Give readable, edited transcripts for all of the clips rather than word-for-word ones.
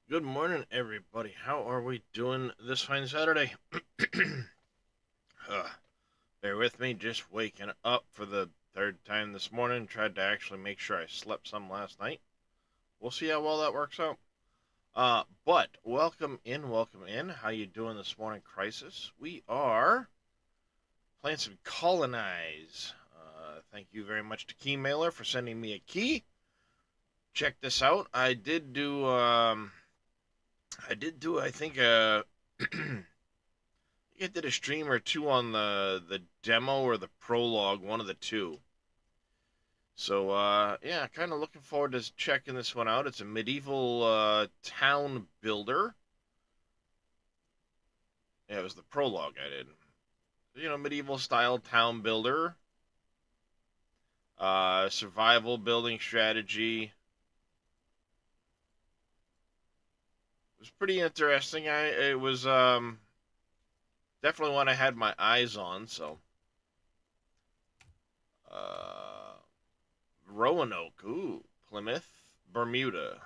Good morning, everybody. How are we doing this fine Saturday? uh, Bear with me, just waking up for the third time this morning. Tried to actually make sure I slept some last night. We'll see how well that works out. But welcome in. How you doing this morning, Crisis? We are playing some Colonize. Thank you very much to Keymailer for sending me a key. Check this out. I think I did a stream or two on the demo or the prologue, one of the two. So yeah, kind of looking forward to checking this one out. It's a medieval town builder. Yeah, it was the prologue I did. Medieval style town builder, survival building strategy. It was pretty interesting. It was definitely one I had my eyes on. So uh, Roanoke, ooh, Plymouth, Bermuda.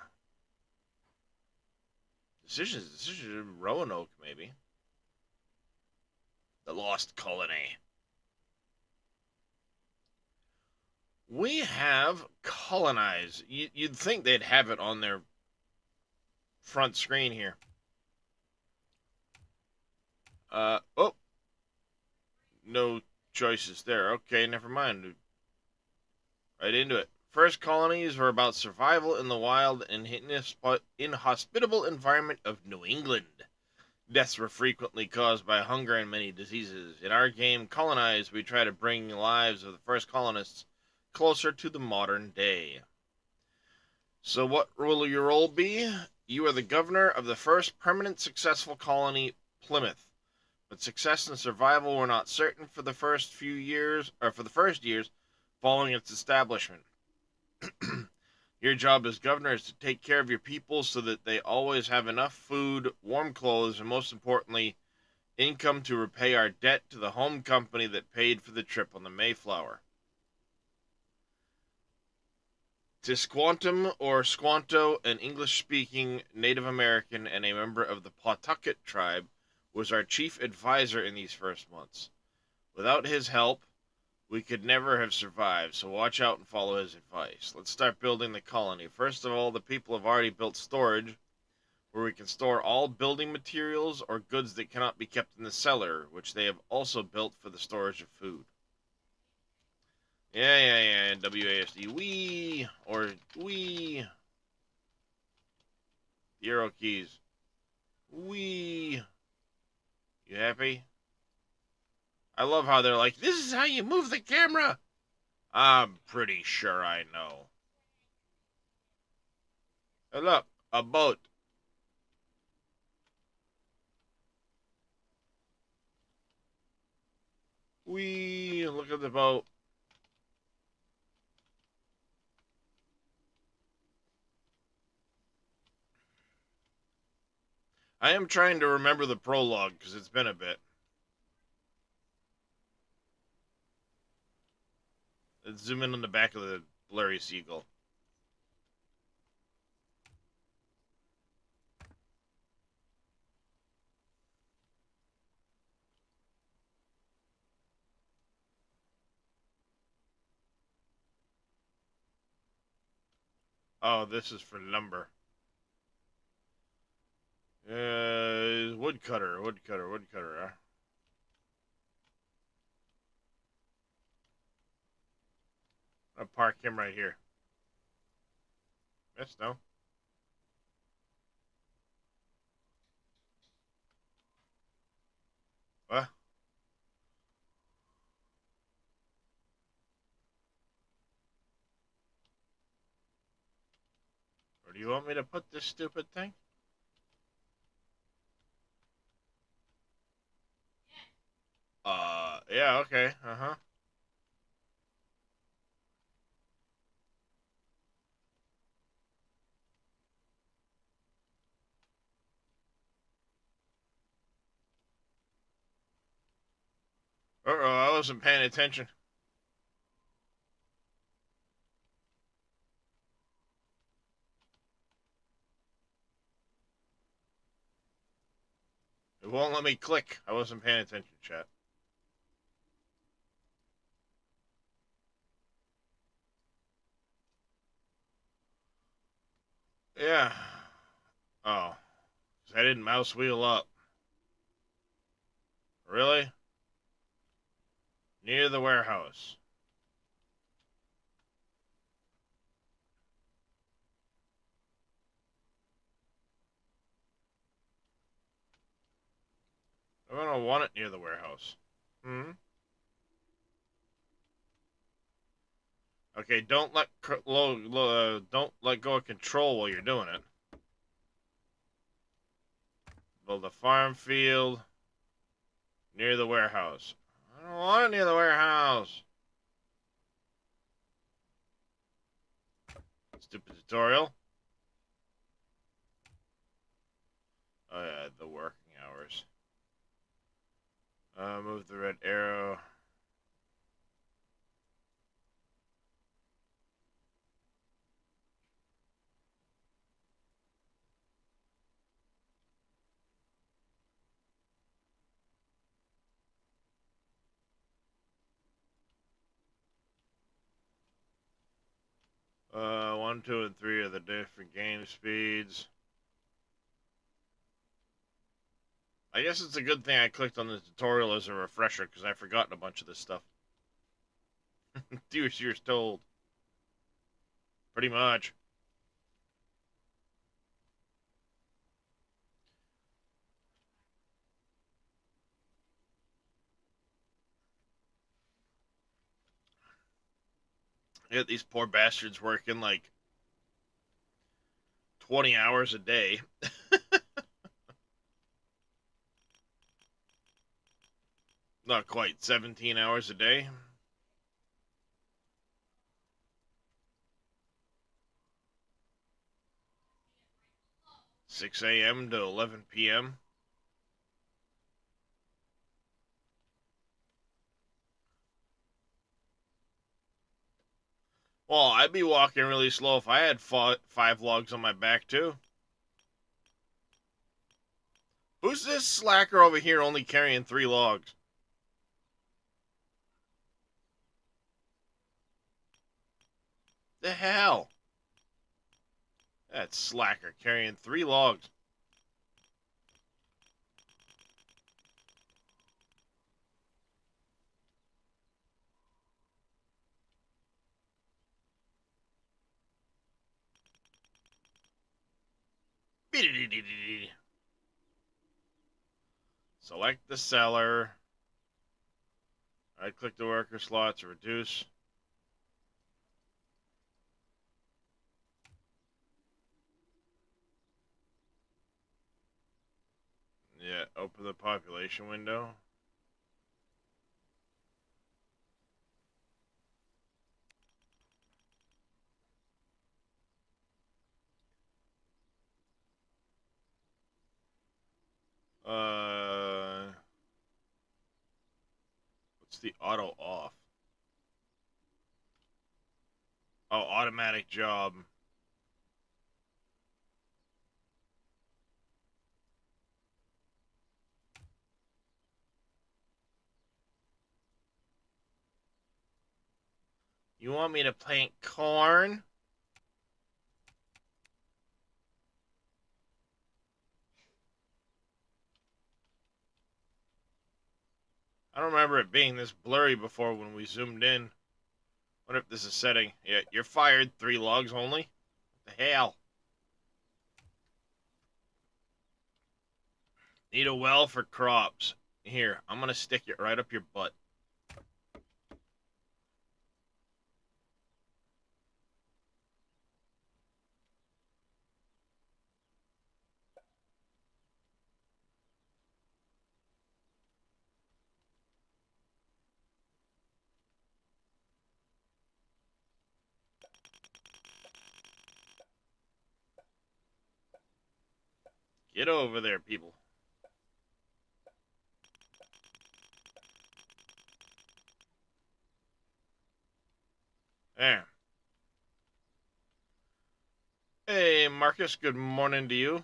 Decisions, Roanoke, maybe. The Lost Colony. We have Colonize. You'd think they'd have it on their front screen here. Oh, no choices there. Okay, never mind. Right into it. First colonies were about survival in the wild and inhospitable environment of New England. Deaths were frequently caused by hunger and many diseases. In our game, Colonize, we try to bring the lives of the first colonists closer to the modern day. So, what will your role be? You are the governor of the first permanent successful colony, Plymouth. But success and survival were not certain for the first few years, or for the first years following its establishment. Your job as governor is to take care of your people so that they always have enough food, warm clothes, and most importantly, income to repay our debt to the home company that paid for the trip on the Mayflower. Tisquantum or Squanto, an English-speaking Native American and a member of the Pawtucket tribe, was our chief advisor in these first months. Without his help, we could never have survived, so watch out and follow his advice. Let's start building the colony. First of all, the people have already built storage, where we can store all building materials or goods that cannot be kept in the cellar, which they have also built for the storage of food. Yeah. WASD. Wee! Or wee! The arrow keys. Wee! You happy? I love how they're like, this is how you move the camera! I'm pretty sure I know. Hey, look, a boat. Wee! Look at the boat. I am trying to remember the prologue because it's been a bit. Let's zoom in on the back of the blurry seagull. Oh, this is for lumber. Woodcutter. I'll park him right here. Yes, no. What? Where do you want me to put this stupid thing? Yeah, okay. Uh-huh. Uh-oh, I wasn't paying attention. won't let me click. I wasn't paying attention, chat. Yeah. Oh. I didn't mouse wheel up. Really? Near the warehouse. I don't want it near the warehouse. Hmm? Okay, don't don't let go of control while you're doing it. Build a farm field near the warehouse. I don't want it near the warehouse. Stupid tutorial. Oh yeah, the working hours. Move the red arrow. 1, 2, and 3 are the different game speeds. I guess it's a good thing I clicked on the tutorial as a refresher, because I've forgotten a bunch of this stuff. You're told. Pretty much. Get these poor bastards working like 20 hours a day. Not quite, 17 hours a day. 6 a.m. to 11 p.m. Well, I'd be walking really slow if I had 5 logs on my back, too. Who's this slacker over here only carrying 3 logs? The hell? That slacker carrying 3 logs. Select the seller. Right-click the worker slot to reduce. Yeah, open the population window. What's the auto off? Oh, automatic job. You want me to plant corn? I don't remember it being this blurry before when we zoomed in. What if this is setting? Yeah, you're fired. 3 logs only? What the hell? Need a well for crops. Here, I'm gonna stick it right up your butt. Get over there, people. There. Hey, Marcus, good morning to you.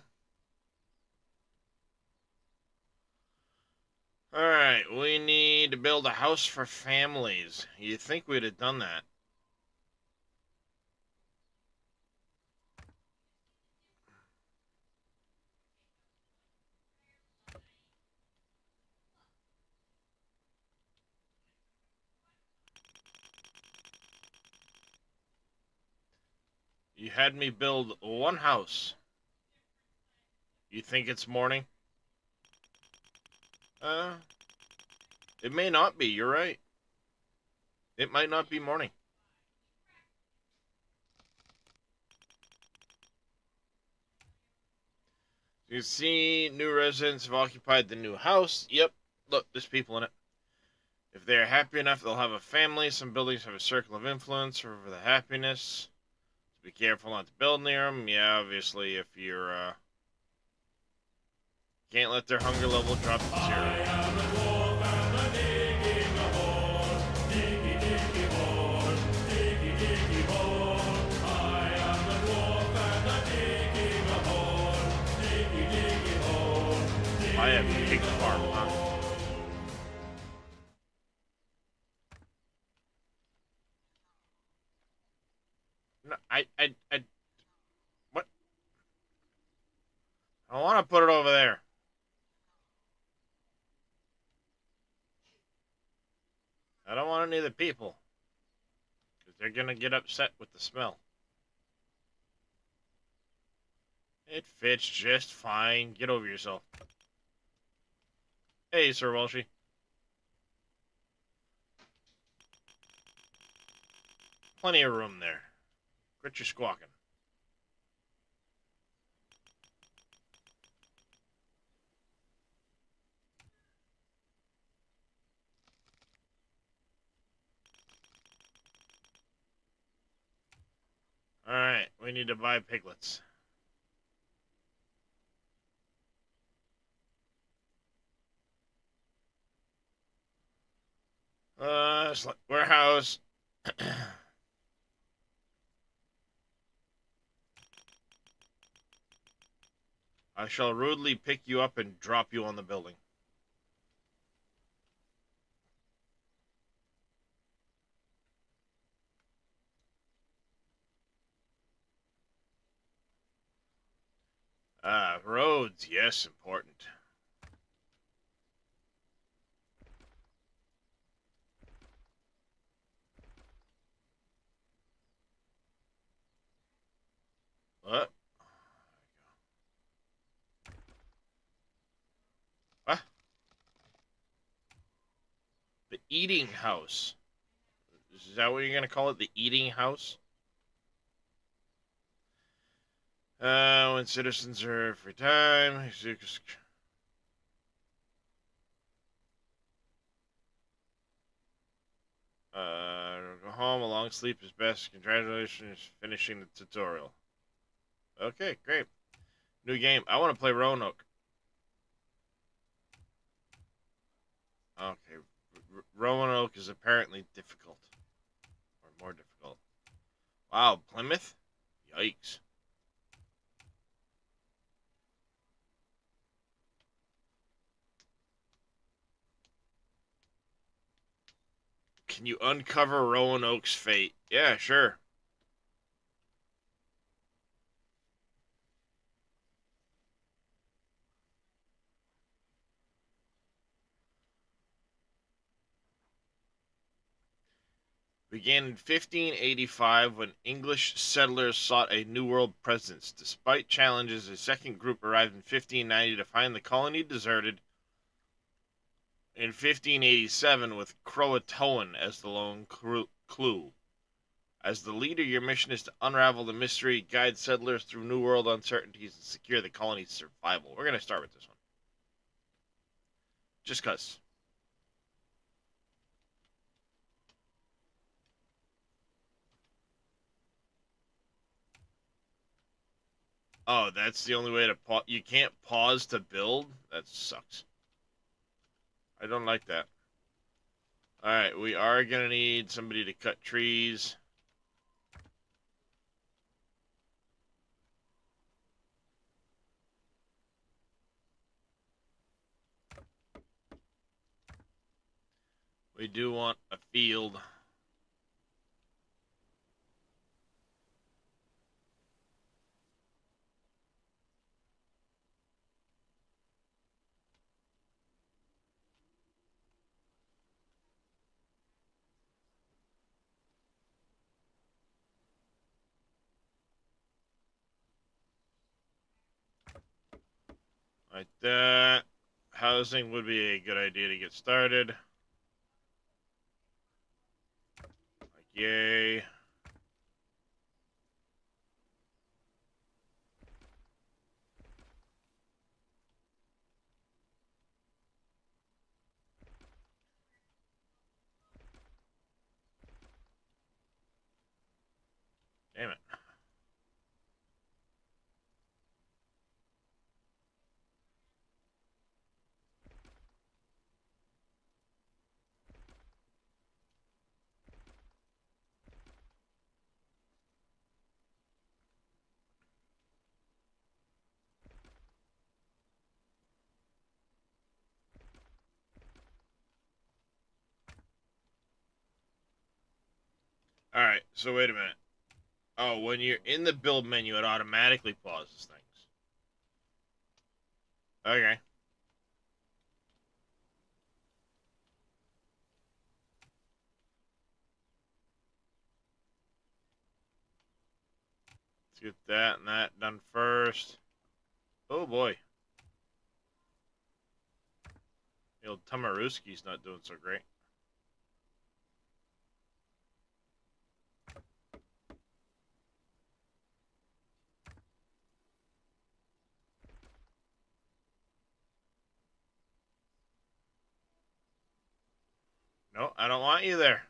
Alright, we need to build a house for families. You'd think we'd have done that. You had me build one house. You think it's morning? Uh, it may not be, you're right. It might not be morning. You see, new residents have occupied the new house. Yep, look, there's people in it. If they're happy enough, they'll have a family. Some buildings have a circle of influence over the happiness. So be careful not to build near them. Yeah, obviously, if you're, can't let their hunger level drop to zero. I have a pig farm, huh? No, what? I want to put it over there. I don't want any of the people. Because they're going to get upset with the smell. It fits just fine. Get over yourself. Hey, Sir Walshy. Plenty of room there. Quit your squawking. Alright, we need to buy piglets. Warehouse. I shall rudely pick you up and drop you on the building. Roads, yes, important. What? What? The eating house. Is that what you're going to call it? The eating house? When citizens are free time. Go home. A long sleep is best. Congratulations, finishing the tutorial. Okay, great. New game. I want to play Roanoke. Okay. Roanoke is apparently difficult. Or more difficult. Wow, Plymouth? Yikes. Can you uncover Roanoke's fate? Yeah, sure. Began in 1585 when English settlers sought a New World presence. Despite challenges, a second group arrived in 1590 to find the colony deserted. In 1587, with Croatoan as the lone clue. As the leader, your mission is to unravel the mystery, guide settlers through New World uncertainties, and secure the colony's survival. We're going to start with this one. Just because. Oh, that's the only way to pause. You can't pause to build? That sucks. I don't like that. Alright, we are going to need somebody to cut trees. We do want a field. Like that. Housing would be a good idea to get started. Like, yay. Damn it. Alright, so wait a minute. Oh, when you're in the build menu, it automatically pauses things. Okay. Let's get that and that done first. Oh boy. The old Tamaruski's not doing so great. No, I don't want you there.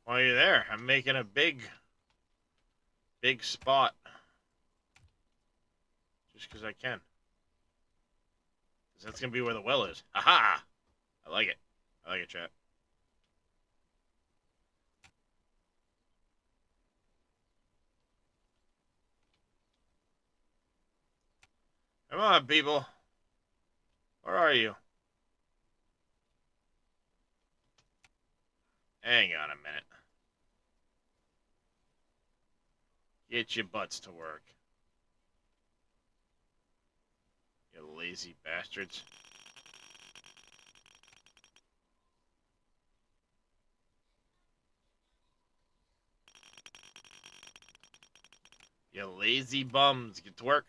While you're there, I'm making a big spot. Just because I can. Because that's going to be where the well is. Aha! I like it. I like it, chat. Come on, people. Where are you? Hang on a minute. Get your butts to work. You lazy bastards. You lazy bums. Get to work.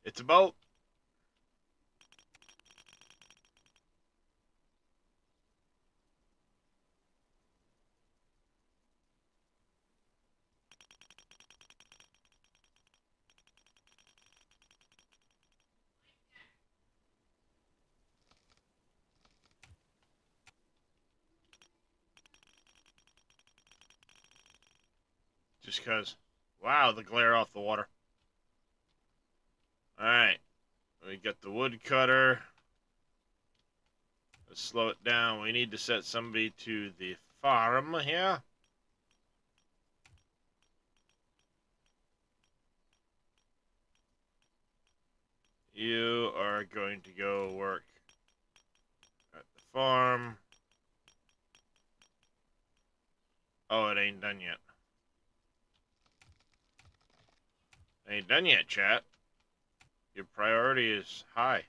It's a boat. Just because. Wow, the glare off the water. Alright. We got the woodcutter. Let's slow it down. We need to set somebody to the farm here. You are going to go work at the farm. Oh, it ain't done yet. Ain't done yet, chat. Your priority is high.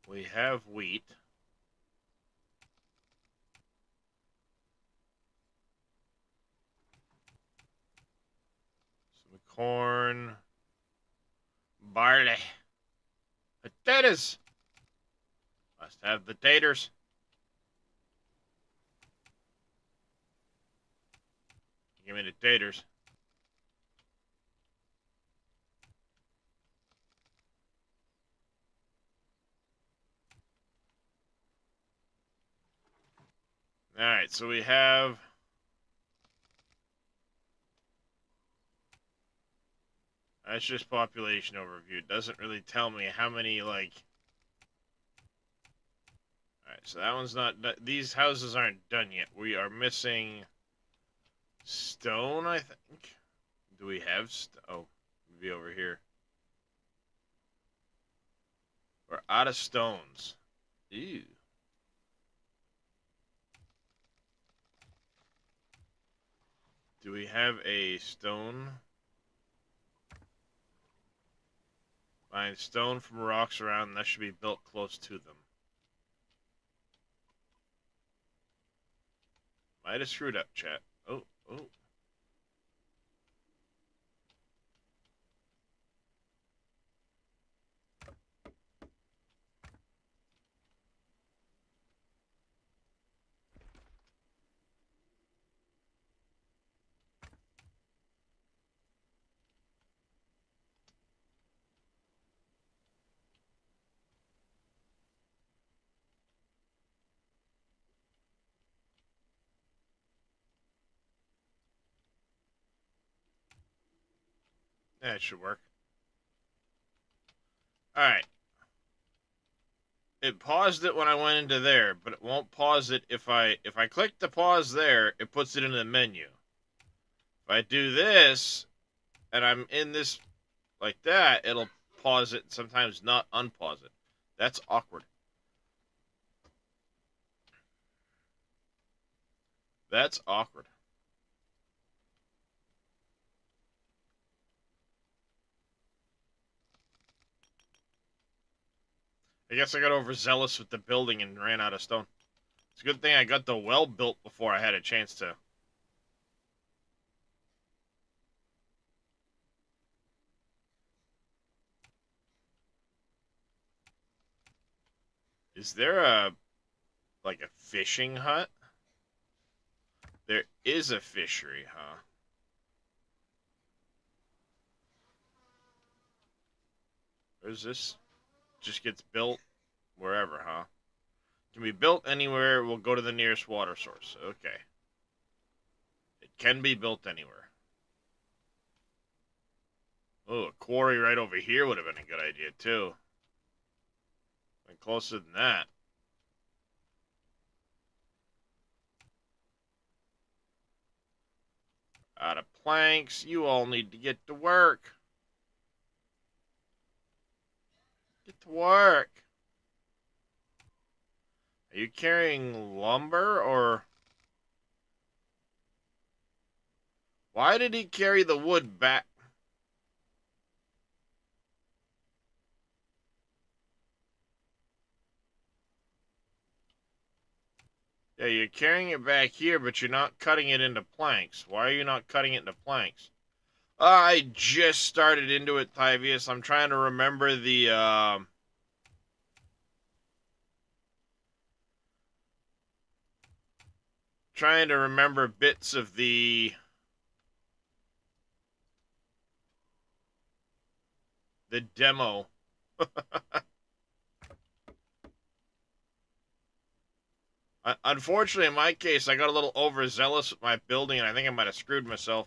We have wheat. Some corn. Barley. Potatoes. Must have the taters. Give me the taters. Alright, so we have... That's just population overview. It doesn't really tell me how many, like... Alright, so that one's not done. These houses aren't done yet. We are missing stone, I think. Do we have oh, maybe over here. We're out of stones. Ew. Do we have a stone? Find stone from rocks around. That should be built close to them. Might have screwed up, chat. Oh, oh. Yeah, it should work. Alright. It paused it when I went into there, but it won't pause it if I click the pause there, it puts it in the menu. If I do this, and I'm in this like that, it'll pause it and sometimes not unpause it. That's awkward. That's awkward. I guess I got overzealous with the building and ran out of stone. It's a good thing I got the well built before I had a chance to. Is there like a fishing hut? There is a fishery, huh? Where's this? Just gets built wherever, huh? Can be built anywhere. We'll go to the nearest water source. Okay. It can be built anywhere. Oh, a quarry right over here would have been a good idea, too. And closer than that. Out of planks. You all need to get to work. Get to work. Are you carrying lumber, or... Why did he carry the wood back? Yeah, you're carrying it back here, but you're not cutting it into planks. Why are you not cutting it into planks? I just started into it, Tyvius. I'm trying to remember the, trying to remember bits of the demo. Unfortunately, in my case, I got a little overzealous with my building, and I think I might have screwed myself.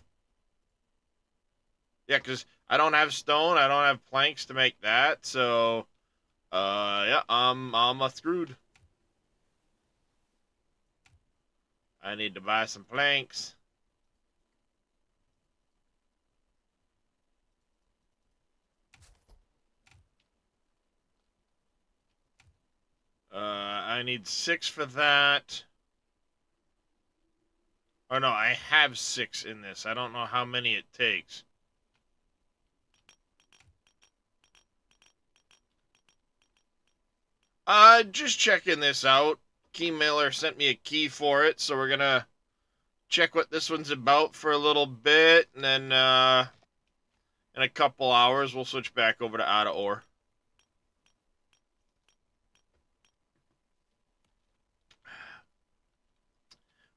Yeah, because I don't have stone, I don't have planks to make that, so, yeah, I'm a screwed. I need to buy some planks. I need 6 for that. Oh, no, I have 6 in this. I don't know how many it takes. Just checking this out. Keymailer sent me a key for it, so we're gonna check what this one's about for a little bit, and then, in a couple hours, we'll switch back over to out of ore.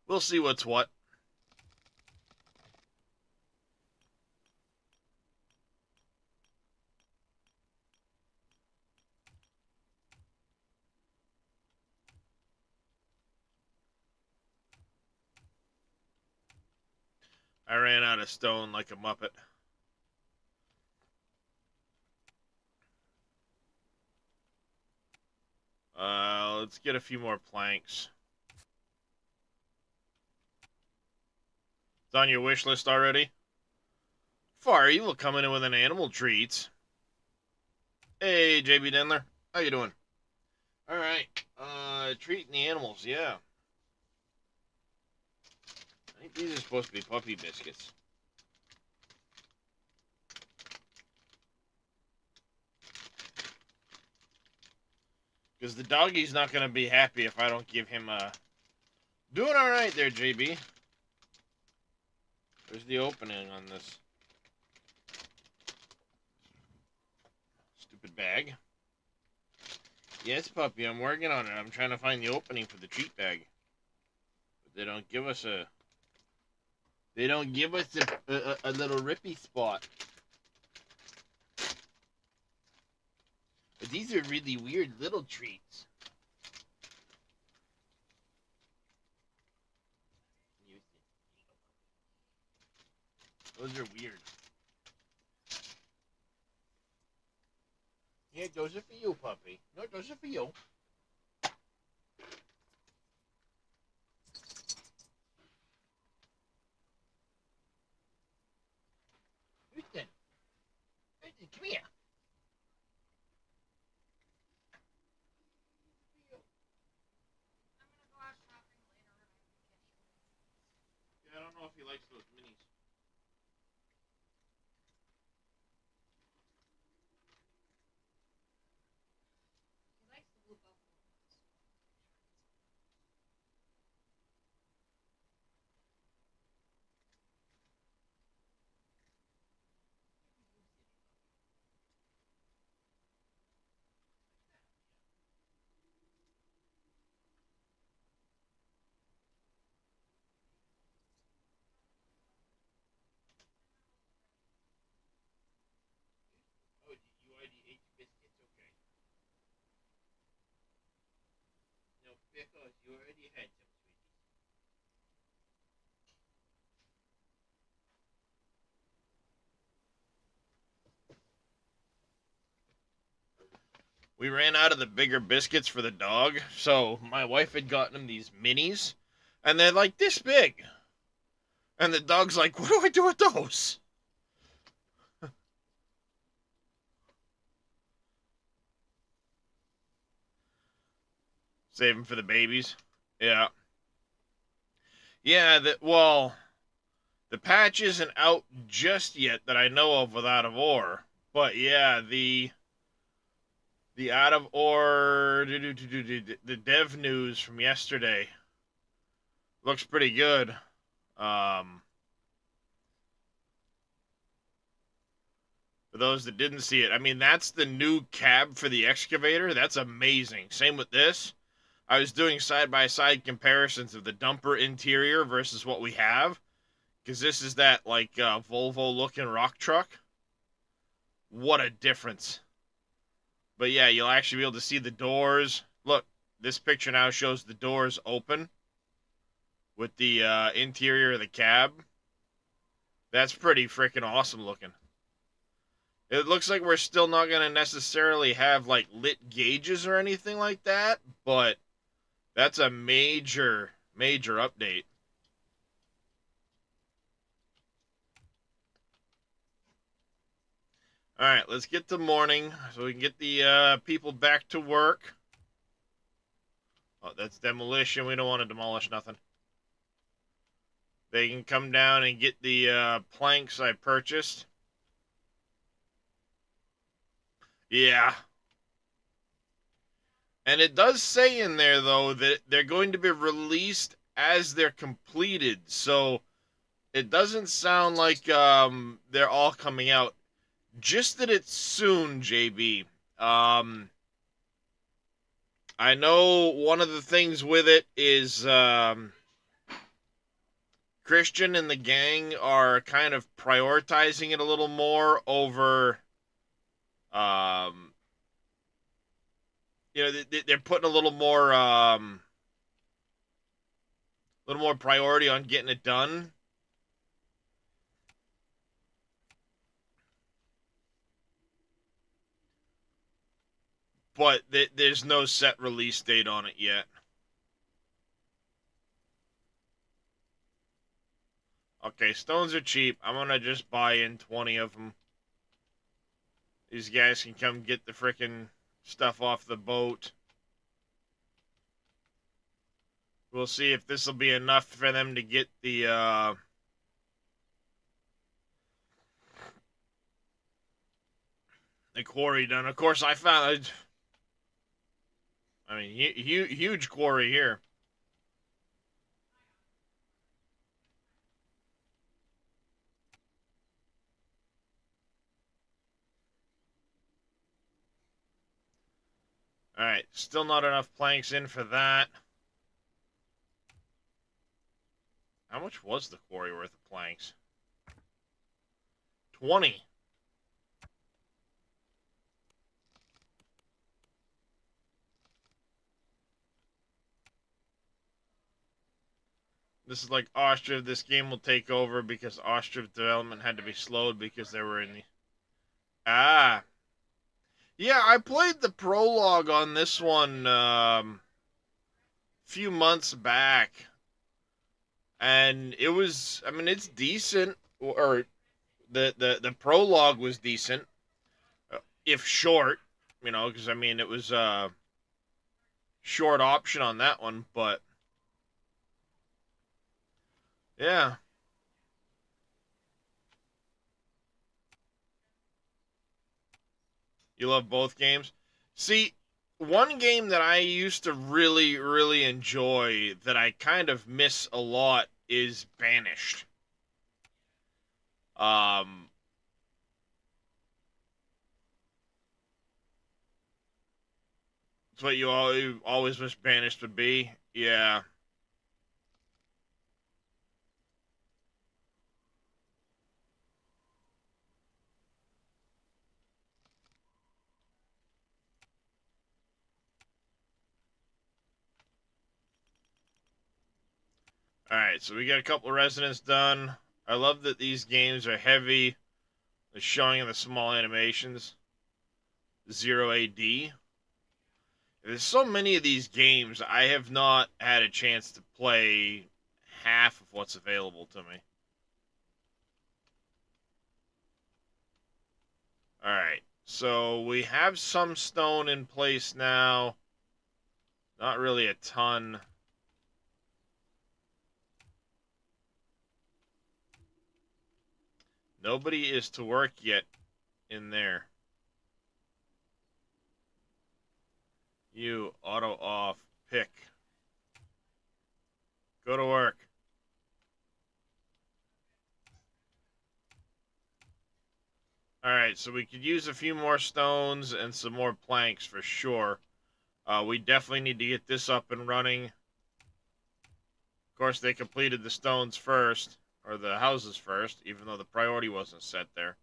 We'll see what's what. I ran out of stone like a muppet. Let's get a few more planks. It's on your wish list already? Far, you will come in with an animal treat. Hey, JB Dendler. How you doing? Alright. Treating the animals, yeah. I think these are supposed to be puppy biscuits. Because the doggy's not going to be happy if I don't give him a... Doing alright there, JB. There's the opening on this stupid bag. Yes, puppy, I'm working on it. I'm trying to find the opening for the treat bag. But they don't give us a... They don't give us a little rippy spot. But these are really weird little treats. Those are weird. Yeah, those are for you, puppy. No, those are for you. Houston. Houston, come here. Yeah, I don't know if he likes those minis. Oh, you already ate your biscuits? Okay. No, pickles, you already had some, sweetie. We ran out of the bigger biscuits for the dog, so my wife had gotten him these minis, and they're like this big. And the dog's like, what do I do with those? Save them for the babies. Yeah. Yeah, well, the patch isn't out just yet that I know of with Out of Ore. But yeah, the Out of Ore, the dev news from yesterday looks pretty good. For those that didn't see it, I mean, that's the new cab for the excavator. That's amazing. Same with this. I was doing side-by-side comparisons of the dumper interior versus what we have. Because this is that, like, Volvo-looking rock truck. What a difference. But yeah, you'll actually be able to see the doors. Look, this picture now shows the doors open with the interior of the cab. That's pretty freaking awesome looking. It looks like we're still not going to necessarily have, like, lit gauges or anything like that, but that's a major, major update. All right, let's get to morning so we can get the people back to work. Oh, that's demolition. We don't want to demolish nothing. They can come down and get the planks I purchased. Yeah. And it does say in there, though, that they're going to be released as they're completed. So it doesn't sound like they're all coming out. Just that it's soon, JB. I know one of the things with it is Christian and the gang are kind of prioritizing it a little more over, they're putting a little more priority on getting it done. but there's no set release date on it yet. Okay, stones are cheap. I'm gonna just buy in 20 of them. These guys can come get the frickin' stuff off the boat. We'll see if this will be enough for them to get the quarry done. Of course, I found, I mean, huge quarry here. Alright, still not enough planks in for that. How much was the quarry worth of planks? 20. This is like Ostriv. This game will take over because Ostriv development had to be slowed because they were in the... Ah. Yeah, I played the prologue on this one few months back. And it was, I mean, it's decent. Or the prologue was decent. If short, you know, because, I mean, it was a short option on that one. But, yeah. You love both games? See, one game that I used to really, really enjoy that I kind of miss a lot is Banished. Um, it's what you always wish Banished would be. Yeah. All right, so we got a couple of residents done. I love that these games are heavy. The showing the small animations. Zero AD. There's so many of these games I have not had a chance to play half of what's available to me. Alright, so we have some stone in place now. Not really a ton. Nobody is to work yet in there. You, auto off, pick. Go to work. Alright, so we could use a few more stones and some more planks for sure. We definitely need to get this up and running. Of course, they completed the stones first, or the houses first, even though the priority wasn't set there.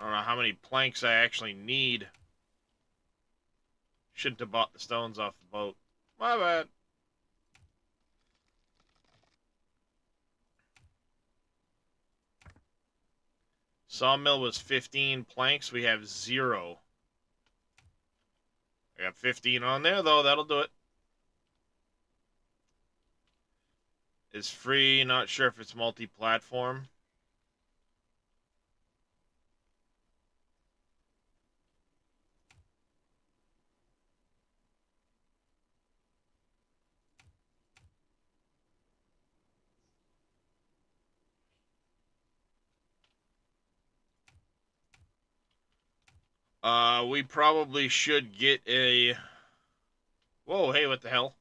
I don't know how many planks I actually need. Shouldn't have bought the stones off the boat. My bad. Sawmill was 15 planks. We have 0. I got 15 on there, though. That'll do it. It's free. Not sure if it's multi-platform. We probably should get a... Whoa, hey, what the hell?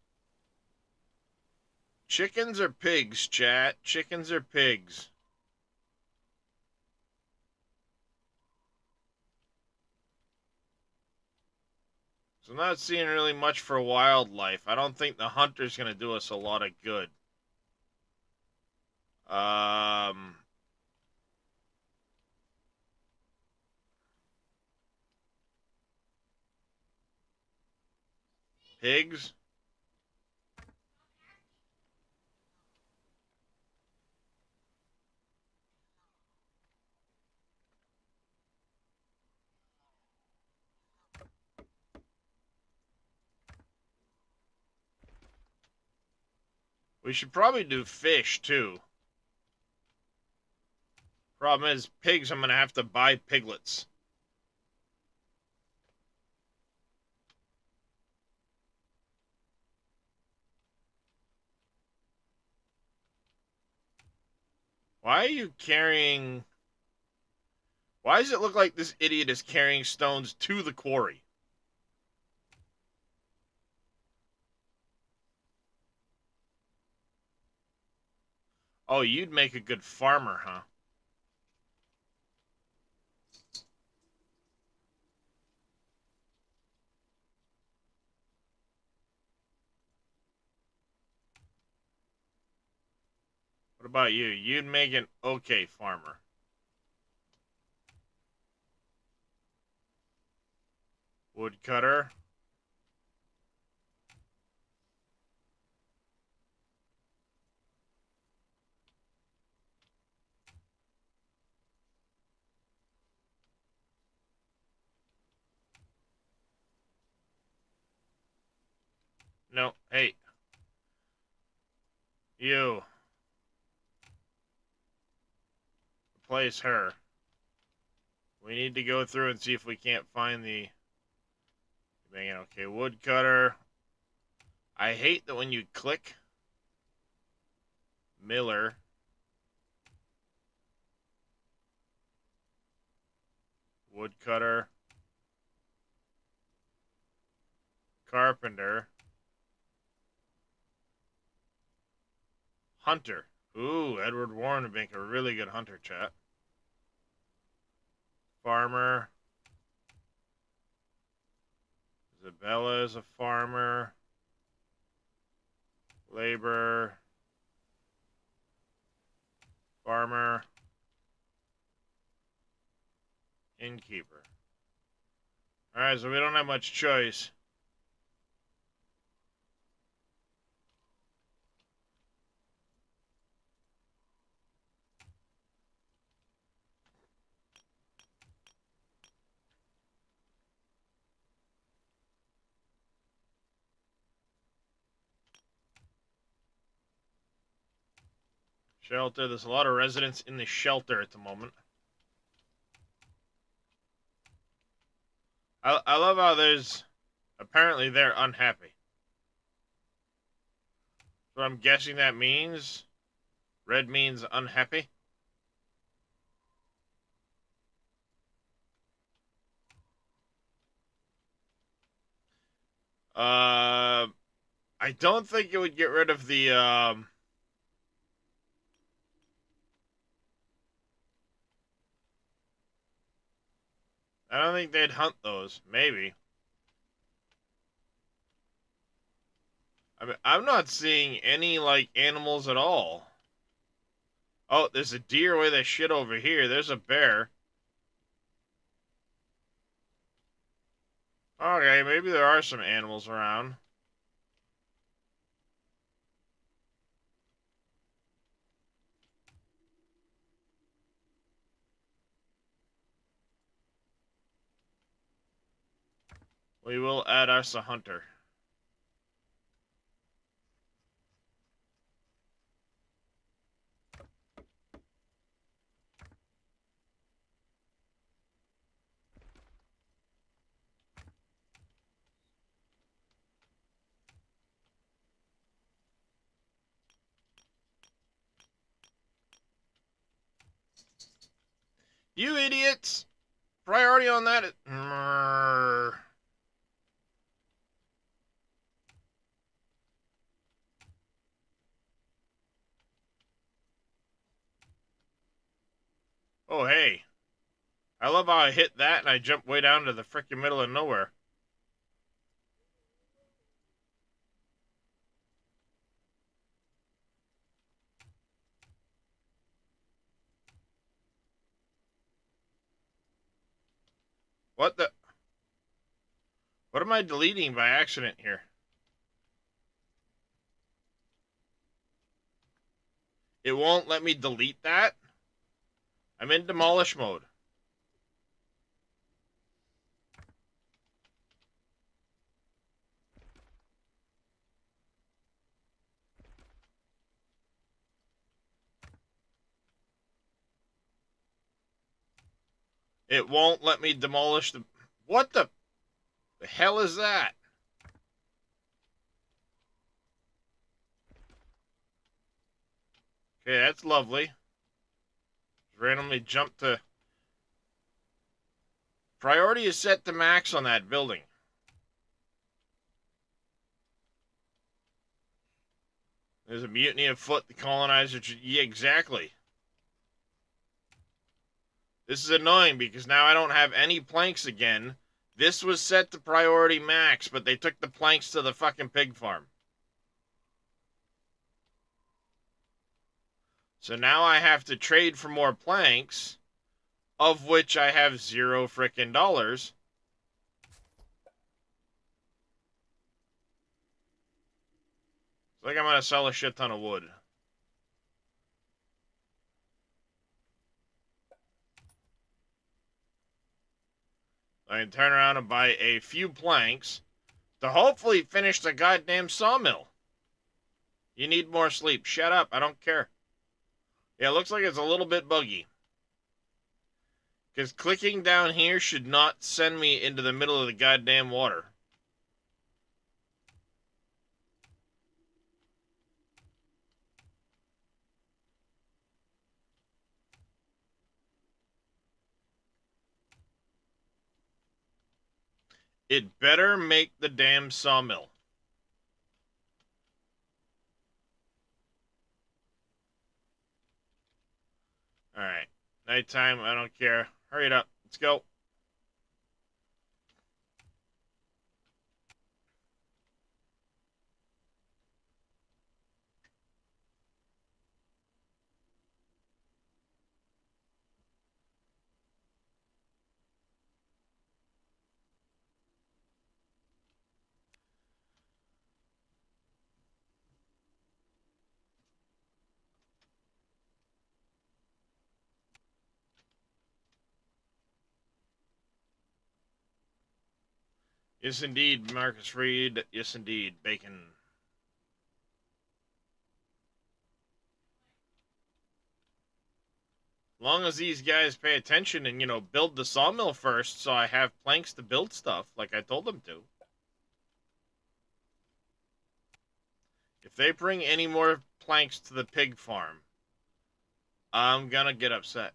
Chickens or pigs, chat? Chickens or pigs? So I'm not seeing really much for wildlife. I don't think the hunter's going to do us a lot of good. Um... Pigs? We should probably do fish, too. Problem is, pigs, I'm going to have to buy piglets. Why are you carrying... Why does it look like this idiot is carrying stones to the quarry? Oh, you'd make a good farmer, huh? What about you? You'd make an okay farmer. Woodcutter. No, hey. You. Replace her. We need to go through and see if we can't find the... Okay, woodcutter. I hate that when you click Miller, woodcutter, carpenter, hunter. Ooh, Edward Warren would make a really good hunter, chat. Farmer. Isabella is a farmer. Labor. Farmer. Innkeeper. Alright, so we don't have much choice. Shelter. There's a lot of residents in the shelter at the moment. I love how there's... Apparently they're unhappy. So I'm guessing that means... Red means unhappy. I don't think it would get rid of the, I don't think they'd hunt those. Maybe. I mean, I'm not seeing any, like, animals at all. Oh, there's a deer with a shit over here. There's a bear. Okay, maybe there are some animals around. We will add us a hunter. You idiots! Priority on that. Oh, hey. I love how I hit that and I jumped way down to the frickin' middle of nowhere. What the? What am I deleting by accident here? It won't let me delete that? I'm in demolish mode. It won't let me demolish the... What the hell is that? Okay, that's lovely. Randomly jump to... Priority is set to max on that building. There's a mutiny afoot. The colonizer... Yeah, exactly. This is annoying because now I don't have any planks again. This was set to priority max, but they took the planks to the fucking pig farm. So now I have to trade for more planks, of which I have $0 frickin' dollars. It's like I'm gonna sell a shit ton of wood. I can turn around and buy a few planks to hopefully finish the goddamn sawmill. You need more sleep. Shut up. I don't care. Yeah, it looks like it's a little bit buggy. Because clicking down here should not send me into the middle of the goddamn water. It better make the damn sawmill. Alright. Nighttime, I don't care. Hurry it up. Let's go. Yes, indeed, Marcus Freed. Yes, indeed, bacon. As long as these guys pay attention and, build the sawmill first so I have planks to build stuff like I told them to. If they bring any more planks to the pig farm, I'm gonna get upset.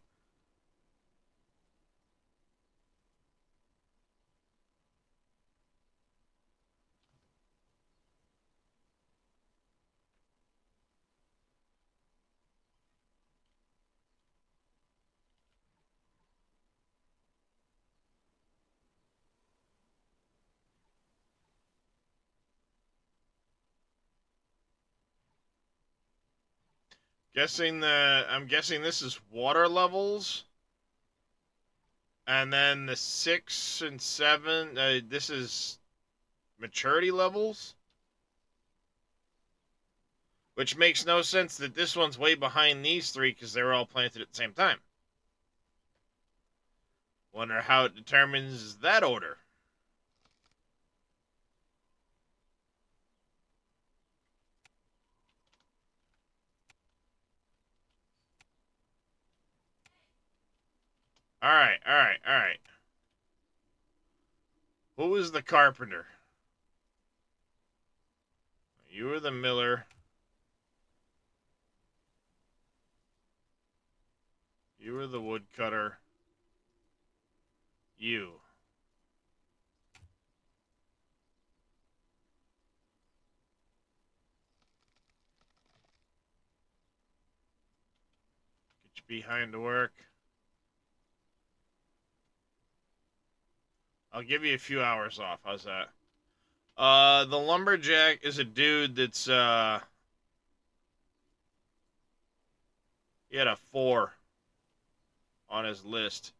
I'm guessing this is water levels. And then the 6 and 7, this is maturity levels. Which makes no sense that this one's way behind these three because they were all planted at the same time. Wonder how it determines that order. Alright, alright, alright. Who is the carpenter? You were the miller. You were the woodcutter. You. Get you behind to work. I'll give you a few hours off. How's that? The lumberjack is a dude that's, he had a 4 on his list.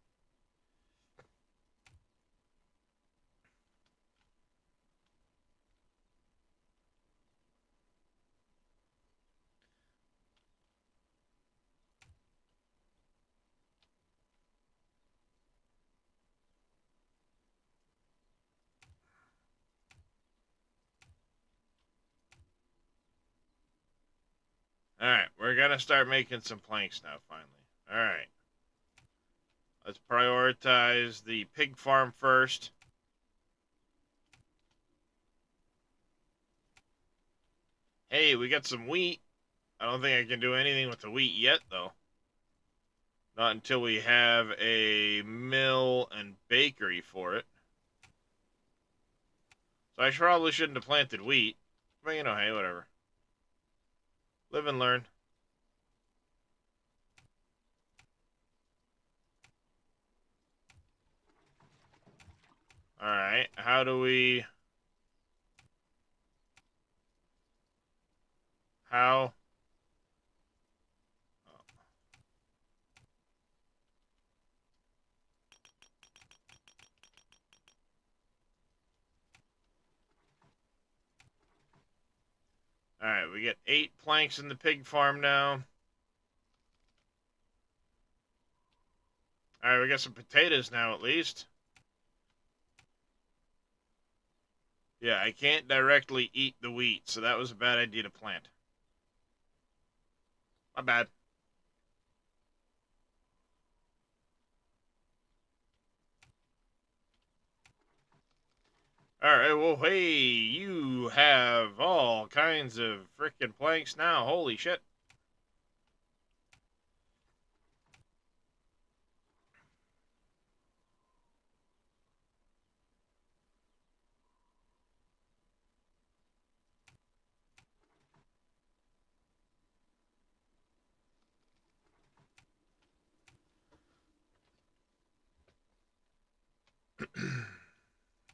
Alright, we're gonna start making some planks now, finally. Alright. Let's prioritize the pig farm first. Hey, we got some wheat. I don't think I can do anything with the wheat yet, though. Not until we have a mill and bakery for it. So I probably shouldn't have planted wheat. But, you know, hey, whatever. Live and learn. Alright, how do we... How... Alright, we get 8 planks in the pig farm now. Alright, we got some potatoes now at least. Yeah, I can't directly eat the wheat, so that was a bad idea to plant. My bad. Alright, well, hey, you have all kinds of frickin' planks now. Holy shit.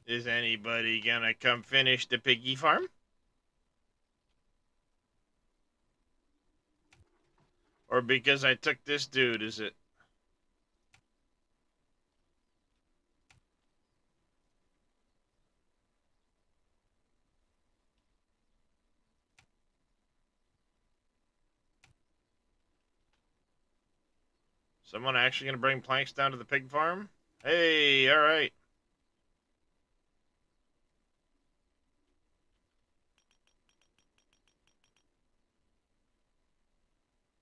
Is anybody gonna come finish the piggy farm? Or because I took this dude, is it? Someone actually gonna bring planks down to the pig farm? Hey, alright.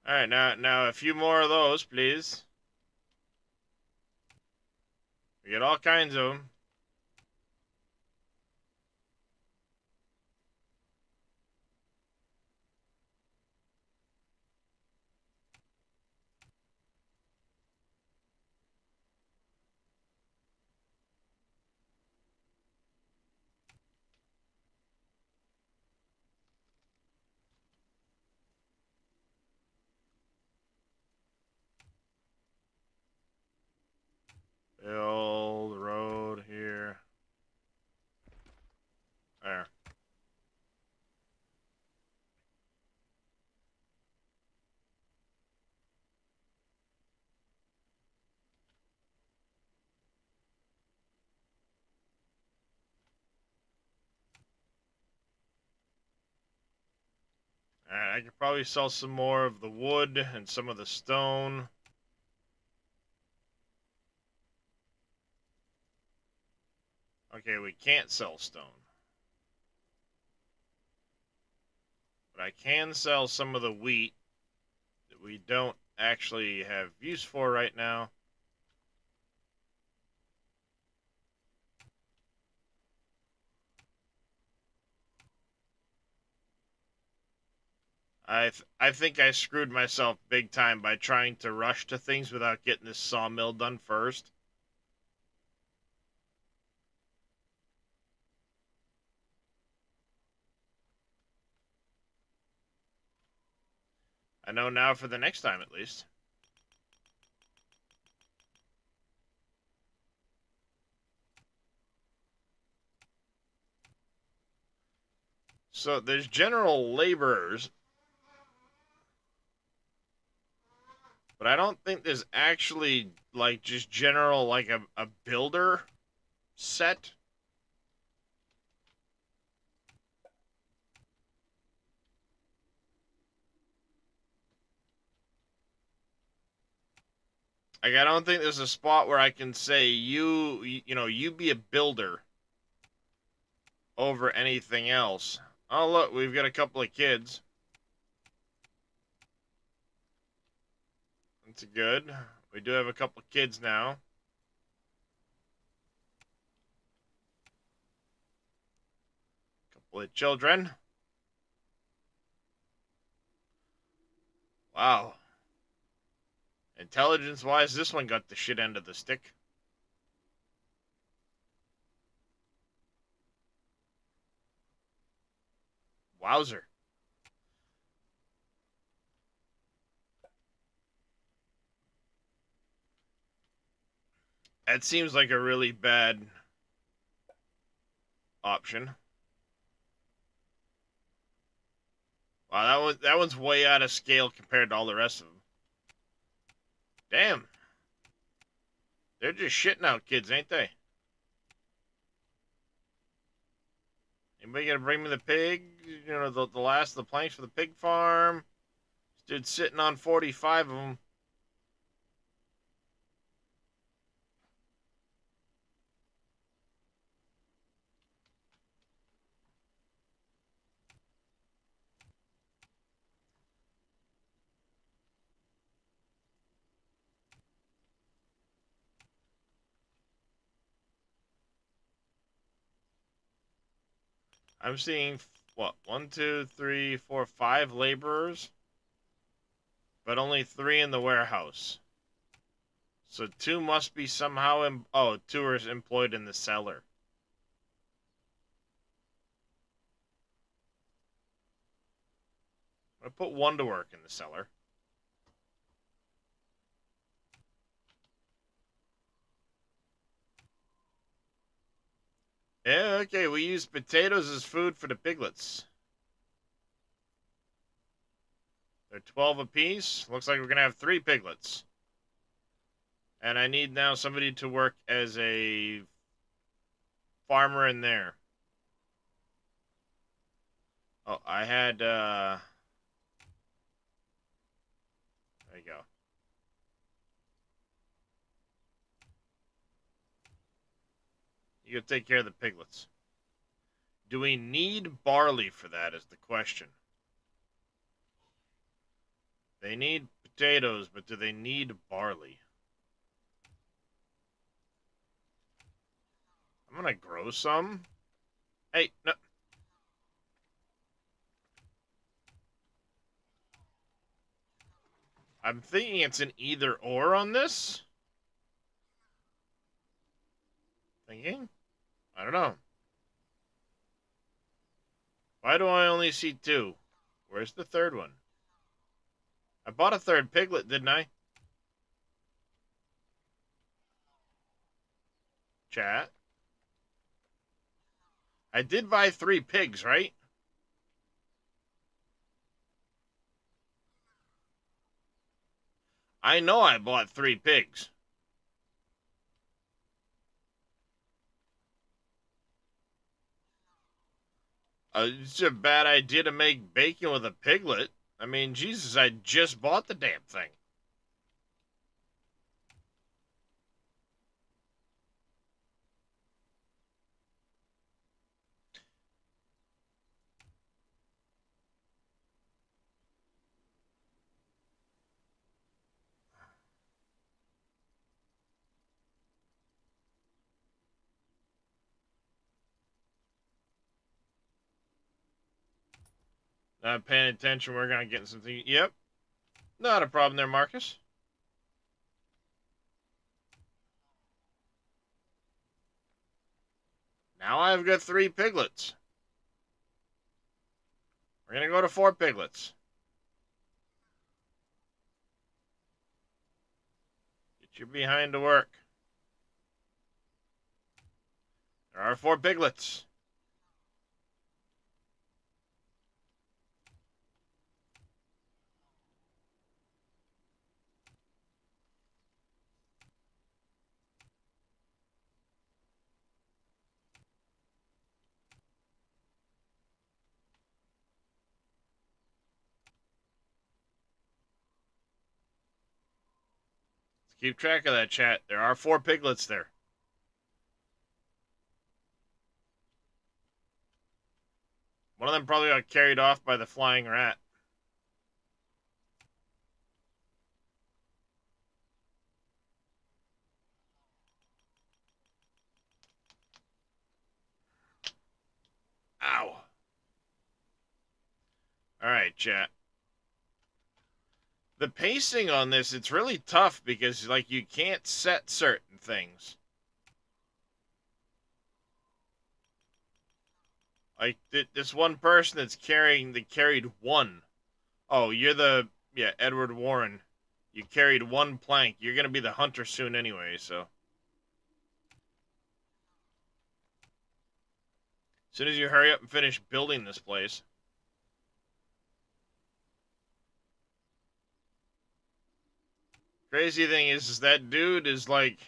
Alright, now a few more of those, please. We get all kinds of them. Build the road here. There. Alright, I could probably sell some more of the wood and some of the stone. Okay, we can't sell stone. But I can sell some of the wheat that we don't actually have use for right now. I think I screwed myself big time by trying to rush to things without getting this sawmill done first. I know now for the next time at least. So there's general laborers, but I don't think there's actually like just general like a builder set. Like I don't think there's a spot where I can say you know, you be a builder over anything else. Oh look, we've got a couple of kids. That's good. We do have a couple of kids now. Couple of children. Wow. Intelligence-wise, this one got the shit end of the stick. Wowzer. That seems like a really bad option. Wow, that one's way out of scale compared to all the rest of them. Damn. They're just shitting out kids, ain't they? Anybody gonna bring me the pig? You know, the last of the planks for the pig farm. This dude's sitting on 45 of them. I'm seeing, what, 1, 2, 3, 4, 5 laborers, but only 3 in the warehouse. So 2 must be somehow, 2 are employed in the cellar. I put 1 to work in the cellar. Yeah, okay, we use potatoes as food for the piglets. They're 12 apiece. Looks like we're gonna have 3 piglets. And I need now somebody to work as a farmer in there. Oh, I had, there you go. You gotta take care of the piglets. Do we need barley for that is the question. They need potatoes, but do they need barley? I'm gonna grow some. Hey, no. I'm thinking it's an either or on this. Thinking? I don't know. Why do I only see 2? Where's the third one? I bought a third piglet, didn't I? Chat. I did buy 3 pigs, right? I know I bought 3 pigs. It's a bad idea to make bacon with a piglet. I mean, Jesus, I just bought the damn thing. Not paying attention, we're gonna get something. Yep. Not a problem there, Marcus. Now I've got 3 piglets. We're gonna go to 4 piglets. Get your behind to work. There are 4 piglets. Let's keep track of that, chat. There are 4 piglets there. One of them probably got carried off by the flying rat. chat. The pacing on this, it's really tough because, like, you can't set certain things. Like, this one person that's carried one. Oh, you're yeah, Edward Warren. You carried one plank. You're gonna be the hunter soon anyway, so. As soon as you hurry up and finish building this place. Crazy thing is that dude is like...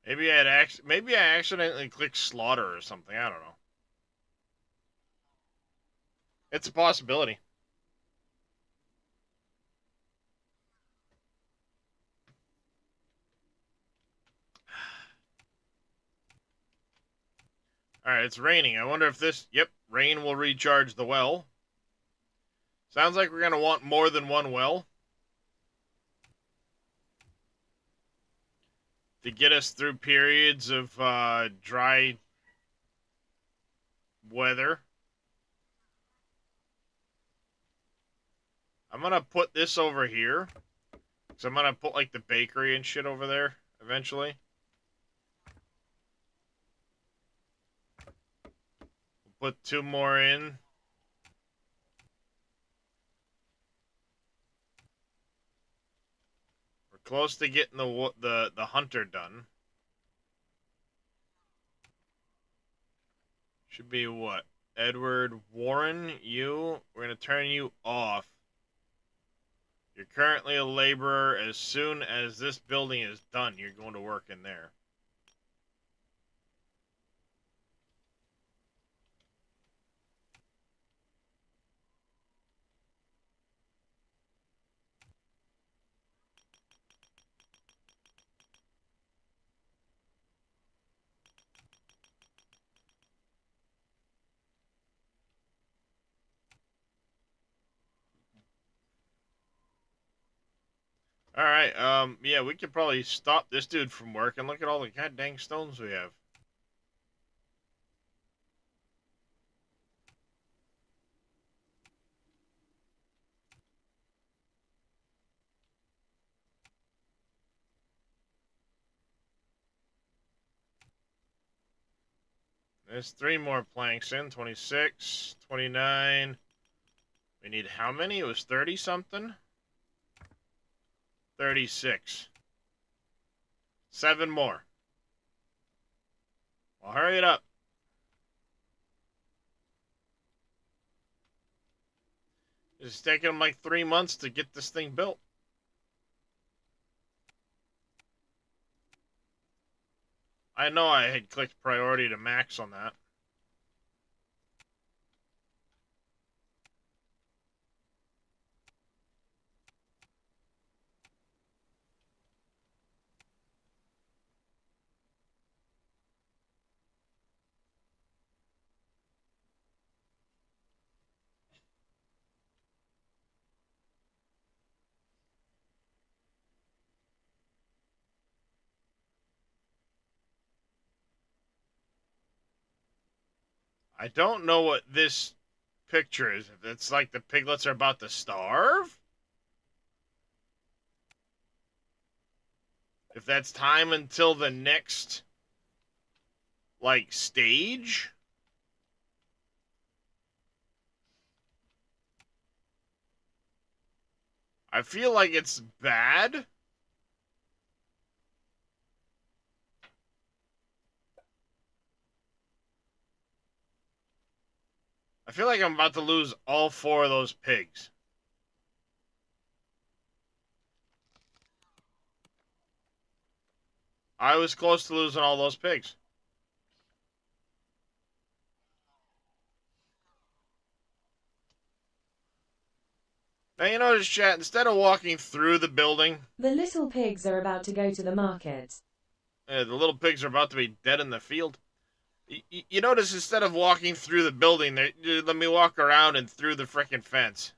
Maybe I accidentally clicked slaughter or something. I don't know. It's a possibility. Alright, it's raining. I wonder if this... Yep, rain will recharge the well. Sounds like we're going to want more than one well to get us through periods of dry weather. I'm going to put this over here. So I'm going to put, like, the bakery and shit over there eventually. We'll put 2 more in. We're close to getting the hunter done. Should be what? Edward Warren, we're going to turn you off. You're currently a laborer. As soon as this building is done, you're going to work in there. Alright, yeah, we could probably stop this dude from working. Look at all the god dang stones we have. There's 3 more planks in. 26, 29. We need how many? It was 30 something? 36. 7 more. Well, hurry it up. It's taking them like 3 months to get this thing built. I know I had clicked priority to max on that. I don't know what this picture is. If it's like the piglets are about to starve? If that's time until the next, like, stage? I feel like it's bad. I feel like I'm about to lose all 4 of those pigs. I was close to losing all those pigs. Now, you notice, chat, instead of walking through the building... The little pigs are about to go to the market. The little pigs are about to be dead in the field. You notice, instead of walking through the building, they let me walk around and through the frickin' fence.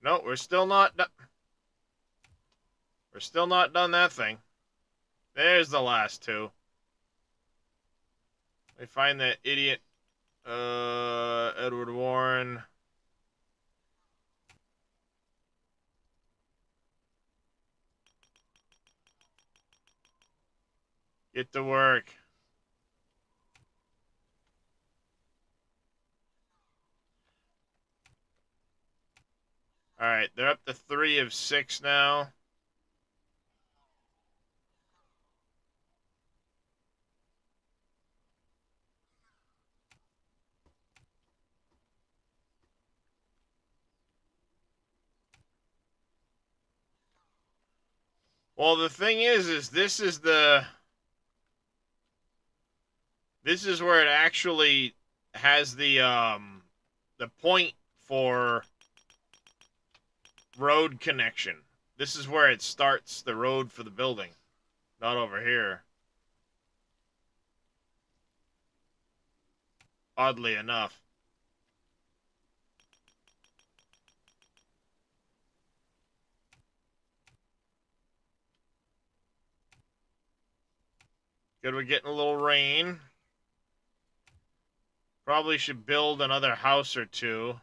No, we're still not done. We're still not done that thing. There's the last 2. We find that idiot, Edward Warren. Get to work. Alright, they're up to 3 of 6 now. Well, the thing is this is where it actually has the point for road connection. This is where it starts the road for the building. Not over here. Oddly enough. Good, we're getting a little rain. Probably should build another house or 2.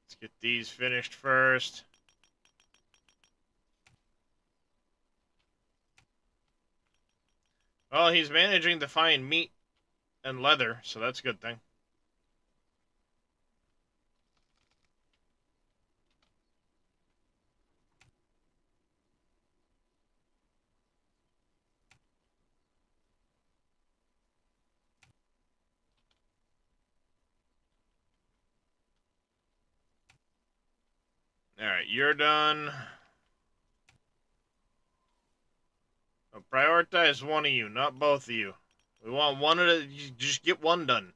Let's get these finished first. Well, he's managing to find meat and leather, so that's a good thing. Alright, you're done. I'll prioritize one of you, not both of you. We want one of the... Just get one done.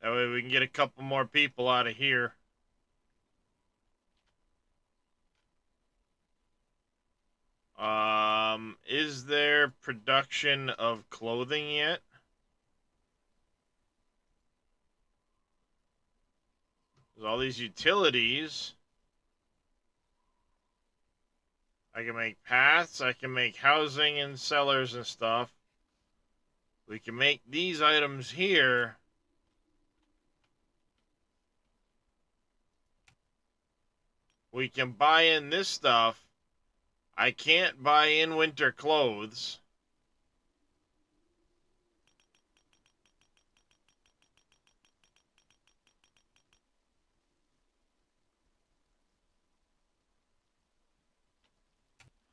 That way we can get a couple more people out of here. Is there production of clothing yet? There's all these utilities. I can make paths, I can make housing and cellars and stuff. We can make these items here. We can buy in this stuff. I can't buy in winter clothes.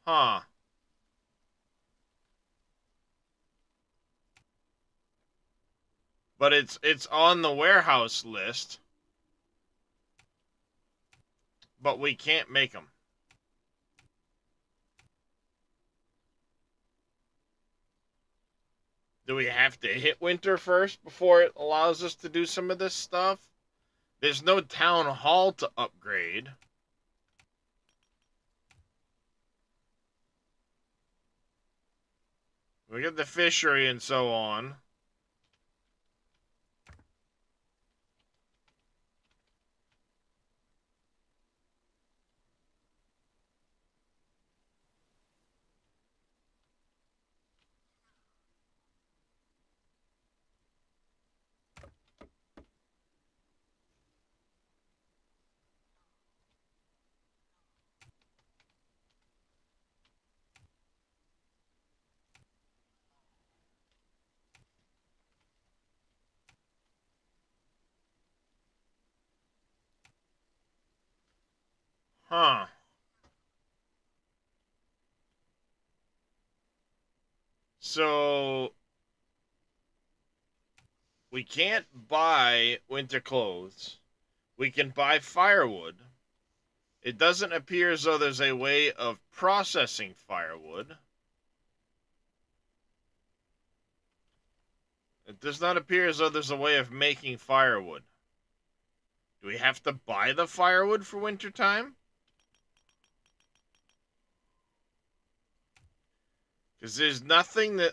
Huh. But it's on the warehouse list. But we can't make them. Do we have to hit winter first before it allows us to do some of this stuff? There's no town hall to upgrade. We got the fishery and so on. Huh. So we can't buy winter clothes. We can buy firewood. It doesn't appear as though there's a way of processing firewood. It does not appear as though there's a way of making firewood. Do we have to buy the firewood for wintertime? Because there's nothing that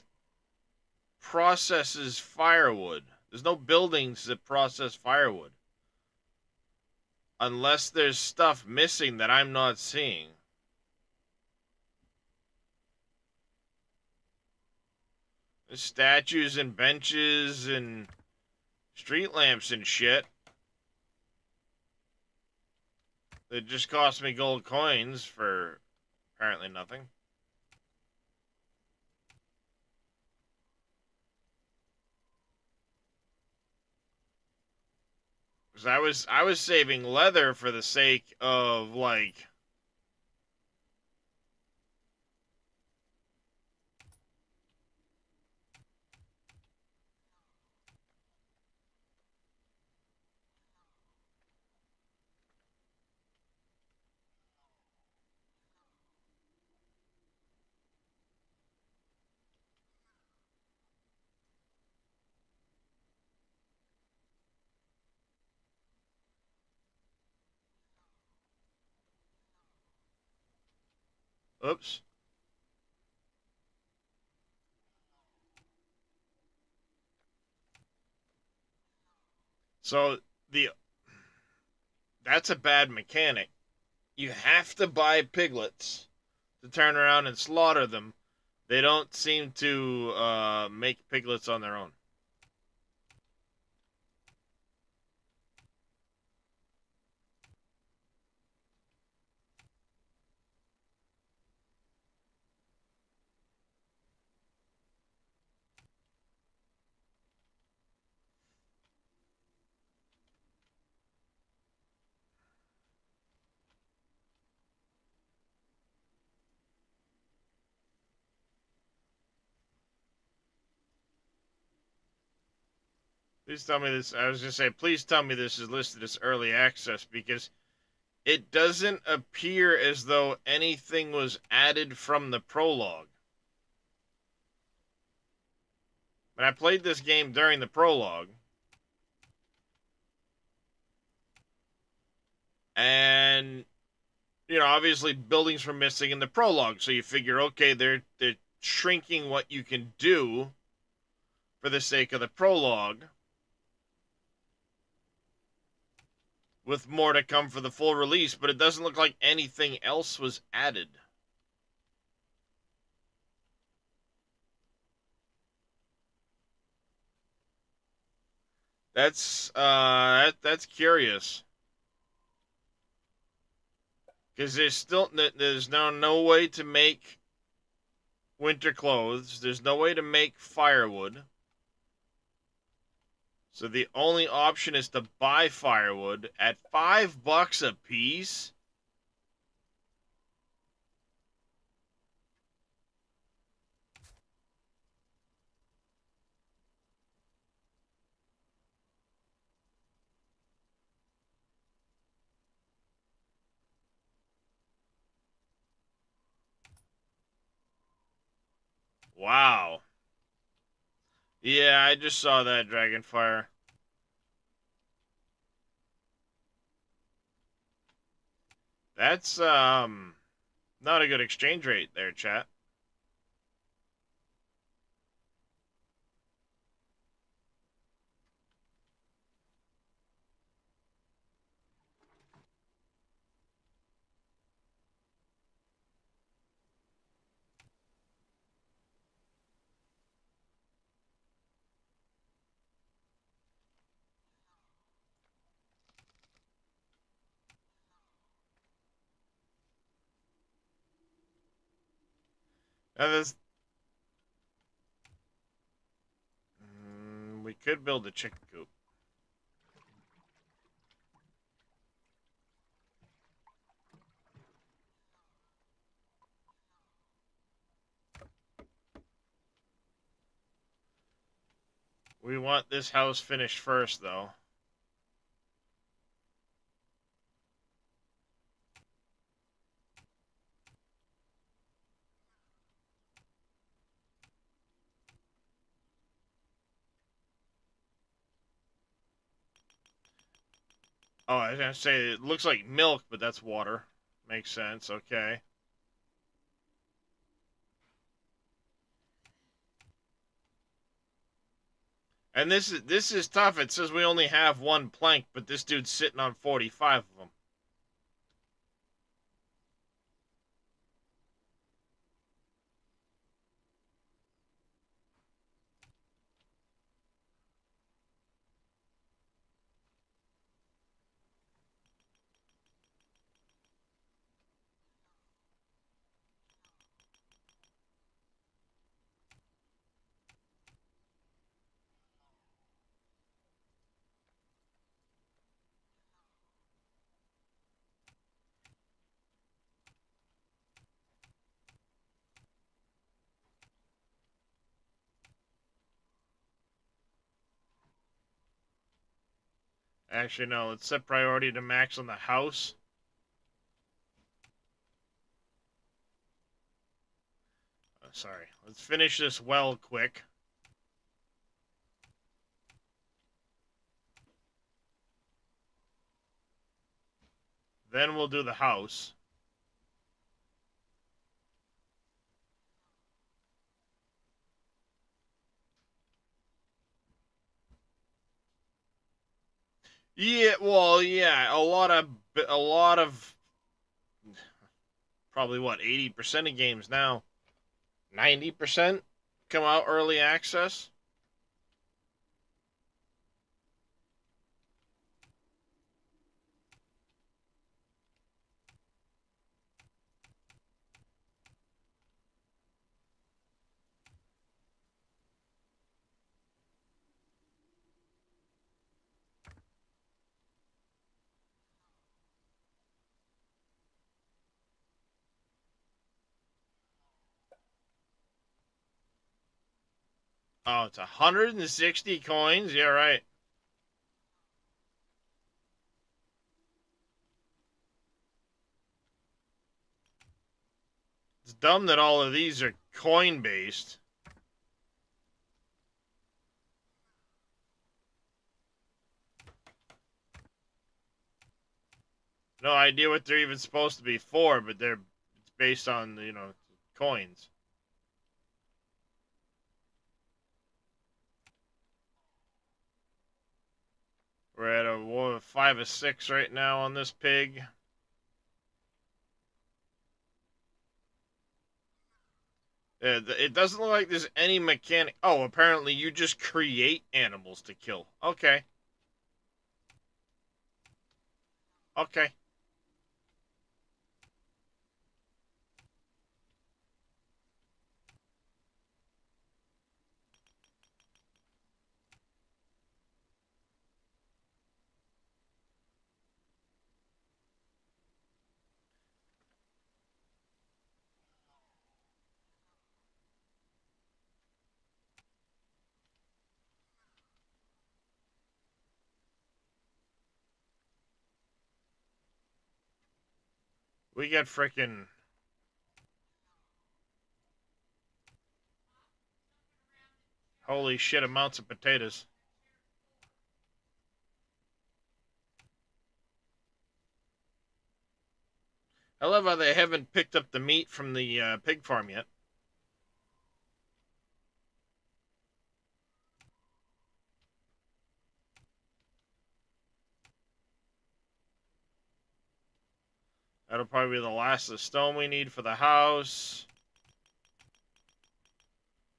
processes firewood. There's no buildings that process firewood. Unless there's stuff missing that I'm not seeing. There's statues and benches and street lamps and shit. That just cost me gold coins for apparently nothing. Because I was saving leather for the sake of like oops. So the that's a bad mechanic. You have to buy piglets to turn around and slaughter them. They don't seem to make piglets on their own. Please tell me this. I was going to say, please tell me this is listed as early access because it doesn't appear as though anything was added from the prologue. But I played this game during the prologue. And, you know, obviously buildings were missing in the prologue. So you figure, okay, they're shrinking what you can do for the sake of the prologue, with more to come for the full release, but it doesn't look like anything else was added. That's curious because there's now no way to make winter clothes. There's no way to make firewood. So the only option is to buy firewood at $5 a piece. Wow. Yeah, I just saw that Dragonfire. That's not a good exchange rate there, chat. Now this, we could build a chicken coop. We want this house finished first, though. Oh, I was gonna say, it looks like milk, but that's water. Makes sense, okay. And this is tough. It says we only have one plank, but this dude's sitting on 45 of them. Actually, no. Let's set priority to max on the house. Sorry. Let's finish this well quick. Then we'll do the house. Yeah, well, yeah, a lot of, probably what, 80% of games now, 90% come out early access. Oh, it's 160 coins. Yeah, right. It's dumb that all of these are coin based. No idea what they're even supposed to be for, but it's based on, coins. We're at a 5 or 6 right now on this pig. It doesn't look like there's any mechanic. Oh, apparently you just create animals to kill. Okay. Okay. We got frickin' holy shit amounts of potatoes. I love how they haven't picked up the meat from the pig farm yet. That'll probably be the last of the stone we need for the house.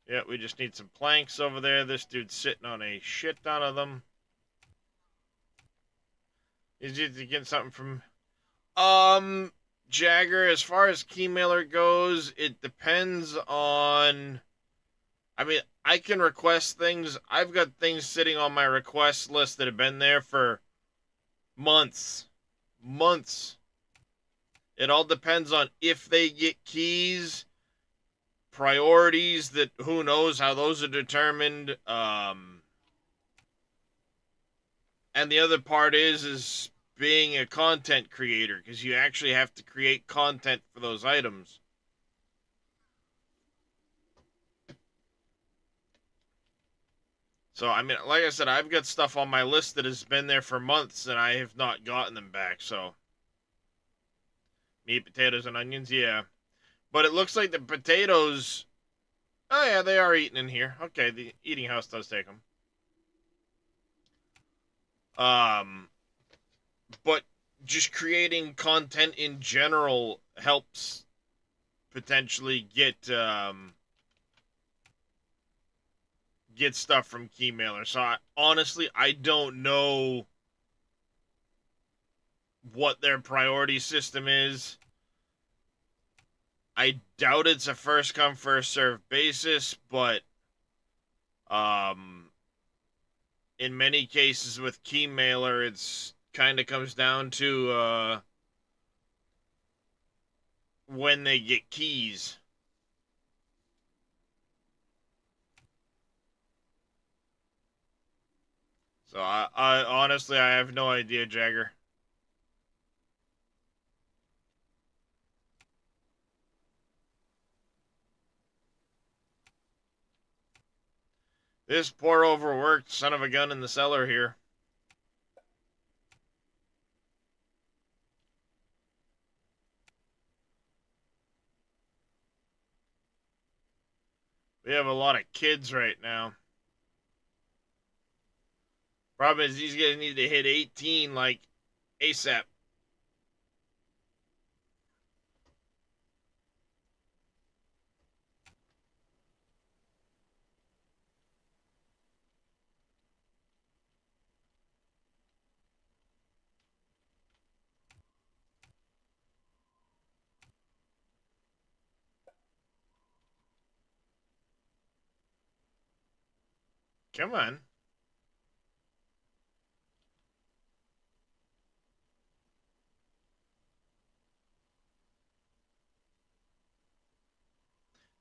Yeah, we just need some planks over there. This dude's sitting on a shit ton of them. Is he getting something from... Um, Jagger, as far as key mailer goes, it depends on. I mean, I can request things. I've got things sitting on my request list that have been there for months. Months. It all depends on if they get keys, priorities that who knows how those are determined. And the other part is being a content creator because you actually have to create content for those items. So I mean, like I said, I've got stuff on my list that has been there for months and I have not gotten them back. So meat, potatoes, and onions, yeah. But it looks like the potatoes. Oh yeah, they are eaten in here. Okay, the eating house does take them. Um, but just creating content in general helps potentially get stuff from Keymailer. So honestly, I don't know what their priority system is. I doubt it's a first come first serve basis, but um, in many cases with Keymailer, it's kind of comes down to when they get keys. So I honestly I have no idea, Jagger. This poor overworked son of a gun in the cellar here. We have a lot of kids right now. Problem is these guys need to hit 18 like ASAP. Come on.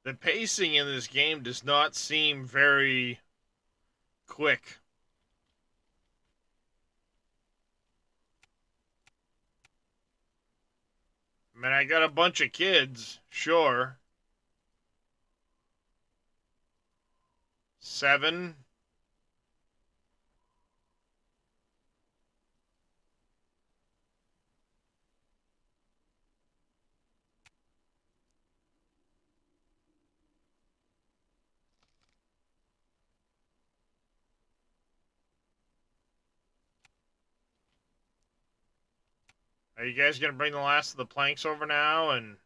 The pacing in this game does not seem very quick. I mean, I got a bunch of kids, sure. 7. Are you guys gonna bring the last of the planks over now? And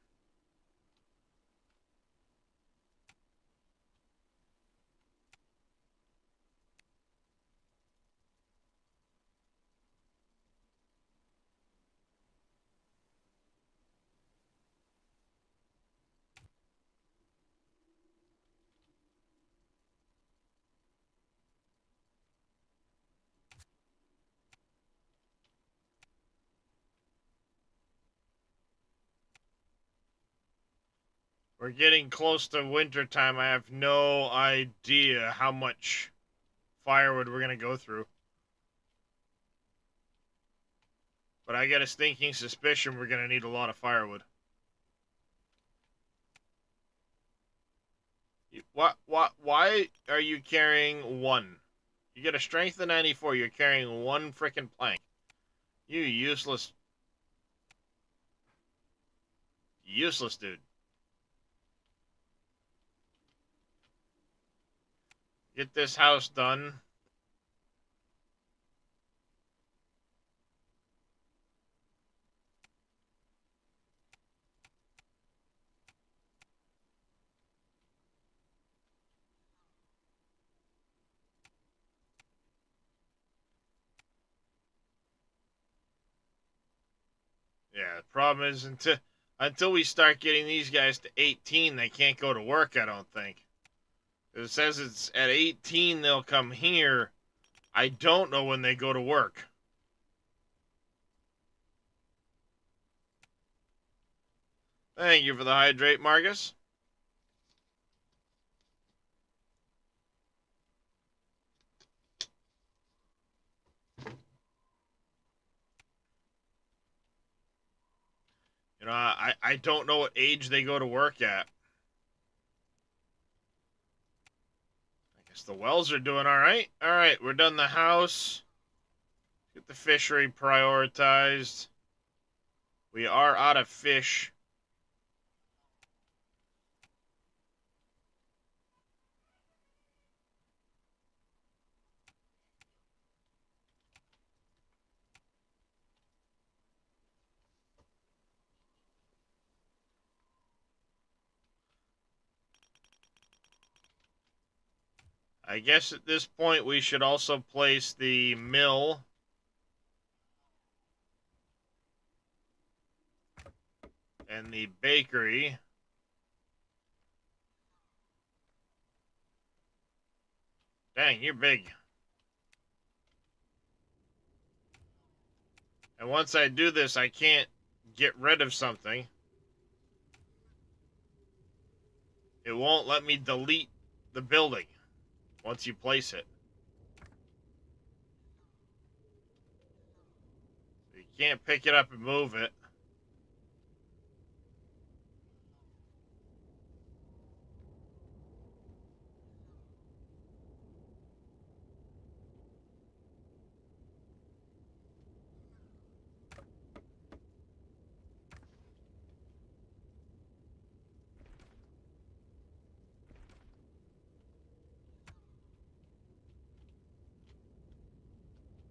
we're getting close to winter time. I have no idea how much firewood we're gonna go through. But I got a stinking suspicion we're gonna need a lot of firewood. Why are you carrying one? You get a strength of 94. You're carrying one freaking plank. You useless, useless dude. Get this house done. Yeah, the problem is Until we start getting these guys to 18, they can't go to work, I don't think. It says it's at 18 they'll come here. I don't know when they go to work. Thank you for the hydrate, Marcus. You know, I don't know what age they go to work at. I guess the wells are doing all right. All right, we're done the house. Get the fishery prioritized. We are out of fish. I guess at this point we should also place the mill and the bakery. Dang, you're big. And once I do this, I can't get rid of something. It won't let me delete the building once you place it. You can't pick it up and move it.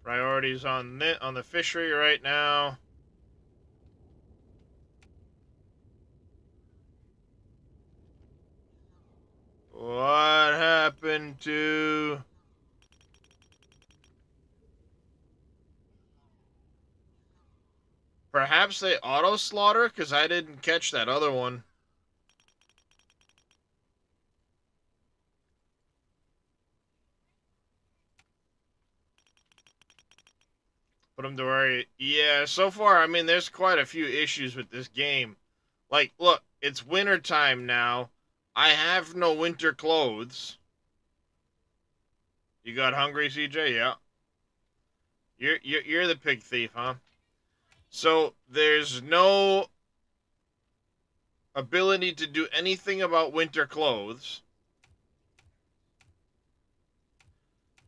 Priorities on the fishery right now. What happened to... Perhaps they auto-slaughter? Because I didn't catch that other one. Put them to where... Yeah, so far, I mean, there's quite a few issues with this game. Like, look, it's winter time now. I have no winter clothes. You got hungry, CJ? Yeah. You're the pig thief, huh? So there's no ability to do anything about winter clothes.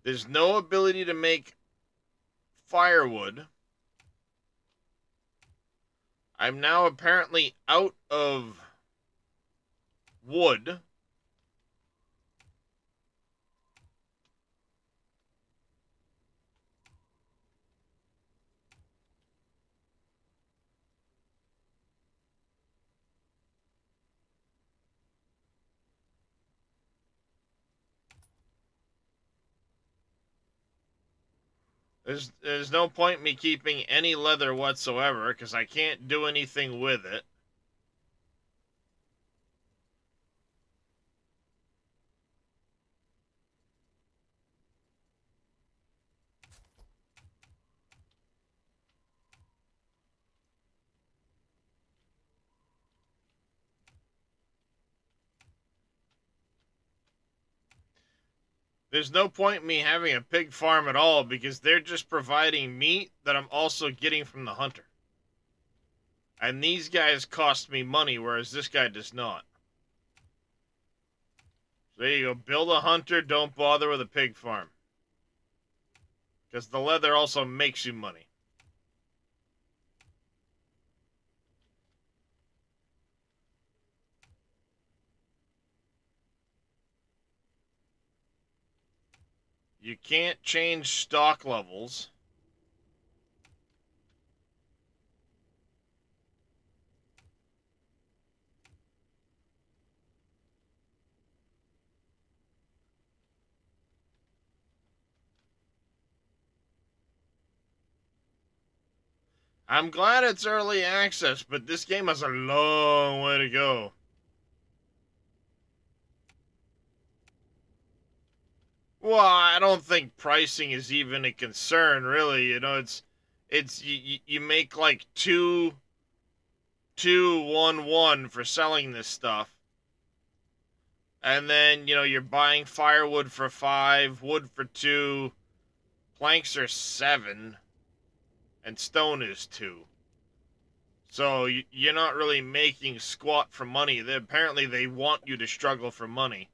There's no ability to make firewood. I'm now apparently out of wood. There's no point in me keeping any leather whatsoever because I can't do anything with it. There's no point in me having a pig farm at all because they're just providing meat that I'm also getting from the hunter. And these guys cost me money, whereas this guy does not. So there you go. Build a hunter, don't bother with a pig farm. Because the leather also makes you money. You can't change stock levels. I'm glad it's early access, but this game has a long way to go. Well, I don't think pricing is even a concern, really. It's you make like two, one for selling this stuff, and then you're buying firewood for 5, wood for 2, planks are 7, and stone is 2. So you're not really making squat for money. Apparently, they want you to struggle for money.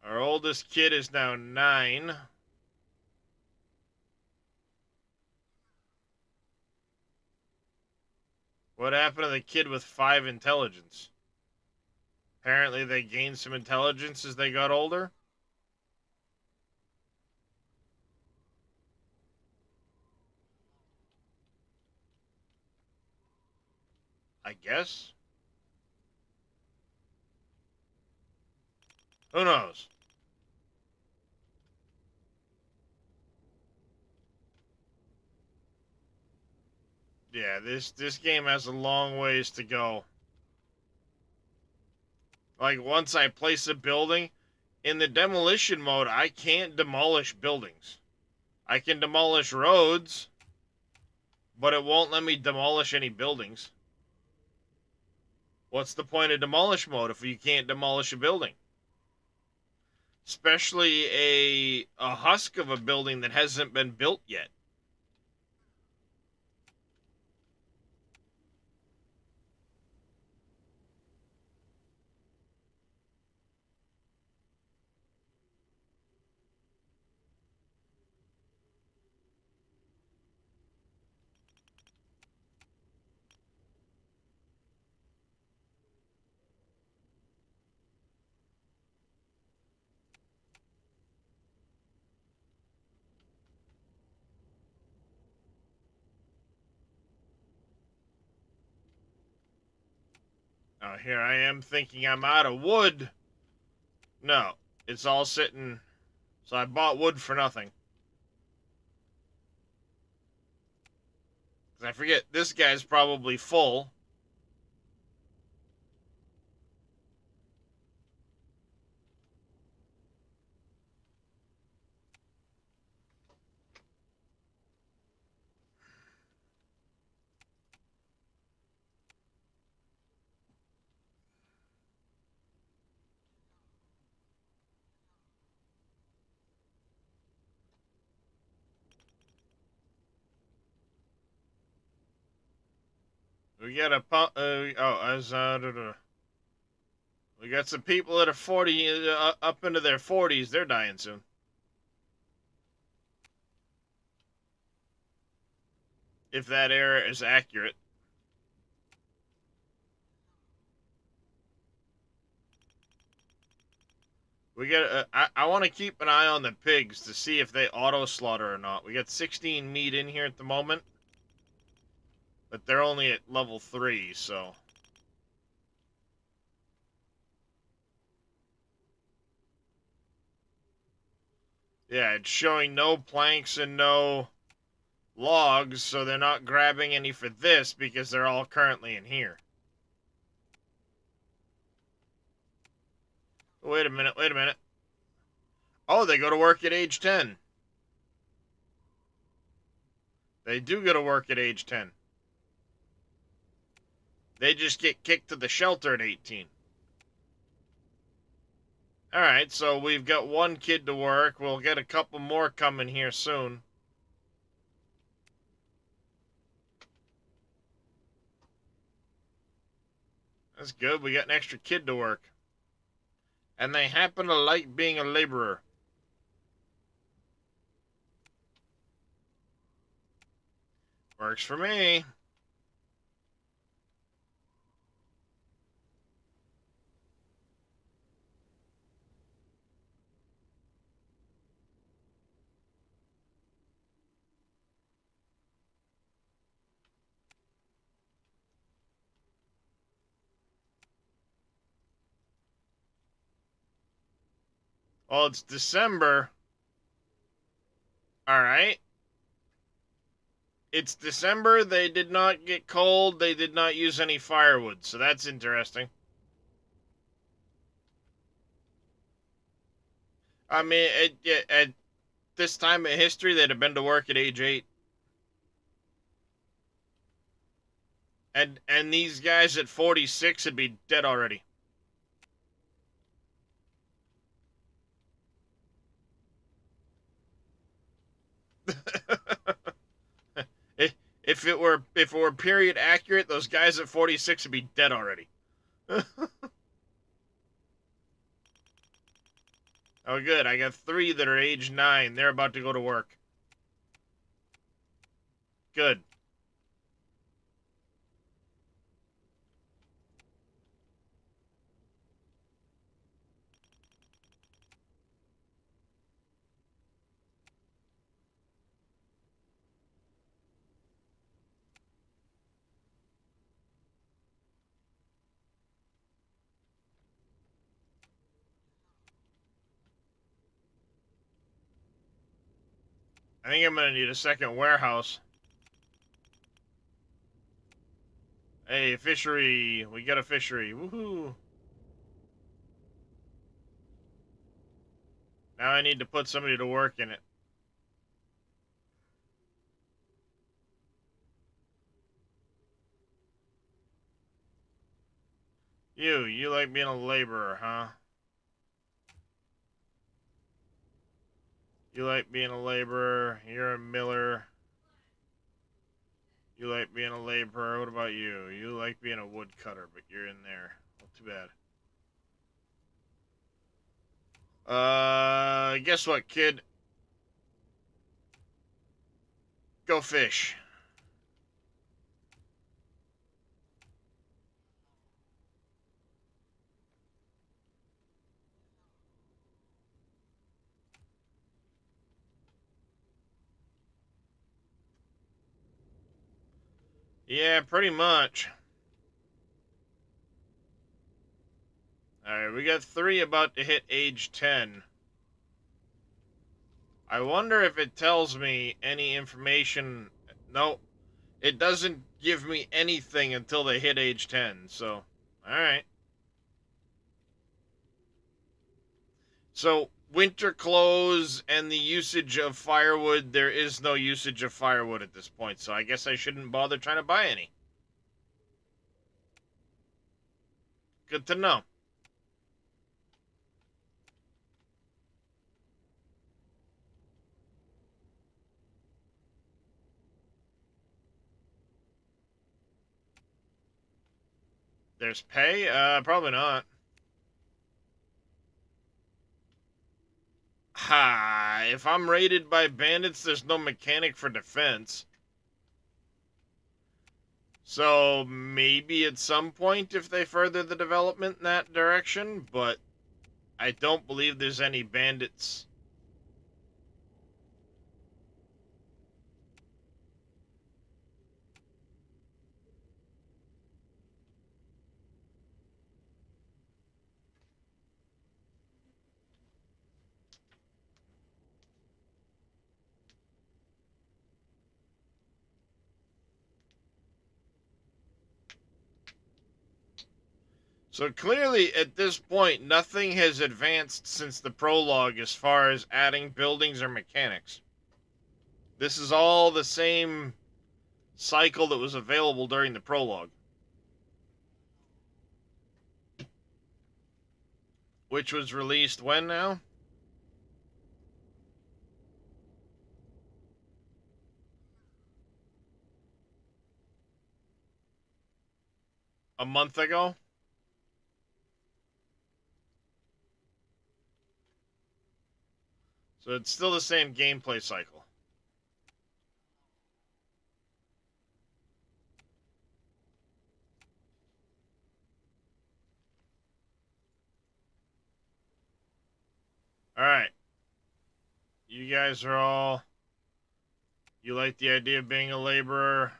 Our oldest kid is now 9. What happened to the kid with 5 intelligence? Apparently, they gained some intelligence as they got older. I guess. Who knows? Yeah, this game has a long ways to go. Like, once I place a building, in the demolition mode, I can't demolish buildings. I can demolish roads, but it won't let me demolish any buildings. What's the point of demolish mode if you can't demolish a building? Especially a husk of a building that hasn't been built yet. Here I am thinking I'm out of wood. No, it's all sitting. So I bought wood for nothing. Because I forget, this guy's probably full. We got a we got some people that are 40 up into their 40s. They're dying soon. If that error is accurate. We got. I want to keep an eye on the pigs to see if they auto slaughter or not. We got 16 meat in here at the moment, but they're only at level 3, so. Yeah, it's showing no planks and no logs, so they're not grabbing any for this because they're all currently in here. Wait a minute, wait a minute. Oh, they go to work at age 10. They do go to work at age 10. They just get kicked to the shelter at 18. Alright, so we've got one kid to work. We'll get a couple more coming here soon. That's good. We got an extra kid to work. And they happen to like being a laborer. Works for me. Well, it's December. All right. It's December. They did not get cold. They did not use any firewood. So that's interesting. I mean, at this time in history, they'd have been to work at age 8. And these guys at 46 would be dead already. If it were period accurate, those guys at 46 would be dead already. Oh, good. I got 3 that are age 9. They're about to go to work. Good. I think I'm gonna need a second warehouse. Hey, fishery. We got a fishery. Woohoo. Now I need to put somebody to work in it. You like being a laborer, huh? You like being a laborer. You're a miller. You like being a laborer. What about you? You like being a woodcutter, but you're in there. Well, too bad. Guess what, kid? Go fish. Yeah, pretty much. Alright, we got 3 about to hit age 10. I wonder if it tells me any information. No, it doesn't give me anything until they hit age 10, so, alright. So, winter clothes and the usage of firewood, there is no usage of firewood at this point, so I guess I shouldn't bother trying to buy any. Good to know. There's pay? Probably not. Ha! If I'm raided by bandits, there's no mechanic for defense. So maybe at some point if they further the development in that direction, but I don't believe there's any bandits. So clearly at this point, nothing has advanced since the prologue as far as adding buildings or mechanics. This is all the same cycle that was available during the prologue, which was released when now? A month ago? So it's still the same gameplay cycle. Alright. You guys are all. You like the idea of being a laborer?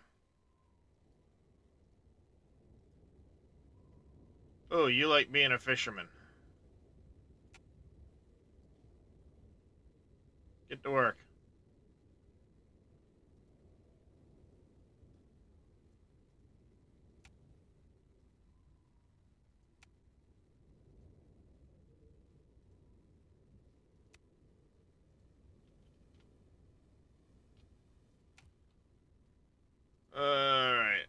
Oh, you like being a fisherman. Get to work. Alright,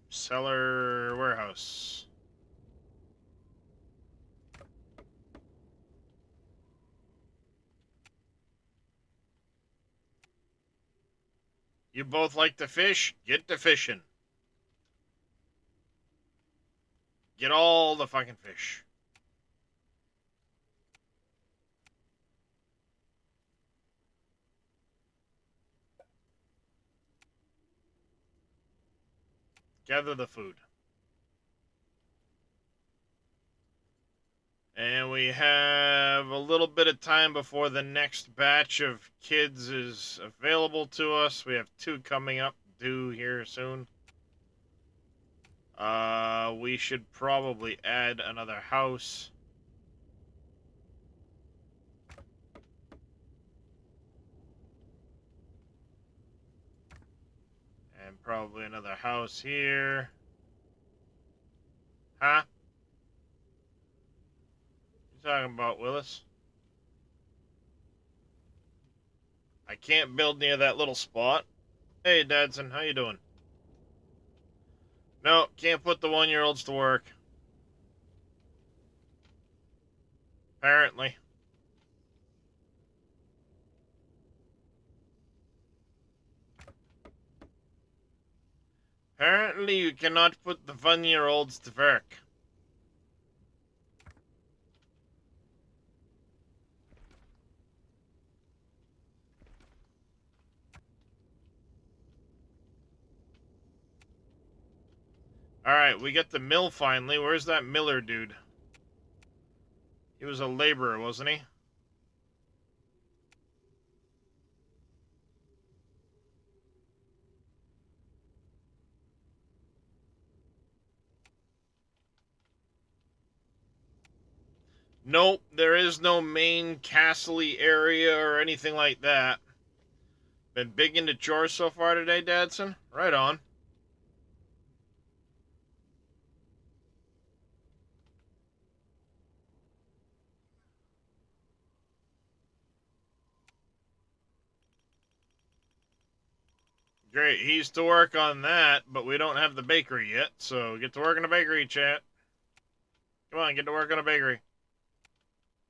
cellar warehouse. You both like to fish? Get to fishing. Get all the fucking fish. Gather the food. And we have a little bit of time before the next batch of kids is available to us. We have 2 coming up due here soon. We should probably add another house. And probably another house here. Huh? You talking about, Willis? I can't build near that little spot. Hey, Dadson, how you doing? No, can't put the 1-year-olds to work. Apparently. Apparently you cannot put the 1-year-olds to work. Alright, we get the mill finally. Where's that Miller dude? He was a laborer, wasn't he? Nope, there is no main castle-y area or anything like that. Been big into chores so far today, Dadson? Right on. Great, he's to work on that, but we don't have the bakery yet, so get to work in the bakery, chat. Come on, get to work on the bakery.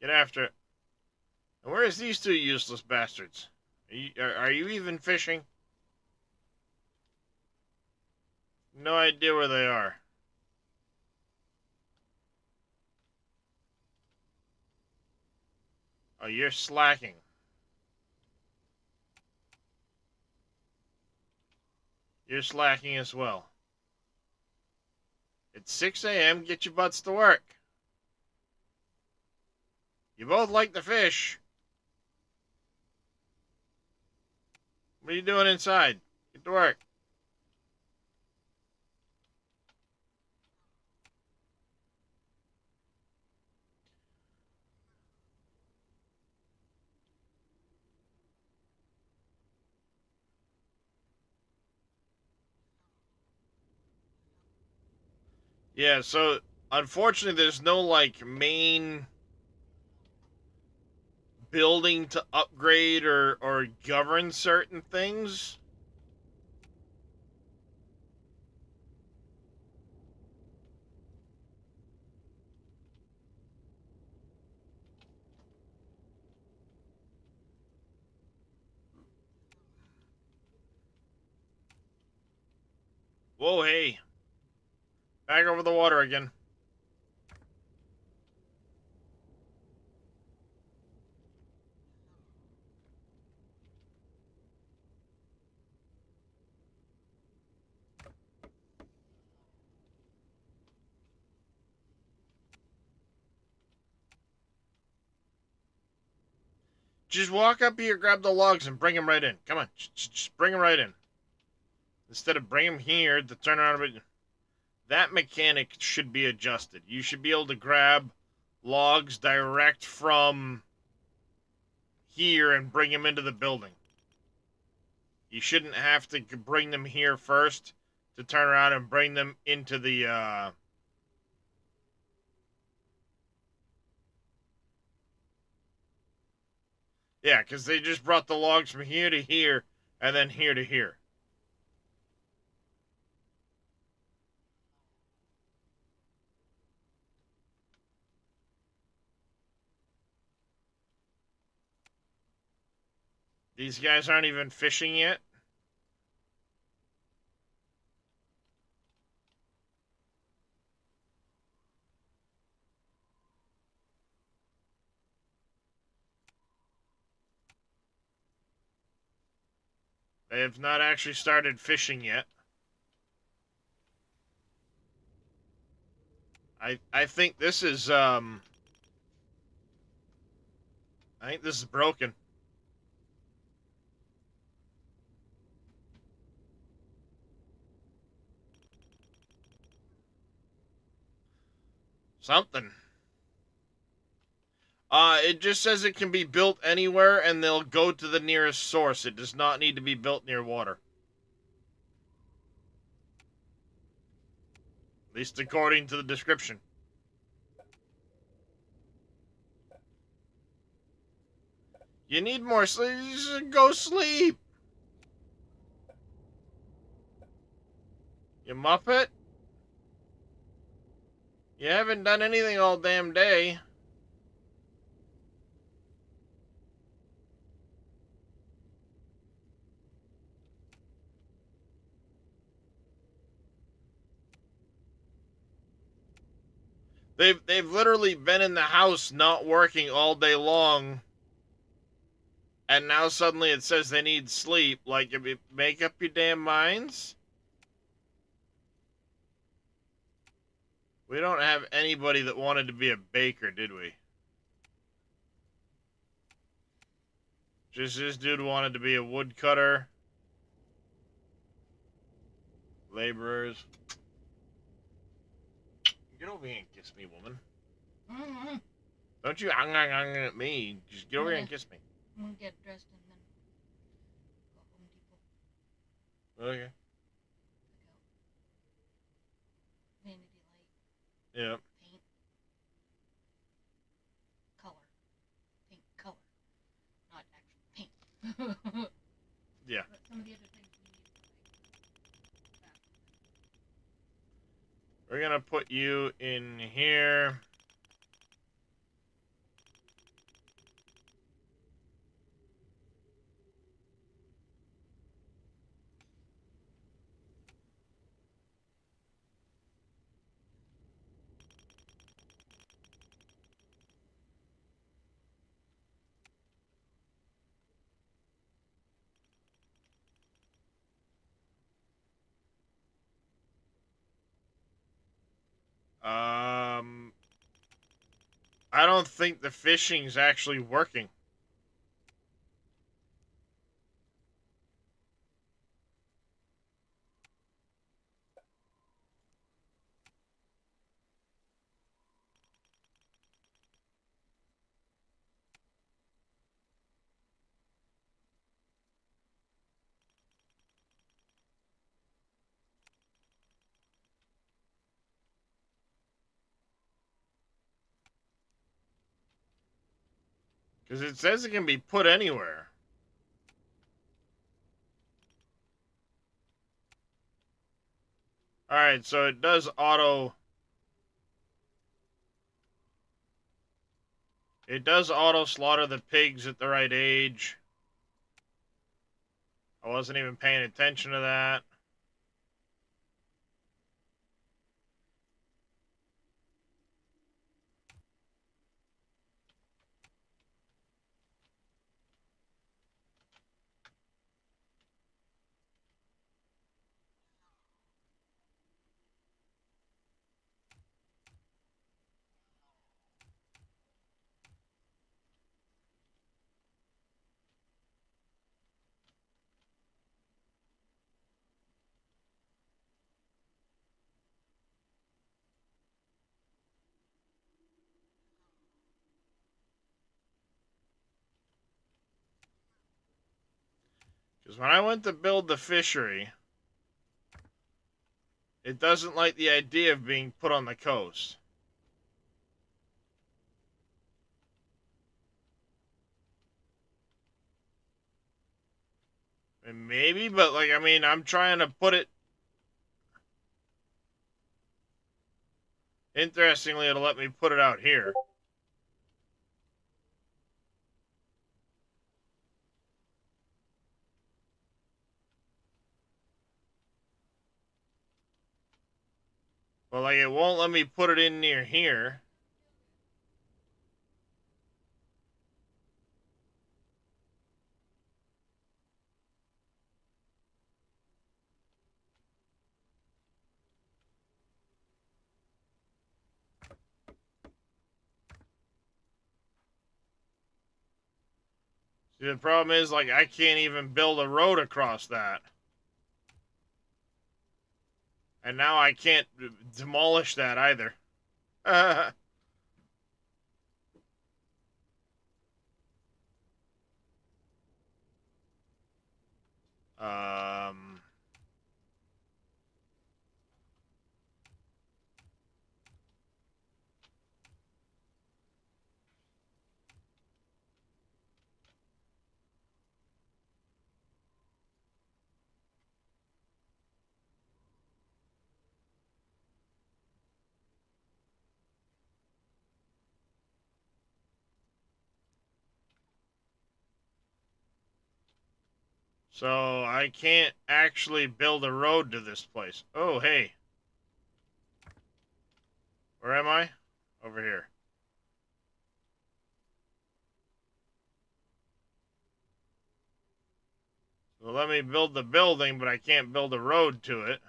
Get after it. And where's these 2 useless bastards? Are you even fishing? No idea where they are. Oh, you're slacking. You're slacking as well. It's 6 a.m. Get your butts to work. You both like to fish. What are you doing inside? Get to work. Yeah, so unfortunately there's no like main building to upgrade or govern certain things. Whoa, hey. Back over the water again. Just walk up here, grab the logs, and bring them right in. Come on, just bring them right in. Instead of bring them here to turn around. That mechanic should be adjusted. You should be able to grab logs direct from here and bring them into the building. You shouldn't have to bring them here first to turn around and bring them into the, Yeah, because they just brought the logs from here to here and then here to here. These guys aren't even fishing yet. They have not actually started fishing yet. I think this is I think this is broken. Something. It just says it can be built anywhere and they'll go to the nearest source. It does not need to be built near water. At least according to the description. You need more sleep. You should go sleep. You muppet. You haven't done anything all damn day. They've literally been in the house not working all day long, and now suddenly it says they need sleep. Like, you make up your damn minds. We don't have anybody that wanted to be a baker, did we? Just this dude wanted to be a woodcutter. Laborers. Get over here and kiss me, woman. Mm-hmm. Don't you ang at me. Just get over here and kiss me. I'm gonna get dressed and then go Home Depot. Okay. Pick out vanity light, Yeah. paint, color, paint color, not actual paint. Yeah. But some of the other things we need, like We're gonna put you in here. I don't think the fishing's actually working. Because it says it can be put anywhere. Alright, so it does auto... It does auto slaughter the pigs at the right age. I wasn't even paying attention to that. Because when I went to build the fishery, it doesn't like the idea of being put on the coast. And maybe, but like, I mean, I'm trying to put it. Interestingly, it'll let me put it out here. But like, it won't let me put it in near here. See, the problem is, like, I can't even build a road across that. And now I can't demolish that either. um... So I can't actually build a road to this place. Oh, hey. Where am I? Over here. So let me build the building, but I can't build a road to it.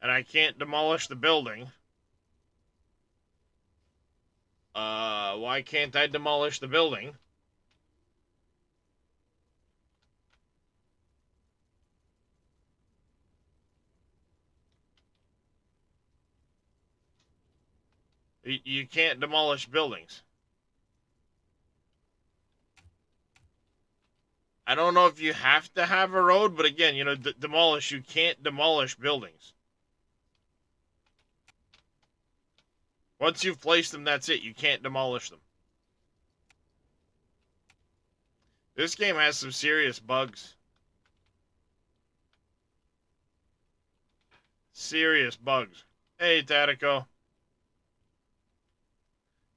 And I can't demolish the building. Why can't I demolish the building? You can't demolish buildings. I don't know if you have to have a road, but again, you know, demolish, you can't demolish buildings. Once you've placed them, that's it. You can't demolish them. This game has some serious bugs. Serious bugs. Hey, Tatico.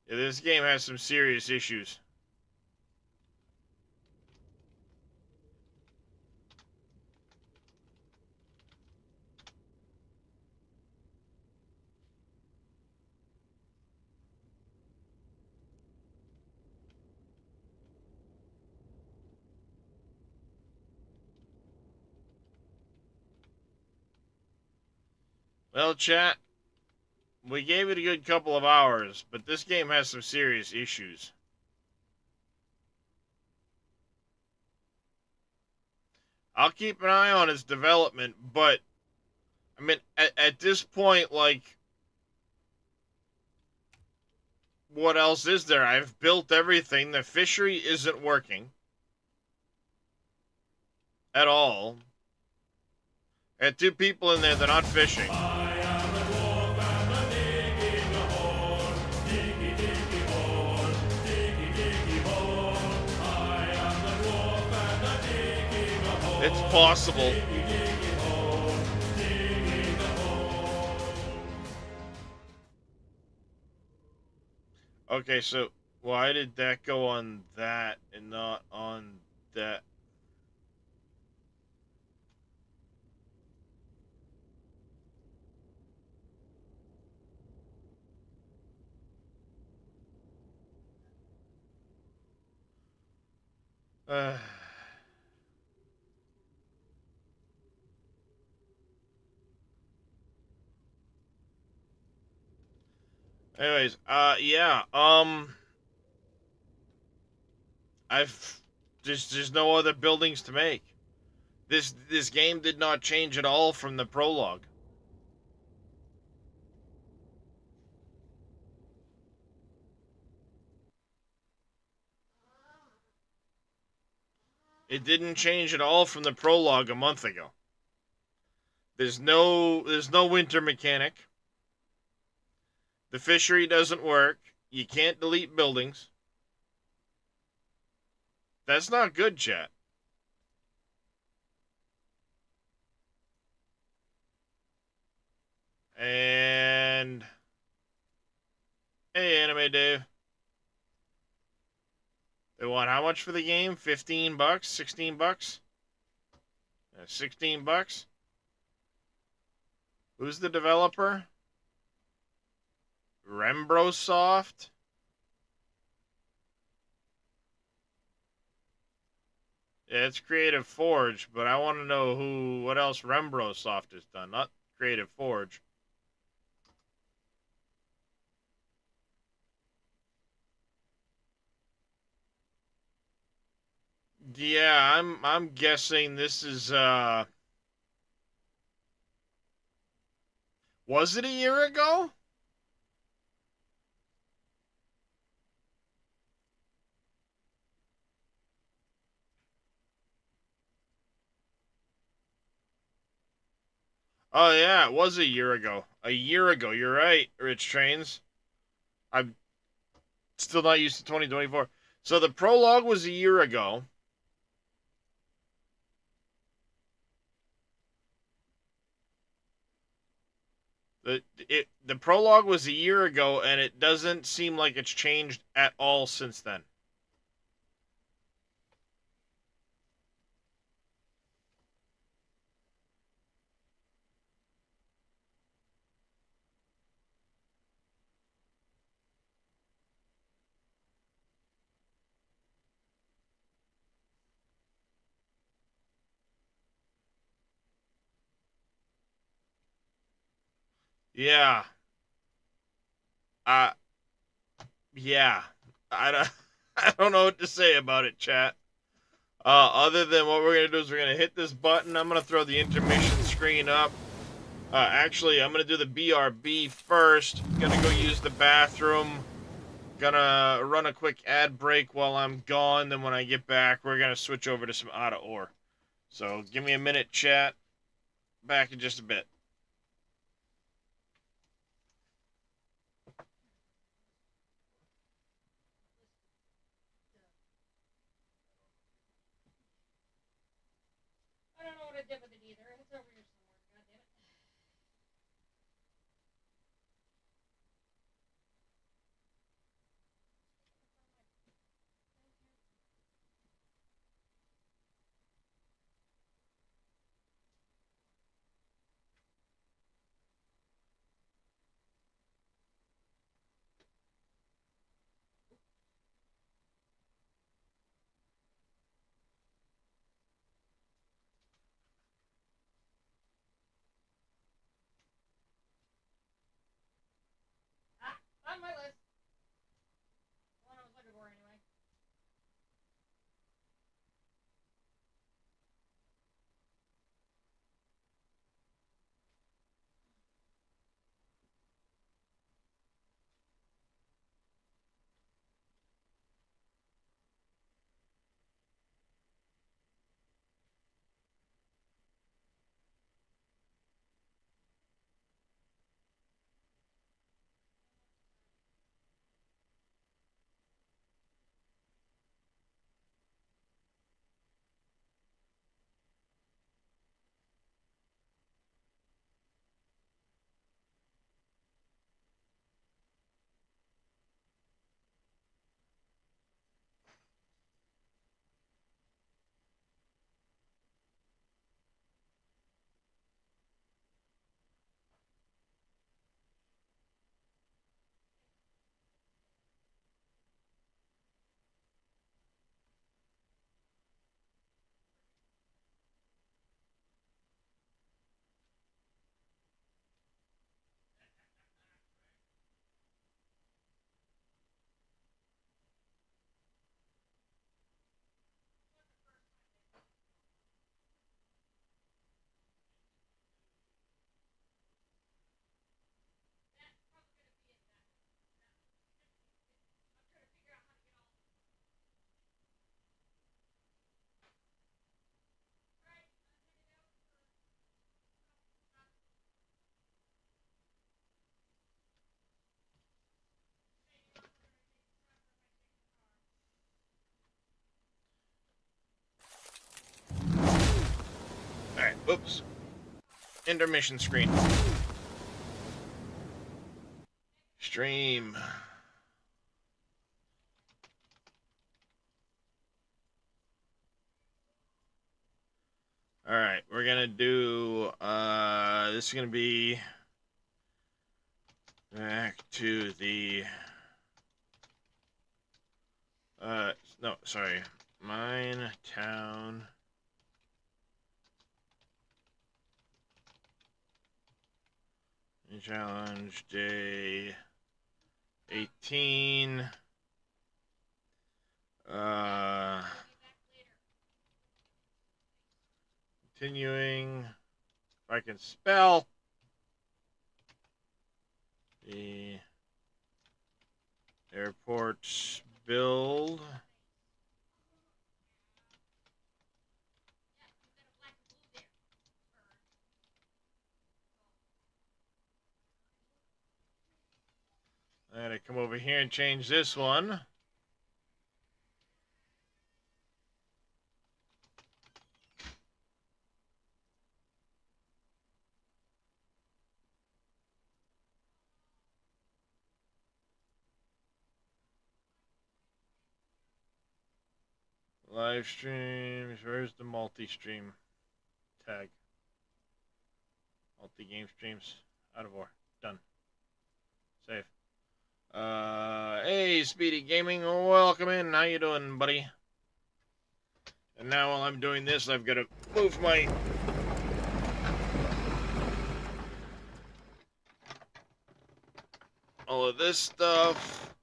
Yeah, this game has some serious issues. Well, chat, we gave it a good couple of hours, but this game has some serious issues. I'll keep an eye on its development, but, I mean, at this point, like, what else is there? I've built everything. The fishery isn't working at all. I had two people in there, they're not fishing. It's possible. Okay, so why did that go on that and not on that? Uh, anyways, yeah, I've there's no other buildings to make. This game did not change at all from the prologue. It didn't change at all from the prologue a month ago. There's no winter mechanic. The fishery doesn't work. You can't delete buildings. That's not good, chat. And hey, Anime Dave. They want how much for the game? $15? $16? $16? Who's the developer? Rembrosoft? Yeah, it's Creative Forge, but I want to know what else Rembrosoft has done, not Creative Forge. Yeah, I'm guessing this is was it a year ago? Oh yeah, it was a year ago. A year ago, you're right, Rich Trains. I'm still not used to 2024. So the prologue was a year ago. The prologue was a year ago, and it doesn't seem like it's changed at all since then. Yeah, uh, yeah. I don't, I don't know what to say about it, chat. Other than what we're gonna do is we're gonna hit this button. I'm gonna throw the intermission screen up. Actually, I'm gonna do the BRB first. Gonna go use the bathroom. Gonna run a quick ad break while I'm gone. Then when I get back, we're gonna switch over to some Otta Ore. So give me a minute, chat. Back in just a bit. I don't know what I did with it either. It's over here somewhere. God damn it. Oops. Intermission screen. Stream. Alright, we're gonna do, this is gonna be back to the, no, sorry, Mine Town. Challenge day 18. Continuing. If I can spell. The airport build. I gotta come over here and change this one. Live streams. Where's the multi-stream tag? Multi-game streams. Out of war. Done. Save. Hey, Speedy Gaming. Welcome in. How you doing, buddy? And now while I'm doing this, I've got to move my... all of this stuff.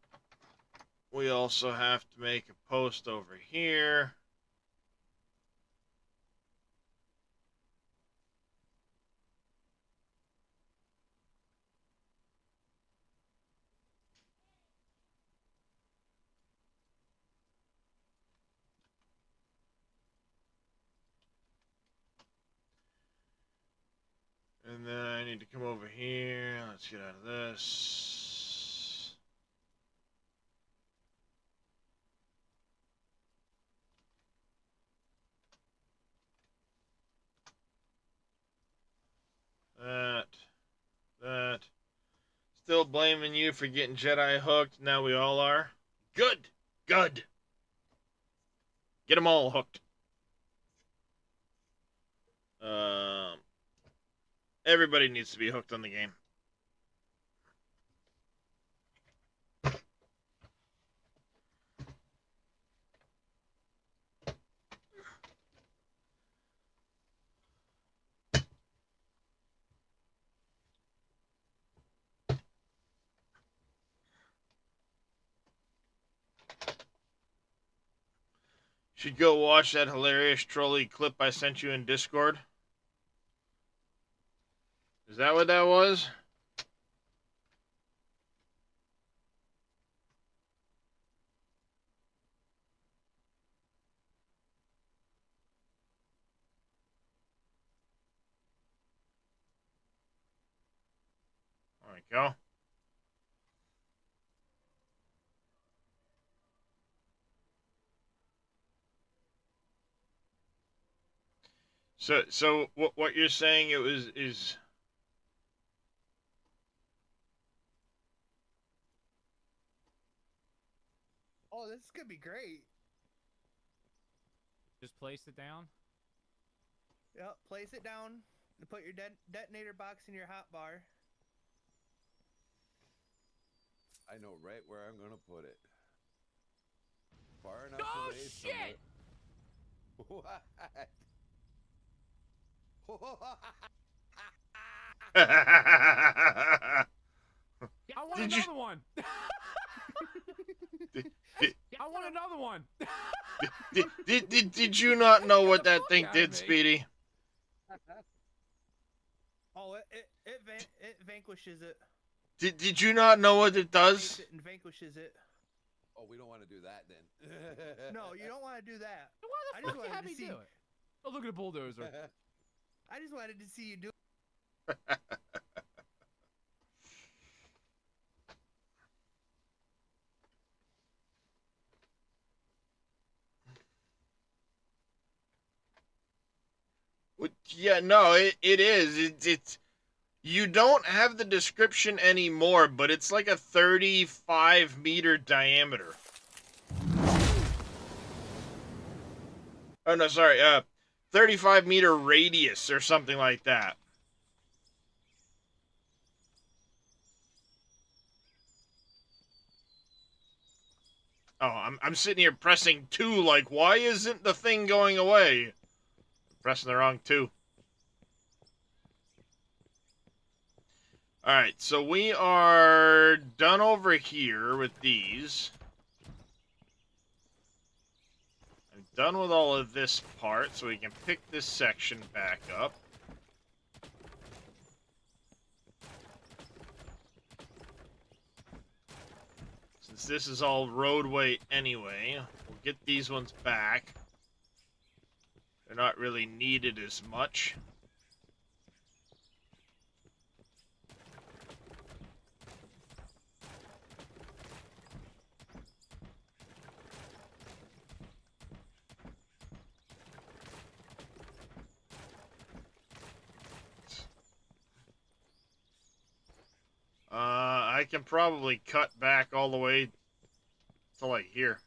We also have to make a post over here. And then I need to come over here. Let's get out of this. That. Still blaming you for getting Jedi hooked. Now we all are. Good. Good. Get them all hooked. Everybody needs to be hooked on the game. Should go watch that hilarious trolley clip I sent you in Discord. Is that what that was? There we go. So what you're saying is Oh, this is gonna be great. Just place it down. Yep, place it down and put your detonator box in your hot bar. I know right where I'm gonna put it. Far enough Oh away shit! From what? I want Did you- another one. I want another one. did you not know what that thing Outta did, me. Speedy? Oh, it vanquishes it. Did you not know what it Takes does? it and vanquishes it. Oh, we don't want to do that then. No, you don't want to do that. Why I the just fuck you wanted have to me see. do it? Oh, look at the bulldozer. I just wanted to see you do. Yeah, no, it is. It's you don't have the description anymore, but it's like a 35-meter diameter. Oh no, sorry, 35-meter radius or something like that. Oh, I'm sitting here pressing 2, like, why isn't the thing going away? I'm pressing the wrong 2. Alright, so we are done over here with these. I'm done with all of this part, so we can pick this section back up. Since this is all roadway anyway, we'll get these ones back. They're not really needed as much. I can probably cut back all the way to like here.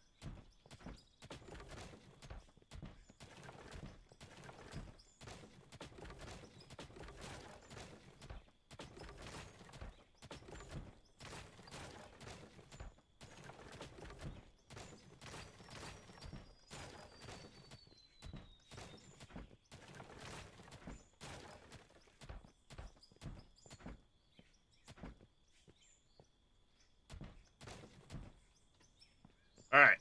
Alright.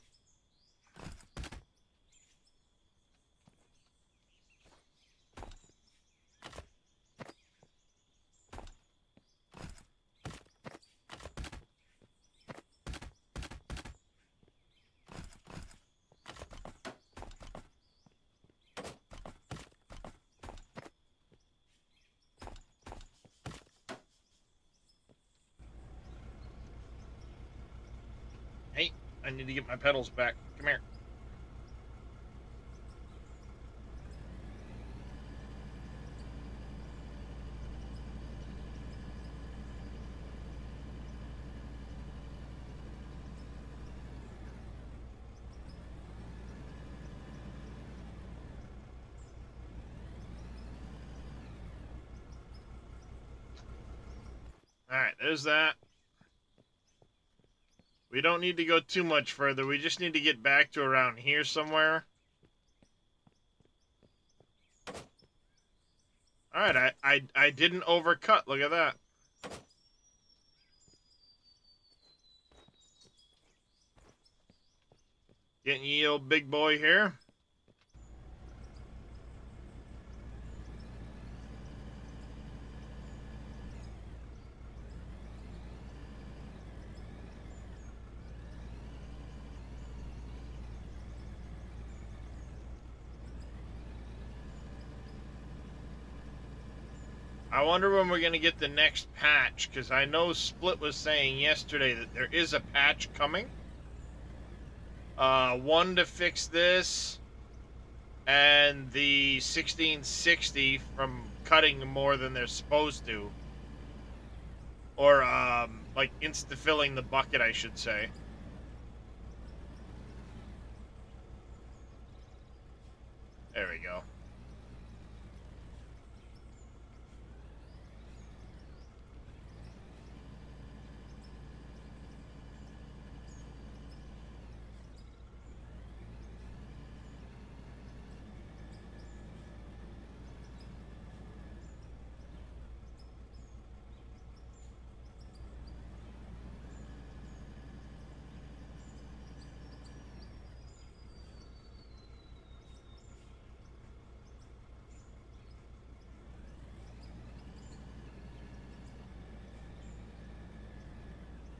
Hey, I need to get my pedals back. Come here. Alright, there's that. We don't need to go too much further. We just need to get back to around here somewhere. Alright, I didn't overcut. Look at that. Getting ye old big boy here. I wonder when we're going to get the next patch, because I know Split was saying yesterday that there is a patch coming. One to fix this, and the 1660 from cutting more than they're supposed to. Or, like, insta-filling the bucket, I should say. There we go.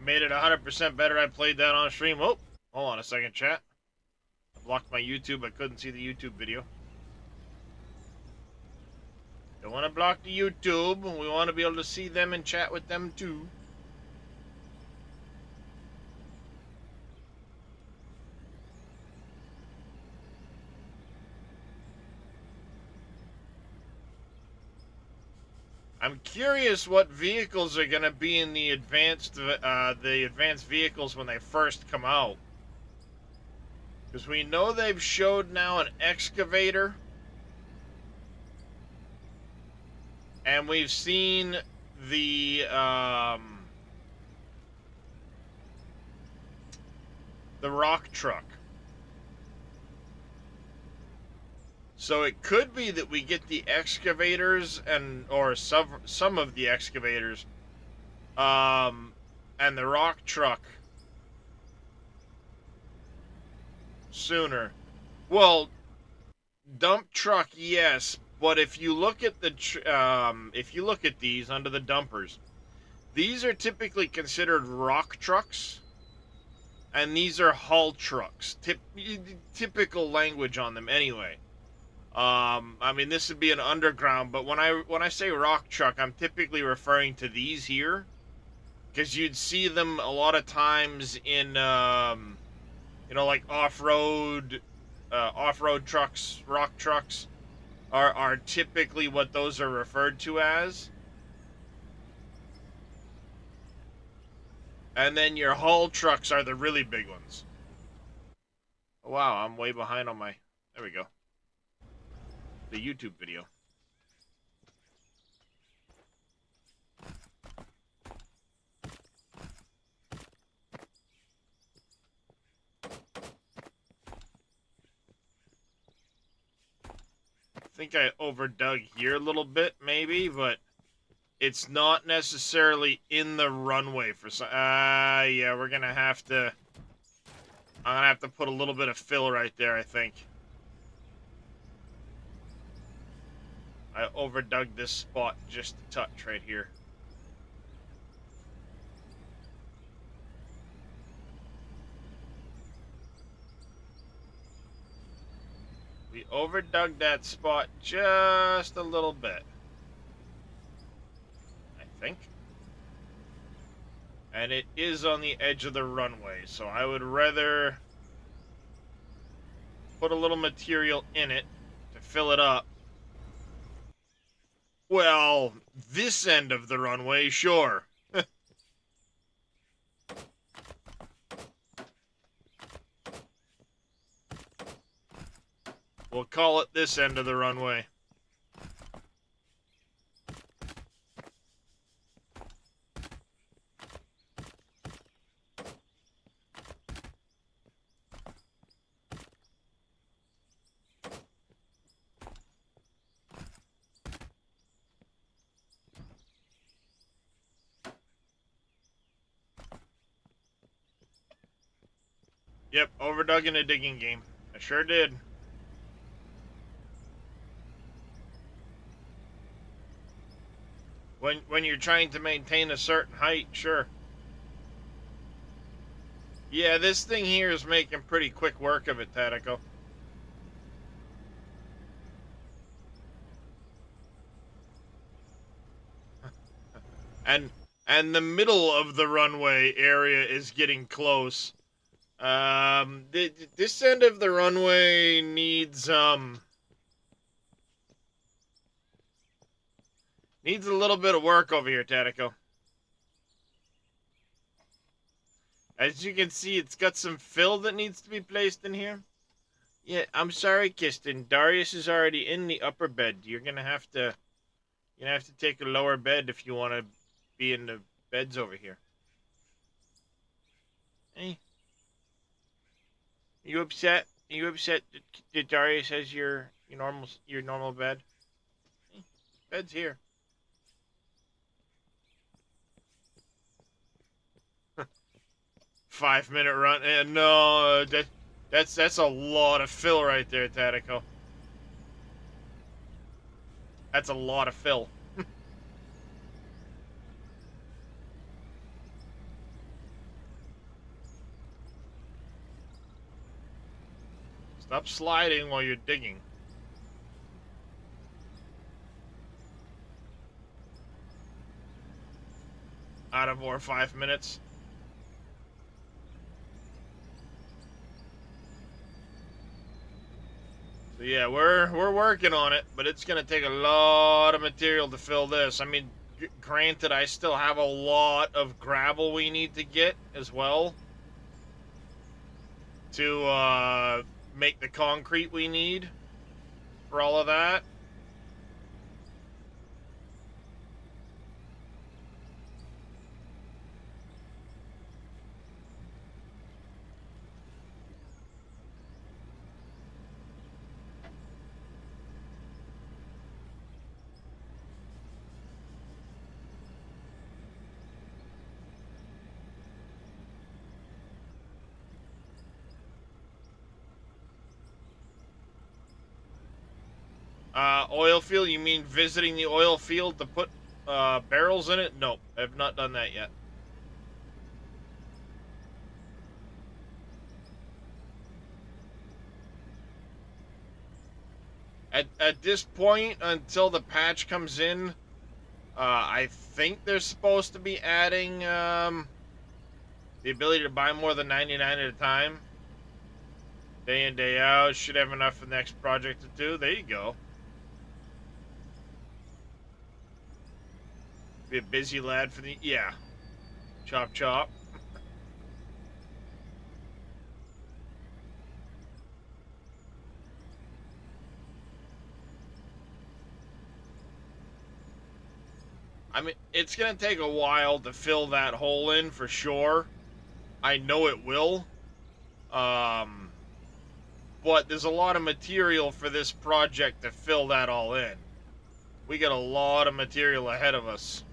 Made it 100% better. I played that on stream. Oh, hold on a second, chat. I blocked my YouTube. I couldn't see the YouTube video. Don't want to block the YouTube. We want to be able to see them and chat with them too. I'm curious what vehicles are gonna be in the advanced vehicles when they first come out, because we know they've showed now an excavator, and we've seen the rock truck. So it could be that we get the excavators or some of the excavators, and the rock truck sooner. Well, dump truck, yes, but if you look at if you look at these under the dumpers, these are typically considered rock trucks, and these are haul trucks. Typical language on them, anyway. I mean, this would be an underground, but when I say rock truck, I'm typically referring to these here, because you'd see them a lot of times in, like off-road trucks. Rock trucks are typically what those are referred to as. And then your haul trucks are the really big ones. Oh, wow, I'm way behind on my... There we go. The YouTube video. I think I overdug here a little bit, maybe, but it's not necessarily in the runway for some... yeah, we're gonna have to... I'm gonna have to put a little bit of fill right there, I think. I overdug this spot just a touch right here. We overdug that spot just a little bit, I think. And it is on the edge of the runway, so I would rather put a little material in it to fill it up. Well, this end of the runway, sure. We'll call it this end of the runway. Yep, overdug in a digging game. I sure did. When you're trying to maintain a certain height, sure. Yeah, this thing here is making pretty quick work of it, Tatico. And the middle of the runway area is getting close. This end of the runway needs needs a little bit of work over here, Tatico. As you can see, it's got some fill that needs to be placed in here. Yeah, I'm sorry, Kiston. Darius is already in the upper bed. You're gonna have to take a lower bed if you want to be in the beds over here. Hey, you upset? Are you upset that Darius has your normal bed? Hey, bed's here. 5-minute run. No, that's a lot of fill right there, Tatico. That's a lot of fill. Stop sliding while you're digging. Out of more 5 minutes. So yeah, we're working on it, but it's gonna take a lot of material to fill this. I mean, granted, I still have a lot of gravel we need to get as well to make the concrete we need for all of that. Oil field? You mean visiting the oil field to put barrels in it? Nope, I've not done that yet. At this point, until the patch comes in, I think they're supposed to be adding the ability to buy more than 99 at a time. Day in, day out. Should have enough for the next project to do. There you go. Be a busy lad for the... Yeah. Chop, chop. I mean, it's going to take a while to fill that hole in for sure. I know it will. But there's a lot of material for this project to fill that all in. We got a lot of material ahead of us.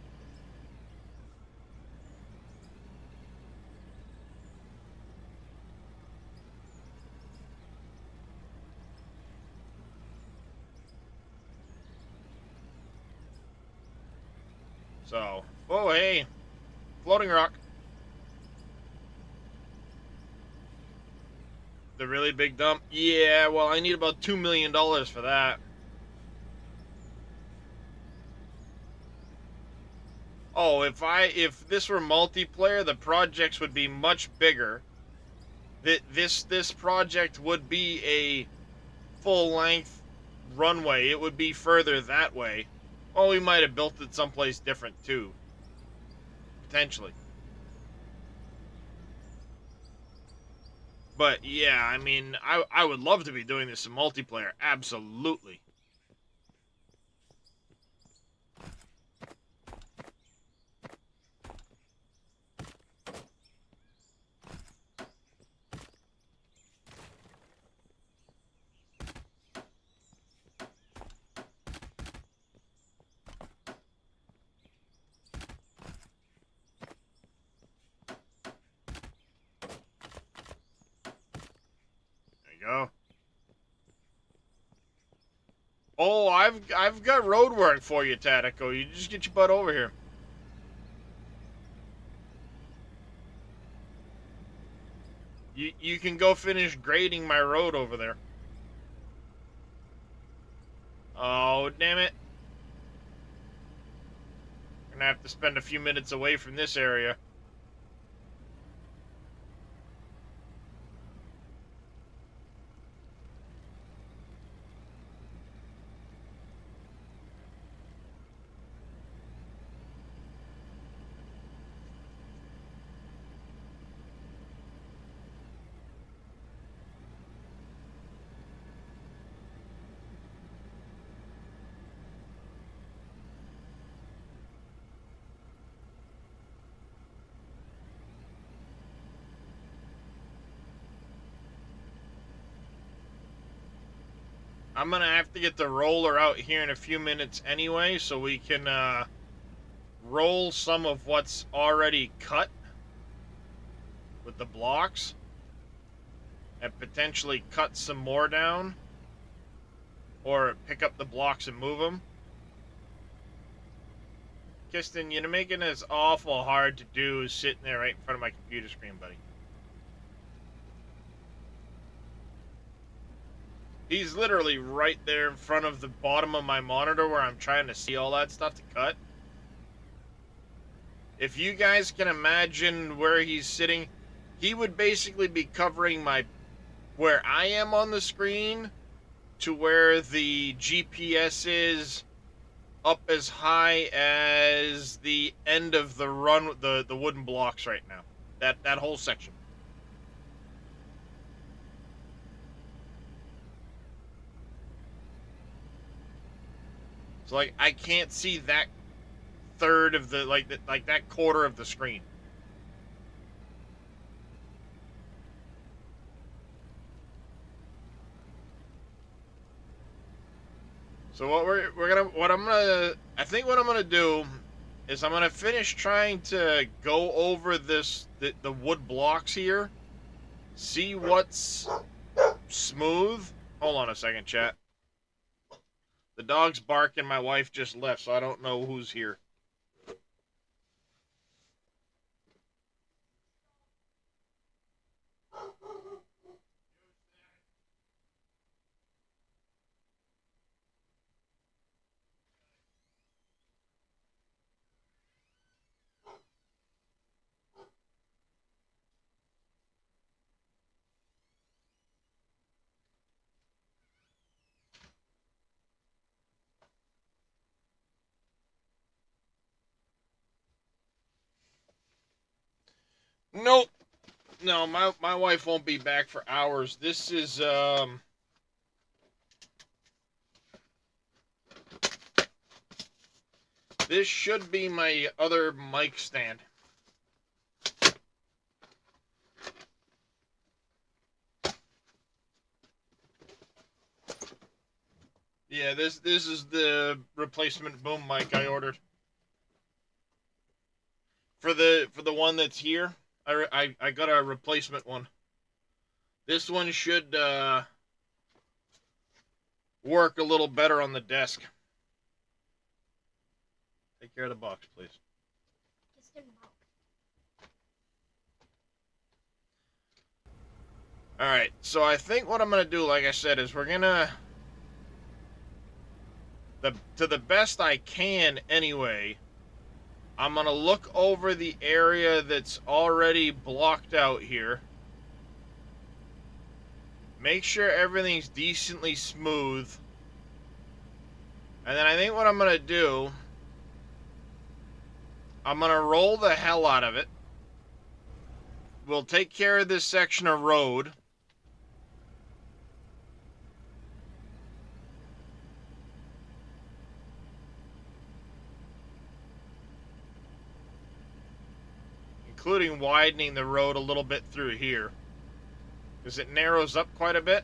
So, oh hey, floating rock. The really big dump? Yeah, well, I need about $2 million for that. Oh, if this were multiplayer, the projects would be much bigger. This project would be a full-length runway. It would be further that way. Well, we might have built it someplace different too. Potentially. But yeah, I mean, I would love to be doing this in multiplayer. Absolutely. Go. Oh, I've got road work for you, Tatico. You just get your butt over here. You can go finish grading my road over there. Oh, damn it. I'm gonna have to spend a few minutes away from this area. I'm gonna have to get the roller out here in a few minutes anyway, so we can roll some of what's already cut with the blocks and potentially cut some more down or pick up the blocks and move them. Kiston, you're making this awful hard to do sitting there right in front of my computer screen, buddy. He's literally right there in front of the bottom of my monitor where I'm trying to see all that stuff to cut. If you guys can imagine where he's sitting, he would basically be covering where I am on the screen to where the GPS is up as high as the end of the run, the wooden blocks right now. That whole section. So like I can't see that third of the like that quarter of the screen. So I think what I'm gonna do is I'm gonna finish trying to go over the wood blocks here, see what's smooth. Hold on a second, chat. The dog's barking. My wife just left, so I don't know who's here. Nope. No, my wife won't be back for hours. This is this should be my other mic stand. Yeah, this is the replacement boom mic I ordered. For the one that's here, I got a replacement one. This one should work a little better on the desk. Take care of the box, please. Alright, so I think what I'm going to do, like I said, is we're going to... to the best I can anyway, I'm going to look over the area that's already blocked out here. Make sure everything's decently smooth. And then I think what I'm going to do, I'm going to roll the hell out of it. We'll take care of this section of road. Including widening the road a little bit through here, because it narrows up quite a bit.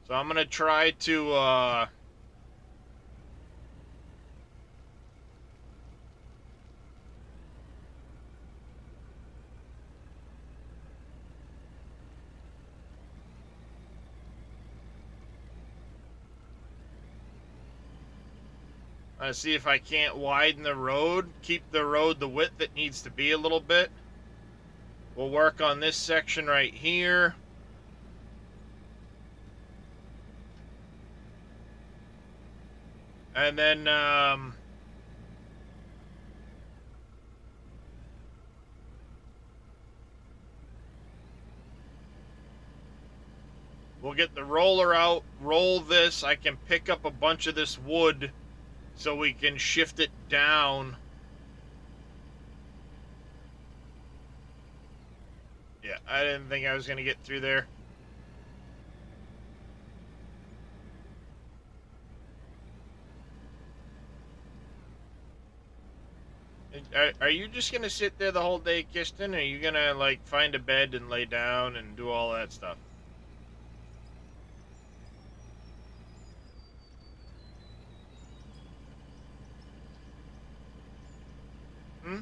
So I'm going to try to see if I can't widen the road, keep the road the width it needs to be a little bit. We'll work on this section right here. And then we'll get the roller out, roll this. I can pick up a bunch of this wood so we can shift it down. Yeah, I didn't think I was going to get through there. Are you just going to sit there the whole day, Kiston? Or are you going to, like, find a bed and lay down and do all that stuff? Hmm?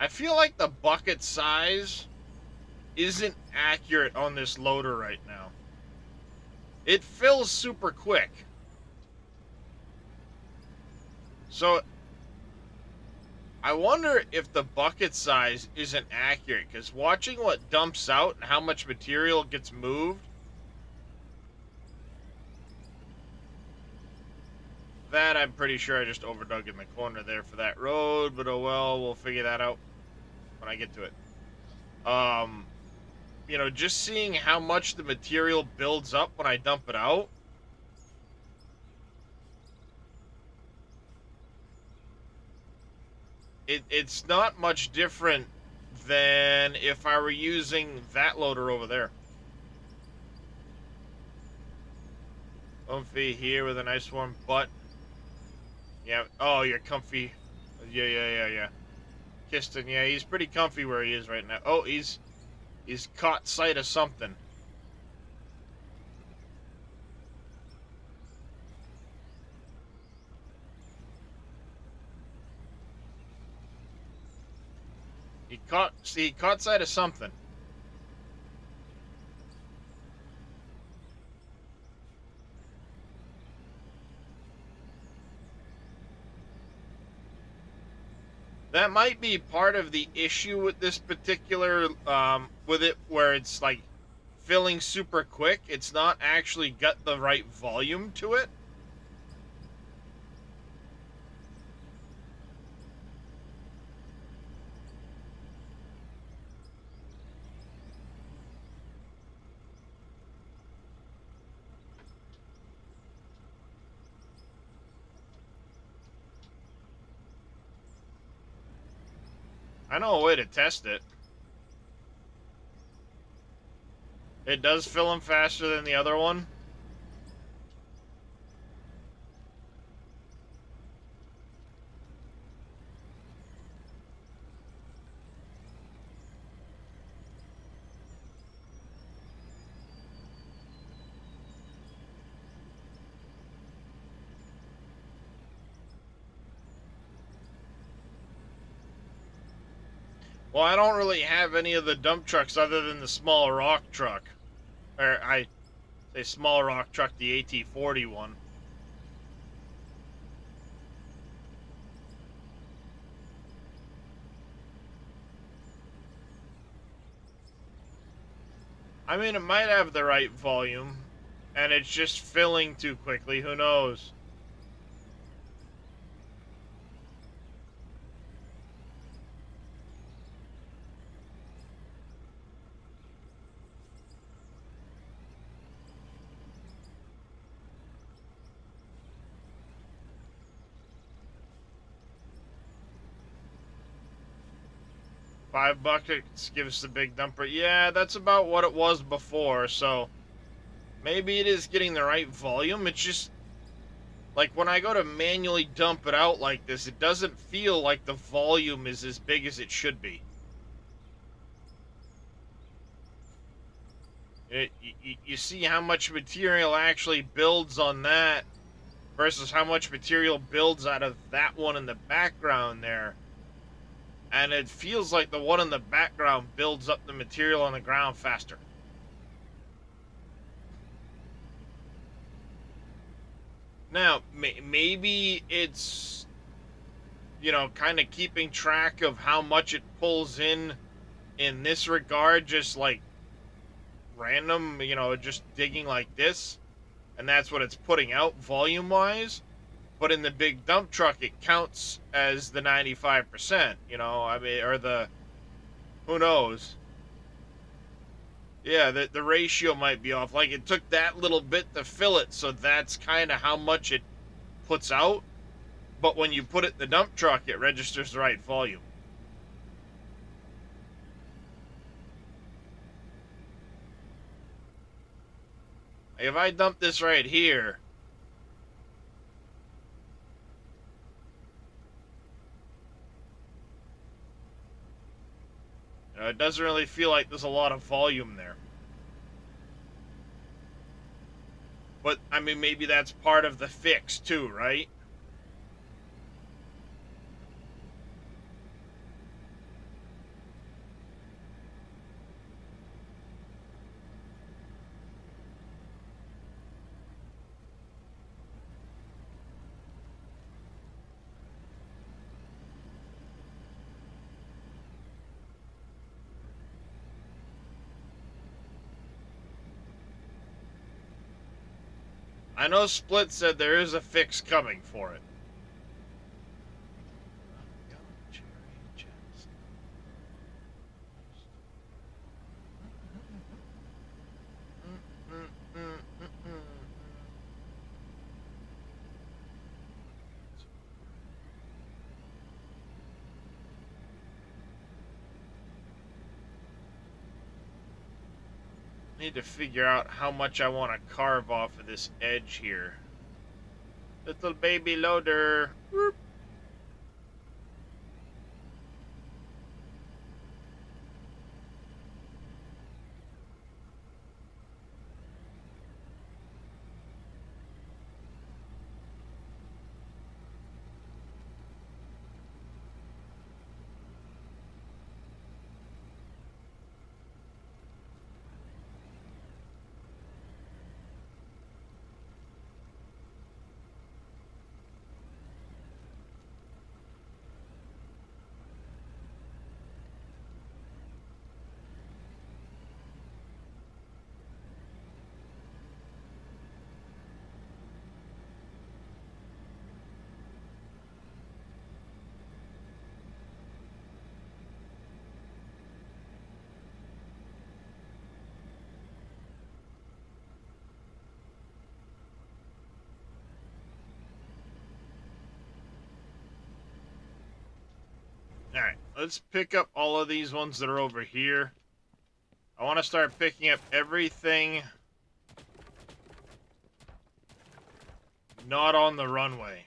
I feel like the bucket size isn't accurate on this loader right now. It fills super quick. So I wonder if the bucket size isn't accurate, because watching what dumps out and how much material gets moved, that I'm pretty sure I just overdug in the corner there for that road, but oh well, we'll figure that out when I get to it. Just seeing how much the material builds up when I dump it out, it's not much different than if I were using that loader over there. Comfy here with a nice warm butt. Yeah. Oh, you're comfy. Yeah. Kiston, yeah, he's pretty comfy where he is right now. Oh, he's caught sight of something. He caught sight of something. That might be part of the issue with this particular with it, where it's like filling super quick. It's not actually got the right volume to it. I know a way to test it. It does fill them faster than the other one. Well, I don't really have any of the dump trucks other than the small rock truck. Or I say small rock truck, the AT40 one. I mean, it might have the right volume, and it's just filling too quickly. Who knows? $5 gives the big dumper. Yeah, that's about what it was before, so maybe it is getting the right volume. It's just like when I go to manually dump it out like this, it doesn't feel like the volume is as big as it should be. You see how much material actually builds on that versus how much material builds out of that one in the background there. And it feels like the one in the background builds up the material on the ground faster. Now, maybe it's, kind of keeping track of how much it pulls in this regard, just like random, just digging like this. And that's what it's putting out volume-wise. But in the big dump truck, it counts as the 95%, I mean, or who knows? Yeah, the ratio might be off. Like, it took that little bit to fill it, so that's kind of how much it puts out. But when you put it in the dump truck, it registers the right volume. Like if I dump this right here, it doesn't really feel like there's a lot of volume there. But, I mean, maybe that's part of the fix, too, right? I know Split said there is a fix coming for it. Need to figure out how much I want to carve off of this edge here. Little baby loader. Whoop. Alright, let's pick up all of these ones that are over here. I want to start picking up everything not on the runway.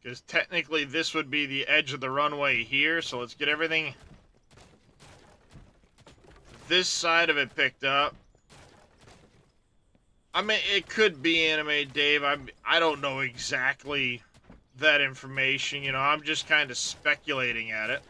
Because technically this would be the edge of the runway here, so let's get everything this side of it picked up. I mean, it could be animated, Dave. I don't know exactly that information, you know, I'm just kind of speculating at it.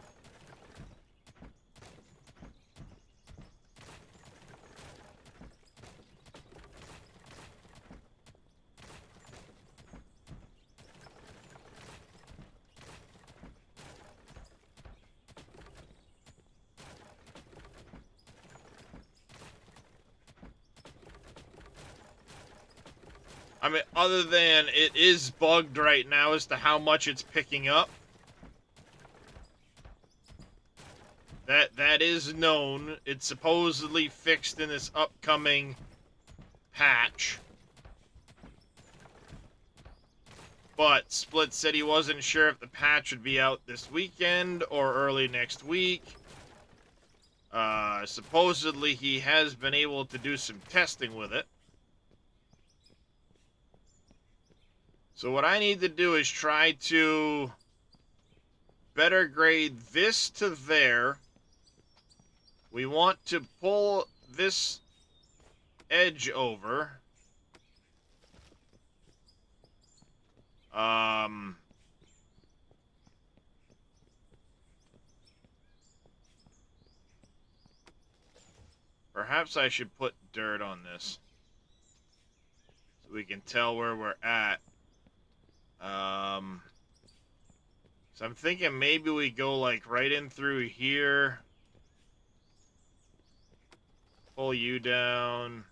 I mean, other than it is bugged right now as to how much it's picking up. That is known. It's supposedly fixed in this upcoming patch. But Split said he wasn't sure if the patch would be out this weekend or early next week. Supposedly he has been able to do some testing with it. So what I need to do is try to better grade this to there. We want to pull this edge over. Perhaps I should put dirt on this so we can tell where we're at. So I'm thinking maybe we go like right in through here. Pull you down.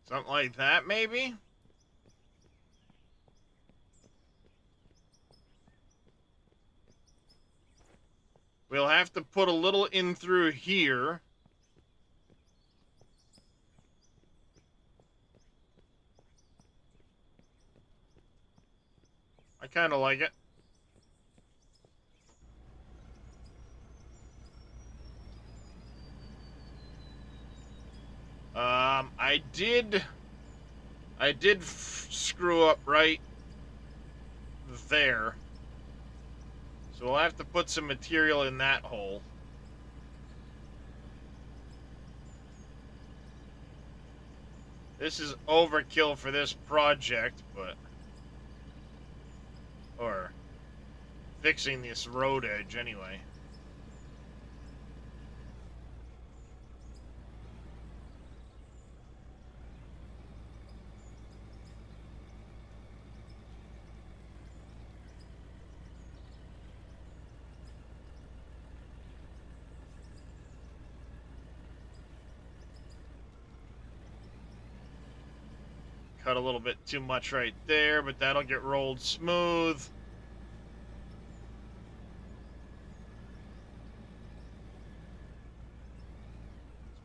Something like that, maybe? We'll have to put a little in through here. I kind of like it. I did screw up right there. So we'll have to put some material in that hole. This is overkill for this project, but... Or... fixing this road edge, anyway. Cut a little bit too much right there, but that'll get rolled smooth. Let's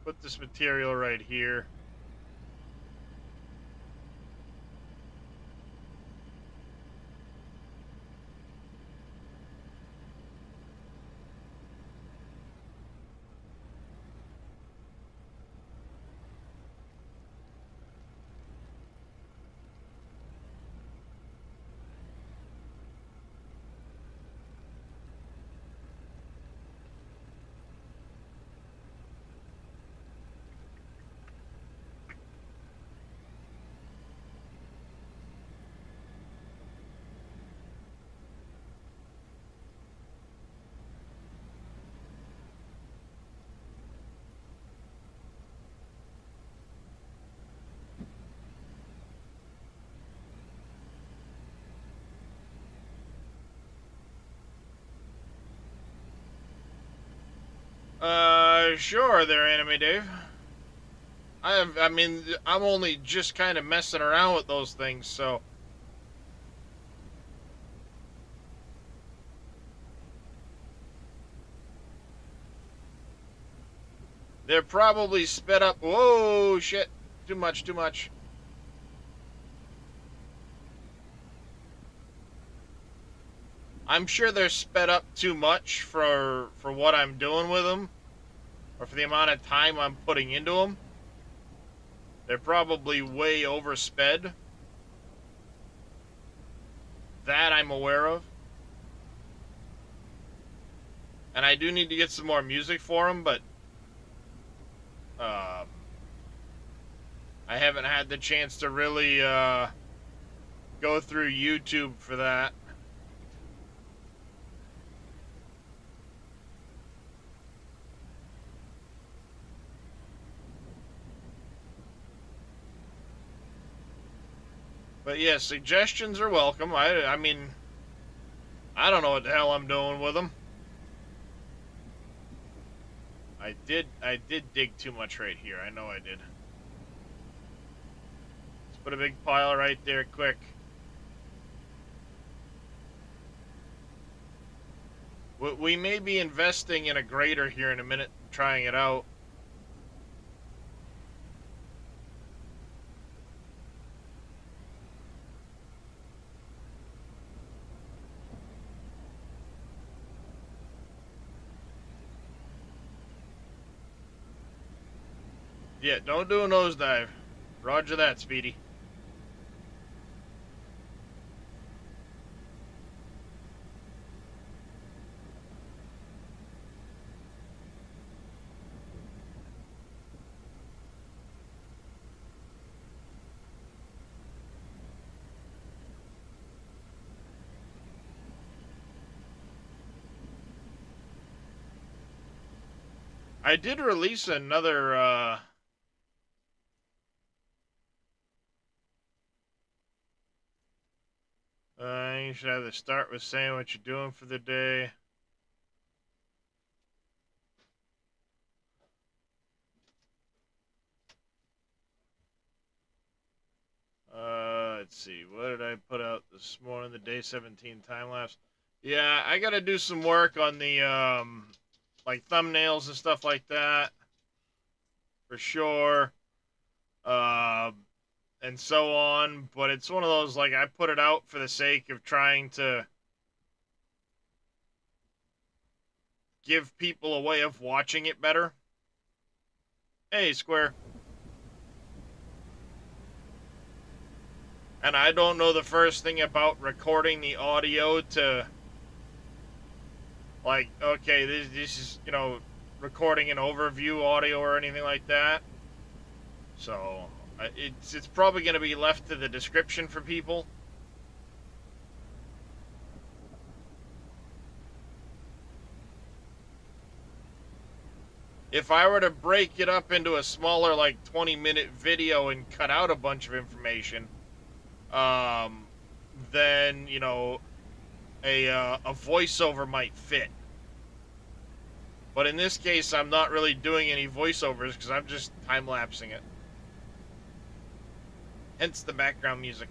put this material right here. Sure there, Anime Dave. I mean, I'm only just kind of messing around with those things, so... They're probably sped up. Whoa, shit. Too much, too much. I'm sure they're sped up too much for what I'm doing with them. Or for the amount of time I'm putting into them. They're probably way oversped. That I'm aware of. And I do need to get some more music for them, but... I haven't had the chance to really go through YouTube for that. But yeah, suggestions are welcome. I mean, I don't know what the hell I'm doing with them. I did dig too much right here. I know I did. Let's put a big pile right there, quick. We may be investing in a grader here in a minute, trying it out. Yeah, don't do a nosedive. Roger that, Speedy. I did release another, you should either start with saying what you're doing for the day. Let's see. What did I put out this morning? The day 17 time lapse. Yeah, I gotta do some work on the, like thumbnails and stuff like that. For sure. And so on. But it's one of those, like, I put it out for the sake of trying to give people a way of watching it better. Hey, Square. And I don't know the first thing about recording the audio to Like, okay, this is, you know, recording an overview audio or anything like that. So, it's probably going to be left to the description for people. If I were to break it up into a smaller, like, 20-minute video and cut out a bunch of information, then, you know, a voiceover might fit. But in this case, I'm not really doing any voiceovers because I'm just time-lapsing it. Hence the background music.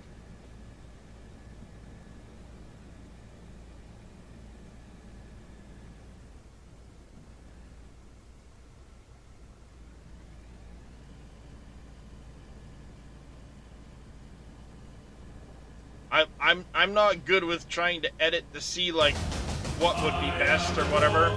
I'm not good with trying to edit to see like what would be best or whatever.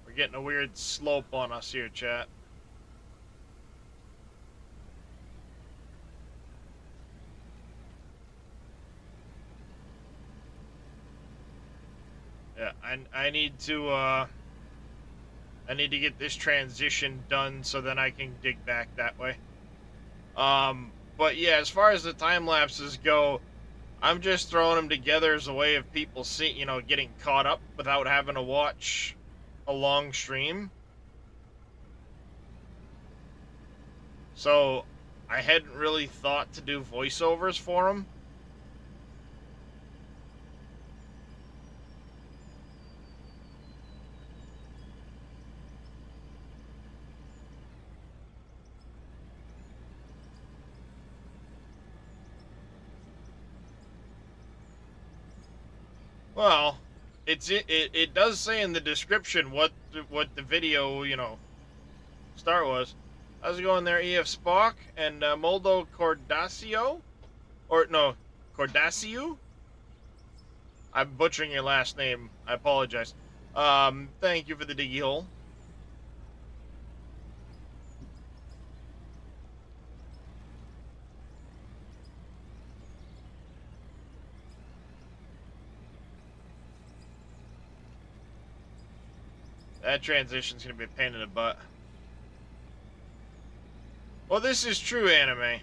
We're getting a weird slope on us here, chat. Yeah, I need to get this transition done so then I can dig back that way. But yeah, as far as the time lapses go, I'm just throwing them together as a way of people getting caught up without having to watch a long stream. So I hadn't really thought to do voiceovers for them. Well, it does say in the description what the video, start was. How's it going there, EF Spock and Moldo Cordasio? Or no, Cordasio? I'm butchering your last name. I apologize. Thank you for the diggy hole. That transition's gonna be a pain in the butt. Well, this is true anime.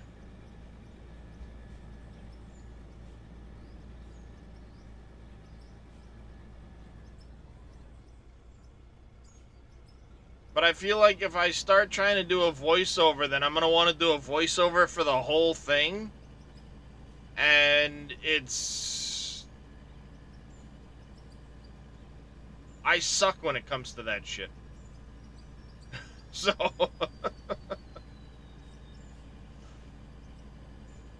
But I feel like if I start trying to do a voiceover, then I'm gonna want to do a voiceover for the whole thing. And I suck when it comes to that shit. So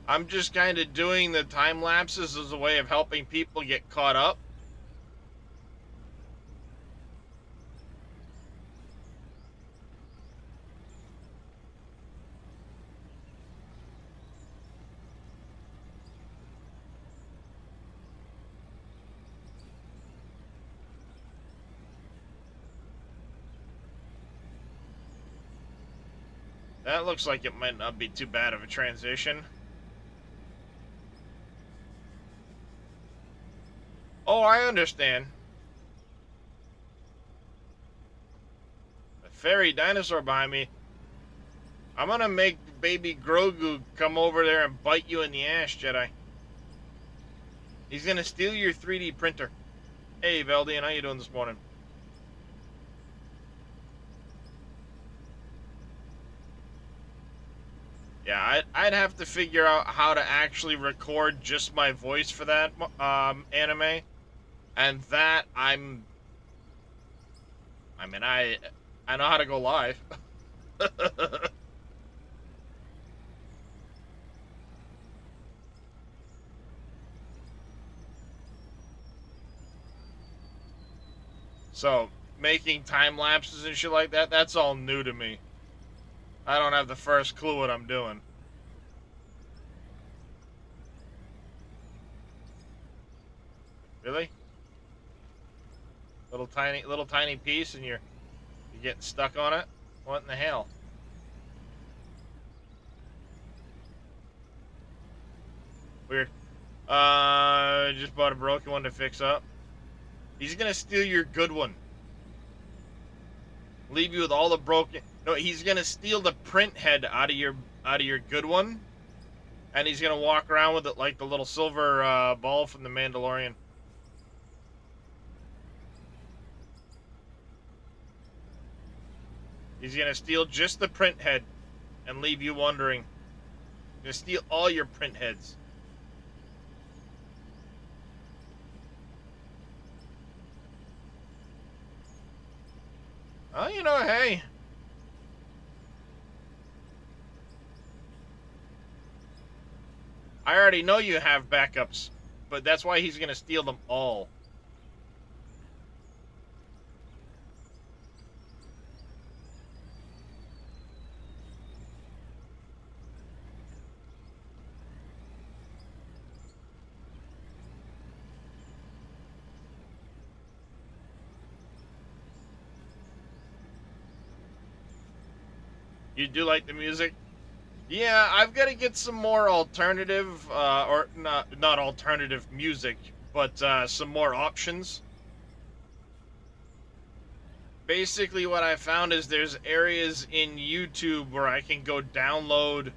I'm just kind of doing the time lapses as a way of helping people get caught up. That looks like it might not be too bad of a transition. Oh, I understand. A fairy dinosaur behind me. I'm gonna make baby Grogu come over there and bite you in the ass, Jedi. He's gonna steal your 3D printer. Hey, Valdian, how you doing this morning? Yeah, I'd have to figure out how to actually record just my voice for that anime, and that I know how to go live. So making time lapses and shit like that, that's all new to me. I don't have the first clue what I'm doing. Really? Little tiny piece and you're getting stuck on it? What in the hell? Weird. Just bought a broken one to fix up. He's gonna steal your good one. Leave you with all the broken. No, he's gonna steal the print head out of your good one, and he's gonna walk around with it like the little silver ball from the Mandalorian. He's gonna steal just the print head, and leave you wondering. He's gonna steal all your print heads. Oh, you know, hey. I already know you have backups, but that's why he's gonna steal them all. You do like the music? Yeah, I've got to get some more alternative, or not alternative music, but some more options. Basically, what I found is there's areas in YouTube where I can go download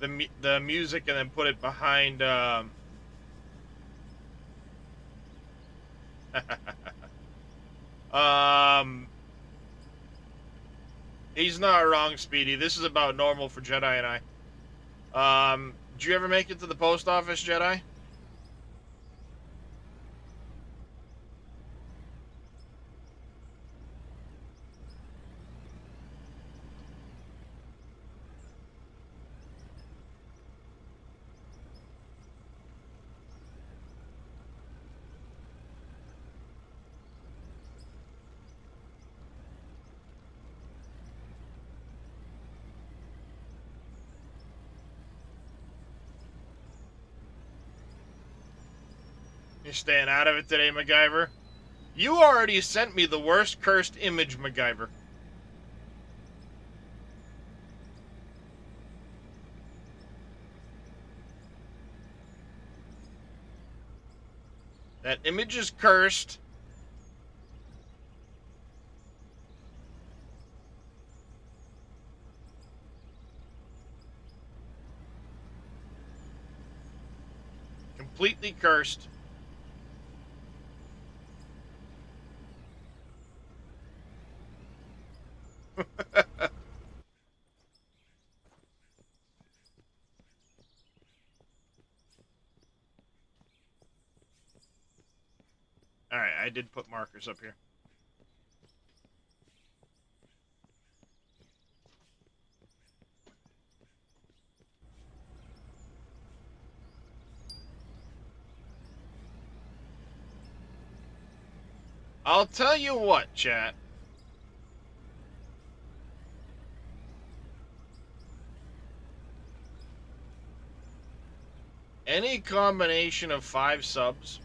the music and then put it behind. He's not wrong, Speedy. This is about normal for Jedi and I. Did you ever make it to the post office, Jedi? You're staying out of it today, MacGyver? You already sent me the worst cursed image, MacGyver. That image is cursed. Completely cursed. Alright, I did put markers up here. I'll tell you what, chat. Any combination of 5 subs,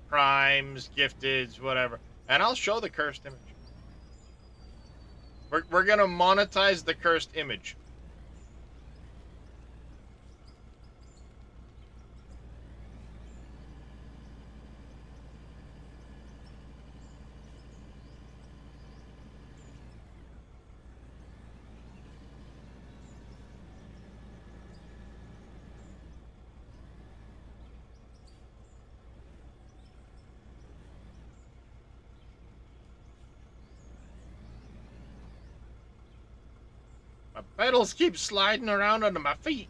primes, gifteds, whatever, and I'll show the cursed image. We're gonna monetize the cursed image. My pedals keep sliding around under my feet.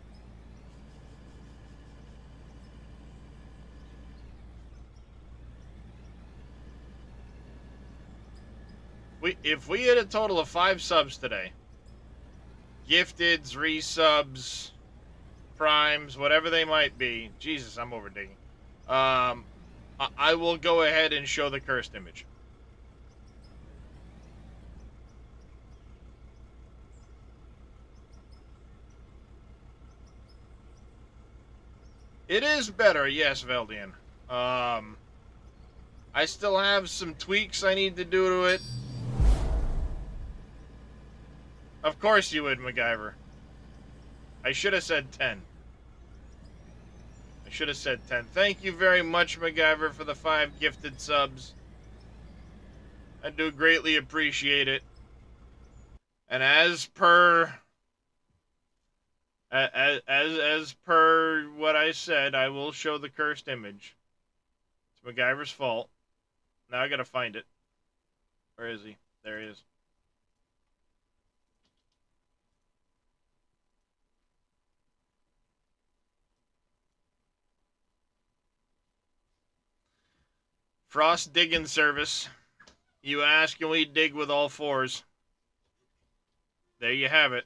If we hit a total of 5 subs today, gifteds, resubs, primes, whatever they might be. Jesus, I'm overdigging. I will go ahead and show the cursed image. It is better, yes, Veldian. I still have some tweaks I need to do to it. Of course you would, MacGyver. I should have said 10. I should have said 10. Thank you very much, MacGyver, for the 5 gifted subs. I do greatly appreciate it. And as per what I said, I will show the cursed image. It's MacGyver's fault. Now I gotta find it. Where is he? There he is. Frost digging service. You ask and we dig with all 4s. There you have it.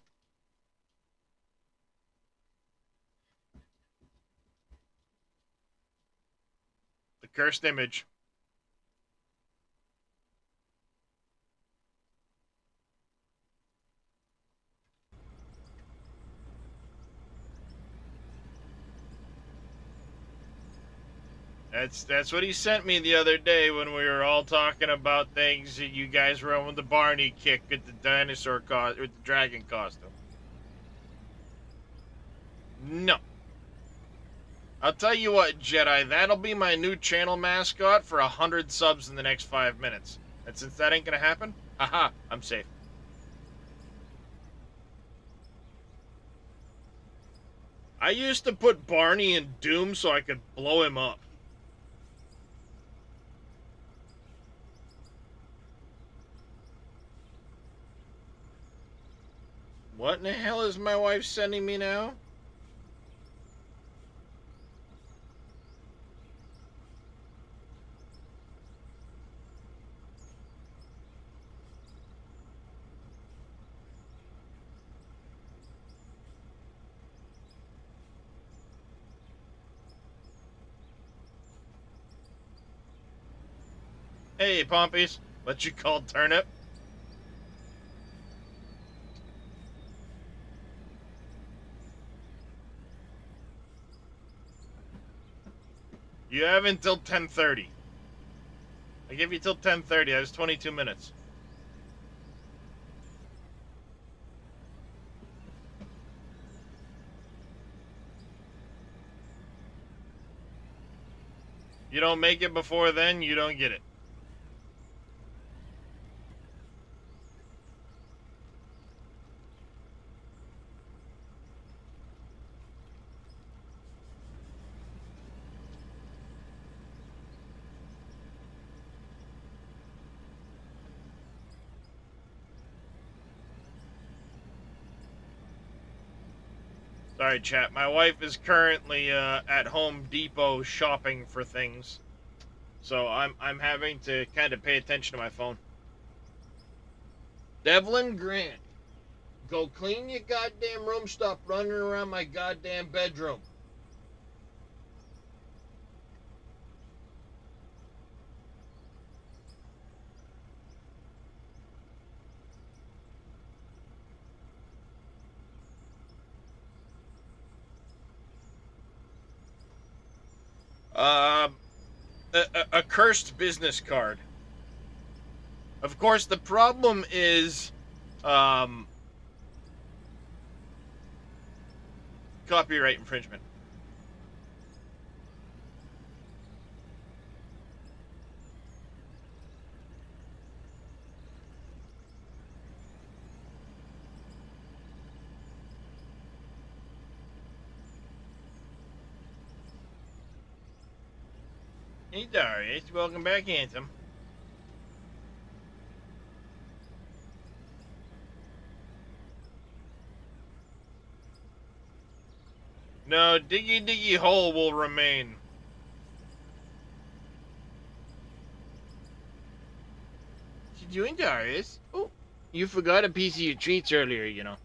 The cursed image. That's what he sent me the other day when we were all talking about things that you guys were on with the Barney kick at the dinosaur with the dragon costume. No. I'll tell you what, Jedi, that'll be my new channel mascot for 100 subs in the next 5 minutes. And since that ain't gonna happen, haha, I'm safe. I used to put Barney in Doom so I could blow him up. What in the hell is my wife sending me now? Hey, Pompies. What you call turnip? You have until 10:30. I give you till 10:30. That's 22 minutes. You don't make it before then, you don't get it. Sorry, chat. My wife is currently at Home Depot shopping for things, so I'm having to kind of pay attention to my phone. Devlin Grant, go clean your goddamn room. Stop running around my goddamn bedroom. A cursed business card. Of course, the problem is, copyright infringement. Hey Darius, welcome back, handsome. No, Diggy Diggy Hole will remain. What you doing, Darius? Oh, you forgot a piece of your treats earlier, you know.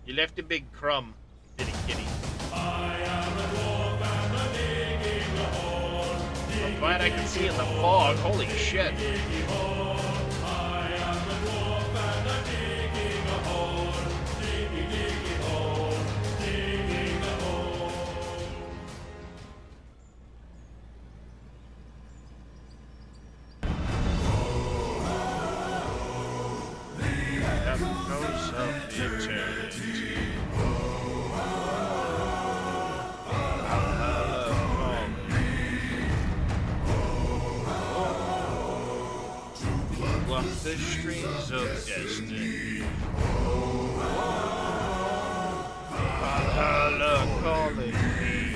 You left a big crumb, little kitty. I'm glad I can see in the fog. Holy shit. the strings of destiny. Valhalla calling me.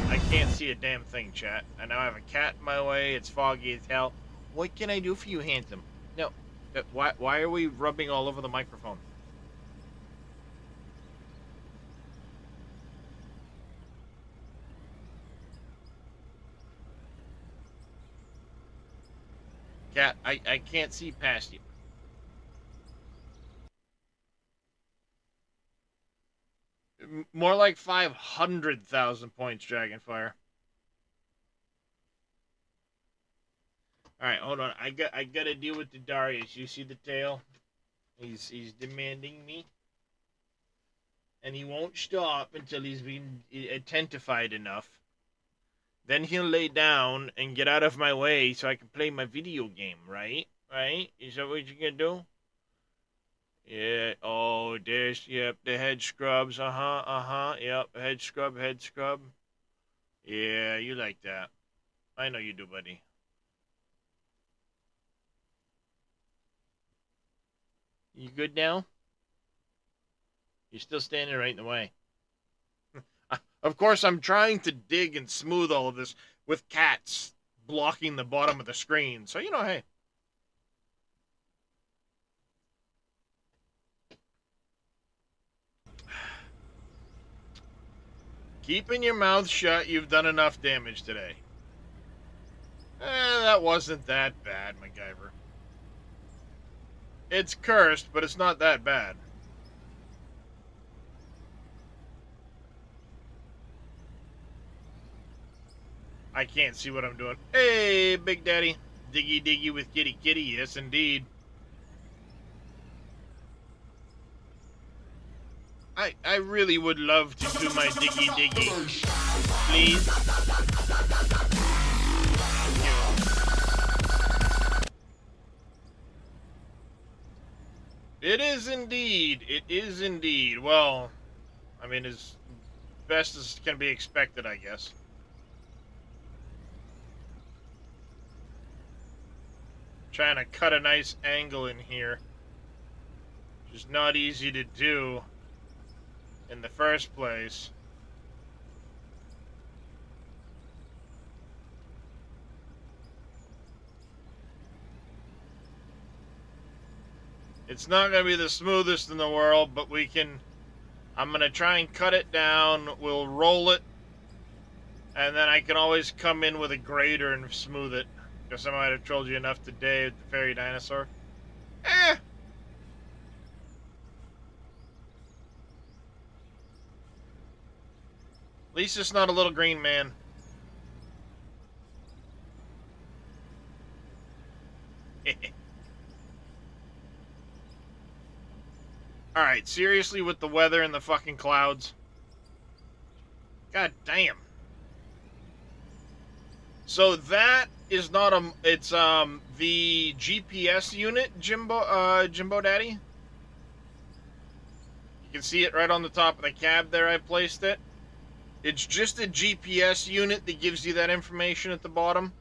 I can't see a damn thing, chat. I now have a cat in my way. It's foggy as hell. What can I do for you, handsome? No. Why are we rubbing all over the microphone? Cat, I can't see past you. More like 500,000 points, Dragonfire. Alright, hold on. I gotta deal with the Darius. You see the tail? He's demanding me. And he won't stop until he's been attentified enough. Then he'll lay down and get out of my way so I can play my video game, right? Right? Is that what you're gonna do? Yeah, oh, there's, yep, the head scrubs, yep, head scrub. Yeah, you like that. I know you do, buddy. You good now? You're still standing right in the way. Of course, I'm trying to dig and smooth all of this with cats blocking the bottom of the screen. So, you know, hey. Keeping your mouth shut, you've done enough damage today. That wasn't that bad, MacGyver. It's cursed, but it's not that bad. I can't see what I'm doing. Hey, Big Daddy. Diggy diggy with kitty kitty. Yes, indeed. I really would love to do my diggy diggy. Please. It is indeed. It is indeed. Well, I mean, as best as can be expected, I guess. Trying to cut a nice angle in here. Which is not easy to do in the first place. It's not going to be the smoothest in the world, but we can... I'm going to try and cut it down. We'll roll it. And then I can always come in with a grater and smooth it. Guess I might have trolled you enough today with the fairy dinosaur. At least it's not a little green man. Alright, seriously with the weather and the fucking clouds? God damn. So that is not it's the GPS unit, Jimbo Daddy. You can see it right on the top of the cab there. I placed it. It's just a GPS unit that gives you that information at the bottom.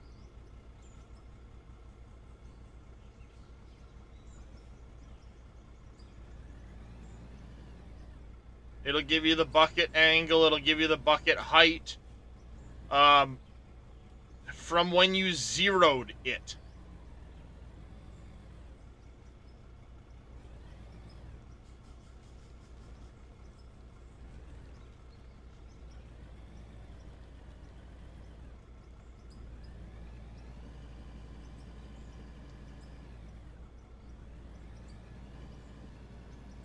It'll give you the bucket angle. It'll give you the bucket height. From when you zeroed it.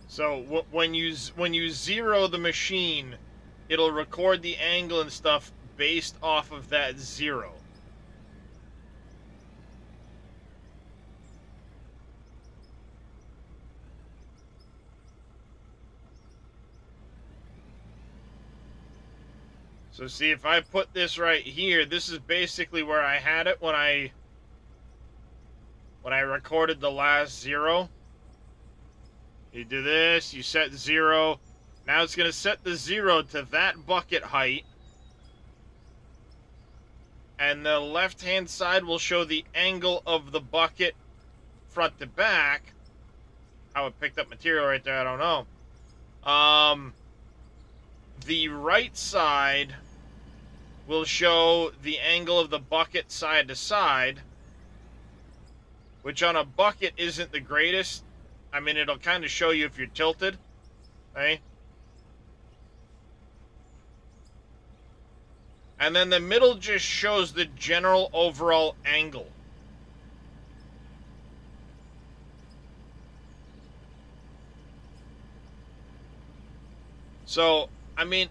So when you zero the machine, it'll record the angle and stuff based off of that zero. So see, if I put this right here, this is basically where I had it when I recorded the last zero. You do this, you set zero. Now it's going to set the zero to that bucket height. And the left-hand side will show the angle of the bucket front to back. How it picked up material right there, I don't know. The right side will show the angle of the bucket side to side, which on a bucket isn't the greatest. I mean, it'll kind of show you if you're tilted, right? And then the middle just shows the general overall angle. So, I mean,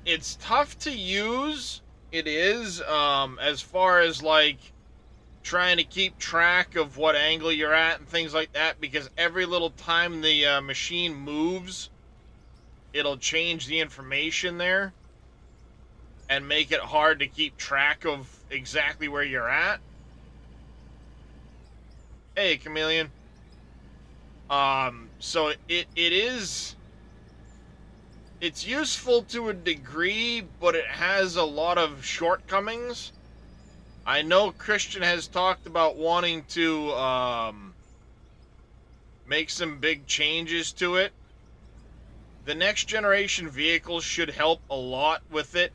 it's tough to use. It is, as far as like trying to keep track of what angle you're at and things like that, because every little time the machine moves, it'll change the information there and make it hard to keep track of exactly where you're at. Hey, Chameleon. So it's useful to a degree, but it has a lot of shortcomings. I know Christian has talked about wanting to make some big changes to it. The next generation vehicles should help a lot with it,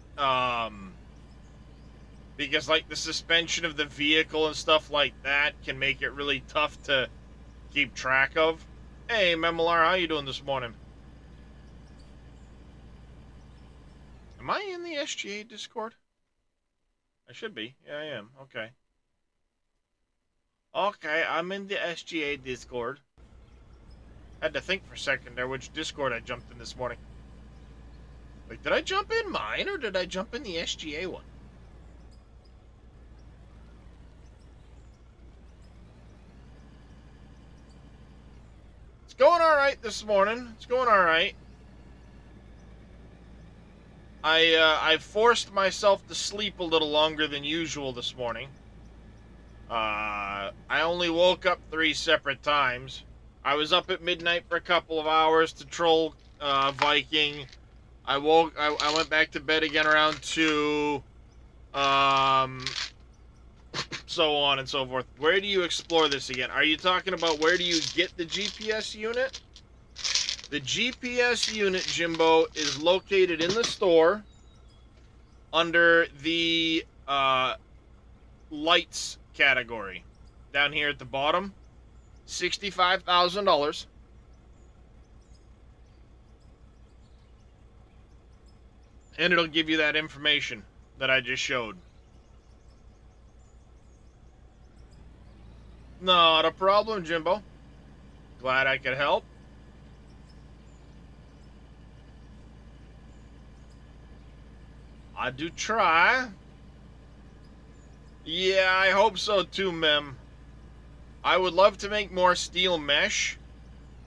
because like the suspension of the vehicle and stuff like that can make it really tough to keep track of. Hey, Memolar, how you doing this morning? Am I in the SGA Discord? I should be. Yeah, I am. Okay. Okay, I'm in the SGA Discord. Had to think for a second there which Discord I jumped in this morning. Like, did I jump in mine or did I jump in the SGA one? It's going alright this morning. It's going alright. I forced myself to sleep a little longer than usual this morning. I only woke up 3 separate times. I was up at midnight for a couple of hours to troll Viking. I went back to bed again around 2. So on and so forth. Where do you explore this again? Are you talking about where do you get the GPS unit? The GPS unit, Jimbo, is located in the store under the lights category. Down here at the bottom. $65,000. And it'll give you that information that I just showed. Not a problem, Jimbo. Glad I could help. I do try. Yeah, I hope so too, Mem. I would love to make more steel mesh.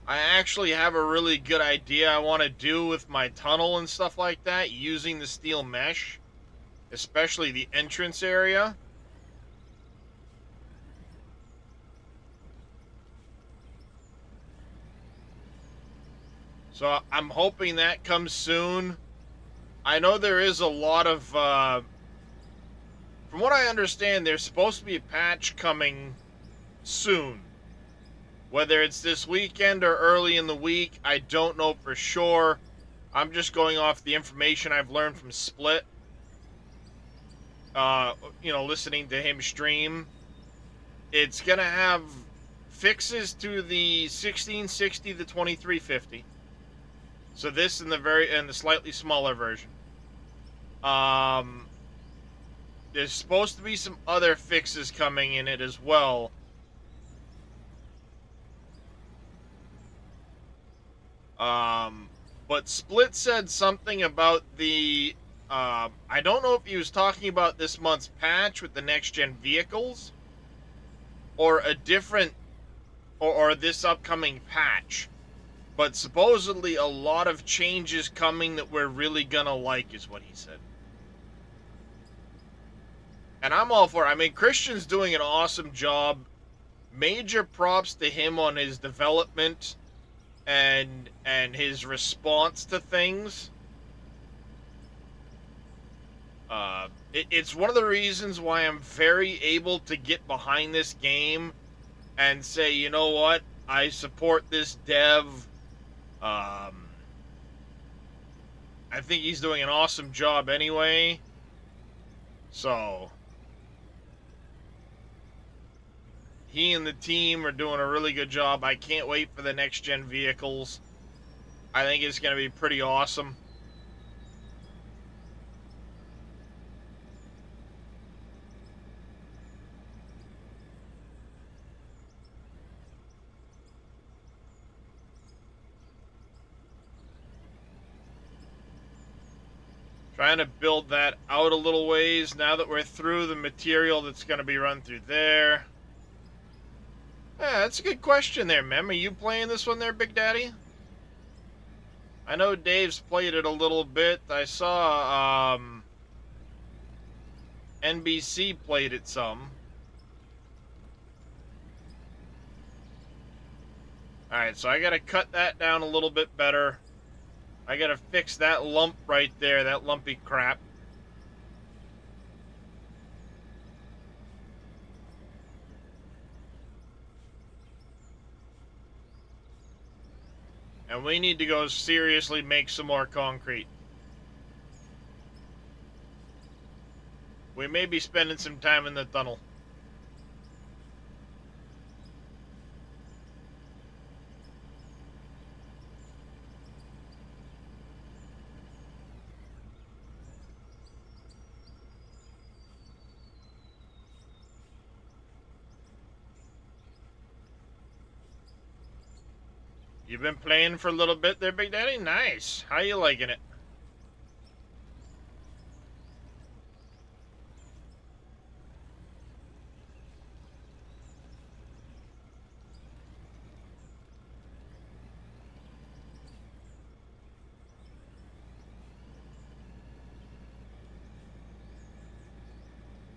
I actually have a really good idea I want to do with my tunnel and stuff like that, using the steel mesh, especially the entrance area. So I'm hoping that comes soon. I know there is a lot of, from what I understand, there's supposed to be a patch coming soon. Whether it's this weekend or early in the week, I don't know for sure. I'm just going off the information I've learned from Split. Listening to him stream. It's going to have fixes to the 1660, the 2350. So this and the slightly smaller version. There's supposed to be some other fixes coming in it as well. But Split said something about the, I don't know if he was talking about this month's patch with the next-gen vehicles, or a different, or this upcoming patch. But supposedly a lot of changes coming that we're really gonna like, is what he said. And I'm all for it. I mean, Christian's doing an awesome job. Major props to him on his development and his response to things. It's one of the reasons why I'm very able to get behind this game and say, you know what, I support this dev. I think he's doing an awesome job anyway. So, he and the team are doing a really good job. I can't wait for the next gen vehicles. I think it's going to be pretty awesome. Trying to build that out a little ways now that we're through the material that's going to be run through there. Yeah, that's a good question there, Mem. Are you playing this one there, Big Daddy? I know Dave's played it a little bit. I saw NBC played it some. Alright, so I gotta cut that down a little bit better. I gotta fix that lump right there, that lumpy crap. And we need to go seriously make some more concrete. We may be spending some time in the tunnel. You've been playing for a little bit there, Big Daddy? Nice. How you liking it?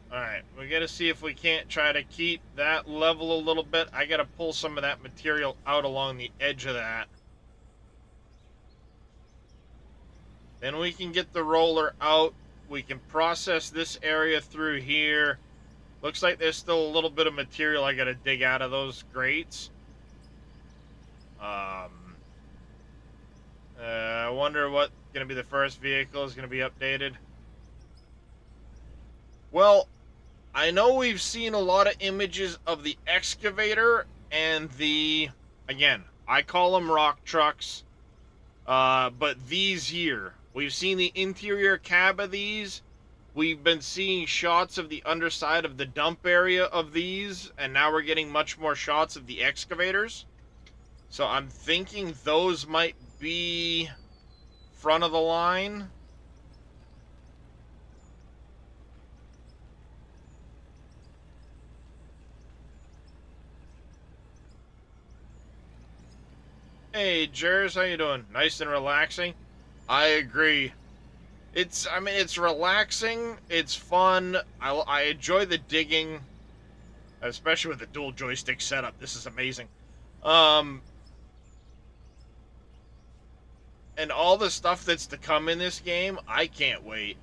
Alright, we gotta see if we can't try to keep that level a little bit. I gotta pull some of that material out along the edge of that. Then we can get the roller out. We can process this area through here. Looks like there's still a little bit of material I gotta dig out of those grates. I wonder what gonna be the first vehicle is gonna be updated. Well, I know we've seen a lot of images of the excavator and the, again, I call them rock trucks, but these here, we've seen the interior cab of these. We've been seeing shots of the underside of the dump area of these, and now we're getting much more shots of the excavators. So I'm thinking those might be front of the line. Hey, Jers, how you doing? Nice and relaxing? I agree. I mean, it's relaxing, it's fun, I enjoy the digging, especially with the dual joystick setup. This is amazing. And all the stuff that's to come in this game, I can't wait.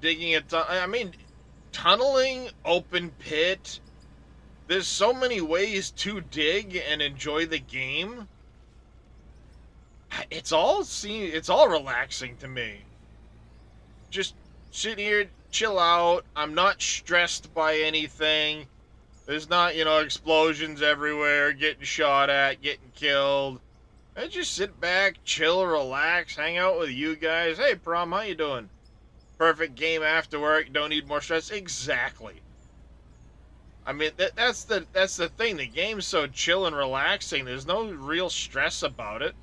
Digging I mean, tunneling, open pit. There's so many ways to dig and enjoy the game. It's all relaxing to me. Just sit here, chill out. I'm not stressed by anything. There's not, explosions everywhere, getting shot at, getting killed. I just sit back, chill, relax, hang out with you guys. Hey, Prom, how you doing? Perfect game after work. Don't need more stress. Exactly. I mean, that's the thing. The game's so chill and relaxing. There's no real stress about it.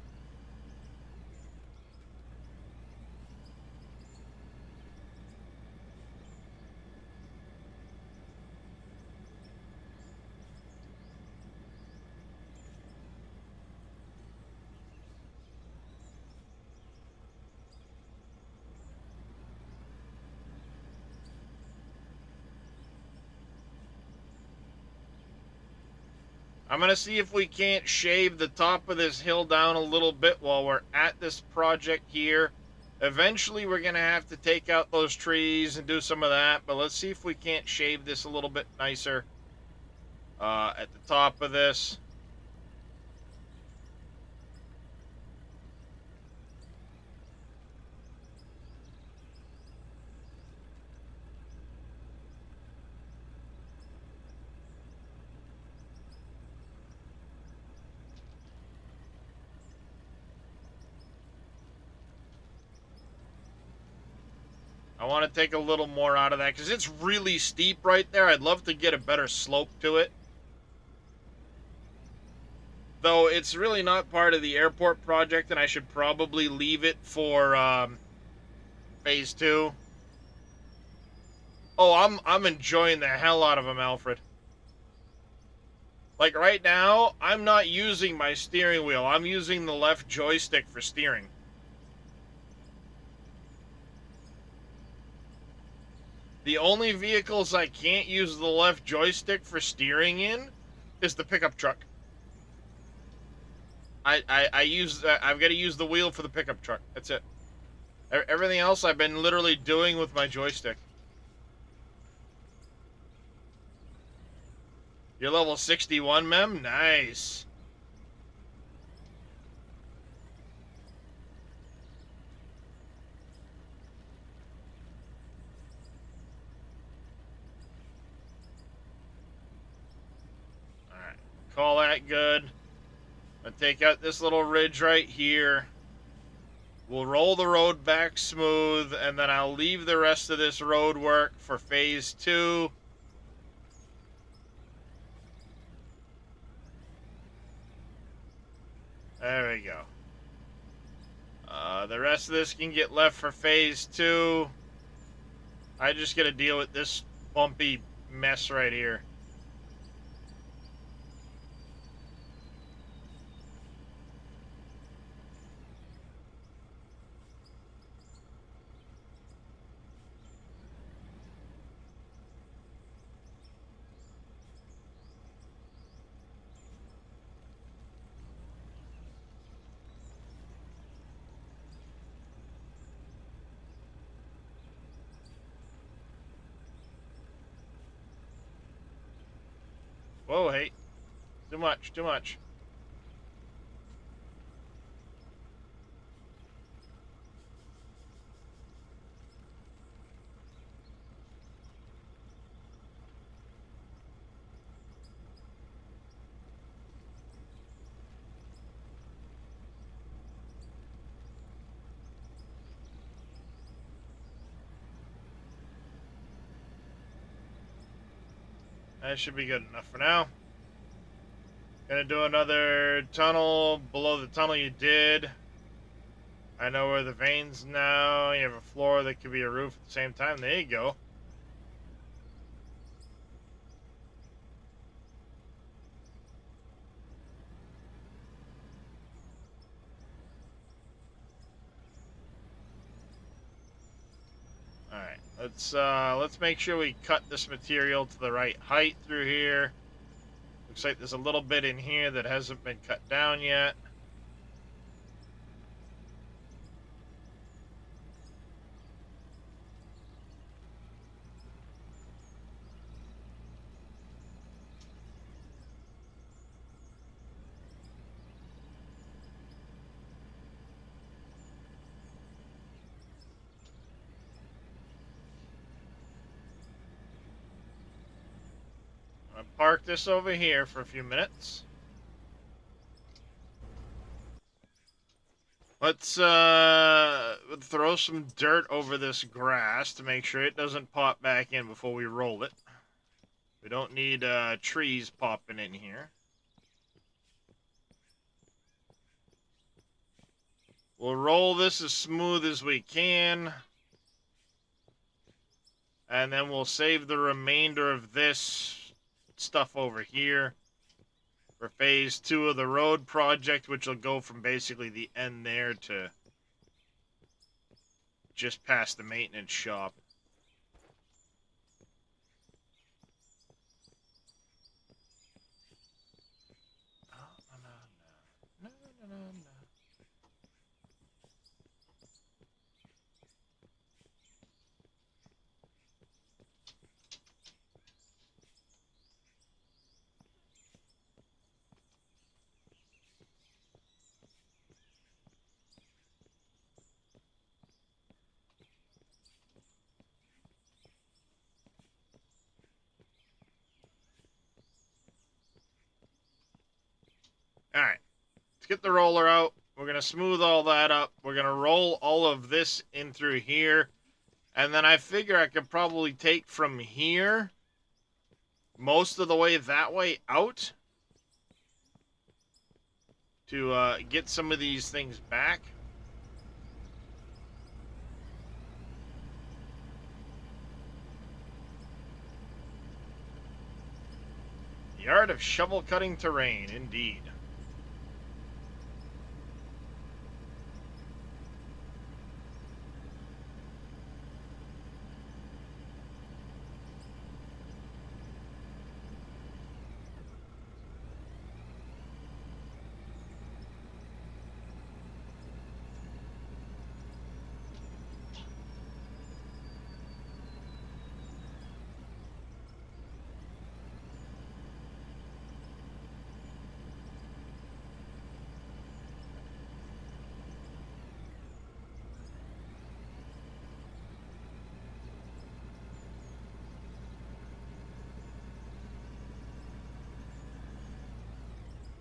I'm going to see if we can't shave the top of this hill down a little bit while we're at this project here. Eventually, we're going to have to take out those trees and do some of that, but let's see if we can't shave this a little bit nicer at the top of this. I want to take a little more out of that because it's really steep right there. I'd love to get a better slope to it. Though it's really not part of the airport project, and I should probably leave it for phase 2. Oh, I'm enjoying the hell out of them, Alfred. Like right now, I'm not using my steering wheel. I'm using the left joystick for steering. The only vehicles I can't use the left joystick for steering in is the pickup truck. I've got to use the wheel for the pickup truck. That's it. Everything else I've been literally doing with my joystick. You're level 61, Mem? Nice. Alright. Call that good. I'll take out this little ridge right here. We'll roll the road back smooth, and then I'll leave the rest of this road work for phase 2. There we go. The rest of this can get left for phase 2. I just gotta deal with this bumpy mess right here. Whoa, hey. Too much, too much. That should be good enough for now. Gonna do another tunnel below the tunnel you did. I know where the veins now. You have a floor that could be a roof at the same time. There you go. Alright, let's make sure we cut this material to the right height through here. Looks like there's a little bit in here that hasn't been cut down yet. I'm gonna park this over here for a few minutes. Let's throw some dirt over this grass to make sure it doesn't pop back in before we roll it. We don't need trees popping in here. We'll roll this as smooth as we can. And then we'll save the remainder of this stuff over here for phase 2 of the road project, which will go from basically the end there to just past the maintenance shop. Alright. Let's get the roller out. We're going to smooth all that up. We're going to roll all of this in through here. And then I figure I could probably take from here most of the way that way out to get some of these things back. The art of shovel cutting terrain, indeed.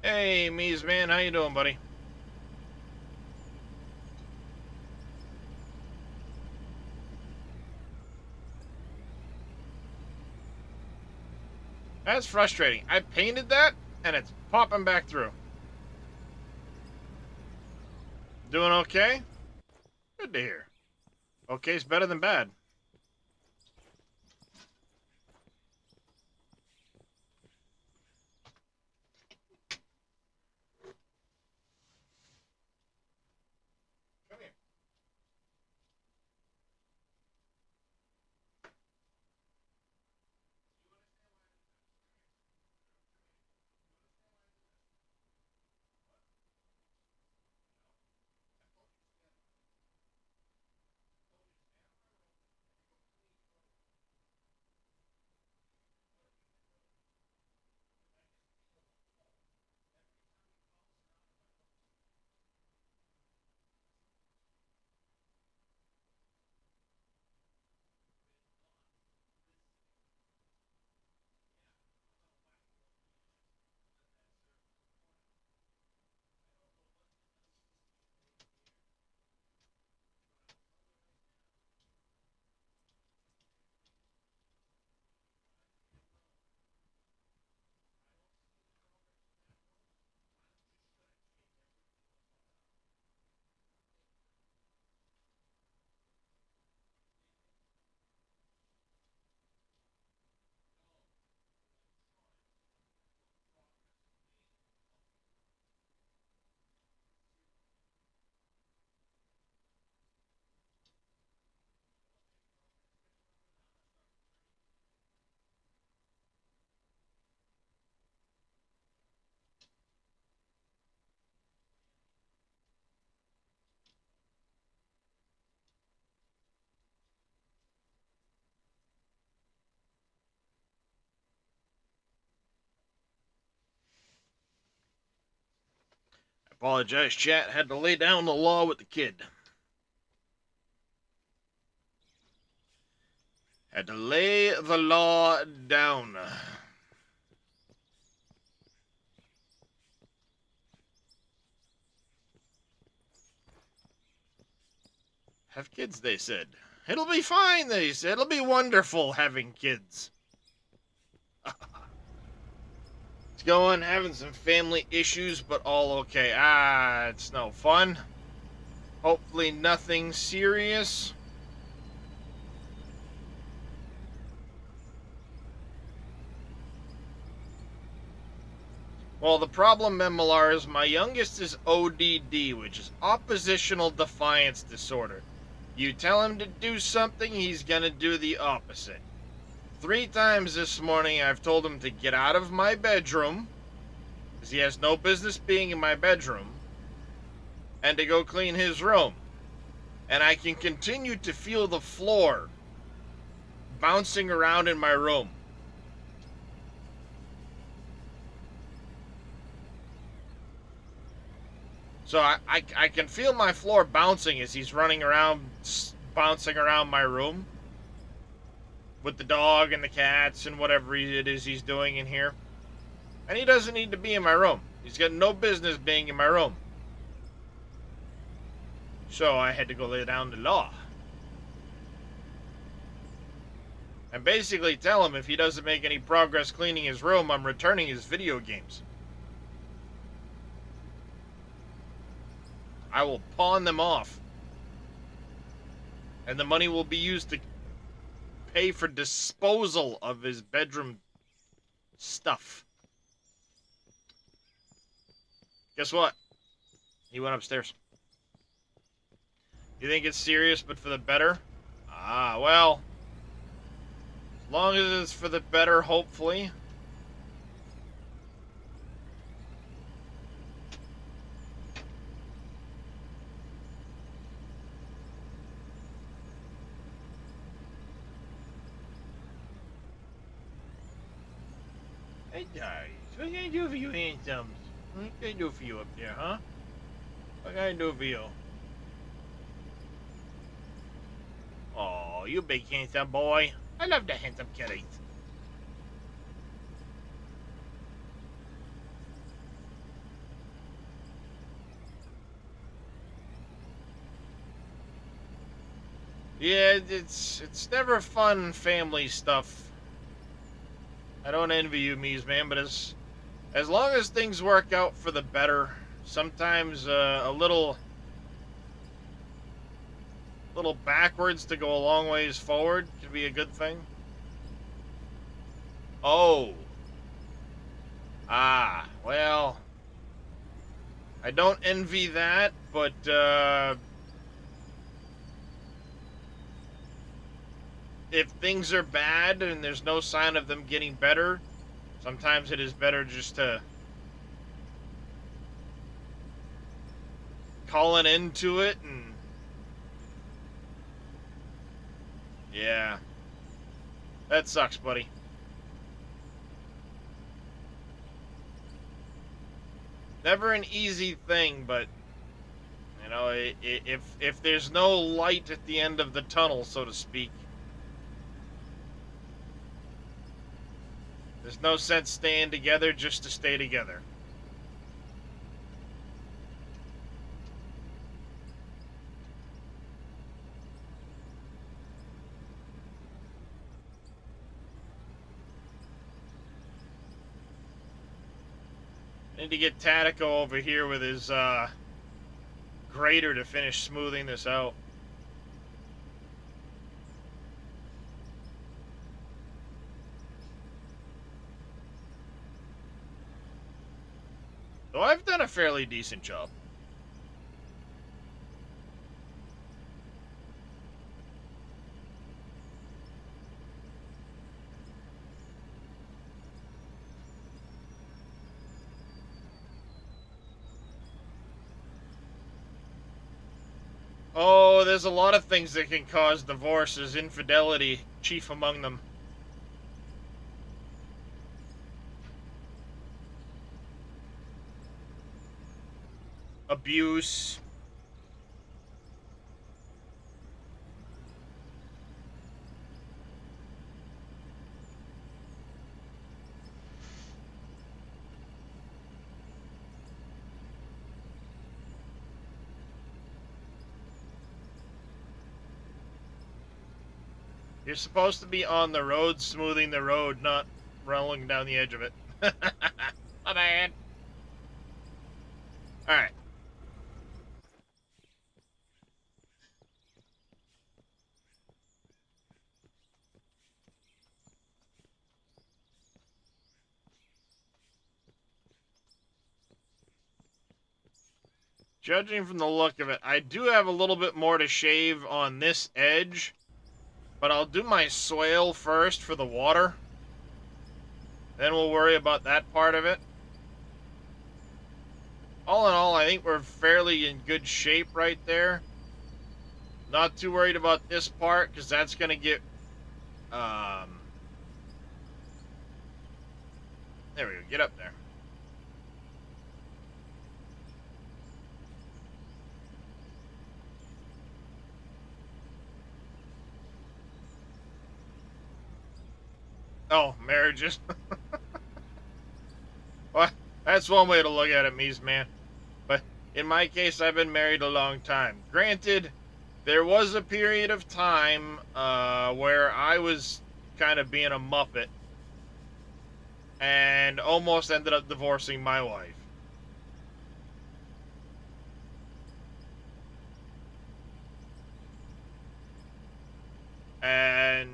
Hey, Mies man, how you doing, buddy? That's frustrating. I painted that, and it's popping back through. Doing okay? Good to hear. Okay's better than bad. Come here. Apologize, chat. Had to lay down the law with the kid. Had to lay the law down. Have kids, they said. It'll be fine, they said. It'll be wonderful having kids. It's going, having some family issues, but all okay. It's no fun. Hopefully nothing serious. Well, the problem, MLR, is my youngest is ODD, which is oppositional defiance disorder. You tell him to do something, he's gonna do the opposite. 3 times this morning I've told him to get out of my bedroom, because he has no business being in my bedroom, and to go clean his room. And I can continue to feel the floor bouncing around in my room. So I can feel my floor bouncing as he's running around, bouncing around my room with the dog and the cats and whatever it is he's doing in here. And he doesn't need to be in my room. He's got no business being in my room. So I had to go lay down the law. And basically tell him if he doesn't make any progress cleaning his room, I'm returning his video games. I will pawn them off. And the money will be used to pay for disposal of his bedroom stuff. Guess what? He went upstairs. You think it's serious but for the better? Ah, well. As long as it's for the better, hopefully. Hey, guys. What can I do for you handsomes? What can I do for you up there, huh? What can I do for you? Oh, you big handsome boy. I love the handsome kitties. Yeah, it's never fun family stuff. I don't envy you, Mies man, but as long as things work out for the better, sometimes a little backwards to go a long ways forward can be a good thing. Oh. Ah, well, I don't envy that, but if things are bad and there's no sign of them getting better, sometimes it is better just to call an end to it. And yeah, that sucks, buddy. Never an easy thing, but you know, if there's no light at the end of the tunnel, so to speak, there's no sense staying together just to stay together. Need to get Tatico over here with his grater to finish smoothing this out. So I've done a fairly decent job. Oh, there's a lot of things that can cause divorces, infidelity chief among them. Abuse. You're supposed to be on the road, smoothing the road, not rolling down the edge of it. My bad. Alright. Judging from the look of it, I do have a little bit more to shave on this edge, but I'll do my swale first for the water. Then we'll worry about that part of it. All in all, I think we're fairly in good shape right there. Not too worried about this part, because that's going to get... There we go, get up there. Oh, marriages. What? That's one way to look at it, Mies man. But in my case, I've been married a long time. Granted, there was a period of time where I was kind of being a muppet and almost ended up divorcing my wife. And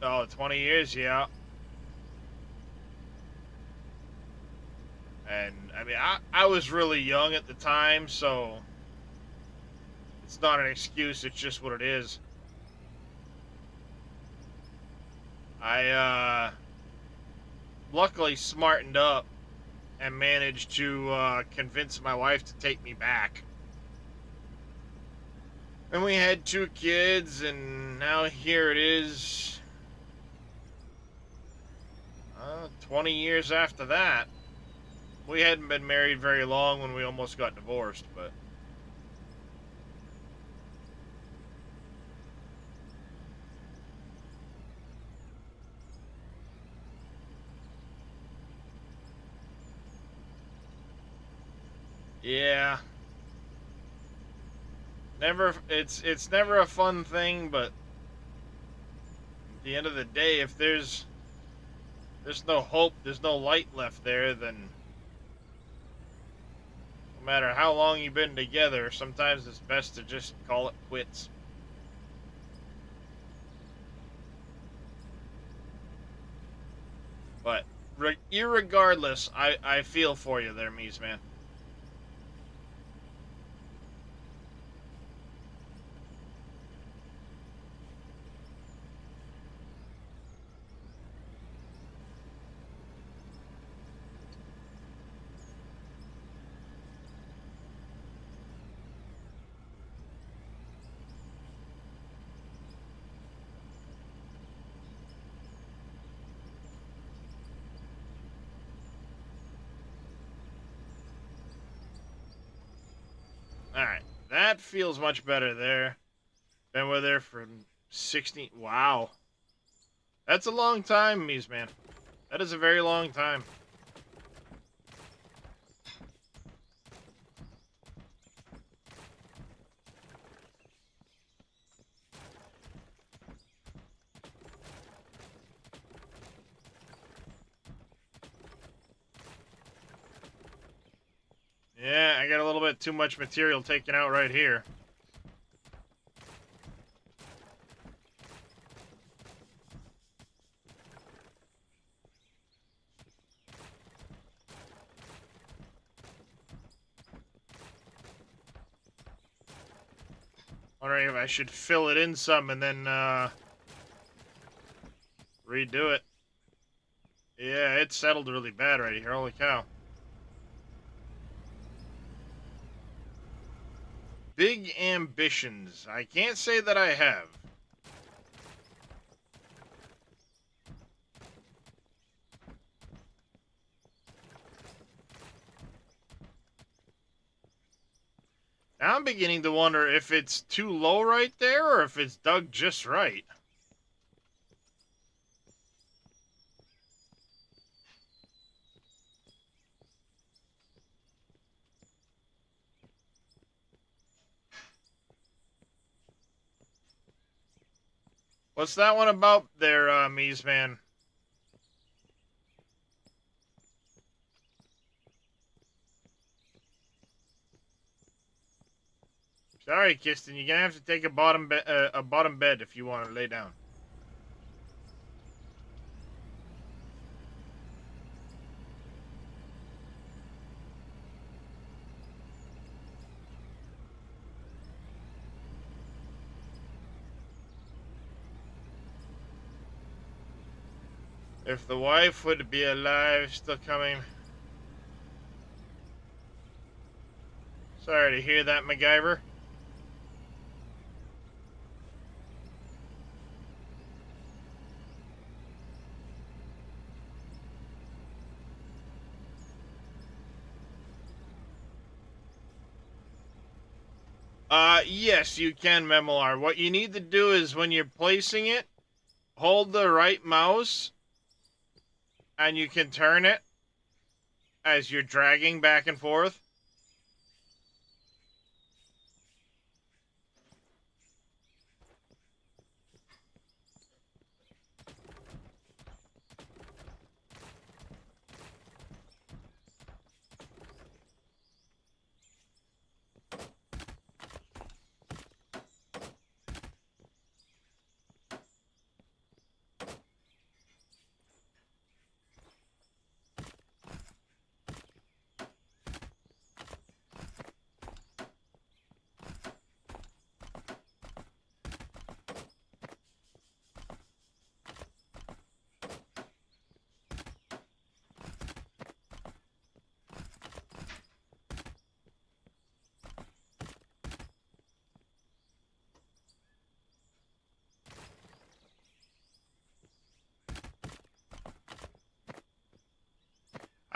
20 years, yeah. And I mean, I was really young at the time, so it's not an excuse, it's just what it is. I luckily smartened up and managed to convince my wife to take me back. And we had 2 kids, and now here it is. 20 years after that. We hadn't been married very long when we almost got divorced, but... yeah. It's never a fun thing, but... at the end of the day, if there's no hope, there's no light left there, then... no matter how long you've been together, sometimes it's best to just call it quits. But irregardless, I feel for you there, Mies man. Alright, that feels much better there. Been with her for 16... wow. That's a long time, Mies man. That is a very long time. Yeah, I got a little bit too much material taken out right here. Wondering if I should fill it in some and then redo it. Yeah, it settled really bad right here. Holy cow. Big ambitions. I can't say that I have. Now I'm beginning to wonder if it's too low right there or if it's dug just right. What's that one about there, Mies man? Sorry, Kiston, you're gonna have to take a bottom bed if you want to lay down. If the wife would be alive, still coming. Sorry to hear that, MacGyver. Yes, you can, Memolar. What you need to do is when you're placing it, hold the right mouse, and you can turn it, as you're dragging back and forth.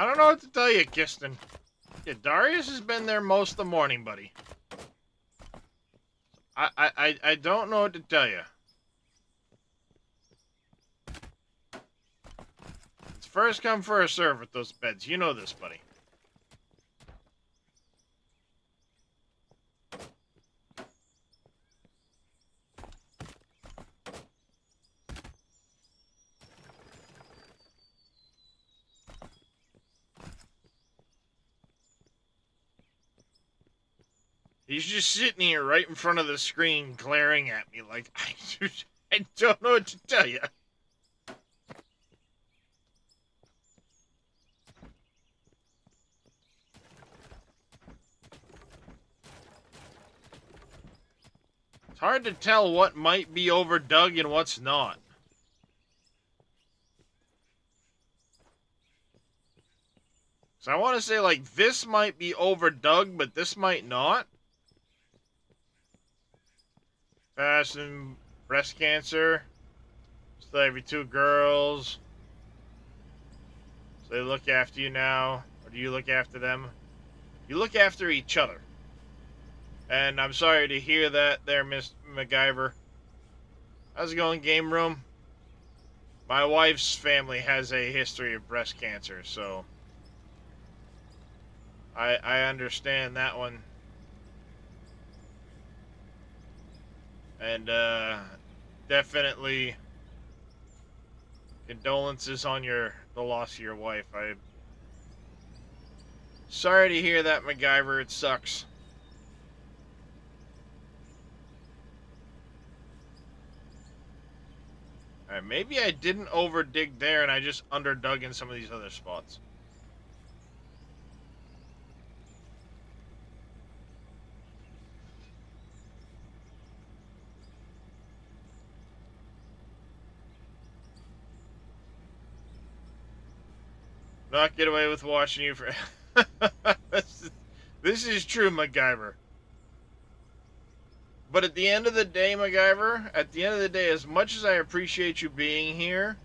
I don't know what to tell you, Kiston. Yeah, Darius has been there most of the morning, buddy. I don't know what to tell you. It's first come, first serve with those beds. You know this, buddy. He's just sitting here right in front of the screen glaring at me like, I don't know what to tell you. It's hard to tell what might be overdug and what's not. So I want to say, like, this might be overdug, but this might not. Fashion, breast cancer, still every 2 girls. So they look after you now, or do you look after them? You look after each other. And I'm sorry to hear that there, Miss MacGyver. How's it going, game room? My wife's family has a history of breast cancer, so I understand that one. And definitely condolences on the loss of your wife. I'm sorry to hear that, MacGyver. It sucks. Alright, maybe I didn't overdig there and I just underdug in some of these other spots. Not get away with watching you for... This is true, MacGyver. But at the end of the day, MacGyver, at the end of the day, as much as I appreciate you being here,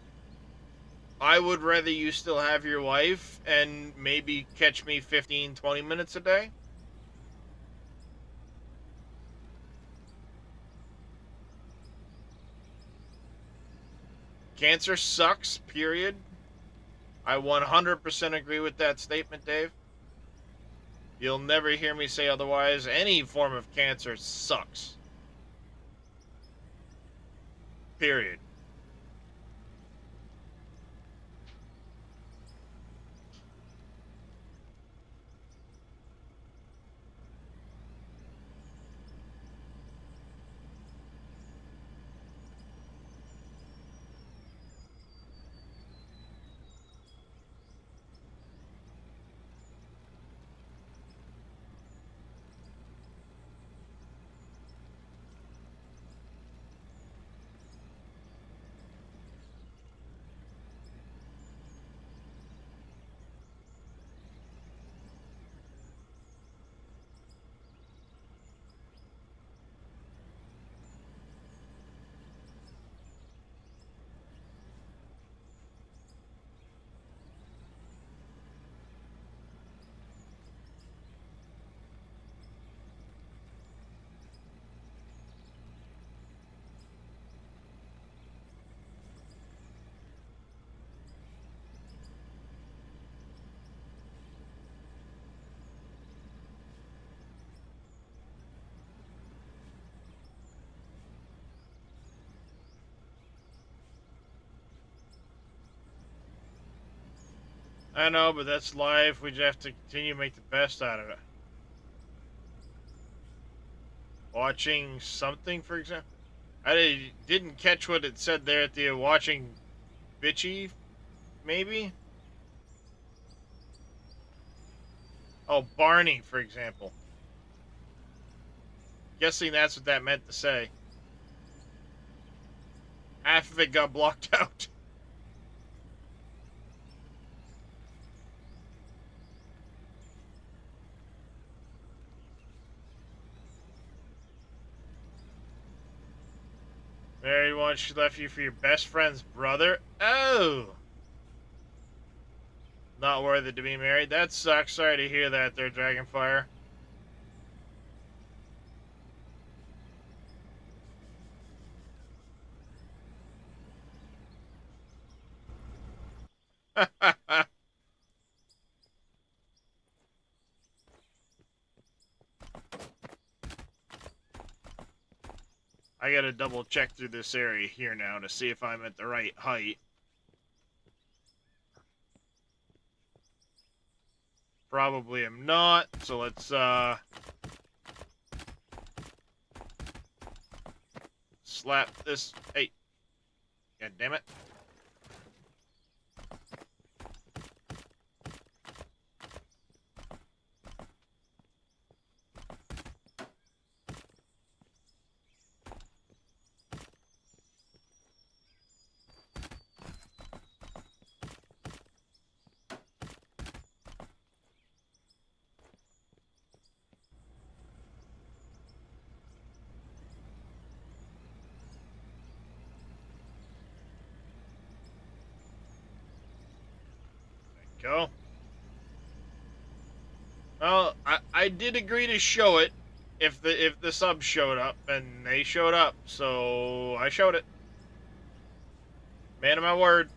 I would rather you still have your wife and maybe catch me 15, 20 minutes a day. Cancer sucks, period. I 100% agree with that statement, Dave. You'll never hear me say otherwise. Any form of cancer sucks. Period. I know, but that's life. We just have to continue to make the best out of it. Watching something, for example. Didn't catch what it said there at the watching bitchy, maybe? Oh, Barney, for example. Guessing that's what that meant to say. Half of it got blocked out. Married once, she left you for your best friend's brother? Oh! Not worth it to be married. That sucks. Sorry to hear that there, Dragonfire. I gotta double check through this area here now to see if I'm at the right height. Probably am not, so let's slap this. Hey, god damn it. Go. Well, I did agree to show it if the subs showed up, and they showed up, so I showed it. Man of my word.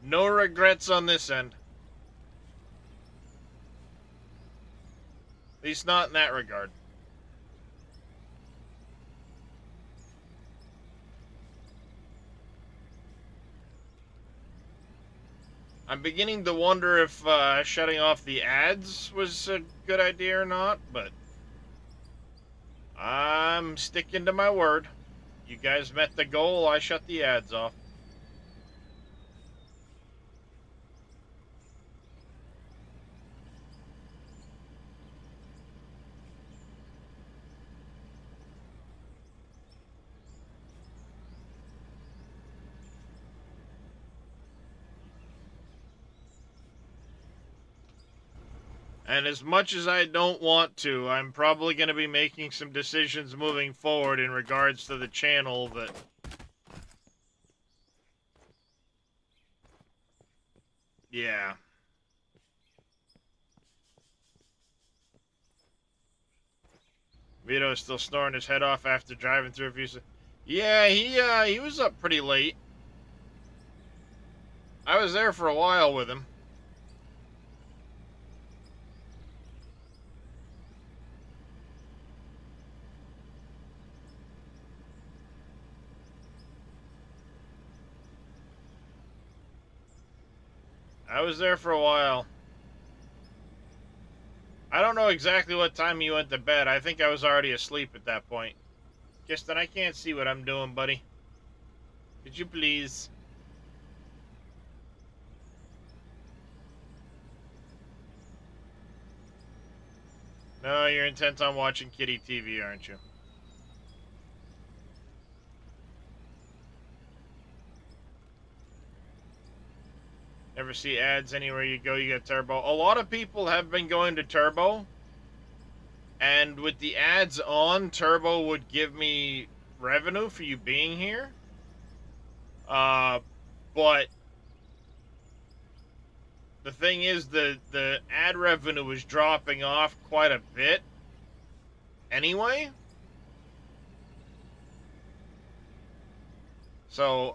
No regrets on this end. At least not in that regard. I'm beginning to wonder if shutting off the ads was a good idea or not, but I'm sticking to my word. You guys met the goal, I shut the ads off. And as much as I don't want to, I'm probably going to be making some decisions moving forward in regards to the channel that... Yeah. Vito's still snoring his head off after driving through a few... Yeah, he was up pretty late. I was there for a while with him. I was there for a while. I don't know exactly what time you went to bed. I think I was already asleep at that point. Kirsten, I can't see what I'm doing, buddy. Could you please? No, you're intent on watching Kitty TV, aren't you? Never see ads anywhere you go, you get Turbo. A lot of people have been going to Turbo. And with the ads on, Turbo would give me revenue for you being here. But the thing is, the ad revenue is dropping off quite a bit anyway. So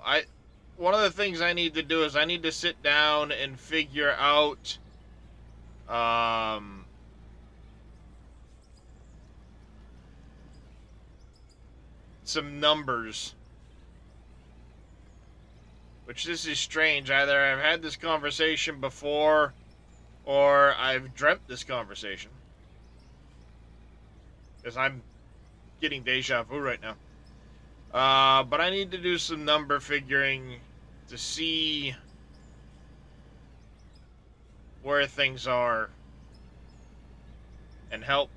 one of the things I need to do is I need to sit down and figure out um, some numbers. Which this is strange. Either I've had this conversation before or I've dreamt this conversation. Because I'm getting deja vu right now. But I need to do some number figuring to see where things are and help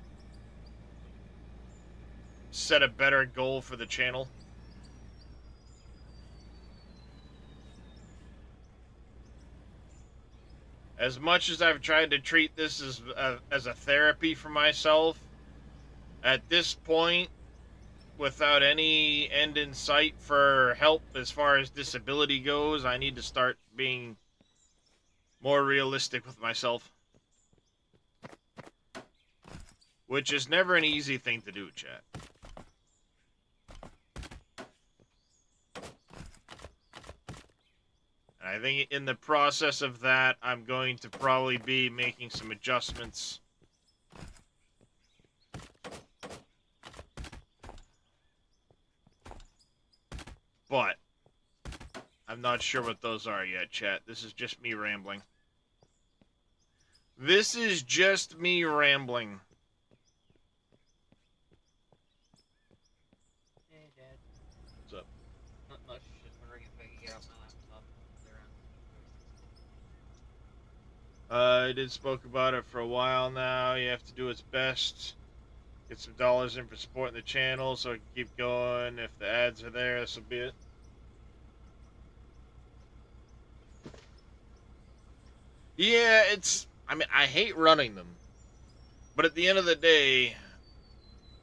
set a better goal for the channel. As much as I've tried to treat this as a therapy for myself, at this point, without any end in sight for help as far as disability goes, I need to start being more realistic with myself. Which is never an easy thing to do, chat. And I think in the process of that, I'm going to probably be making some adjustments. But I'm not sure what those are yet, chat. This is just me rambling. This is just me rambling. Hey, Dad. What's up? Not much. Just wondering if I could get off my laptop and play around. I did spoke about it for a while now. You have to do its best. Get some dollars in for supporting the channel so I can keep going. If the ads are there, this will be it. Yeah, I mean, I hate running them. But at the end of the day,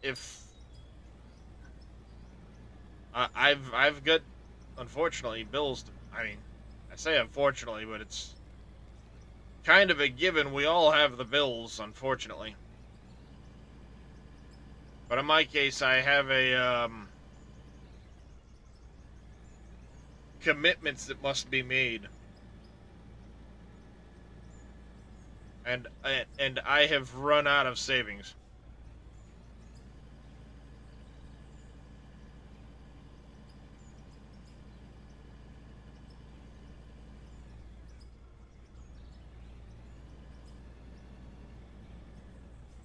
if I've got, unfortunately, bills to, I mean, I say unfortunately, but it's kind of a given. We all have the bills, unfortunately. But in my case, I have commitments that must be made. And I have run out of savings.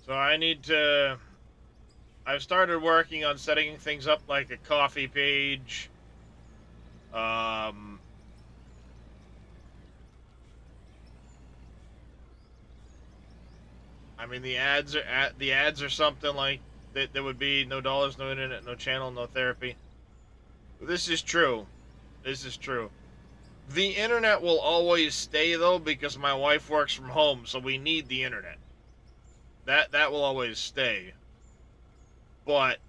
So I need to... I've started working on setting things up like a coffee page. I mean, the ads are something like that. There would be no dollars, no internet, no channel, no therapy. This is true. This is true. The internet will always stay though because my wife works from home, so we need the internet. That will always stay. But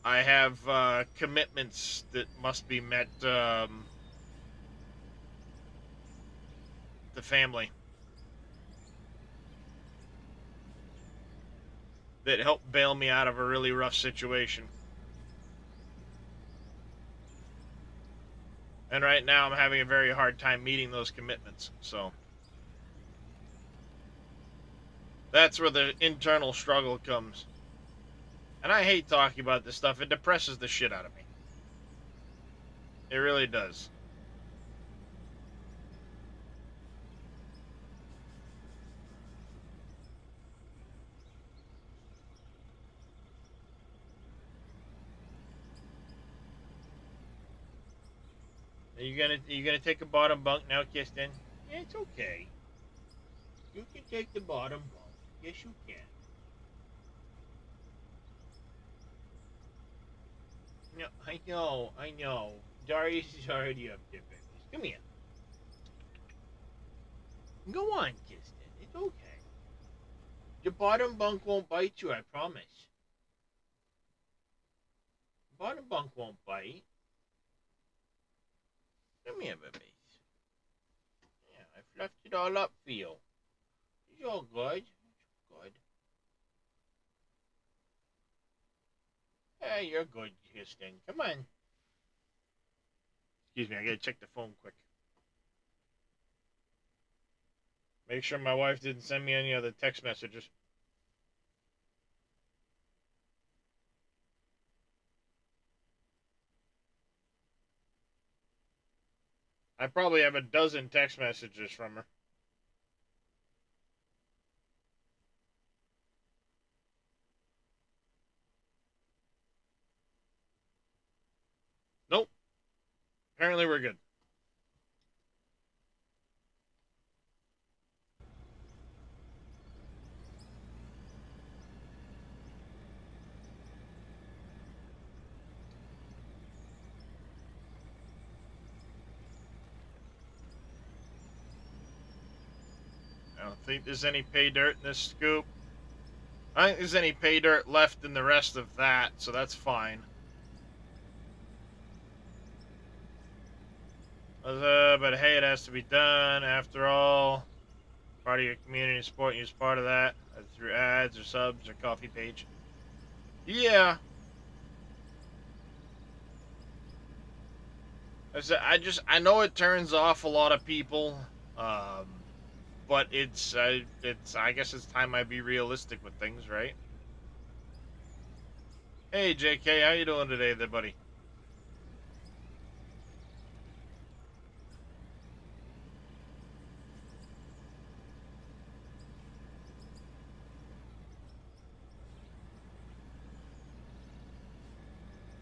I have commitments that must be met. The family that helped bail me out of a really rough situation. And right now I'm having a very hard time meeting those commitments. So that's where the internal struggle comes. And I hate talking about this stuff. It depresses the shit out of me. It really does. Are you gonna take a bottom bunk now, Kirsten? Yeah, it's okay. You can take the bottom bunk. Yes, you can. No, I know. Darius is already up there, babies. Come here. Go on, Kirsten. It's okay. The bottom bunk won't bite you, I promise. The bottom bunk won't bite. Come here, babies. Yeah, I fluffed it all up for you. It's all good. It's good. Hey, you're good, Kirsten. Come on. Excuse me, I gotta check the phone quick. Make sure my wife didn't send me any other text messages. I probably have a dozen text messages from her. Nope. Apparently we're good. I don't think there's any pay dirt in this scoop. I don't think there's any pay dirt left in the rest of that, so that's fine. But hey, it has to be done. After all, part of your community support, use part of that through ads or subs or coffee page. Yeah. I know it turns off a lot of people, but I guess it's time I be realistic with things, right? Hey, JK, how you doing today, there, buddy?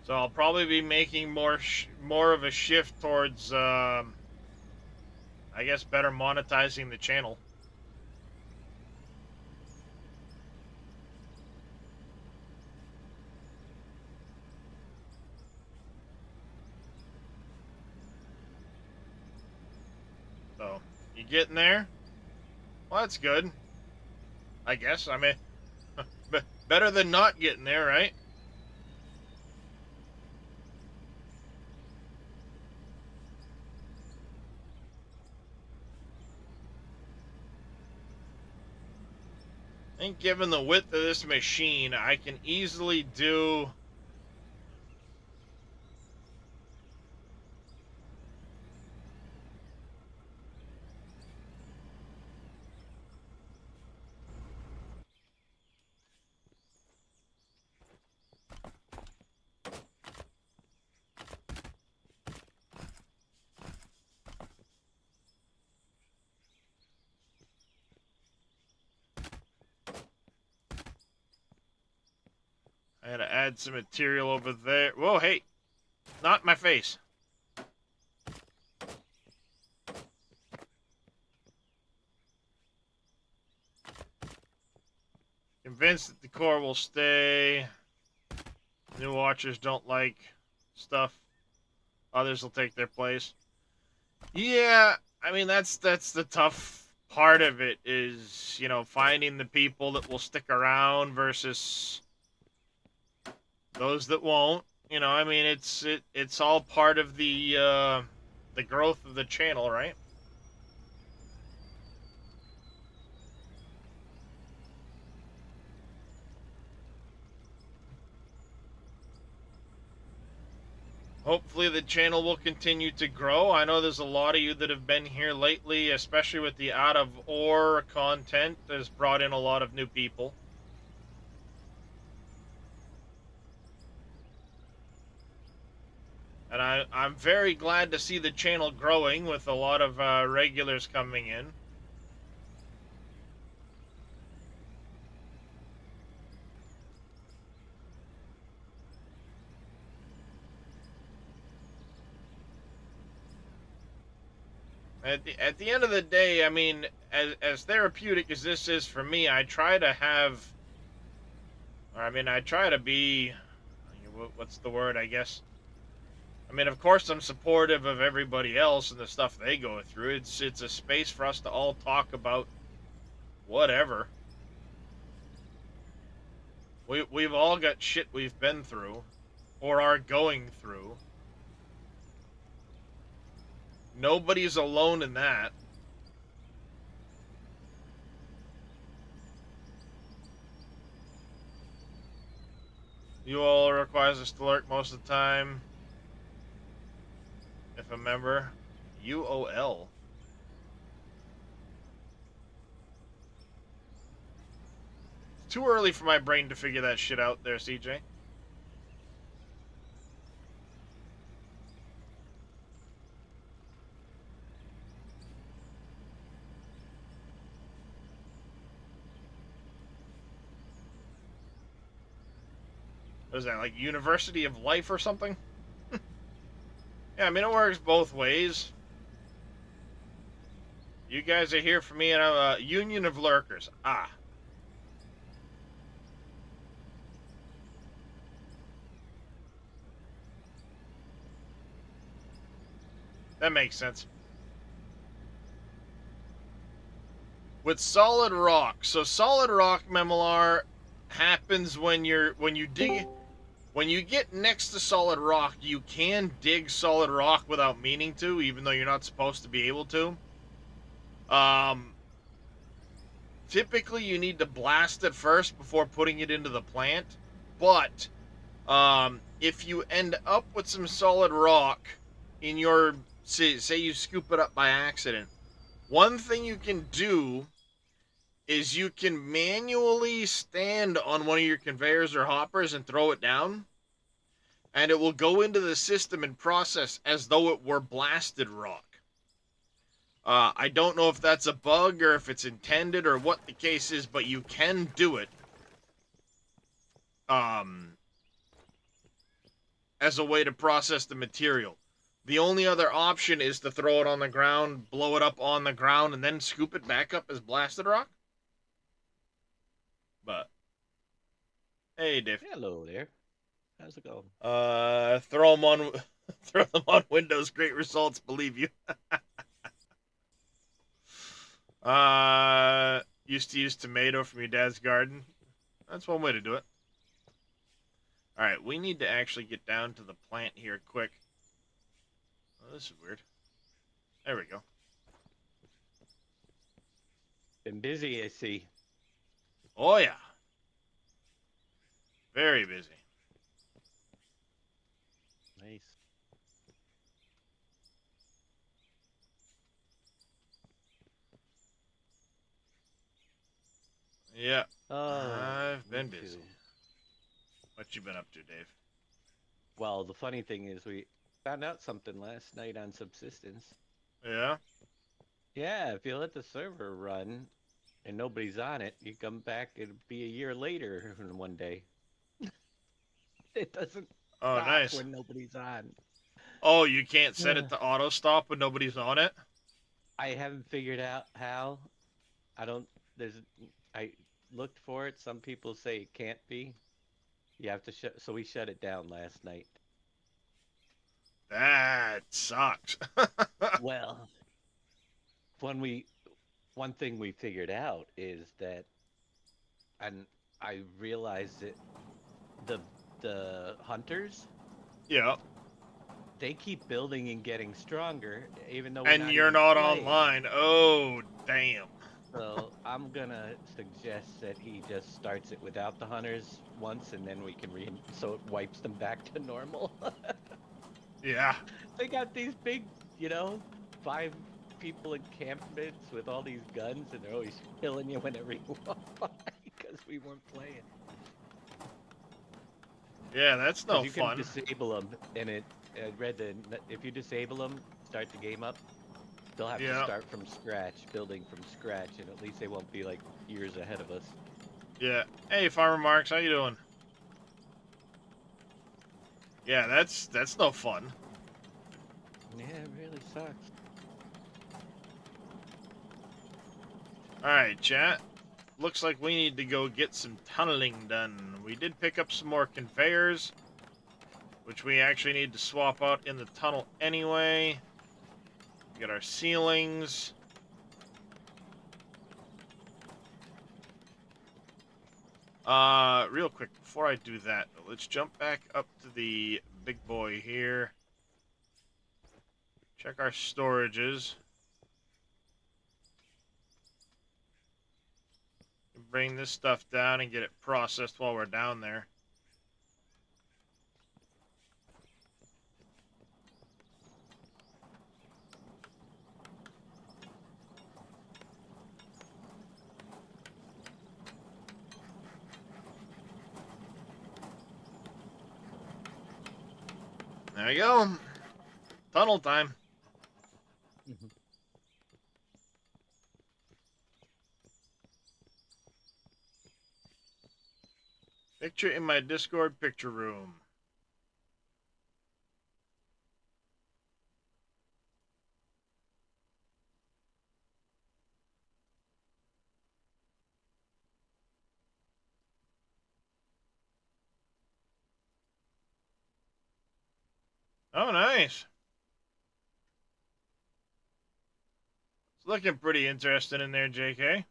So I'll probably be making more of a shift towards, I guess, better monetizing the channel. So, you getting there? Well, that's good. I guess. I mean, better than not getting there, right? I think given the width of this machine, I can easily do... I had to add some material over there. Whoa, hey! Not my face. Convinced that the core will stay. New watchers don't like stuff. Others will take their place. Yeah, I mean, that's the tough part of it is, you know, finding the people that will stick around versus those that won't. You know, I mean, it's all part of the growth of the channel, right? Hopefully the channel will continue to grow. I know there's a lot of you that have been here lately, especially with the out of ore content has brought in a lot of new people. And I'm very glad to see the channel growing with a lot of regulars coming in. At the end of the day, I mean, as therapeutic as this is for me, I try to have, or I mean, I try to be, what's the word, I guess? I mean, of course, I'm supportive of everybody else and the stuff they go through. It's a space for us to all talk about whatever. We've all got shit we've been through, or are going through. Nobody's alone in that. You all requires us to lurk most of the time. if I remember. UOL. It's too early for my brain to figure that shit out there, CJ. What is that, like University of Life or something? Yeah, I mean, it works both ways. You guys are here for me, and I'm a union of lurkers. Ah. That makes sense. With solid rock. So solid rock, Memolar, happens when you get next to solid rock, you can dig solid rock without meaning to, even though you're not supposed to be able to. Um, Typically you need to blast it first before putting it into the plant. But if you end up with some solid rock in your, say you scoop it up by accident, one thing you can do is you can manually stand on one of your conveyors or hoppers and throw it down, and it will go into the system and process as though it were blasted rock. I don't know if that's a bug or if it's intended or what the case is, but you can do it as a way to process the material. The only other option is to throw it on the ground, blow it up on the ground, and then scoop it back up as blasted rock. But, hey, Dave. Hello there. How's it going? Throw them on, throw them on Windows. Great results, believe you. Used to use tomato from your dad's garden. That's one way to do it. All right, we need to actually get down to the plant here quick. Oh, this is weird. There we go. Been busy, I see. Oh yeah, very busy. Nice. Yeah, Oh, I've been me busy. too. What you been up to, Dave? Well, the funny thing is we found out something last night on subsistence. Yeah. Yeah, if you let the server run and nobody's on it, you come back, it'll be a year later in one day. It doesn't Oh, stop nice. when nobody's on. Oh, you can't set it Yeah. to auto stop when nobody's on it? I haven't figured out how. I don't, I looked for it. Some people say it can't be. You have to shut, so we shut it down last night. That sucks. Well, when we one thing we figured out is that, and I realized that the hunters, Yeah. they keep building and getting stronger even though we're And not you're even not playing. online. Oh, damn. So I'm gonna suggest that he just starts it without the hunters once, and then we can so it wipes them back to normal. Yeah. They got these big, 5 people encampments with all these guns, and they're always killing you whenever you walk by because we weren't playing. Yeah, that's Because no you can fun. disable them, and I read that if you disable them, start the game up, they'll have to Yeah. start from scratch, building from scratch, and at least they won't be like years ahead of us. Yeah. Hey, Farmer Marks, how you doing? Yeah, that's no fun. Yeah, it really sucks. Alright, chat. Looks like we need to go get some tunneling done. We did pick up some more conveyors, which we actually need to swap out in the tunnel anyway. We got our ceilings. Real quick, before I do that, let's jump back up to the big boy here. Check our storages. Bring this stuff down and get it processed while we're down there. There you go. Tunnel time. Mhm. Picture in my Discord picture room. Oh, nice. It's looking pretty interesting in there, JK.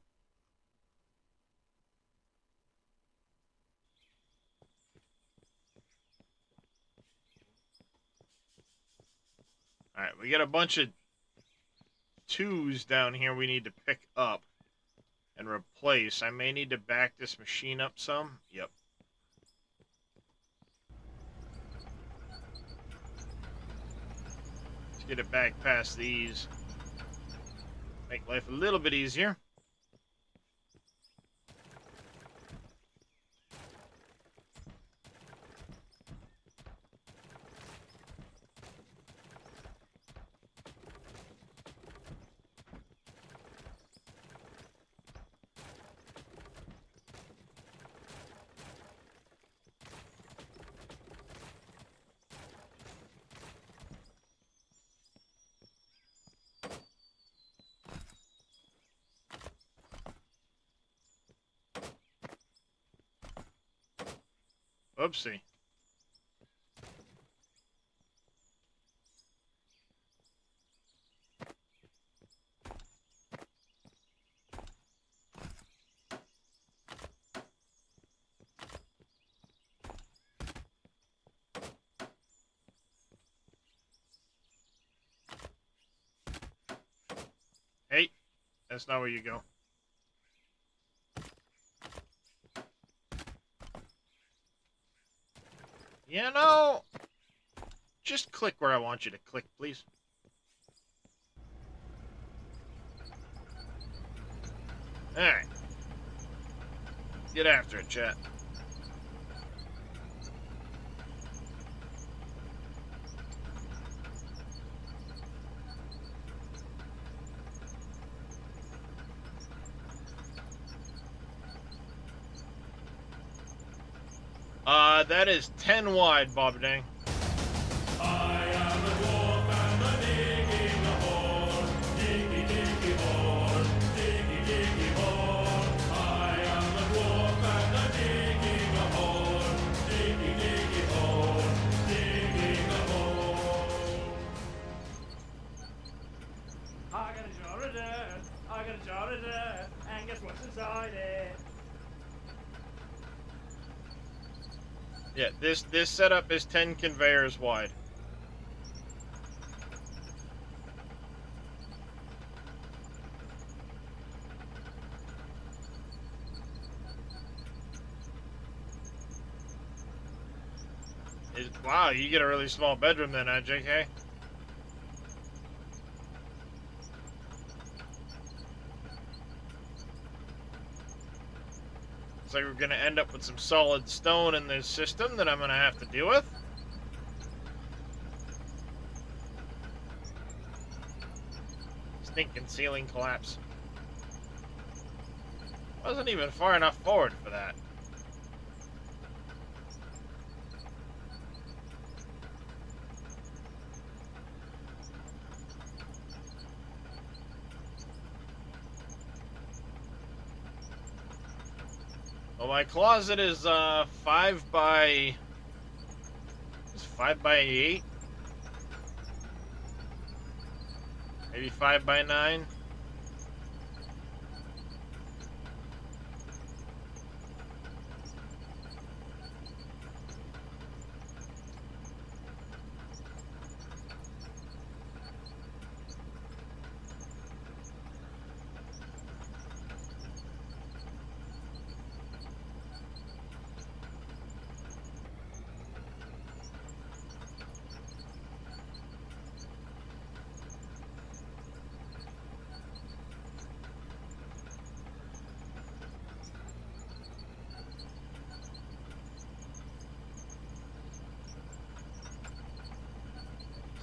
Alright, we got a bunch of twos down here we need to pick up and replace. I may need to back this machine up some. Yep. Let's get it back past these. Make life a little bit easier. Oopsie. Hey, that's not where you go. You know, just click where I want you to click, please. Alright. Get after it, chat. That is 10 wide, Bob Dang. I got a jar of dirt, I got a jar of dirt, and guess what's inside it? Yeah, this setup is 10 conveyors wide. Wow, you get a really small bedroom then, huh, JK? Looks like we're gonna end up with some solid stone in this system that I'm gonna have to deal with. Stinking ceiling collapse. Wasn't even far enough forward for that. Well, my closet is 5 by... Is 5 by 8? Maybe 5 by 9?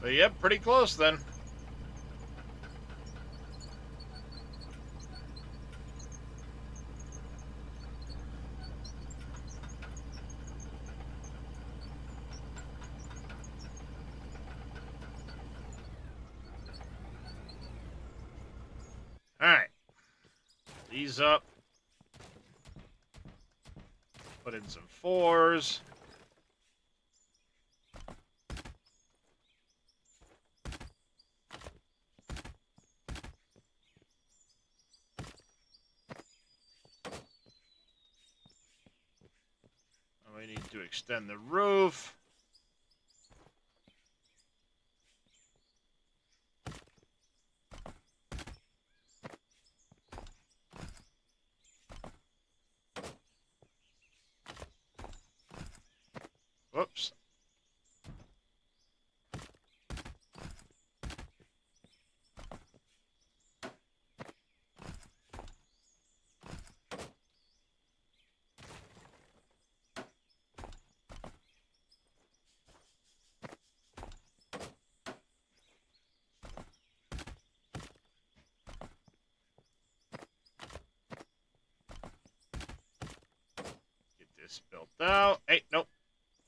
So, yep, pretty close then. Alright. These up. Put in some 4s. We need to extend the roof. Whoops. Get this built out. Hey, nope.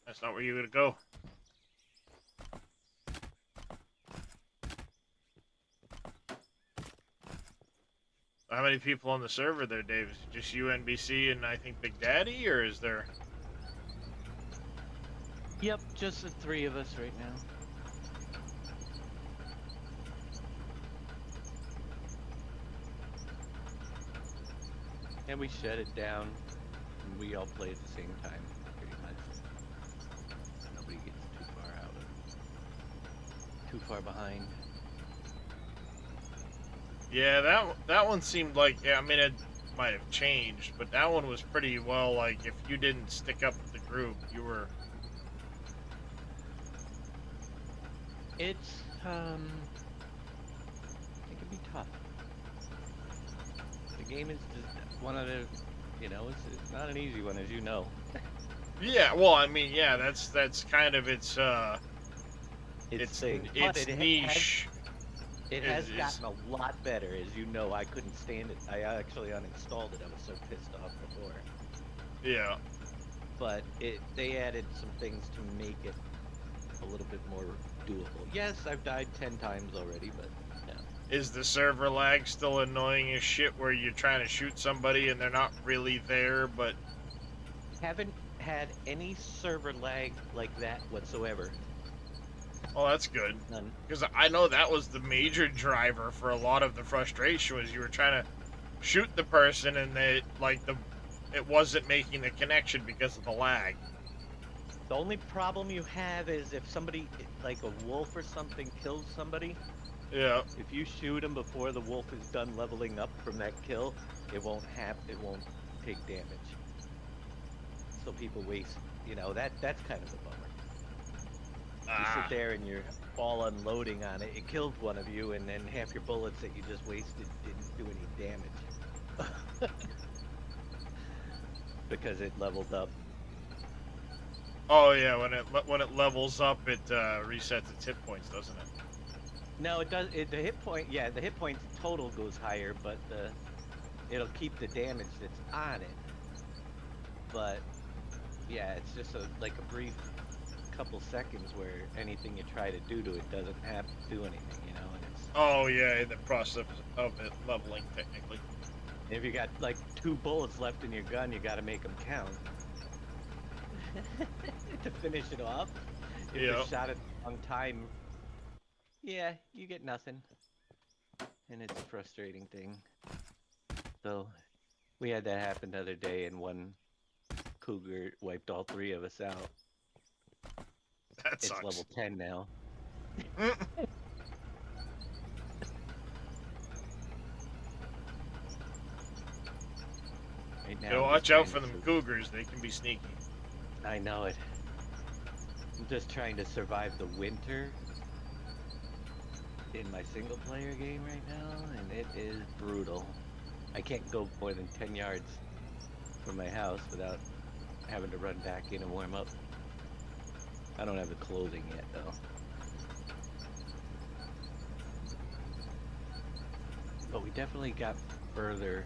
That's not where you're going to go. How many people on the server there, Dave? Is it just you, NBC, and I think Big Daddy, or is there... Yep, just the 3 of us right now. And we shut it down, and we all play at the same time, pretty much. Nobody gets too far out of too far behind. Yeah, that one seemed like, yeah, I mean, it might have changed, but that one was pretty well, like, if you didn't stick up with the group, you were... It's, it can be tough. The game is just one of the, you know, it's not an easy one, as you know. Yeah, well, I mean, yeah, that's kind of its thing. its But niche. It has gotten a lot better, as you know. I couldn't stand it. I actually uninstalled it. I was so pissed off before. Yeah. But they added some things to make it a little bit more doable. Yes, I've died 10 times already, but no. Is the server lag still annoying as shit where you're trying to shoot somebody and they're not really there, but... Haven't had any server lag like that whatsoever. Oh, that's good. None. Because I know that was the major driver for a lot of the frustration, was you were trying to shoot the person and it wasn't making the connection because of the lag. The only problem you have is if somebody, like a wolf or something, kills somebody. Yeah. If you shoot him before the wolf is done leveling up from that kill, it won't take damage. So people waste, you know, that's kind of a bummer. You sit there and you're all unloading on it. It killed one of you, and then half your bullets that you just wasted didn't do any damage. Because it leveled up. Oh yeah, when it levels up, it resets its hit points, doesn't it? No, it does. The hit point, yeah, the hit points total goes higher, but it'll keep the damage that's on it. But yeah, it's just like a brief couple seconds where anything you try to do to it doesn't have to do anything, you know. And it's Oh yeah, in the process of it leveling, technically. if you got like 2 bullets left in your gun, you got to make them count to finish it off. If you shot it on time, yeah, you get nothing, and it's a frustrating thing. So we had that happen the other day, and one cougar wiped all 3 of us out. That It's sucks. level 10 now. Right now, Yeah, I'm watch just out trying for to them cougars. They can be sneaky. I know it. I'm just trying to survive the winter in my single player game right now, and it is brutal. I can't go more than 10 yards from my house without having to run back in and warm up. I don't have the clothing yet, though. definitely got further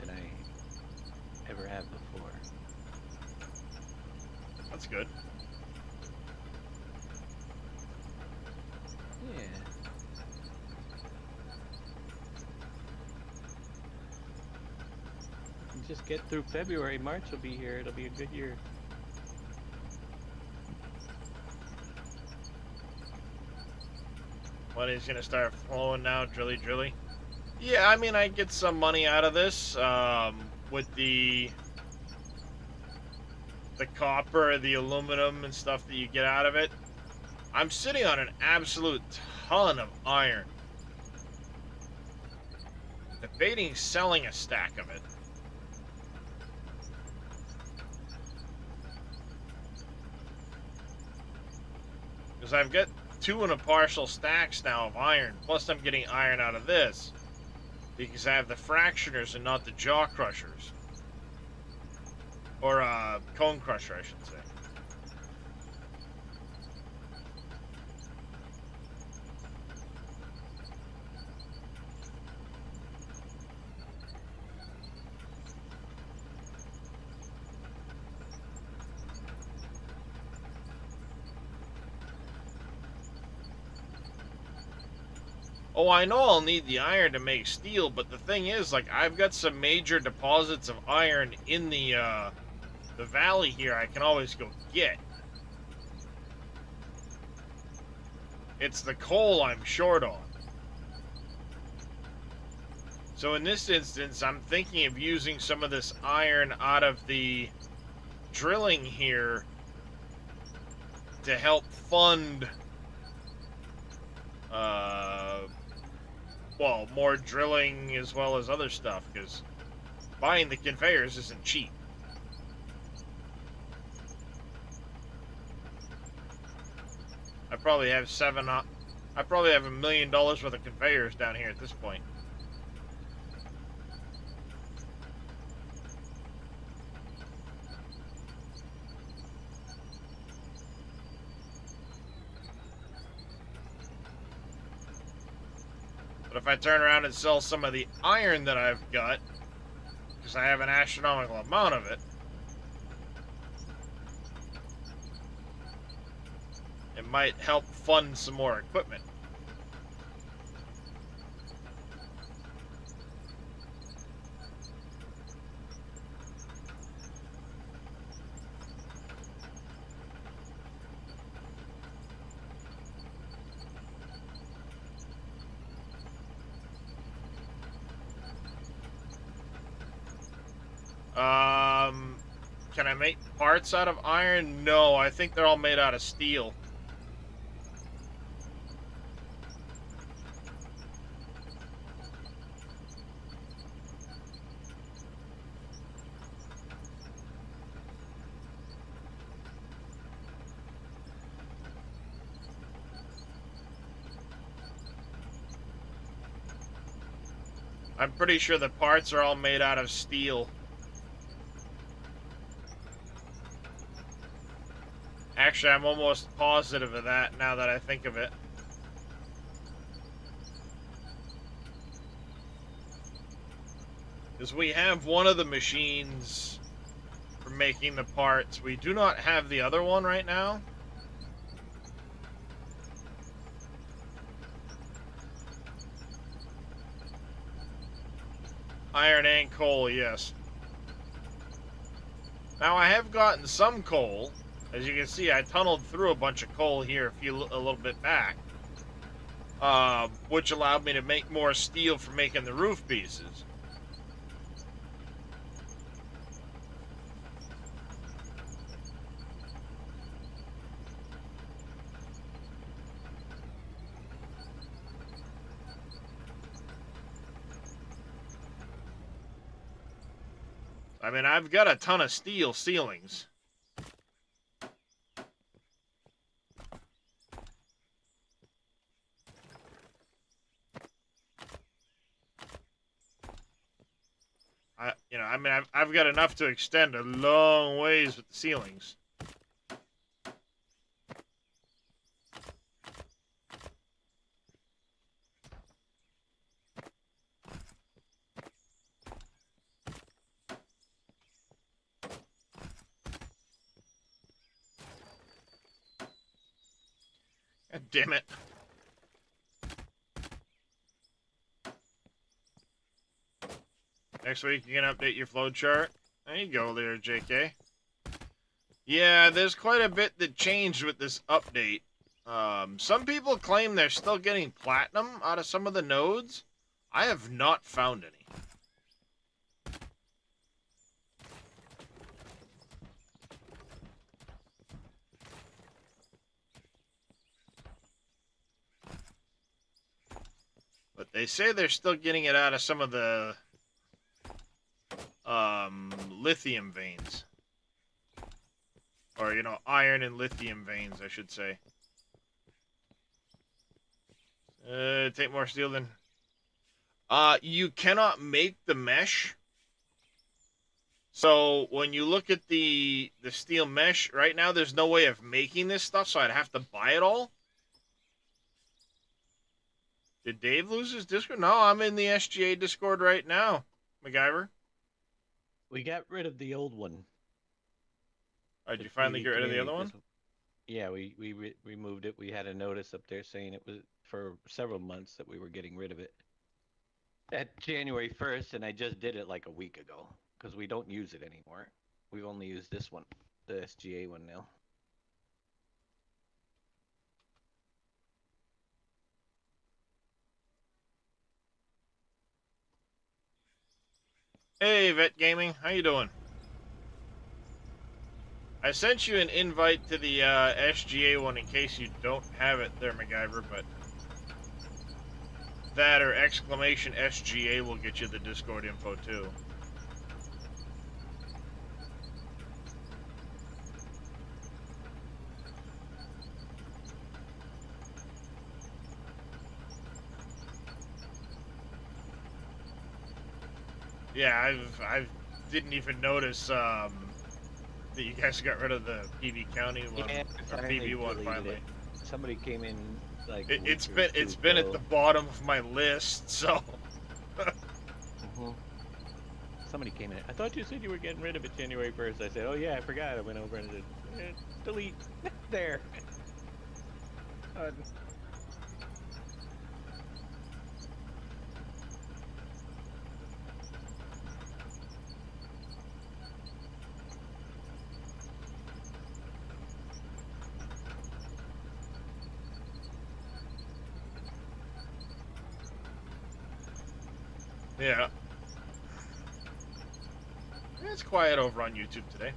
than I ever have before. That's good. Yeah. Just get through February, March will be here. It'll be a good year. Money's gonna start flowing now, drilly. Yeah, I mean, I get some money out of this, with the copper, the aluminum, and stuff that you get out of it. I'm sitting on an absolute ton of iron. Debating selling a stack of it. Because I've got 2 and a partial stacks now of iron, plus I'm getting iron out of this. Because I have the fractioners and not the jaw crushers. Or, cone crusher, I should say. Oh, I know I'll need the iron to make steel, but the thing is, like, I've got some major deposits of iron in the valley here I can always go get. It's the coal I'm short on. So in this instance, I'm thinking of using some of this iron out of the drilling here to help fund, well, more drilling as well as other stuff, because buying the conveyors isn't cheap. I probably have $1 million worth of conveyors down here at this point. But if I turn around and sell some of the iron that I've got, because I have an astronomical amount of it, it might help fund some more equipment. Can I make parts out of iron? No, I think they're all made out of steel. I'm pretty sure the parts are all made out of steel. Actually, I'm almost positive of that now that I think of it. Because we have one of the machines for making the parts. We do not have the other one right now. Iron and coal, yes. Now, I have gotten some coal. As you can see, I tunneled through a bunch of coal here a little bit back, which allowed me to make more steel for making the roof pieces. I mean, I've got a ton of steel ceilings. I mean, I've got enough to extend a long ways with the ceilings. God damn it. Next week, you can update your flow chart. There you go there, JK. Yeah, there's quite a bit that changed with this update. Some people claim they're still getting platinum out of some of the nodes. I have not found any. But they say they're still getting it out of some of the lithium veins. Or, you know, iron and lithium veins, I should say. Take more steel than... you cannot make the mesh. So, when you look at the steel mesh, right now there's no way of making this stuff, so I'd have to buy it all. Did Dave lose his Discord? No, I'm in the SGA Discord right now, MacGyver. We got rid of the old one. Did you finally get rid of the other one? Yeah, we removed it. We had a notice up there saying it was for several months that we were getting rid of it. At January 1st, and I just did it like a week ago because we don't use it anymore. We only use this one, the SGA one now. Hey, Vet Gaming, how you doing? I sent you an invite to the SGA one in case you don't have it there, MacGyver, but that or exclamation SGA will get you the Discord info too. Yeah, I didn't even notice that you guys got rid of the PV County one, Yeah, or PV one finally. Somebody came in like It's been at the bottom of my list, so. Somebody came in. I thought you said you were getting rid of it January 1st. I said, oh yeah, I forgot. I went over and did delete there. Yeah. It's quiet over on YouTube today.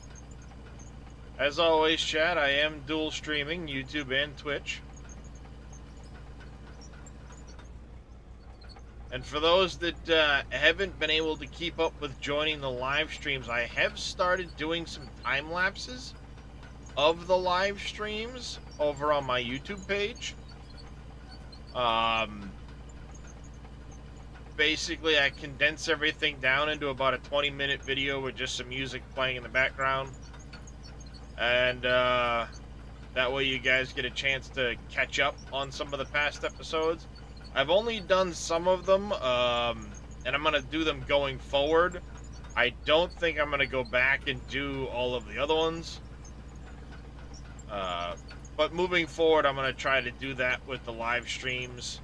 As always, chat, I am dual streaming YouTube and Twitch. And for those that haven't been able to keep up with joining the live streams, I have started doing some time lapses of the live streams over on my YouTube page. Basically, I condense everything down into about a 20-minute video with just some music playing in the background. And that way you guys get a chance to catch up on some of the past episodes. I've only done some of them, and I'm going to do them going forward. I don't think I'm going to go back and do all of the other ones. But moving forward, I'm going to try to do that with the live streams.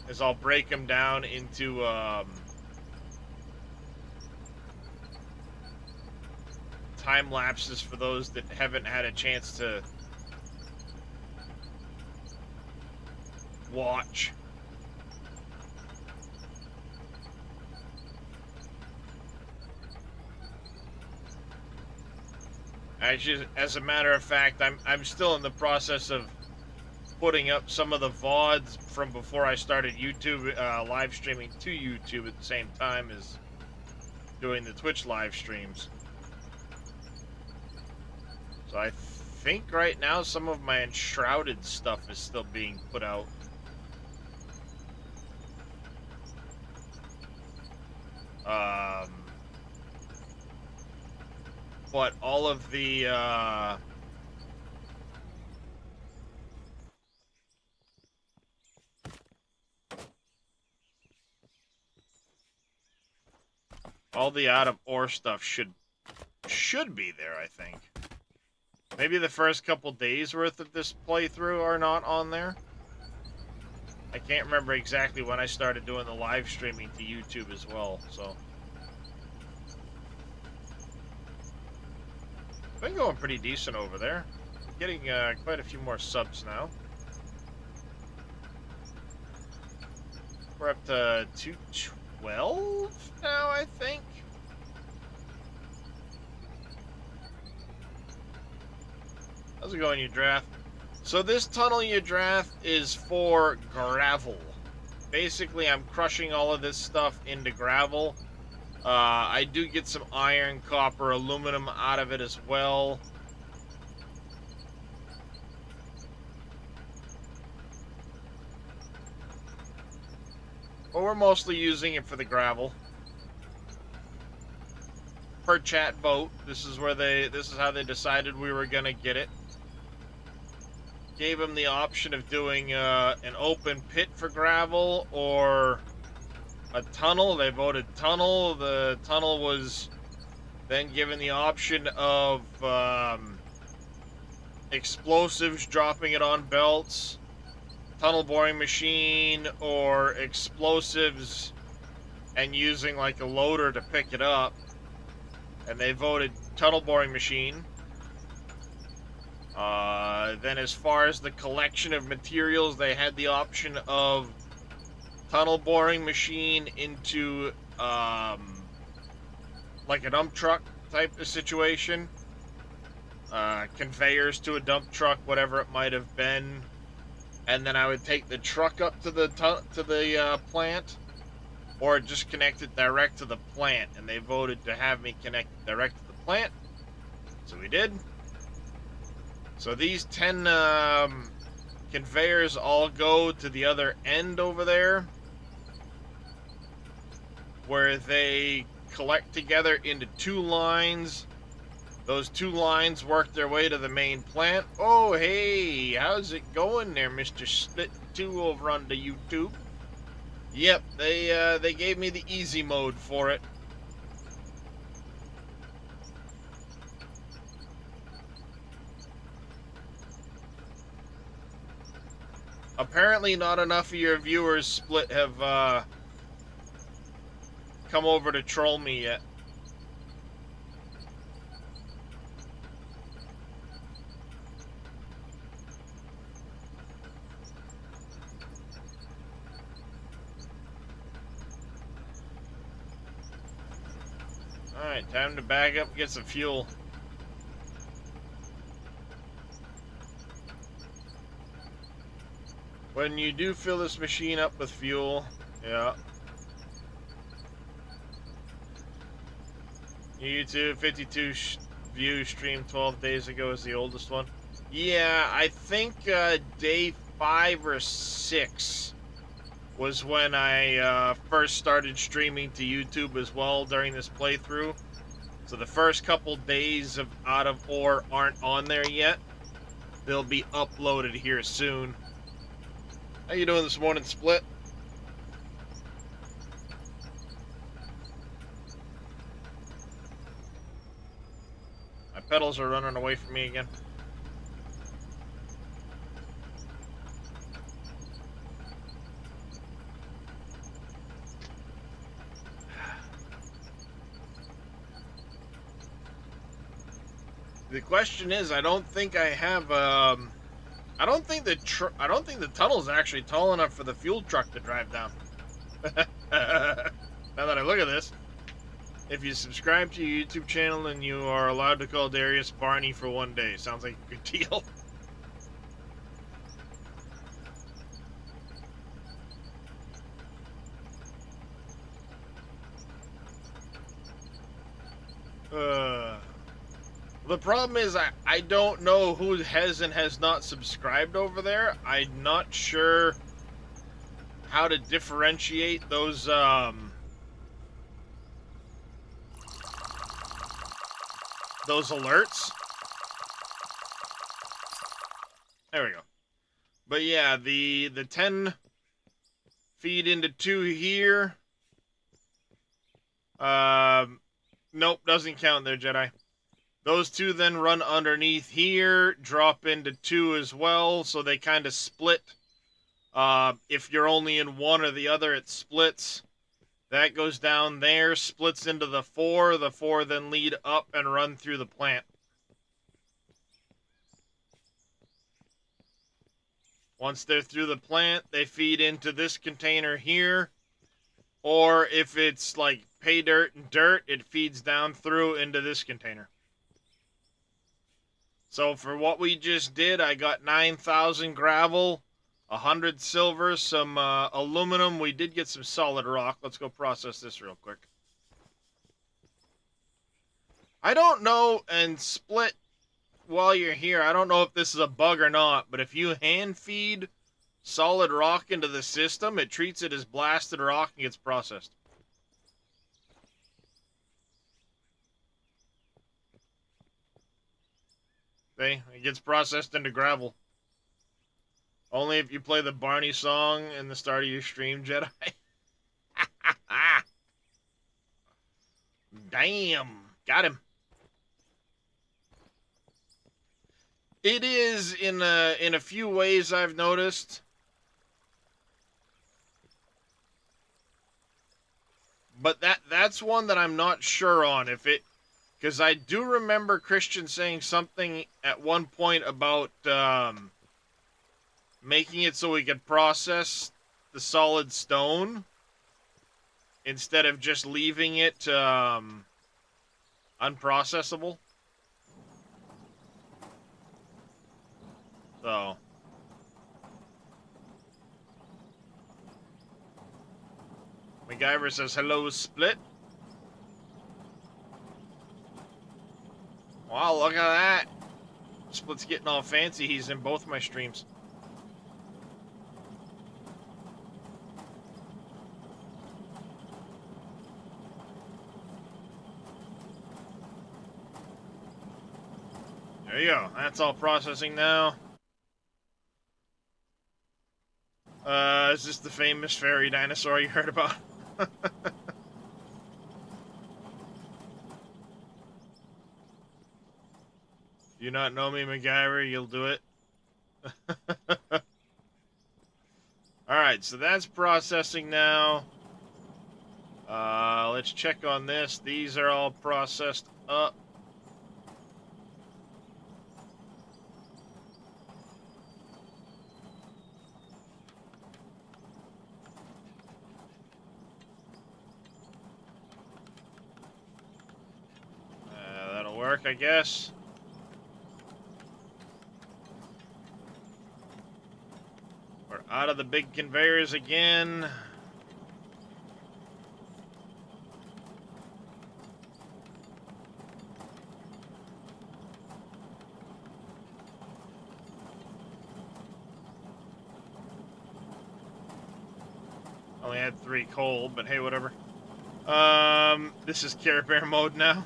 Is I'll break them down into time lapses for those that haven't had a chance to watch. Actually, as a matter of fact, I'm still in the process of putting up some of the VODs from before I started YouTube, live streaming to YouTube at the same time as doing the Twitch live streams. So I think right now some of my Enshrouded stuff is still being put out. But all of the out of ore stuff should be there, I think. Maybe the first couple days worth of this playthrough are not on there. I can't remember exactly when I started doing the live streaming to YouTube as well, so. Been going pretty decent over there. Getting quite a few more subs now. We're up to 212 now, I think. How's it going, you draft? So this tunnel you draft is for gravel. Basically, I'm crushing all of this stuff into gravel. I do get some iron, copper, aluminum out of it as well. But we're mostly using it for the gravel. Per chat vote, this is how they decided we were gonna get it. Gave them the option of doing an open pit for gravel or a tunnel. They voted tunnel. The tunnel was then given the option of explosives, dropping it on belts, tunnel boring machine, or explosives and using like a loader to pick it up. And they voted tunnel boring machine. Then as far as the collection of materials, they had the option of tunnel boring machine into like a dump truck type of situation. Conveyors to a dump truck, whatever it might have been. And then I would take the truck up to the plant, or just connect it direct to the plant. And they voted to have me connect it direct to the plant. So we did. So these 10 conveyors all go to the other end over there, where they collect together into 2 lines. Those 2 lines work their way to the main plant. Oh, hey, how's it going there, Mr. Split 2 over on the YouTube? Yep, they gave me the easy mode for it. Apparently not enough of your viewers, Split, have come over to troll me yet. Alright, time to bag up and get some fuel. When you do fill this machine up with fuel, yeah. YouTube 52 views streamed 12 days ago is the oldest one. Yeah, I think day 5 or 6 was when I first started streaming to YouTube as well during this playthrough. So the first couple days of Out of Ore aren't on there yet. They'll be uploaded here soon. How you doing this morning, Split? My pedals are running away from me again. The question is, I don't think I have I don't think the tunnel's actually tall enough for the fuel truck to drive down. Now that I look at this, if you subscribe to your YouTube channel, then you are allowed to call Darius Barney for 1 day. Sounds like a good deal. The problem is I don't know who has and has not subscribed over there. I'm not sure how to differentiate those alerts. There we go. But yeah, the 10 feed into 2 here. Nope, doesn't count there, Jedi. Those two then run underneath here, drop into 2 as well, so they kind of split. If you're only in one or the other, it splits. That goes down there, splits into the 4. The 4 then lead up and run through the plant. Once they're through the plant, they feed into this container here. Or if it's like pay dirt and dirt, it feeds down through into this container. So for what we just did, I got 9,000 gravel, 100 silver, some aluminum. We did get some solid rock. Let's go process this real quick. I don't know, and Split, while you're here, I don't know if this is a bug or not, but if you hand feed solid rock into the system, it treats it as blasted rock and gets processed. See? It gets processed into gravel. Only if you play the Barney song in the start of your stream, Jedi. Damn. Got him. It is in a few ways I've noticed. But that's one that I'm not sure on if it, because I do remember Christian saying something at one point about making it so we could process the solid stone instead of just leaving it unprocessable. So MacGyver says, hello, Split. Wow, look at that. Split's getting all fancy. He's in both my streams. There you go. That's all processing now. Is this the famous fairy dinosaur you heard about? You not know me, MacGyver, you'll do it. Alright, so that's processing now. Let's check on this. These are all processed up. That'll work, I guess. We're out of the big conveyors again. Only had 3 coal, but hey, whatever. This is Care Bear mode now.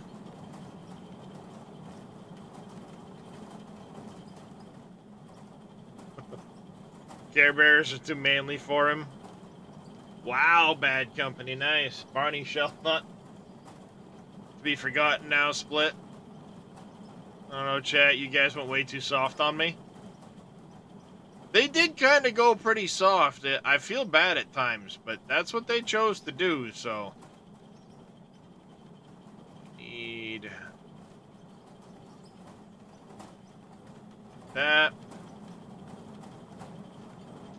Care Bears are too manly for him. Wow, Bad Company, nice. Barney Shell Nut. To be forgotten now, Split. I don't know, chat, you guys went way too soft on me. They did kind of go pretty soft. I feel bad at times, but that's what they chose to do, so. Need that.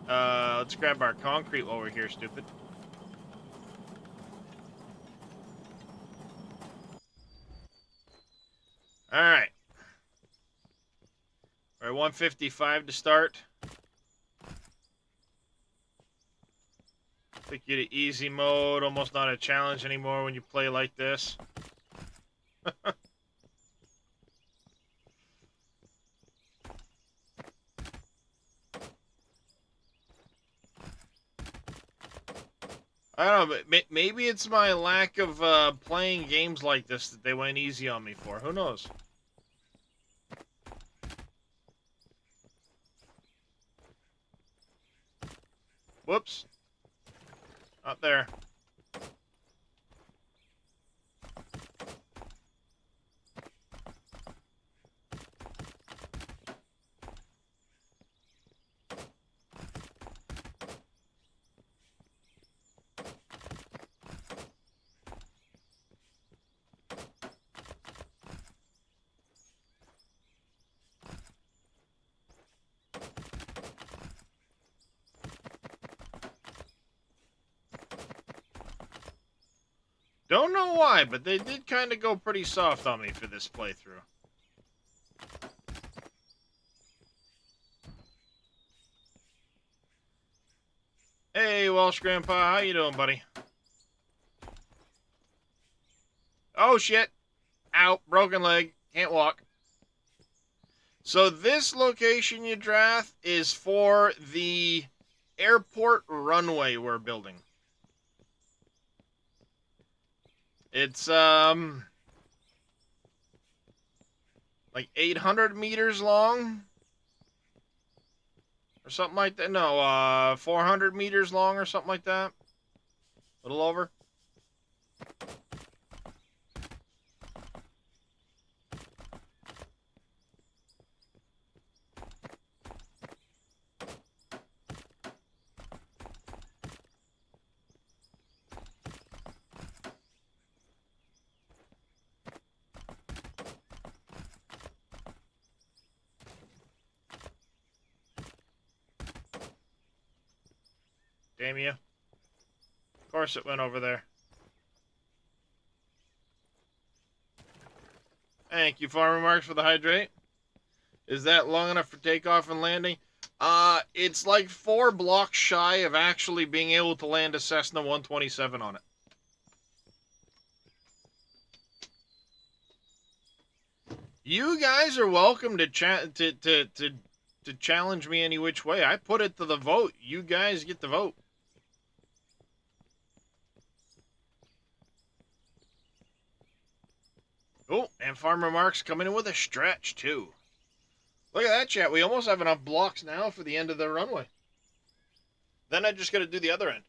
Let's grab our concrete while we're here, stupid. Alright. We're at 155 to start. Take you to easy mode, almost not a challenge anymore when you play like this. I don't know, but maybe it's my lack of playing games like this that they went easy on me for. Who knows? Whoops. Not there. Don't know why, but they did kind of go pretty soft on me for this playthrough. Hey, Welsh Grandpa, how you doing, buddy? Oh, shit. Ow, broken leg. Can't walk. So this location, Yadrath, is for the airport runway we're building. It's, like 800 meters long. Or something like that. No, 400 meters long or something like that. A little over. Damn you. Of course it went over there. Thank you, Farmer Marks, for the hydrate. Is that long enough for takeoff and landing? It's like 4 blocks shy of actually being able to land a Cessna 127 on it. You guys are welcome to challenge me any which way. I put it to the vote. You guys get the vote. Oh, and Farmer Mark's coming in with a stretch, too. Look at that, chat. We almost have enough blocks now for the end of the runway. Then I just got to do the other end.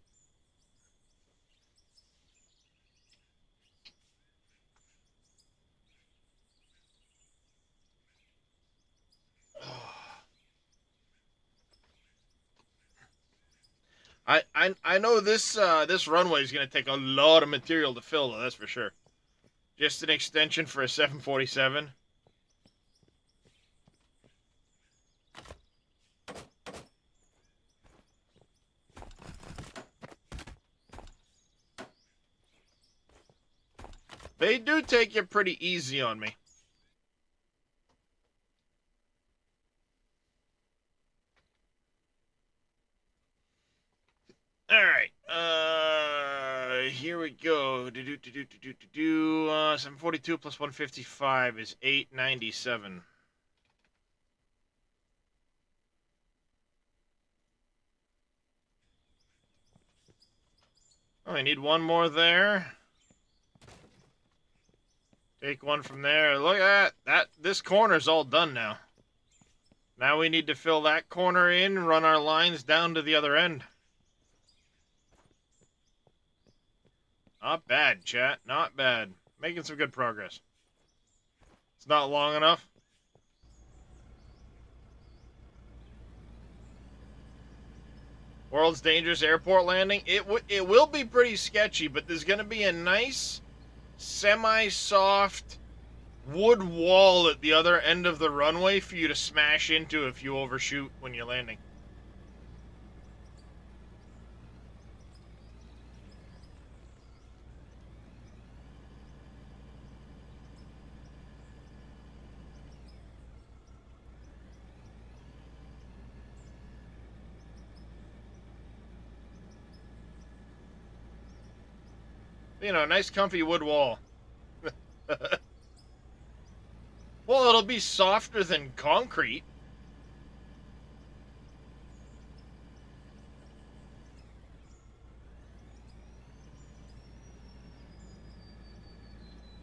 I know this this runway is going to take a lot of material to fill, though, that's for sure. Just an extension for a 747. They do take it pretty easy on me. All right. Here we go. 742 plus 155 is 897. Oh, I need one more there. Take one from there. Look at that. This corner's all done now. Now we need to fill that corner in, run our lines down to the other end. Not bad, chat. Not bad. Making some good progress. It's not long enough. World's dangerous airport landing. It will be pretty sketchy, but there's going to be a nice, semi-soft wood wall at the other end of the runway for you to smash into if you overshoot when you're landing. You know, nice comfy wood wall. Well, it'll be softer than concrete.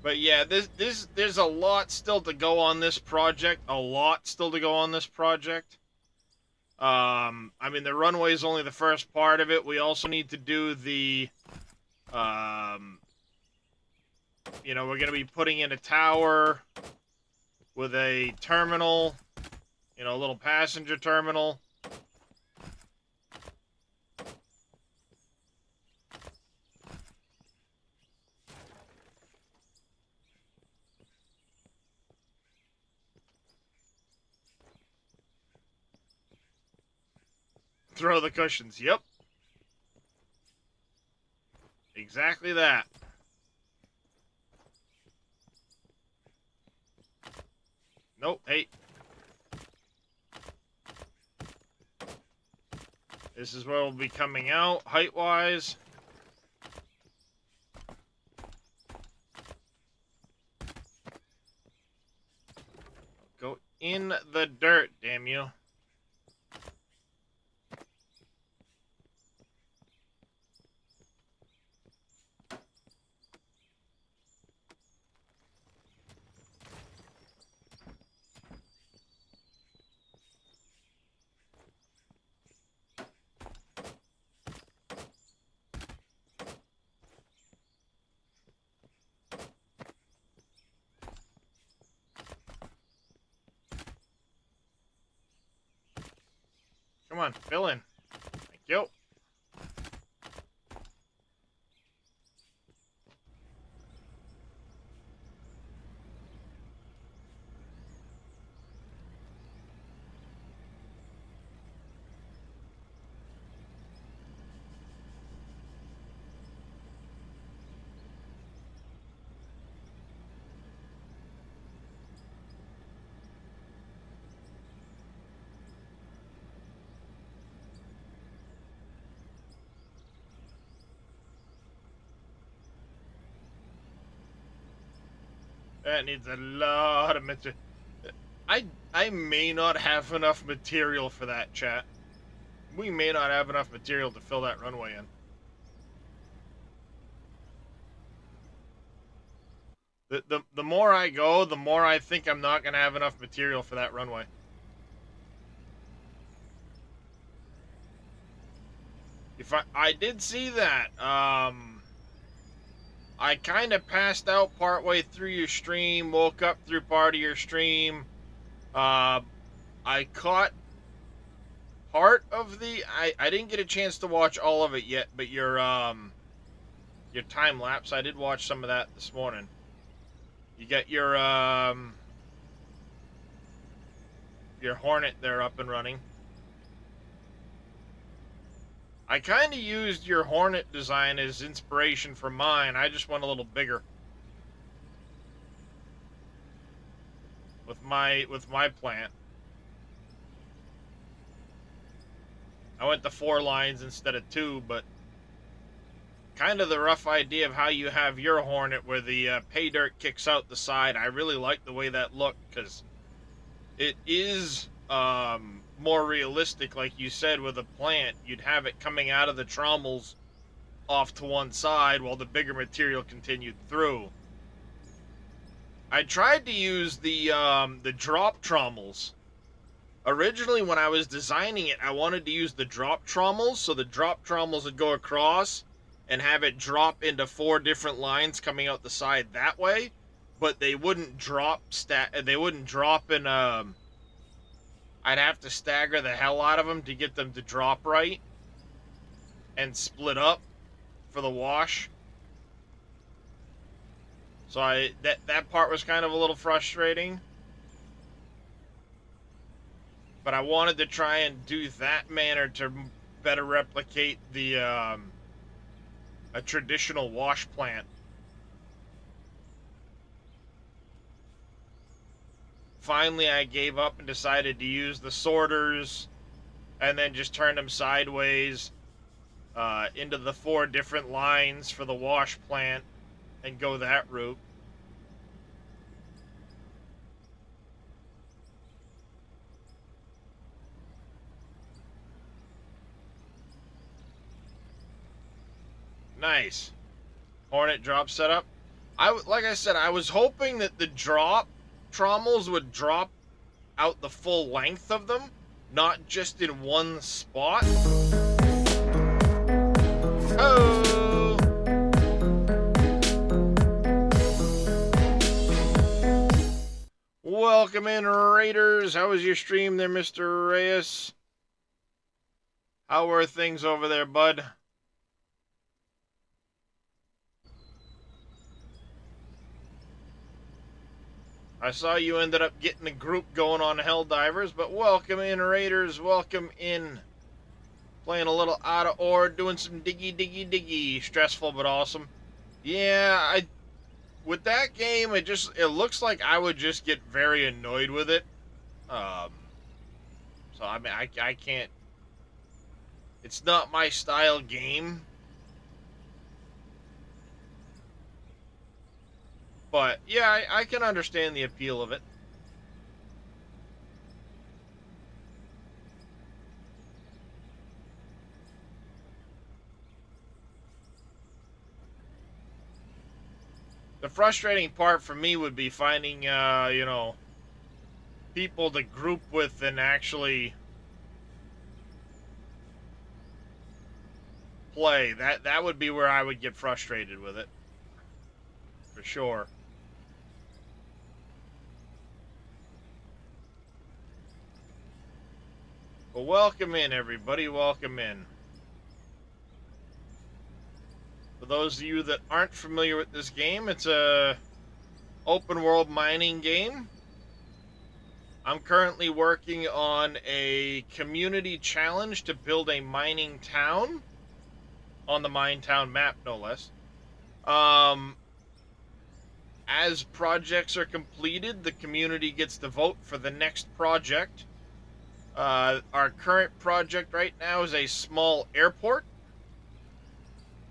But yeah, there's a lot still to go on this project. A lot still to go on this project. I mean, the runway is only the first part of it. We also need to do the, you know, we're going to be putting in a tower with a terminal, you know, a little passenger terminal. Throw the cushions. Yep. Exactly that. Nope, hey. This is where we'll be coming out, height-wise. Go in the dirt, damn you. Come on, fill in. Thank you. That needs a lot of material. I may not have enough material for that, chat. We may not have enough material to fill that runway in. The more I go, the more I think I'm not gonna have enough material for that runway. If I did see that, I kind of passed out partway through your stream, woke up through part of your stream. I caught part of the. I didn't get a chance to watch all of it yet, but your time lapse, I did watch some of that this morning. You got your Hornet there up and running. I kind of used your Hornet design as inspiration for mine. I just went a little bigger with my plant. I went to 4 lines instead of 2, but kind of the rough idea of how you have your Hornet where the pay dirt kicks out the side. I really like the way that looked because it is more realistic, like you said, with a plant. You'd have it coming out of the trommels off to one side while the bigger material continued through. I tried to use the drop trommels. Originally, when I was designing it, I wanted to use the drop trommels, so the drop trommels would go across and have it drop into 4 different lines coming out the side that way, but they wouldn't drop in I'd have to stagger the hell out of them to get them to drop right and split up for the wash. So that part was kind of a little frustrating. But I wanted to try and do that manner to better replicate the a traditional wash plant. Finally, I gave up and decided to use the sorters and then just turn them sideways into the 4 different lines for the wash plant and go that route. Nice. Hornet drop setup. Like I said, I was hoping that the drop trommels would drop out the full length of them, not just in one spot. Oh! Welcome in, Raiders. How was your stream there, Mr. Reyes? How were things over there, bud? I saw you ended up getting a group going on Helldivers, but welcome in, Raiders. Welcome in. Playing a little out of order, doing some diggy. Stressful, but awesome. Yeah, with that game, it looks like I would just get very annoyed with it. So I mean, I can't. It's not my style game. But yeah, I can understand the appeal of it. The frustrating part for me would be finding, people to group with and actually play. That would be where I would get frustrated with it. For sure. Well, welcome in, everybody. Welcome in. For those of you that aren't familiar with this game, it's a open world mining game. I'm currently working on a community challenge to build a mining town on the Mine Town map, no less. As projects are completed, the community gets to vote for the next project. Our current project right now is a small airport.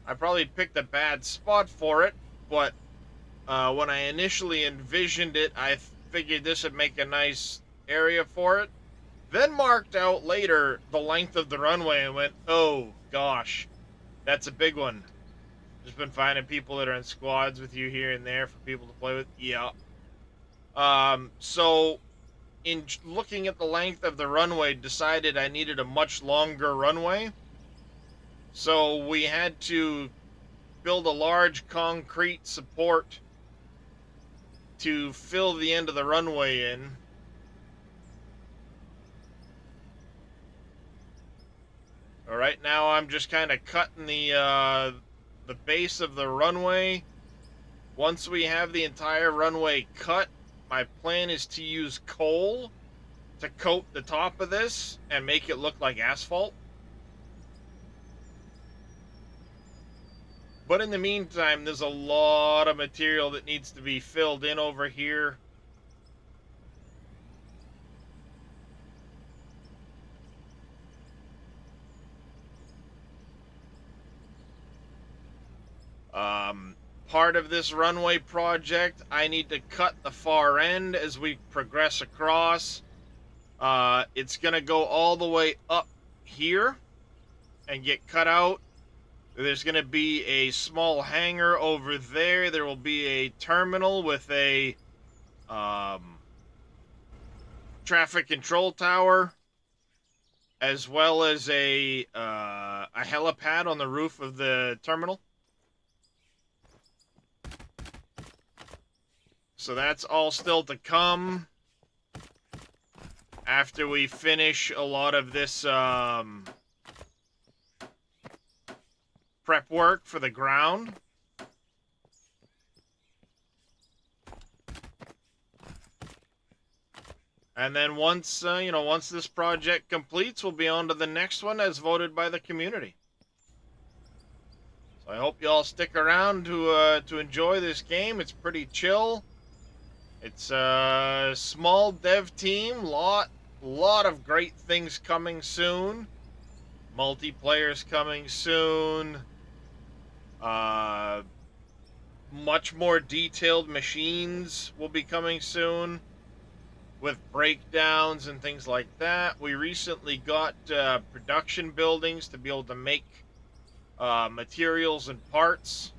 I probably picked a bad spot for it, but when I initially envisioned it, I figured this would make a nice area for it. Then marked out later the length of the runway and went, oh gosh, that's a big one. Just been finding people that are in squads with you here and there for people to play with. Yeah. So in looking at the length of the runway, decided I needed a much longer runway. So we had to build a large concrete support to fill the end of the runway in. All right, now I'm just kind of cutting the base of the runway. Once we have the entire runway cut, my plan is to use coal to coat the top of this and make it look like asphalt. But in the meantime, there's a lot of material that needs to be filled in over here. Part of this runway project, I need to cut the far end as we progress across. It's going to go all the way up here and get cut out. There's going to be a small hangar over there. There will be a terminal with a traffic control tower, as well as a helipad on the roof of the terminal. So that's all still to come after we finish a lot of this prep work for the ground. And then once this project completes, we'll be on to the next one as voted by the community. So I hope you all stick around to enjoy this game. It's pretty chill. It's a small dev team, lot of great things coming soon. Multiplayer's coming soon. Much more detailed machines will be coming soon with breakdowns and things like that. We recently got production buildings to be able to make materials and parts.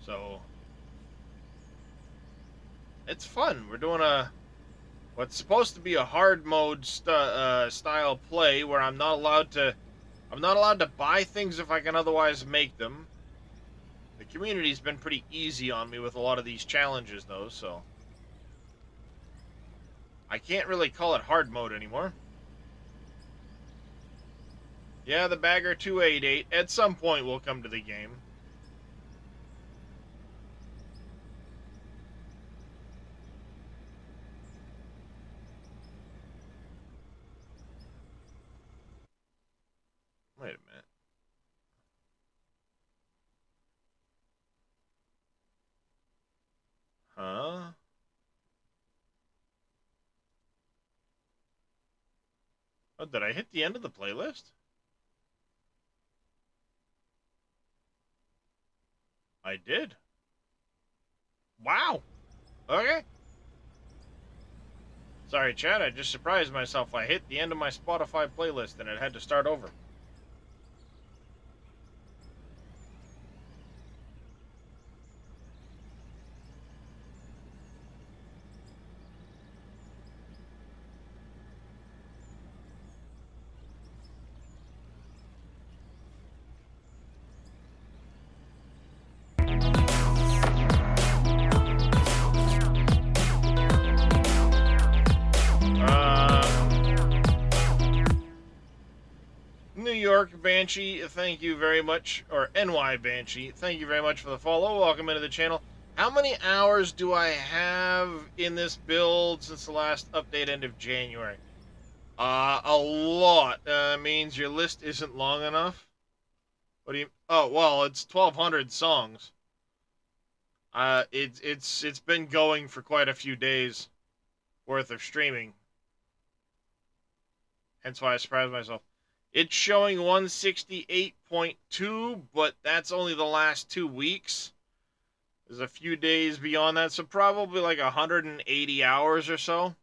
So it's fun. We're doing what's supposed to be a hard mode style play where I'm not allowed to buy things if I can otherwise make them. The community's been pretty easy on me with a lot of these challenges though, so I can't really call it hard mode anymore. Yeah, the Bagger 288 at some point will come to the game. Wait a minute. Oh, did I hit the end of the playlist? I did. Wow. Okay. Sorry, Chad. I just surprised myself. I hit the end of my Spotify playlist and it had to start over. New York Banshee, thank you very much. Or NY Banshee, thank you very much for the follow. Welcome into the channel. How many hours do I have in this build since the last update end of January? A lot. Means your list isn't long enough. What do you? Oh, well, it's 1,200 songs. It's been going for quite a few days worth of streaming. Hence why I surprised myself. It's showing 168.2, but that's only the last 2 weeks. There's a few days beyond that, so probably like 180 hours or so.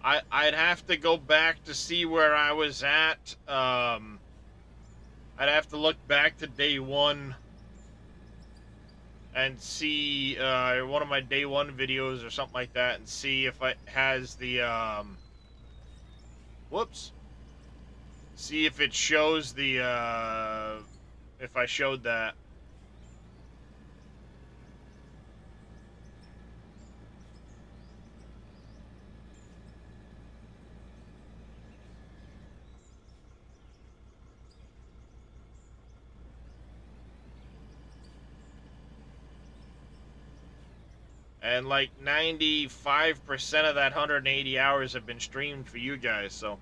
I'd have to go back to see where I was at. I'd have to look back to day one and see one of my day one videos or something like that and see if it has the whoops, see if it shows the if I showed that. And like 95% of that 180 hours have been streamed for you guys, so.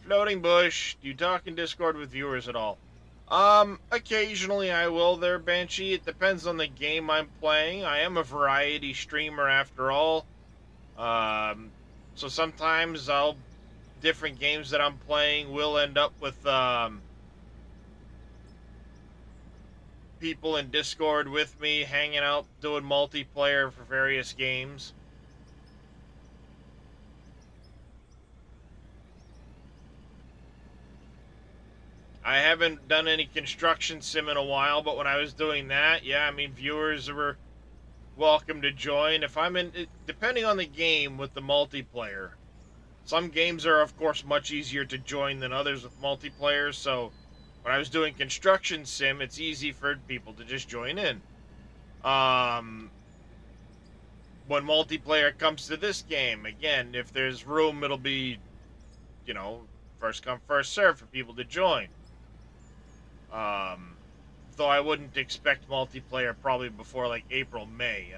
Floating Bush, do you talk in Discord with viewers at all? Occasionally I will there, Banshee. It depends on the game I'm playing. I am a variety streamer after all. So sometimes different games that I'm playing will end up with, people in Discord with me, hanging out, doing multiplayer for various games. I haven't done any construction sim in a while, but when I was doing that, yeah, I mean, viewers were welcome to join. If I'm in, depending on the game with the multiplayer, some games are, of course, much easier to join than others with multiplayer, so when I was doing construction sim, it's easy for people to just join in. When multiplayer comes to this game, again, if there's room, it'll be, you know, first come, first serve for people to join. Though I wouldn't expect multiplayer probably before like April, May.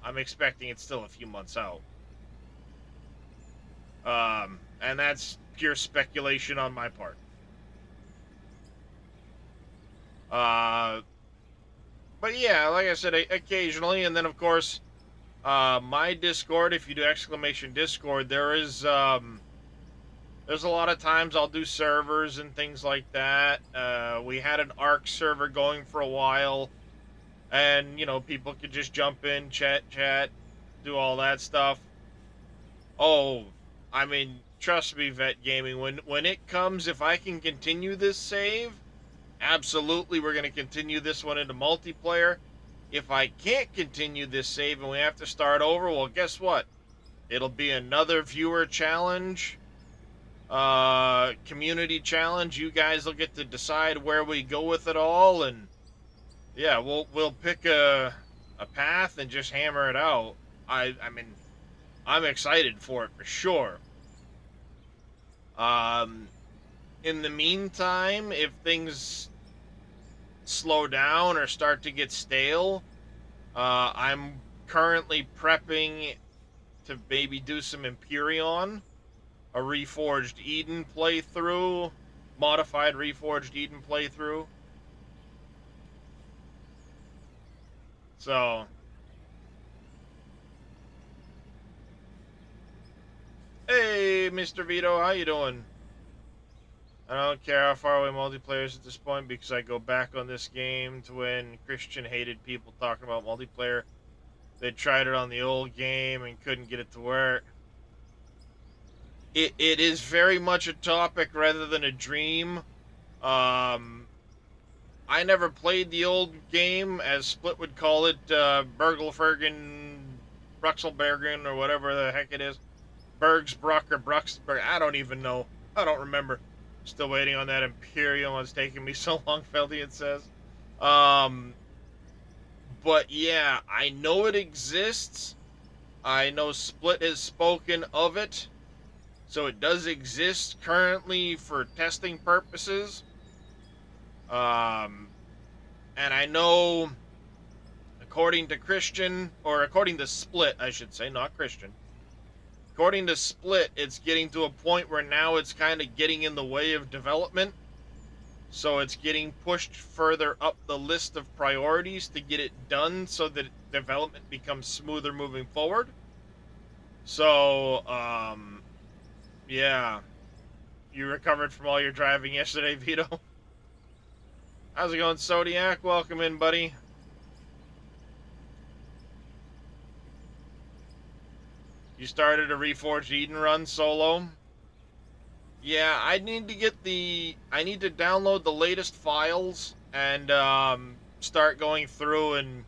I'm expecting it's still a few months out. And that's pure speculation on my part. But yeah, like I said, occasionally, and then of course, my Discord, if you do exclamation Discord, there's a lot of times I'll do servers and things like that. We had an ARC server going for a while, and, you know, people could just jump in, chat, do all that stuff. Oh, I mean, trust me, Vet Gaming, when it comes, if I can continue this save, absolutely, we're going to continue this one into multiplayer. If I can't continue this save and we have to start over, well, guess what? It'll be another viewer challenge, community challenge. You guys will get to decide where we go with it all, and yeah, we'll pick a path and just hammer it out. I mean, I'm excited for it for sure. In the meantime, if things slow down or start to get stale, I'm currently prepping to maybe do some Empyrean, a Reforged Eden playthrough modified Reforged Eden playthrough. So, hey, Mr. Vito, how you doing? I don't care how far away multiplayer is at this point because I go back on this game to when Christian hated people talking about multiplayer. They tried it on the old game and couldn't get it to work. It is very much a topic rather than a dream. I never played the old game, as Split would call it, Bergelfergen, Bruxelbergen, or whatever the heck it is. Bergsbruck or Bruxberg, I don't even know. I don't remember. Still waiting on that Imperium. It's taking me so long, Feldian says. But yeah, I know it exists. I know Split has spoken of it. So it does exist currently for testing purposes. And I know, according to Christian, or according to Split, I should say, not Christian. According to Split, it's getting to a point where now it's kind of getting in the way of development. So it's getting pushed further up the list of priorities to get it done so that development becomes smoother moving forward. So, yeah. You recovered from all your driving yesterday, Vito? How's it going, Zodiac? Welcome in, buddy. You started a Reforged Eden run solo? Yeah, I need to download the latest files and start going through and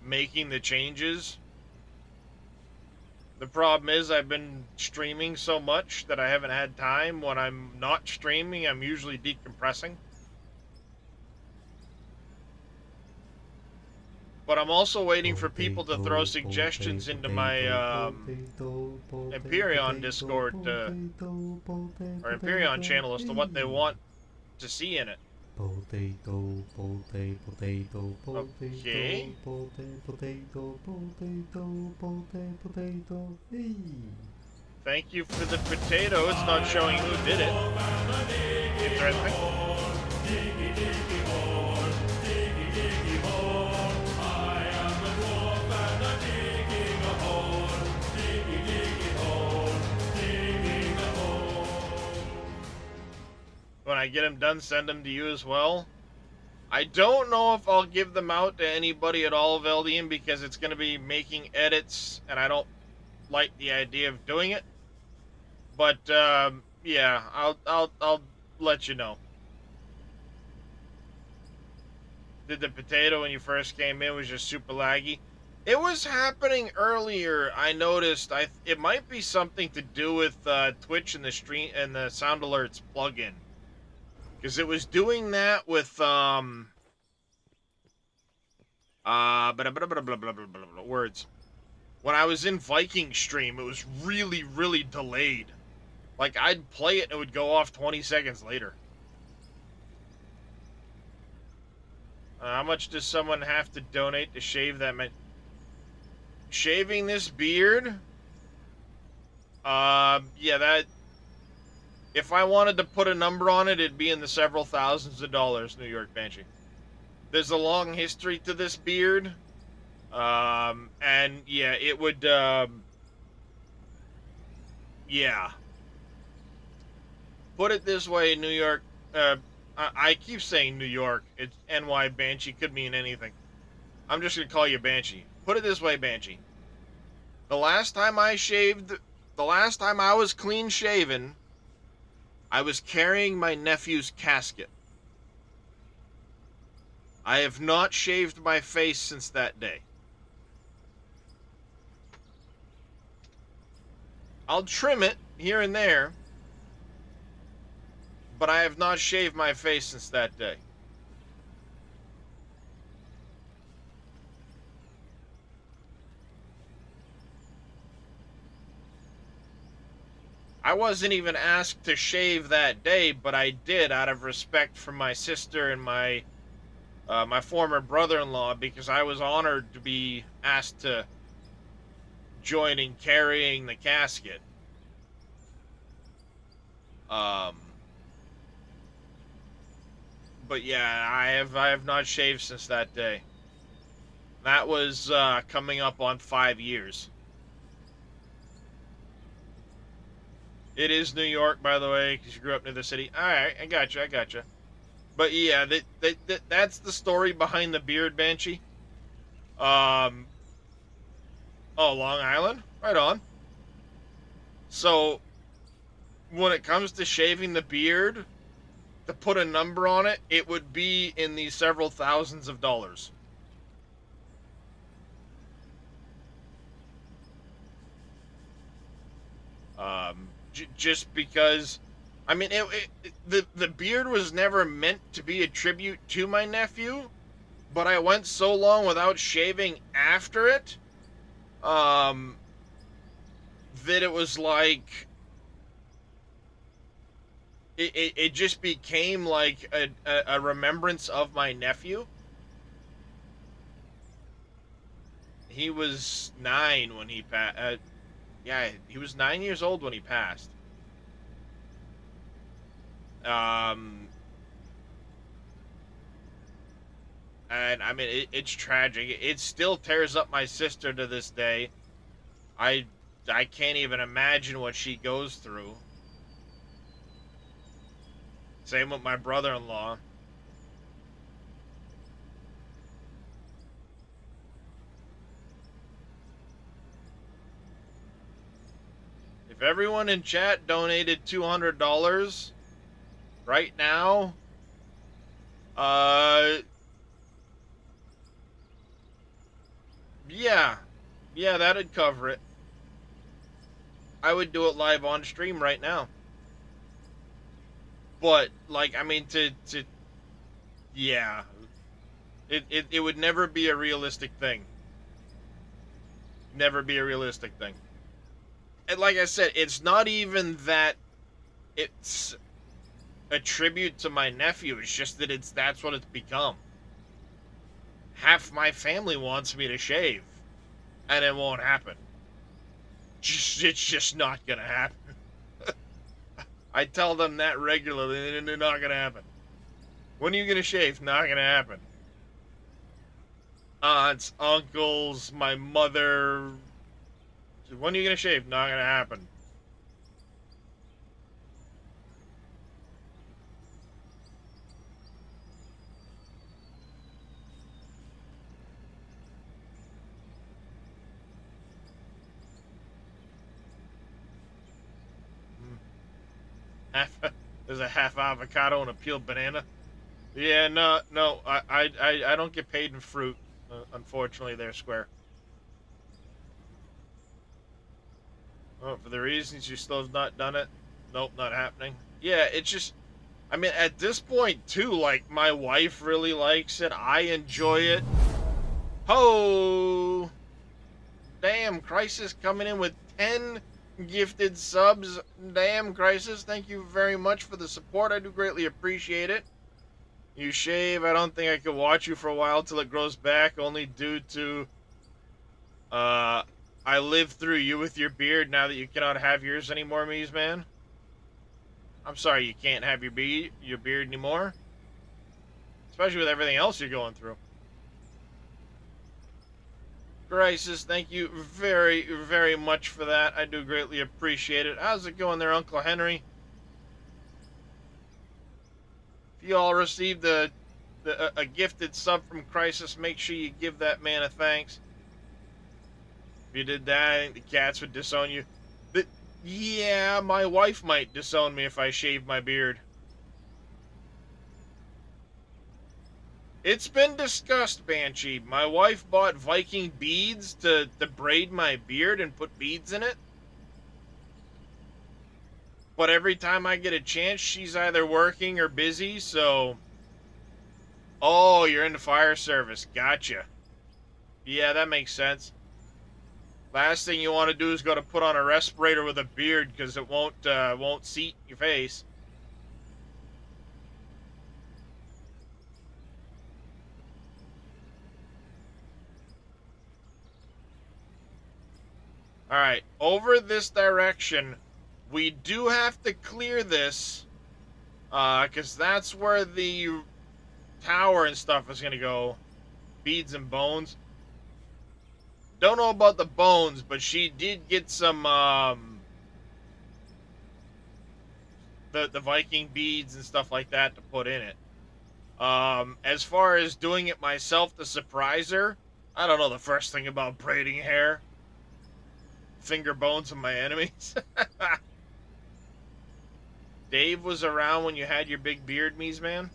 making the changes. The problem is I've been streaming so much that I haven't had time. When I'm not streaming, I'm usually decompressing. But I'm also waiting for people to throw suggestions into my Empyrean Discord or Empyrean channel as to what they want to see in it. Okay. Thank you for the potato. It's not showing who did it. Interesting. When I get them done, send them to you as well. I don't know if I'll give them out to anybody at all, Veldian, because it's going to be making edits, and I don't like the idea of doing it. But yeah, I'll let you know. Did the potato when you first came in was just super laggy? It was happening earlier. I noticed. It might be something to do with Twitch and the stream and the sound alerts plugin. Because it was doing that with, words. When I was in Viking stream, it was really, really delayed. Like, I'd play it and it would go off 20 seconds later. How much does someone have to donate to shave that man? Shaving this beard? Yeah, that... If I wanted to put a number on it, it'd be in the several thousands of dollars, New York Banshee. There's a long history to this beard. And yeah, it would, yeah. Put it this way, New York, I keep saying New York. It's NY Banshee, could mean anything. I'm just gonna call you Banshee. Put it this way, Banshee. The last time I was clean shaven, I was carrying my nephew's casket. I have not shaved my face since that day. I'll trim it here and there, but I have not shaved my face since that day. I wasn't even asked to shave that day, but I did out of respect for my sister and my former brother-in-law, because I was honored to be asked to join in carrying the casket. But yeah, I have not shaved since that day. That was coming up on 5 years. It is New York, by the way, because you grew up near the city. All right, I gotcha. But yeah, that's the story behind the beard, Banshee. Um, oh, Long Island, right on. So when it comes to shaving the beard, to put a number on it, it would be in the several thousands of dollars. Just because, I mean, the beard was never meant to be a tribute to my nephew, but I went so long without shaving after it, um, that it was like it just became like a remembrance of my nephew. He was 9 when he passed. Yeah, he was 9 years old when he passed. And I mean, it's tragic. It still tears up my sister to this day. I I can't even imagine what she goes through. Same with my brother-in-law. If everyone in chat donated $200 right now, yeah, that'd cover it. I would do it live on stream right now. But like, I mean, yeah, it would never be a realistic thing. Never be a realistic thing. And like I said, it's not even that it's a tribute to my nephew. It's just that that's what it's become. Half my family wants me to shave, and it won't happen. It's just not gonna happen. I tell them that regularly, and they're not gonna happen. When are you gonna shave? Not gonna happen. Aunts, uncles, my mother. When are you gonna shave? Not gonna happen. There's a half avocado and a peeled banana. Yeah, no, I don't get paid in fruit. Unfortunately, there, Square. Oh, for the reasons you still have not done it. Nope, not happening. Yeah, it's just, I mean, at this point too, like, my wife really likes it. I enjoy it. Ho! Damn, Crisis coming in with 10 gifted subs. Damn, Crisis, thank you very much for the support. I do greatly appreciate it. You shave. I don't think I could watch you for a while till it grows back, only due to I lived through you with your beard. Now that you cannot have yours anymore, Mies man. I'm sorry you can't have your beard anymore, especially with everything else you're going through. Crisis, thank you very, very much for that. I do greatly appreciate it. How's it going there, Uncle Henry? If you all received a gifted sub from Crisis, make sure you give that man a thanks. If you did that, I think the cats would disown you. But yeah, my wife might disown me if I shave my beard. It's been discussed, Banshee. My wife bought Viking beads to braid my beard and put beads in it. But every time I get a chance, she's either working or busy, so... Oh, you're in the fire service. Gotcha. Yeah, that makes sense. Last thing you want to do is go to put on a respirator with a beard, because it won't seat your face. Alright, over this direction, we do have to clear this, because that's where the tower and stuff is gonna go. Beads and bones. Don't know about the bones, but she did get some the Viking beads and stuff like that to put in it. As far as doing it myself to surprise her, I don't know the first thing about braiding hair. Finger bones of my enemies. Dave was around when you had your big beard, Mies man.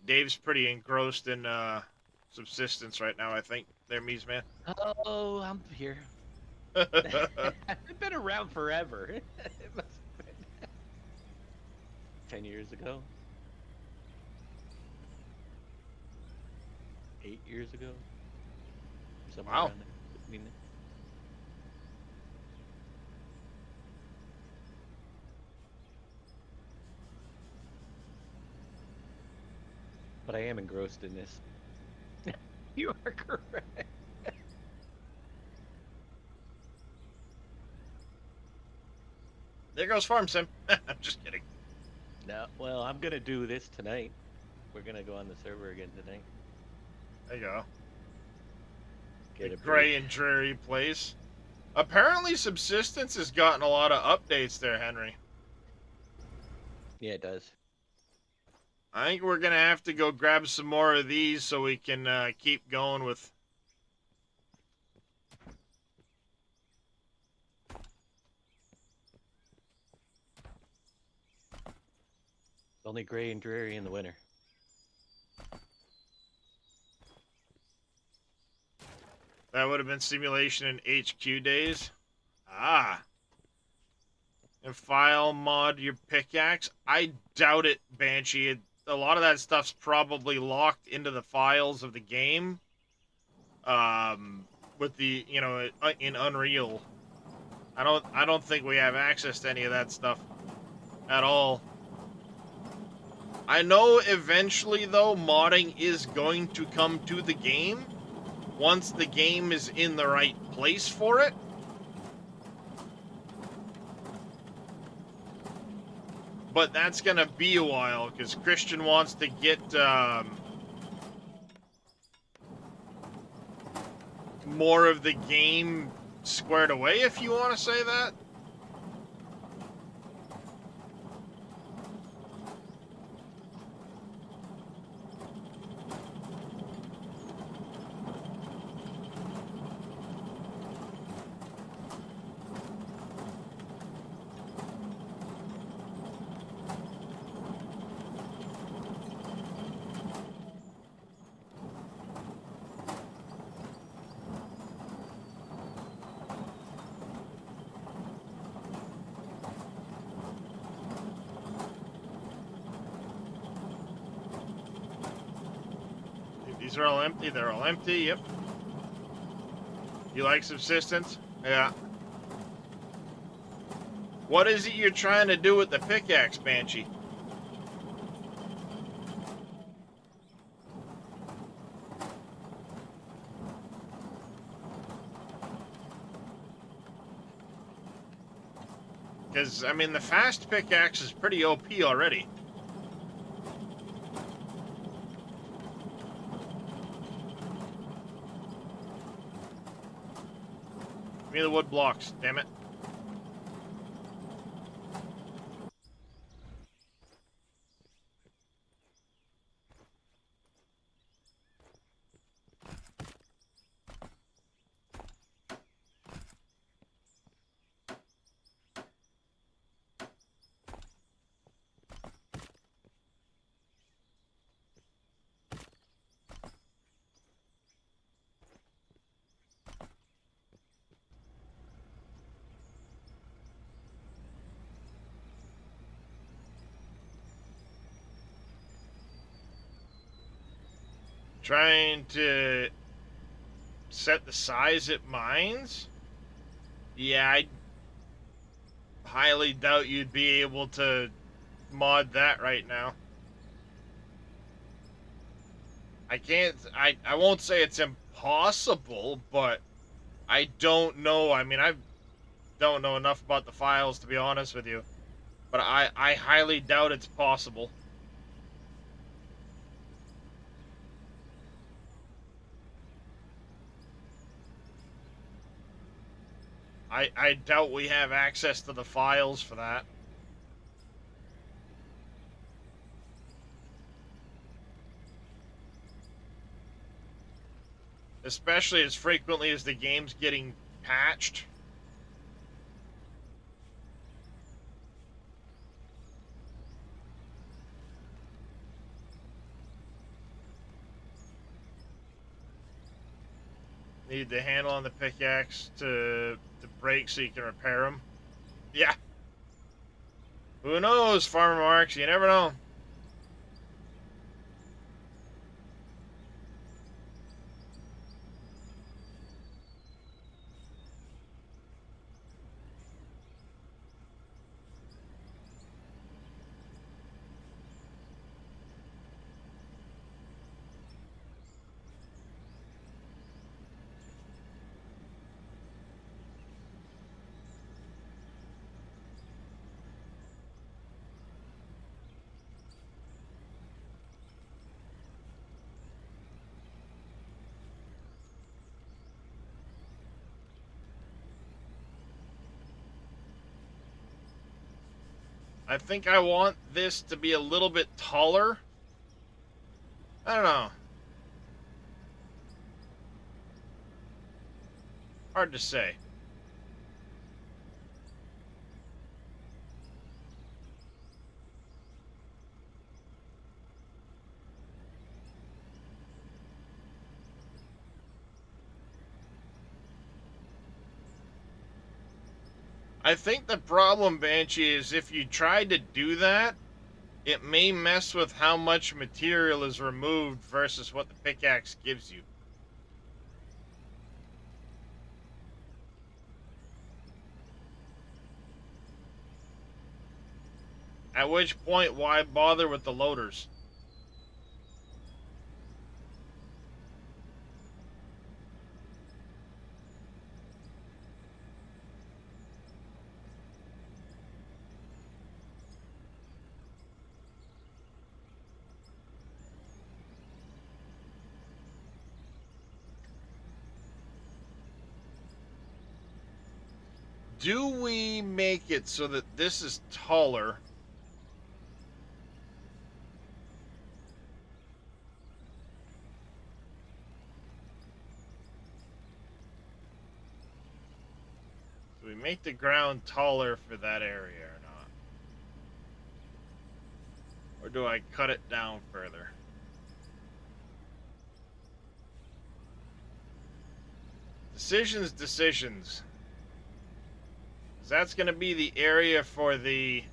Dave's pretty engrossed in subsistence right now, I think. There, Mies man. Oh, I'm here. I've been around forever. It must have been 10 years ago. 8 years ago. Somewhere Wow. around there. I mean, but I am engrossed in this. You are correct. There goes Farm Sim. I'm just kidding. No, well, I'm gonna do this tonight. We're gonna go on the server again tonight. There you go. Get The a gray break. and dreary place. Apparently, subsistence has gotten a lot of updates there, Henry. Yeah, it does. I think we're gonna have to go grab some more of these so we can keep going with. It's only gray and dreary in the winter. That would have been simulation in HQ days. Ah. And file mod your pickaxe. I doubt it, Banshee. A lot of that stuff's probably locked into the files of the game. With the in Unreal. I don't think we have access to any of that stuff at all. I know eventually though modding is going to come to the game once the game is in the right place for it. But that's gonna be a while because Christian wants to get more of the game squared away, if you want to say that. These are all empty. They're all empty. Yep. You like subsistence? Yeah. What is it you're trying to do with the pickaxe, Banshee? Because, I mean, the fast pickaxe is pretty OP already. Give me the wood blocks, damn it. Trying to set the size at mines? Yeah, I highly doubt you'd be able to mod that right now. I won't say it's impossible, but I don't know. I mean, I don't know enough about the files to be honest with you, but I highly doubt it's possible. I doubt we have access to the files for that. Especially as frequently as the game's getting patched. Need the handle on the pickaxe to break so you can repair them. Yeah. Who knows, Farmer Marks? You never know. I think I want this to be a little bit taller. I don't know. Hard to say. I think the problem, Banshee, is if you tried to do that, it may mess with how much material is removed versus what the pickaxe gives you. At which point, why bother with the loaders? Do we make it so that this is taller? Do we make the ground taller for that area or not? Or do I cut it down further? Decisions. That's going to be the area for the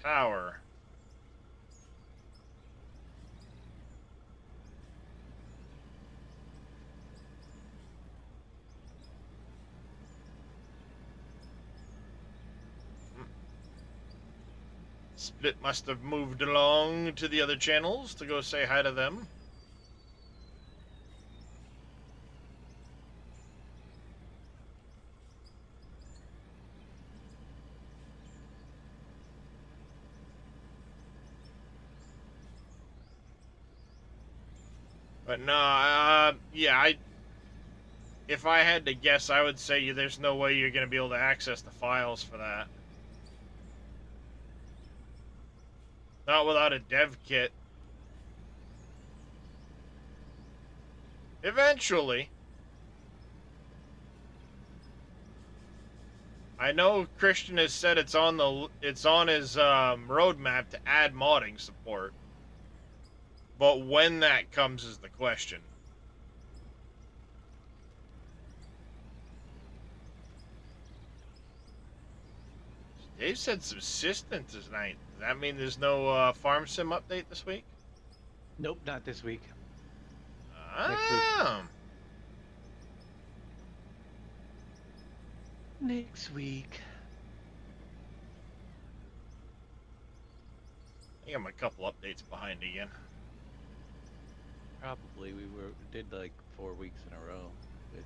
tower. Split must have moved along to the other channels to go say hi to them. But no, yeah, if I had to guess, I would say there's no way you're going to be able to access the files for that. Not without a dev kit. Eventually. I know Christian has said it's on his roadmap to add modding support. But when that comes is the question. Dave said subsistent tonight. Does that mean there's no farm sim update this week? Nope, not this week. Ah. Next week. I think I'm a couple updates behind again. Probably we did like 4 weeks in a row with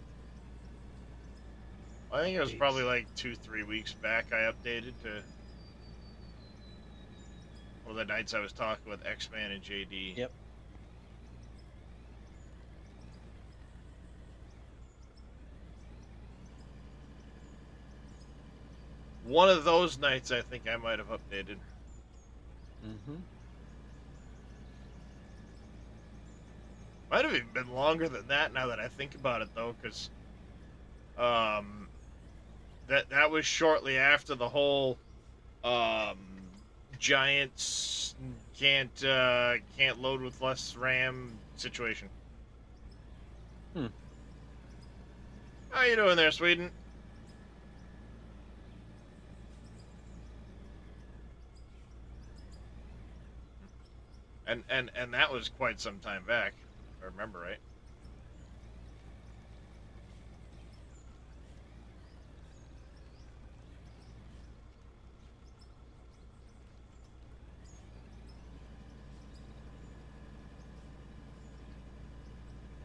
I think it was probably updates. like 2-3 weeks back I updated to one of the nights I was talking with X-Man and JD. Yep. One of those nights I think I might have updated. Mm-hmm. Might have even been longer than that now that I think about it though, because um, that was shortly after the whole um, Giants can't load with less RAM situation. Hmm. How you doing there, Sweden? And that was quite some time back, if I remember right.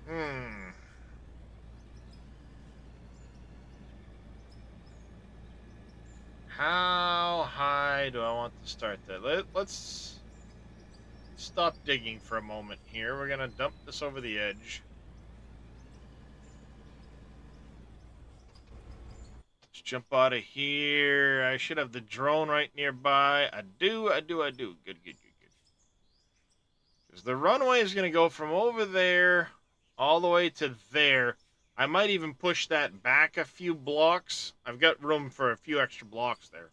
Hmm. How high do I want to start that? Let's stop digging for a moment here. We're gonna dump this over the edge. Let's jump out of here. I should have the drone right nearby. I do. Good, good, good, good. Because the runway is gonna go from over there all the way to there. I might even push that back a few blocks. I've got room for a few extra blocks there.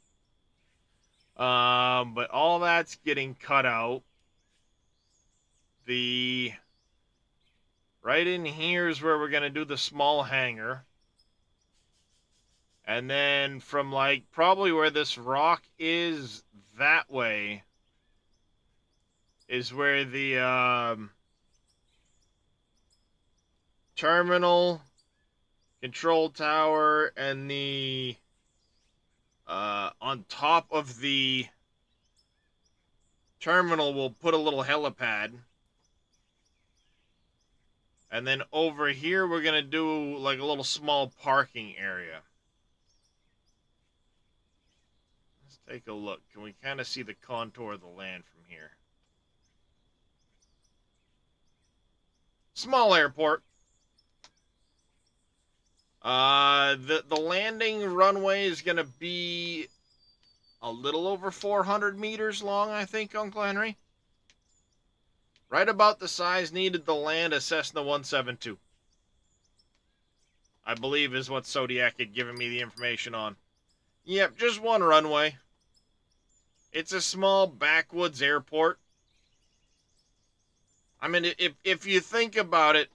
But all that's getting cut out. The right in here is where we're gonna do the small hangar. And then from like probably where this rock is that way is where the terminal, control tower, and the on top of the terminal we'll put a little helipad. And then over here we're gonna do like a little small parking area. Let's take a look. Can we kind of see the contour of the land from here? Small airport. The landing runway is gonna be a little over 400 meters long, I think, Uncle Henry. Right about the size needed to land a Cessna 172. I believe is what Zodiac had given me the information on. Yep, just one runway. It's a small backwoods airport. I mean, if you think about it,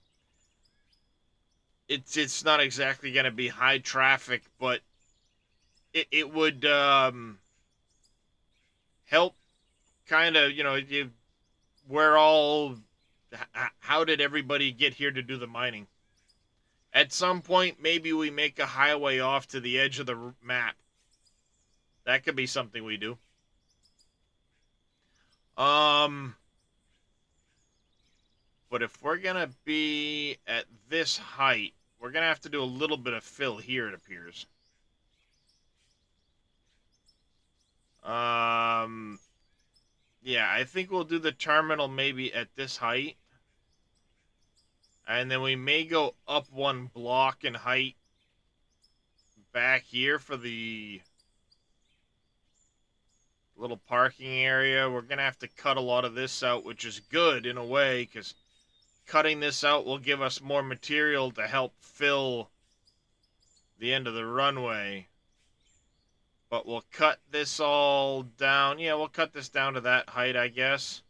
it's not exactly going to be high traffic, but it would help kind of, where all, how did everybody get here to do the mining? At some point, maybe we make a highway off to the edge of the map. That could be something we do. But if we're going to be at this height, we're going to have to do a little bit of fill here, it appears. Yeah, I think we'll do the terminal maybe at this height. And then we may go up one block in height back here for the little parking area. We're going to have to cut a lot of this out, which is good in a way, because cutting this out will give us more material to help fill the end of the runway. But we'll cut this all down. Yeah, we'll cut this down to that height, I guess.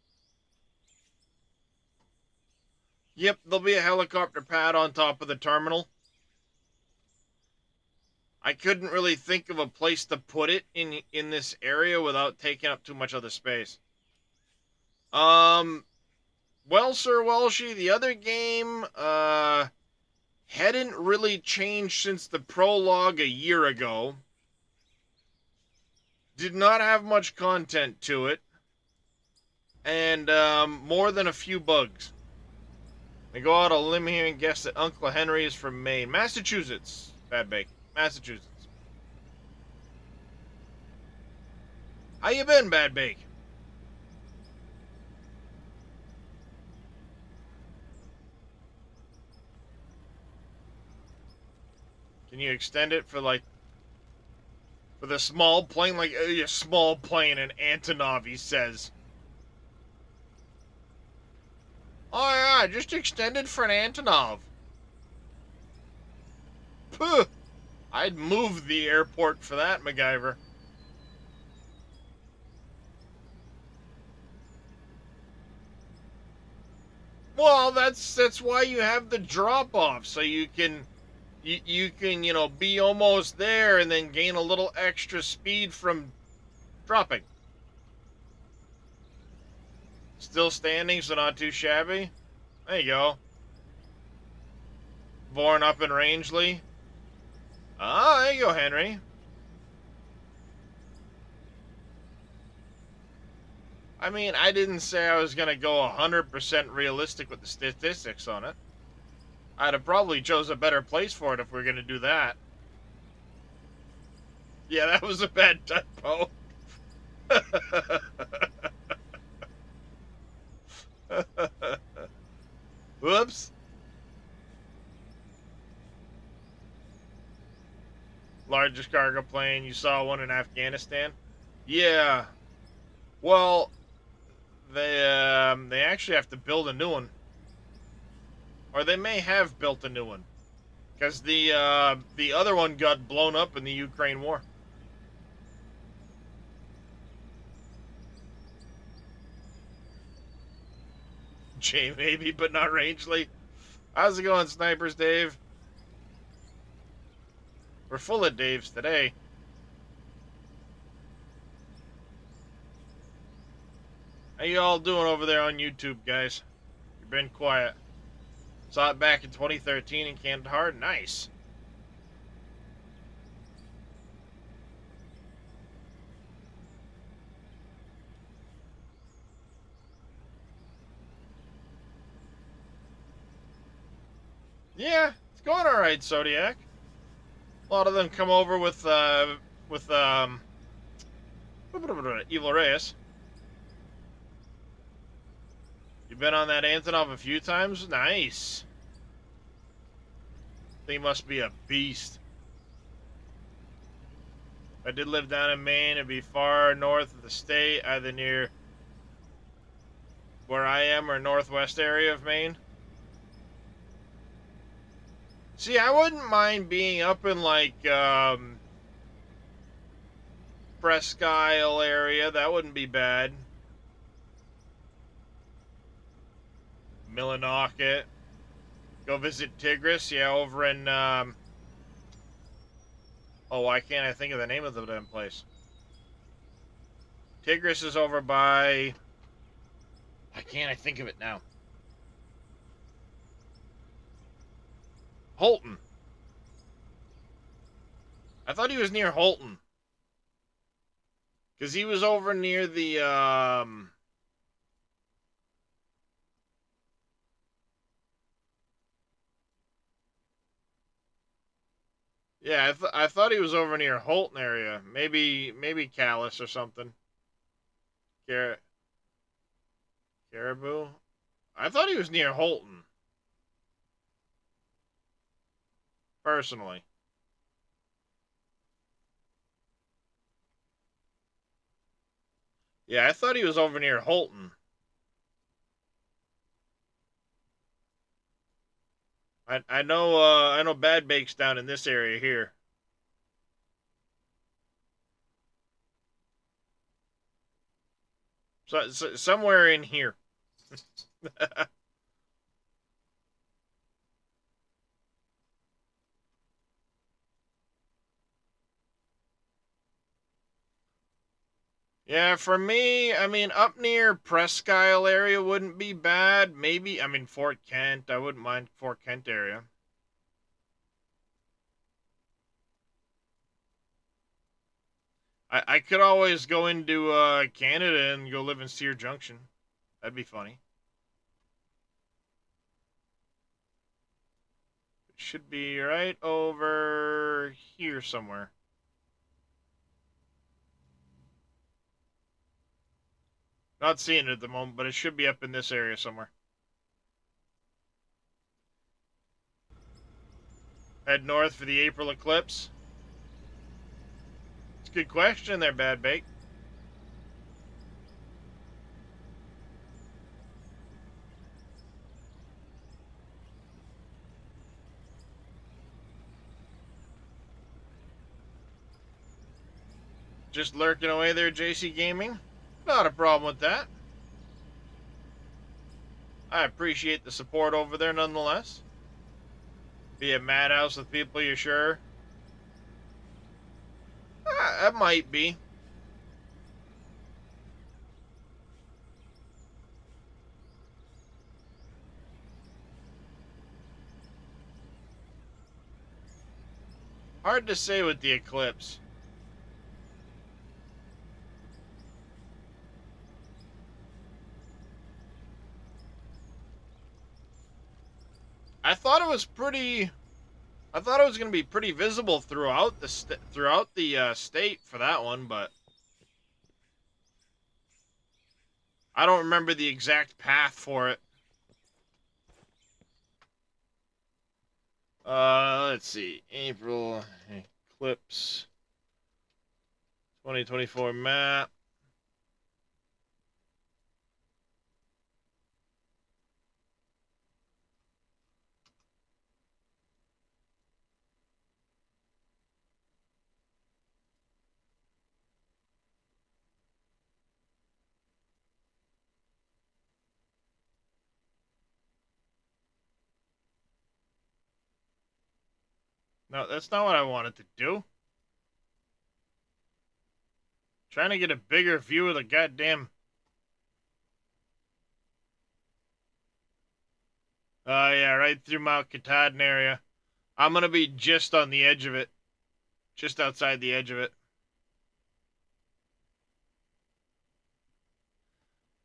Yep, there'll be a helicopter pad on top of the terminal. I couldn't really think of a place to put it in this area without taking up too much other space. Well, Sir Welshie, the other game hadn't really changed since the prologue a year ago. Did not have much content to it. And more than a few bugs. I go out on a limb here and guess that Uncle Henry is from Maine. Massachusetts. Bad Bake. Massachusetts. How you been, Bad Bake? Can you extend it for, like, for the small plane? Like, a small plane, an Antonov, he says. Oh, yeah, just extended for an Antonov. Puh! I'd move the airport for that, MacGyver. Well, that's why you have the drop off, so you can be almost there and then gain a little extra speed from dropping. Still standing, so not too shabby. There you go. Born up in Rangeley. Ah, there you go, Henry. I mean, I didn't say I was going to go 100% realistic with the statistics on it. I'd have probably chose a better place for it if we are going to do that. Yeah, that was a bad typo. Whoops. Largest cargo plane. You saw one in Afghanistan? Yeah. Well, they actually have to build a new one, or they may have built a new one, because the other one got blown up in the Ukraine war. Jay maybe, but not Rangeley. How's it going, Snipers Dave? We're full of Daves today. How you all doing over there on YouTube, guys? You've been quiet. Saw it back in 2013 in Kandahar. Nice. Yeah, it's going all right, Zodiac. A lot of them come over with Evil Reyes. You've been on that Antonov a few times? Nice. They must be a beast. If I did live down in Maine, it'd be far north of the state, either near where I am or northwest area of Maine. See, I wouldn't mind being up in, like, Presque Isle area. That wouldn't be bad. Millinocket. Go visit Tigris. Yeah, over in, oh, why can't I think of the name of the damn place? Tigris is over by, why can't I think of it now? Holton. I thought he was near Holton. Because he was over near the, yeah, I thought he was over near Holton area. Maybe Callis or something. Caribou? I thought he was near Holton. Personally. Yeah, I thought he was over near Holton. I know Bad Bake's down in this area here. So somewhere in here. Yeah, for me, I mean, up near Presque Isle area wouldn't be bad. Maybe, I mean, Fort Kent. I wouldn't mind Fort Kent area. I could always go into Canada and go live in Sear Junction. That'd be funny. should be right over here somewhere. Not seeing it at the moment, but it should be up in this area somewhere. Head north for the April eclipse. It's a good question there, Bad Bake. Just lurking away there, JC Gaming. Not a problem with that. I appreciate the support over there nonetheless. Be a madhouse with people, you sure? That might be. Hard to say with the eclipse. I thought it was pretty. I thought it was going to be pretty visible throughout the state for that one, but I don't remember the exact path for it. Let's see. April eclipse 2024 map. No, that's not what I wanted to do. Trying to get a bigger view of the goddamn. Yeah, right through Mount Katahdin area. I'm gonna be just on the edge of it. Just outside the edge of it.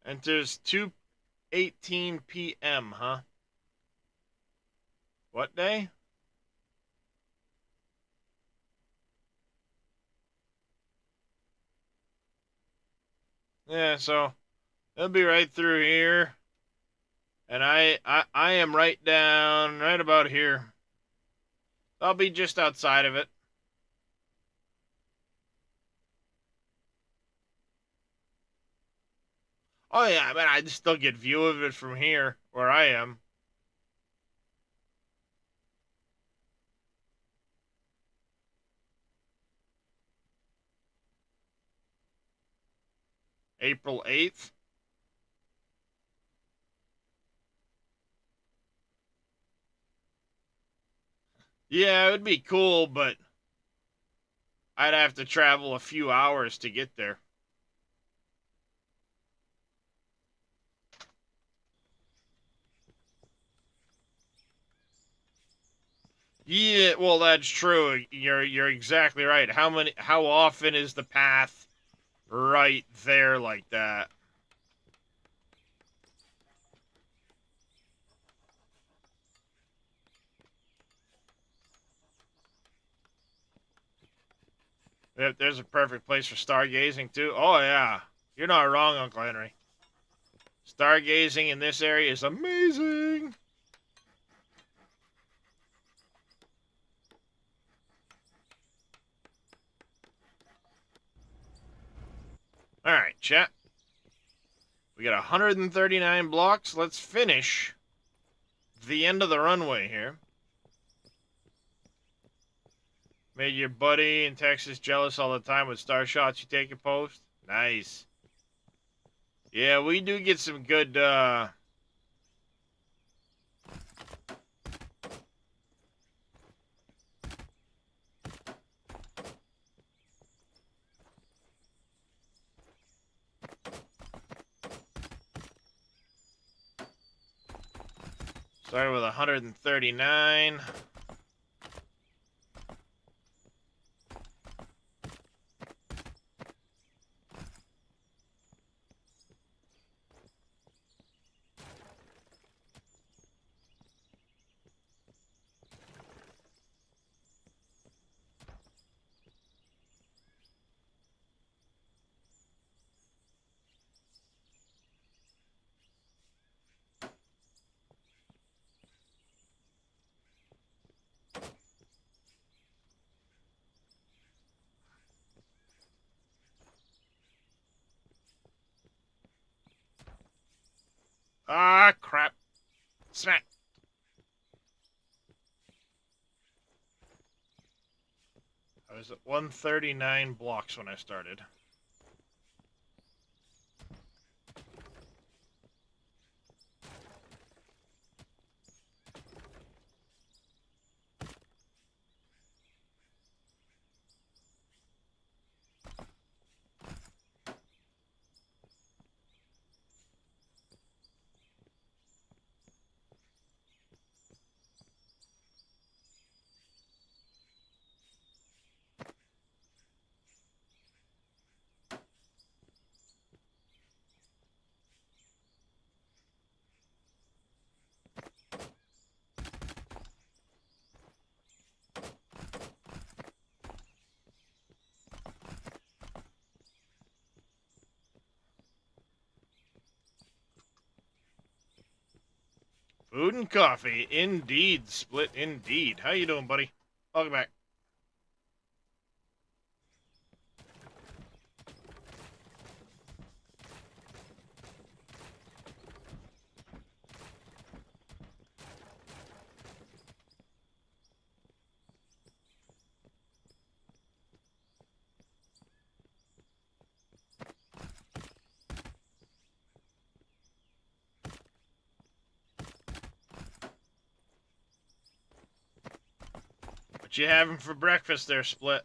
Enters 2:18 p.m., huh? What day? Yeah, so it'll be right through here. And I am right down, right about here. I'll be just outside of it. Oh yeah, I mean, I'd still get view of it from here, where I am. April 8th. Yeah, it would be cool, but I'd have to travel a few hours to get there. Yeah, well, that's true. You're exactly right. How often is the path right there like that? There's a perfect place for stargazing too. Oh yeah, you're not wrong, Uncle Henry. Stargazing in this area is amazing. All right, chat. We got 139 blocks. Let's finish the end of the runway here. Made your buddy in Texas jealous all the time with star shots you take and post. Nice. Yeah, we do get some good, started with 139. Ah, crap. Smack. I was at 139 blocks when I started. Food and coffee, indeed. Split, indeed. How you doing, buddy? Welcome back. What you having for breakfast there, Split?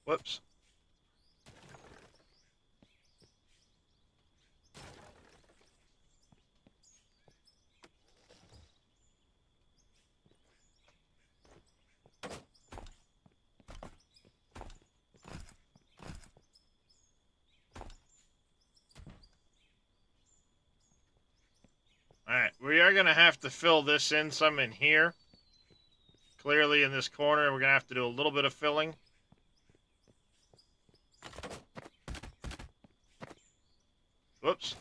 Whoops. Alright, we are going to have to fill this in some in here. Clearly in this corner, we're going to have to do a little bit of filling. Whoops.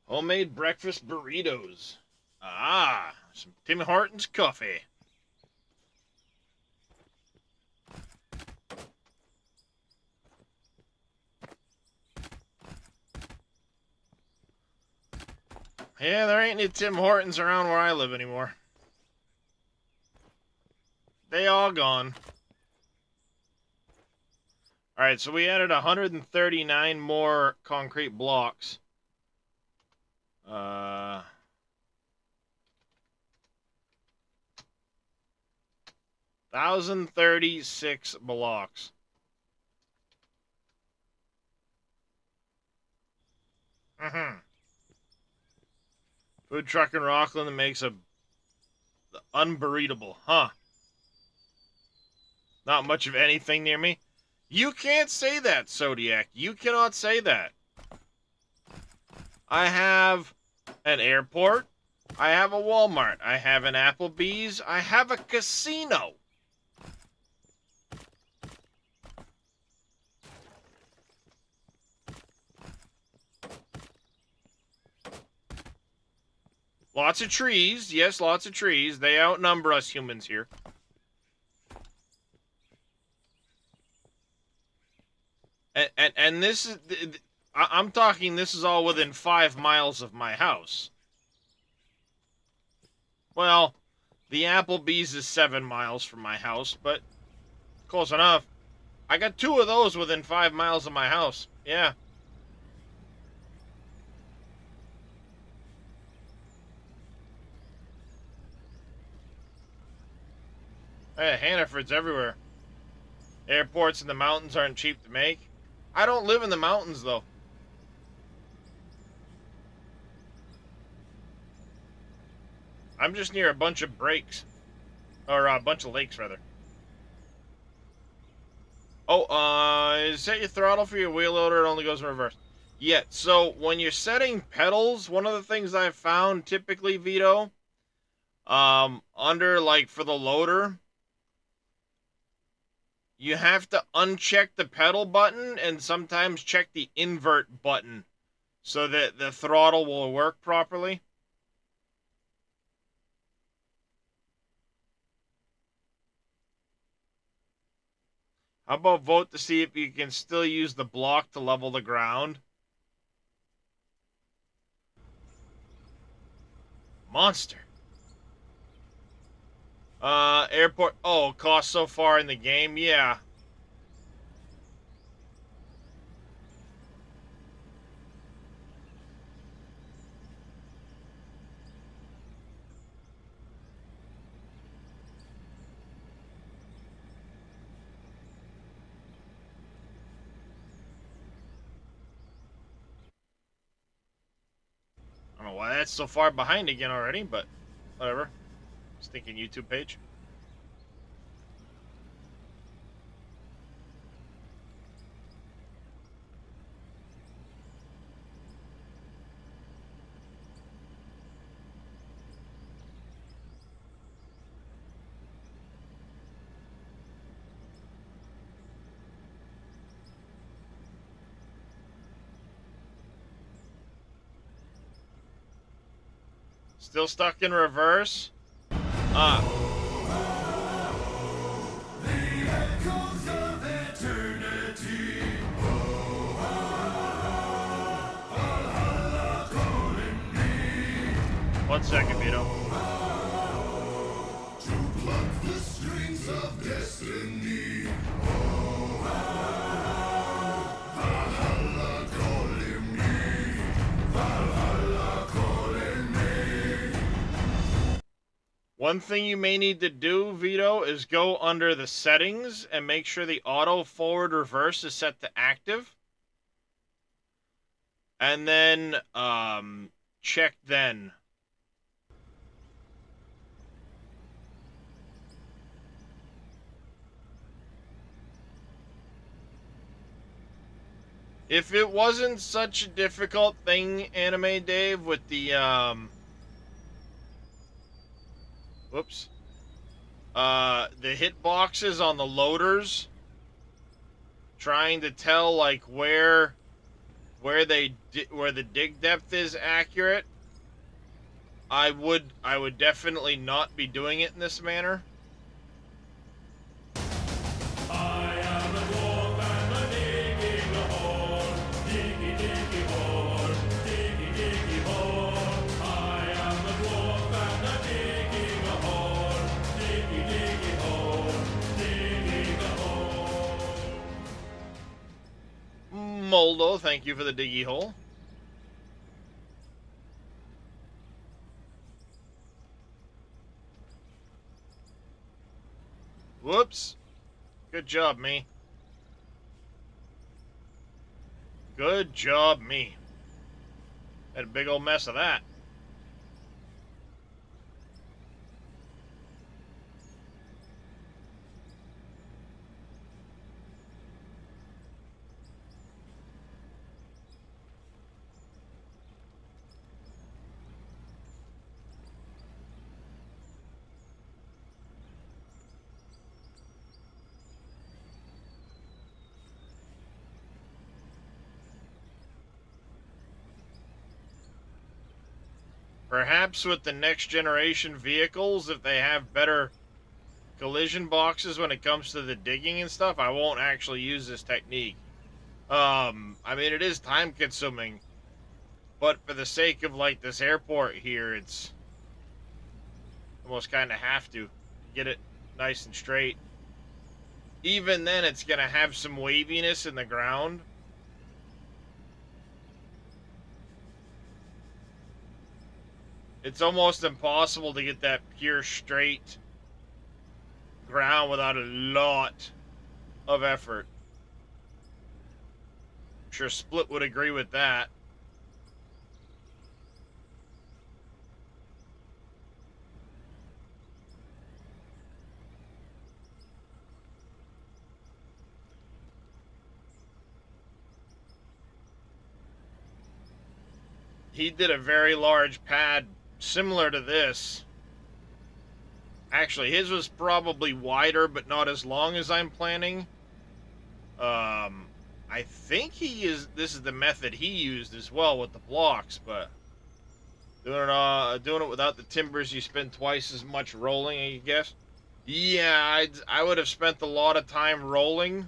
Homemade breakfast burritos. Ah, some Tim Hortons coffee. Yeah, there ain't any Tim Hortons around where I live anymore. They all gone. Alright, so we added 139 more concrete blocks. 1,036 blocks. Food truck in Rockland that makes a unburritable, huh? Not much of anything near me. You can't say that, Zodiac. You cannot say that. I have an airport. I have a Walmart. I have an Applebee's. I have a casino. Lots of trees. Yes, lots of trees. They outnumber us humans here. And this is... I'm talking this is all within 5 miles of my house. Well, the Applebee's is 7 miles from my house, but close enough. I got 2 of those within 5 miles of my house. Yeah. Hey, Hannaford's everywhere. Airports in the mountains aren't cheap to make. I don't live in the mountains, though. I'm just near a bunch of breaks. Or a bunch of lakes, rather. Oh, set your throttle for your wheel loader. It only goes in reverse. Yeah, so when you're setting pedals, one of the things I've found typically, Vito, under, like, for the loader, you have to uncheck the pedal button and sometimes check the invert button so that the throttle will work properly. How about vote to see if you can still use the block to level the ground? Monster. Airport. Oh, cost so far in the game? Yeah. I don't know why that's so far behind again already, but whatever. Stinking YouTube page. Still stuck in reverse? Ah. One second, Vito. One thing you may need to do, Vito, is go under the settings and make sure the auto forward reverse is set to active. And then, check then. If it wasn't such a difficult thing, Anime Dave, with the, whoops. The hitboxes on the loaders, trying to tell, like, where the dig depth is accurate, I would definitely not be doing it in this manner. I am a dwarf and a digging a hole. Diggy, diggy hole. Diggy, diggy hole. I am a dwarf and a digging a hole. Diggy, diggy hole. Digging a hole. Moldo, thank you for the diggy hole. Whoops. Good job, me. Good job, me. Had a big old mess of that. Perhaps with the next generation vehicles, if they have better collision boxes when it comes to the digging and stuff, I won't actually use this technique. I mean, it is time consuming, but for the sake of like this airport here, it's almost kind of have to get it nice and straight. Even then, it's going to have some waviness in the ground. It's almost impossible to get that pure straight ground without a lot of effort. I'm sure Split would agree with that. He did a very large pad similar to this. Actually, his was probably wider, but not as long as I'm planning. I think this is the method he used as well with the blocks, but doing it without the timbers, you spend twice as much rolling, I guess. Yeah, I would have spent a lot of time rolling,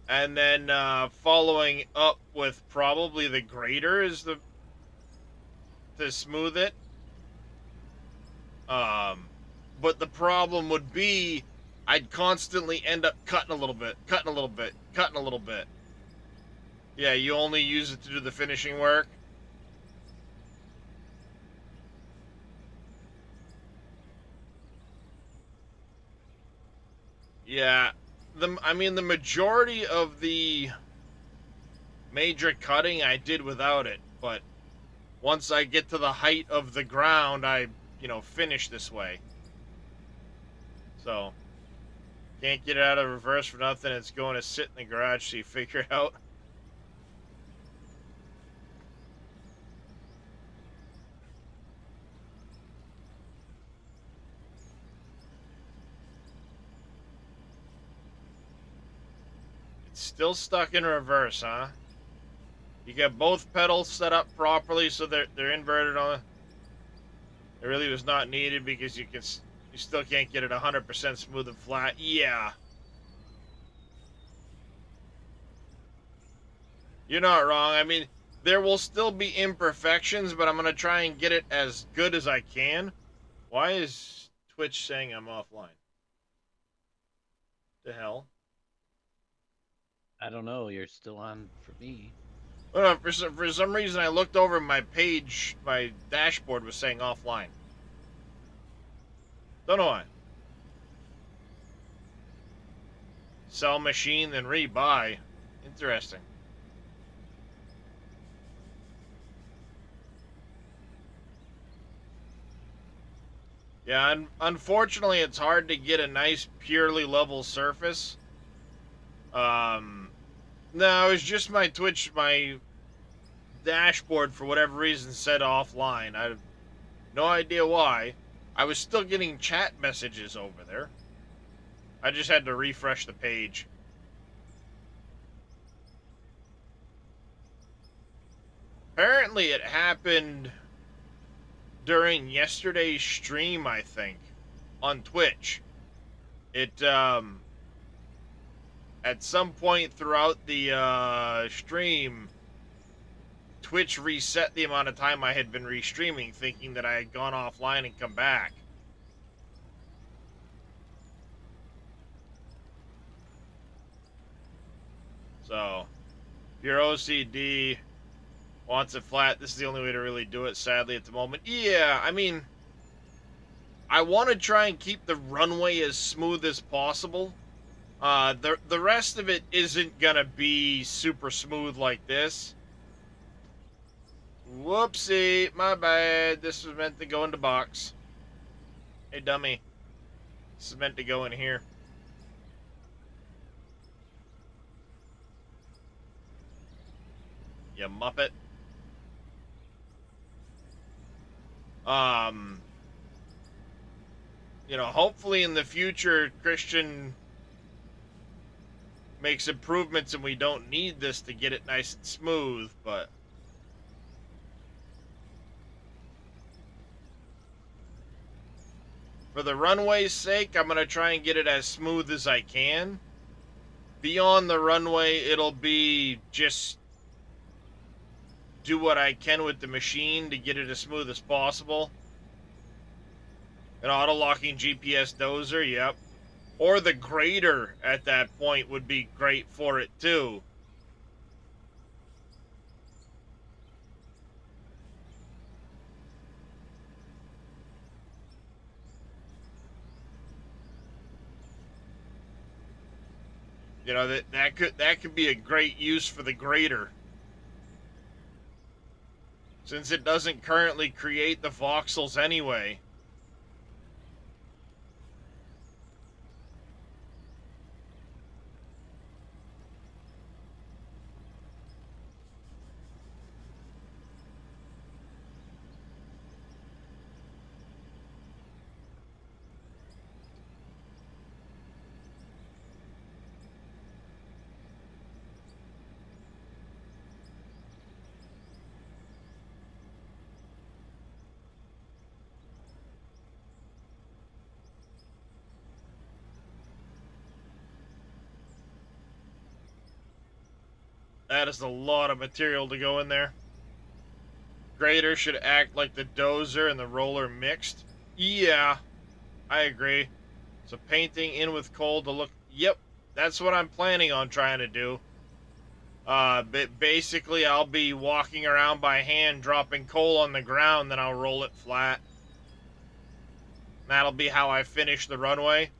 and then following up with probably the grater to smooth it. But the problem would be I'd constantly end up cutting a little bit, cutting a little bit, cutting a little bit. Yeah, you only use it to do the finishing work. Yeah, I mean, the majority of the major cutting I did without it, but once I get to the height of the ground, I, finish this way. So, can't get it out of reverse for nothing. It's going to sit in the garage so you figure it out. It's still stuck in reverse, huh? You got both pedals set up properly so they're inverted on. It really was not needed because you still can't get it 100% smooth and flat. Yeah. You're not wrong. I mean, there will still be imperfections, but I'm going to try and get it as good as I can. Why is Twitch saying I'm offline? The hell? I don't know. You're still on for me. Well, no, for some reason, I looked over my page, my dashboard was saying offline. Don't know why. Sell machine, then rebuy. Interesting. Yeah, unfortunately, it's hard to get a nice, purely level surface. No, it was just my Twitch, my dashboard, for whatever reason, said offline. I have no idea why. I was still getting chat messages over there. I just had to refresh the page. Apparently, it happened during yesterday's stream, I think, on Twitch. It, at some point throughout the stream, Twitch reset the amount of time I had been restreaming, thinking that I had gone offline and come back. So, if your OCD wants it flat, this is the only way to really do it, sadly, at the moment. Yeah, I mean, I want to try and keep the runway as smooth as possible. The rest of it isn't gonna be super smooth like this. Whoopsie, my bad. This was meant to go in the box. Hey, dummy. This is meant to go in here. You muppet. Hopefully in the future, Christian makes improvements and we don't need this to get it nice and smooth, but For the runway's sake, I'm going to try and get it as smooth as I can. Beyond the runway, it'll be just do what I can with the machine to get it as smooth as possible. An auto-locking GPS dozer, yep. Or the grader at that point would be great for it too. You know, that could be a great use for the grader. Since it doesn't currently create the voxels anyway. That is a lot of material to go in there. Grader should act like the dozer and the roller mixed. Yeah, I agree. So painting in with coal to look... Yep, that's what I'm planning on trying to do. But basically, I'll be walking around by hand, dropping coal on the ground, then I'll roll it flat. That'll be how I finish the runway.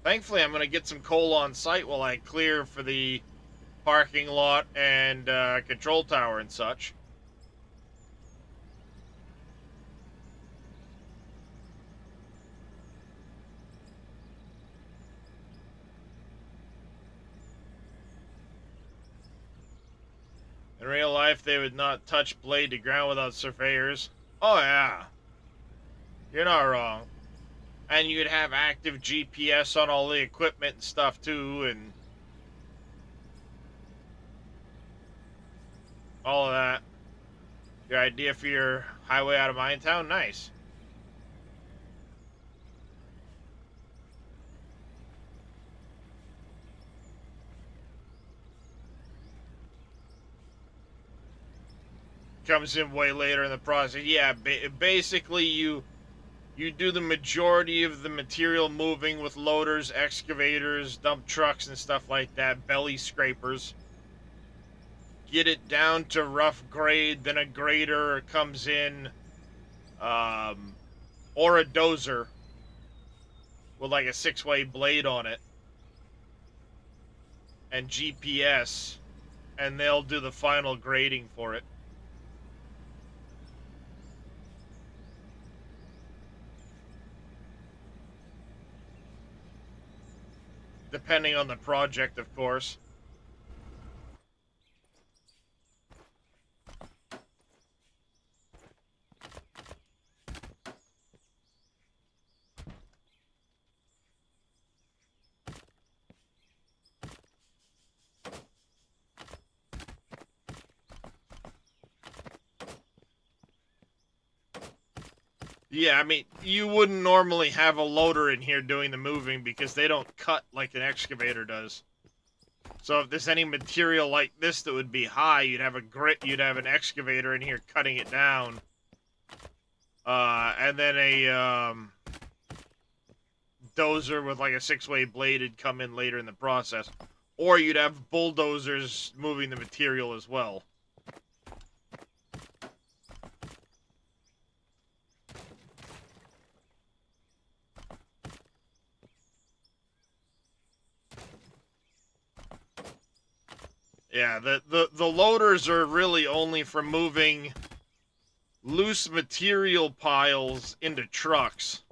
Thankfully, I'm going to get some coal on site while I clear for the parking lot and control tower and such. In real life, they would not touch blade to ground without surveyors. Oh, yeah. You're not wrong. And you'd have active GPS on all the equipment and stuff, too, and all of that. Your idea for your highway out of mine town? Nice. Comes in way later in the process. Yeah, basically you do the majority of the material moving with loaders, excavators, dump trucks, and stuff like that, belly scrapers. Get it down to rough grade, then a grader comes in, or a dozer with like a 6-way blade on it, and GPS, and they'll do the final grading for it. Depending on the project, of course. Yeah, I mean, you wouldn't normally have a loader in here doing the moving because they don't cut like an excavator does. So if there's any material like this that would be high, you'd have an excavator in here cutting it down. And then a dozer with like a 6-way blade would come in later in the process. Or you'd have bulldozers moving the material as well. Yeah, the loaders are really only for moving loose material piles into trucks.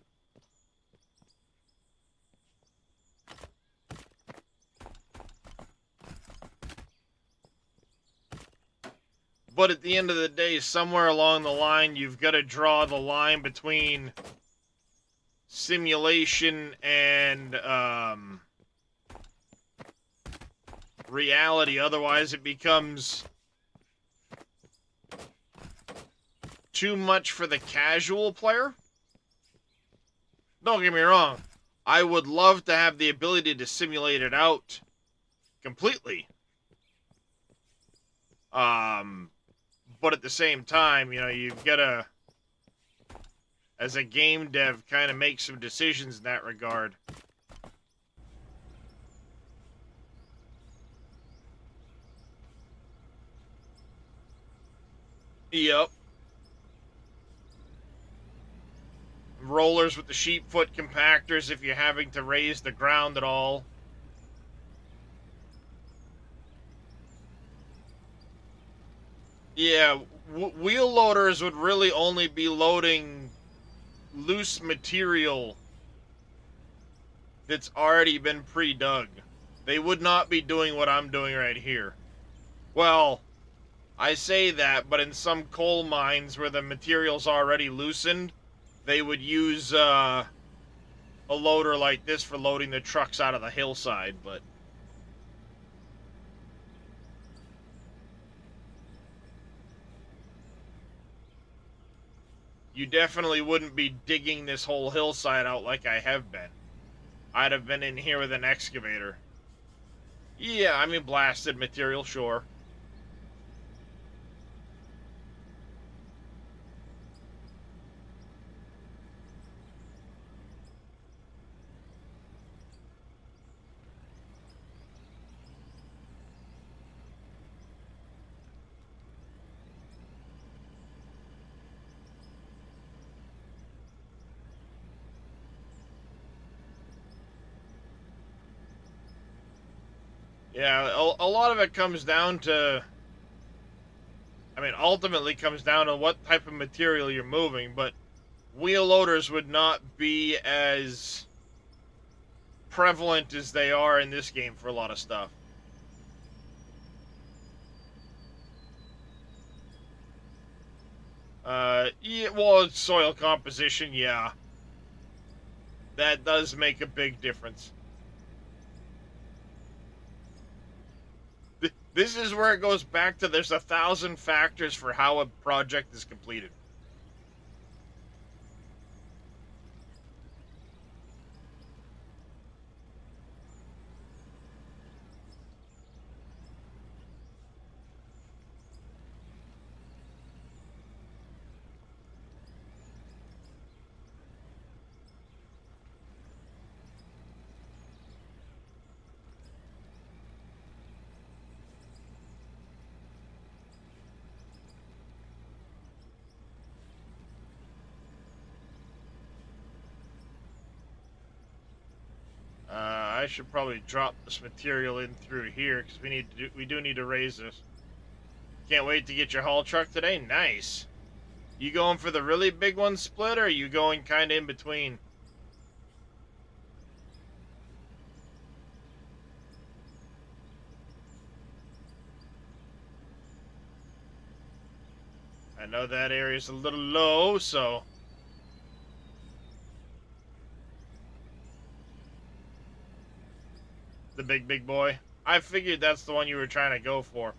But at the end of the day, somewhere along the line, you've got to draw the line between simulation and reality. Otherwise, it becomes too much for the casual player. Don't get me wrong. I would love to have the ability to simulate it out completely. But at the same time, you know, you've got to, as a game dev, kind of make some decisions in that regard. Yep. Rollers with the sheep foot compactors if you're having to raise the ground at all. Yeah, wheel loaders would really only be loading loose material that's already been pre-dug. They would not be doing what I'm doing right here. Well, I say that, but in some coal mines where the material's already loosened, they would use a loader like this for loading the trucks out of the hillside, but... You definitely wouldn't be digging this whole hillside out like I have been. I'd have been in here with an excavator. Yeah, I mean blasted material, sure. Yeah, a lot of it comes down to... I mean, ultimately comes down to what type of material you're moving, but wheel loaders would not be as prevalent as they are in this game for a lot of stuff. Yeah, well, soil composition, yeah. That does make a big difference. This is where it goes back to there's 1,000 factors for how a project is completed. I should probably drop this material in through here because we do need to raise this. Can't wait to get your haul truck today. Nice. You going for the really big one split, or are you going kind of in between? I know that area's a little low, so... The big boy. I figured that's the one you were trying to go for.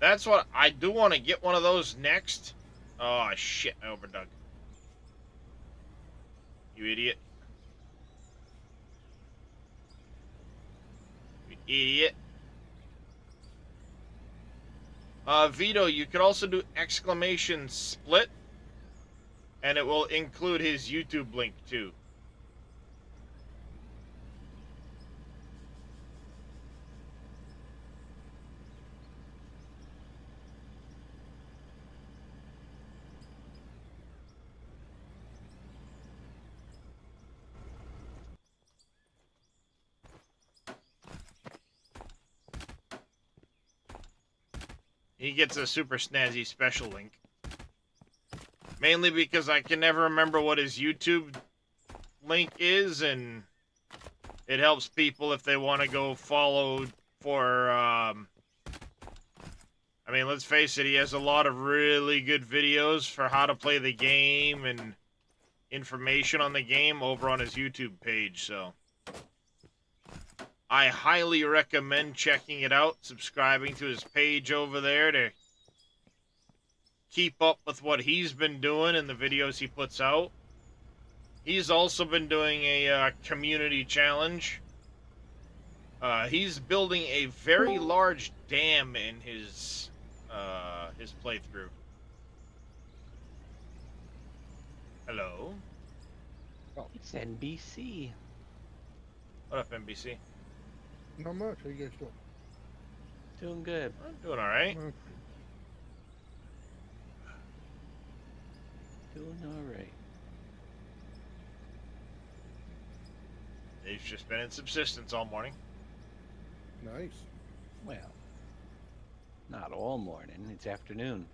That's what I do want to get one of those next. Oh shit, I overdug. You idiot. You idiot. Vito, you could also do exclamation split, and it will include his YouTube link too. He gets a super snazzy special link. Mainly because I can never remember what his YouTube link is, and it helps people if they want to go follow for, I mean, let's face it, he has a lot of really good videos for how to play the game and information on the game over on his YouTube page, so... I highly recommend checking it out, subscribing to his page over there to keep up with what he's been doing and the videos he puts out. He's also been doing a community challenge. He's building a very large dam in his playthrough. Hello. It's NBC. What up, NBC? Not much. How you guys doing? Doing good. I'm doing all right. Doing all right. Dave's just been in subsistence all morning. Nice. Well, not all morning. It's afternoon.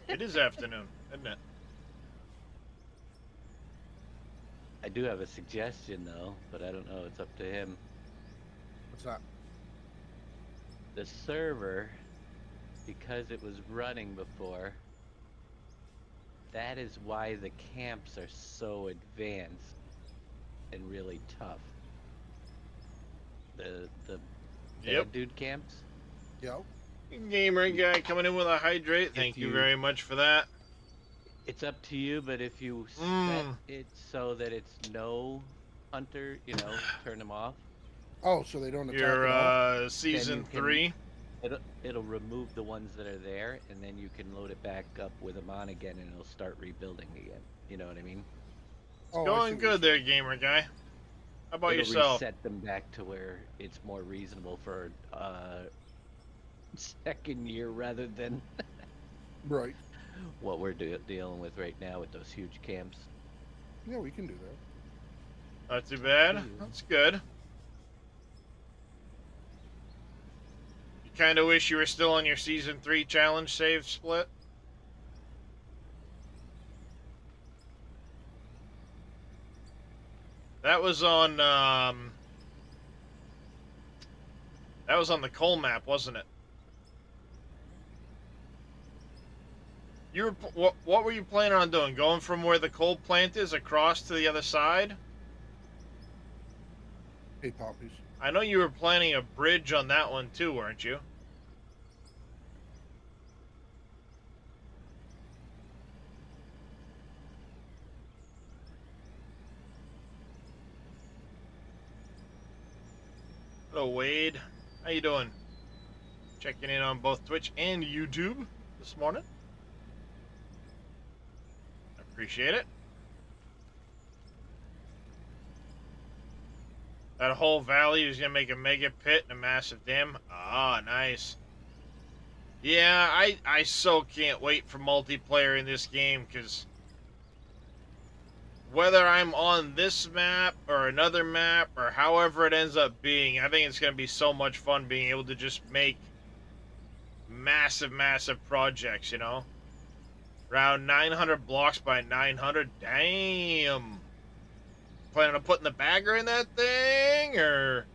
It is afternoon, isn't it? I do have a suggestion though, but I don't know. It's up to him. What's that? The server, because it was running before, that is why the camps are so advanced and really tough. The Yep. bad dude camps. Yo. Gamer guy coming in with a hydrate. Thank you very much for that. It's up to you, but if you set it so that it's no hunter, turn them off. Oh, so they don't attack Your at all? season Then you can- 3. It'll remove the ones that are there, and then you can load it back up with them on again, and it'll start rebuilding again. You know what I mean? Oh, I see Going what you're good there, gamer guy. How about It'll yourself? reset them back to where it's more reasonable for second year rather than Right. what we're dealing with right now with those huge camps. Yeah, we can do that. Not too bad. That's good. You kind of wish you were still on your season 3 challenge save split. That was on the coal map, wasn't it? You were what were you planning on doing? Going from where the coal plant is across to the other side? Hey, poppies. I know you were planning a bridge on that one too, weren't you? Hello, Wade. How you doing? Checking in on both Twitch and YouTube this morning. Appreciate it. That whole valley is gonna make a mega pit and a massive dam. Ah, nice. Yeah, I so can't wait for multiplayer in this game, because whether I'm on this map or another map or however it ends up being, I think it's going to be so much fun being able to just make massive, massive projects, Around 900 blocks by 900. Damn. Planning on putting the bagger in that thing, or...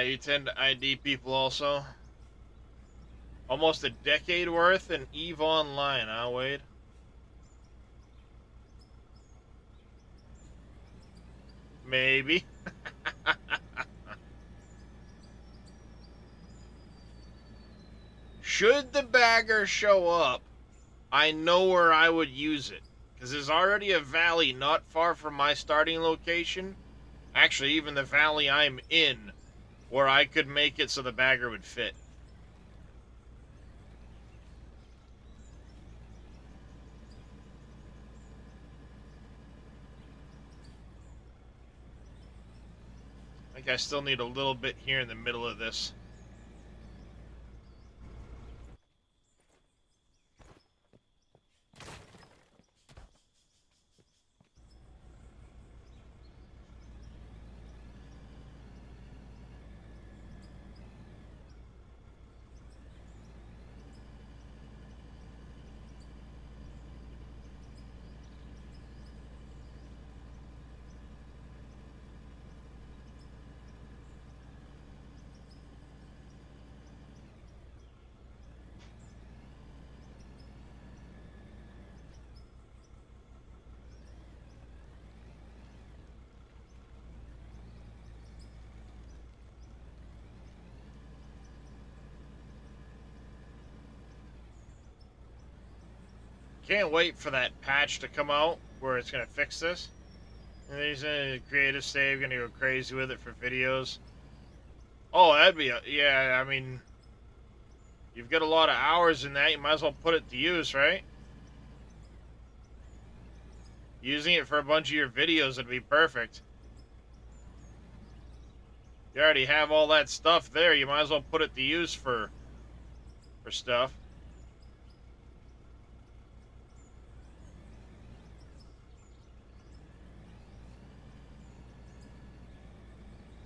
You tend to ID people also. Almost a decade worth in EVE Online, huh, Wade? Maybe. Should the bagger show up, I know where I would use it. Because there's already a valley not far from my starting location. Actually, even the valley I'm in, where I could make it so the bagger would fit. I think I still need a little bit here in the middle of this. can't wait for that patch to come out where it's gonna fix this. And he's gonna create a save, gonna go crazy with it for videos. Oh, that'd be yeah. I mean, you've got a lot of hours in that. You might as well put it to use, right? Using it for a bunch of your videos would be perfect. You already have all that stuff there. You might as well put it to use for stuff.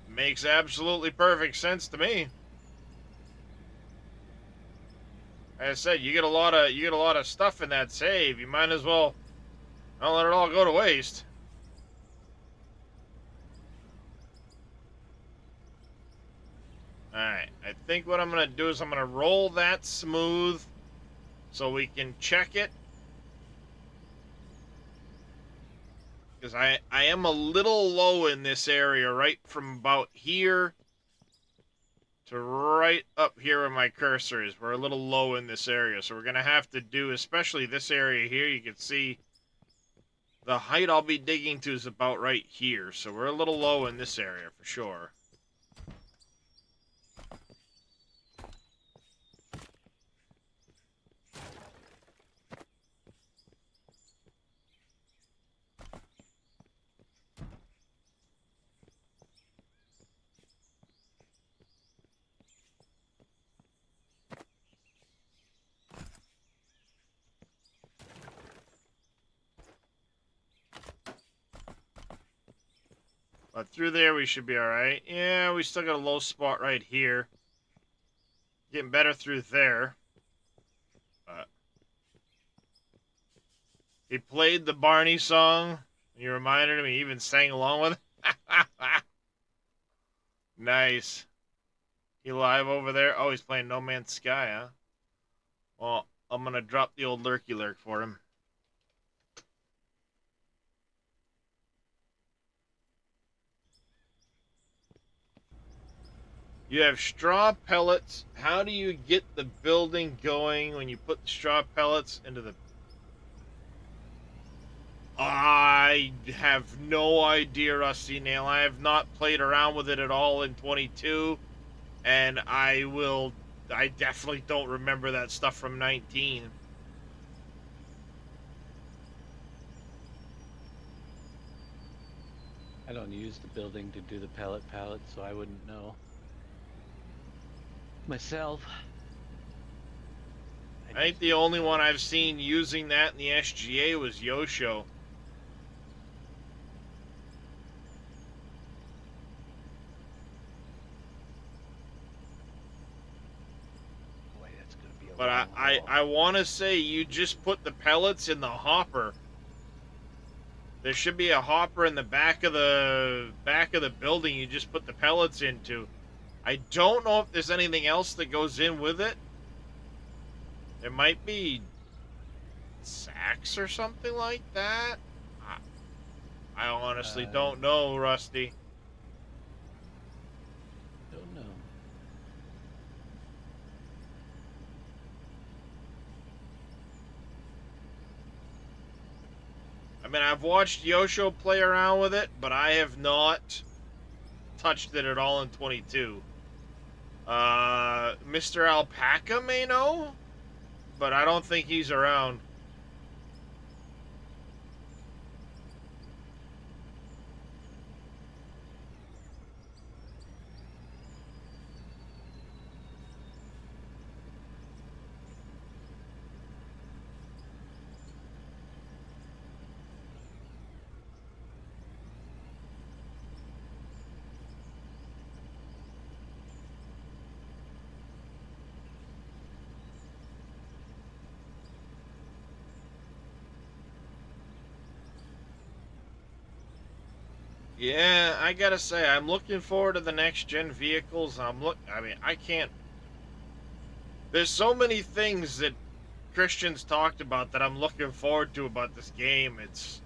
Makes absolutely perfect sense to me. As I said, you get a lot of stuff in that save. You might as well not let it all go to waste. Alright, I think what I'm going to do is I'm going to roll that smooth so we can check it. Because I am a little low in this area, right from about here to right up here where my cursor is. We're a little low in this area, so we're going to have to do, especially this area here, you can see the height I'll be digging to is about right here, so we're a little low in this area for sure. But through there, we should be alright. Yeah, we still got a low spot right here. Getting better through there. But he played the Barney song. You reminded him, he even sang along with it. Nice. He live over there? Oh, he's playing No Man's Sky, huh? Well, I'm going to drop the old lurky lurk for him. You have straw pellets. How do you get the building going when you put the straw pellets into the... I have no idea, Rusty Nail. I have not played around with it at all in 22. And I definitely don't remember that stuff from 19. I don't use the building to do the pallets, so I wouldn't know. Myself. I think the only one I've seen using that in the SGA was Yosho. Boy, that's gonna be a But long haul. I want to say you just put the pellets in the hopper. There should be a hopper in the back of the building you just put the pellets into. I don't know if there's anything else that goes in with it. There might be sacks or something like that. I honestly don't know, Rusty. Don't know. I mean, I've watched Yosho play around with it, but I have not touched it at all in 22. Mr. Alpaca may know, but I don't think he's around. Yeah, I gotta say, I'm looking forward to the next gen vehicles. I mean, I can't. There's so many things that Christians talked about that I'm looking forward to about this game. It's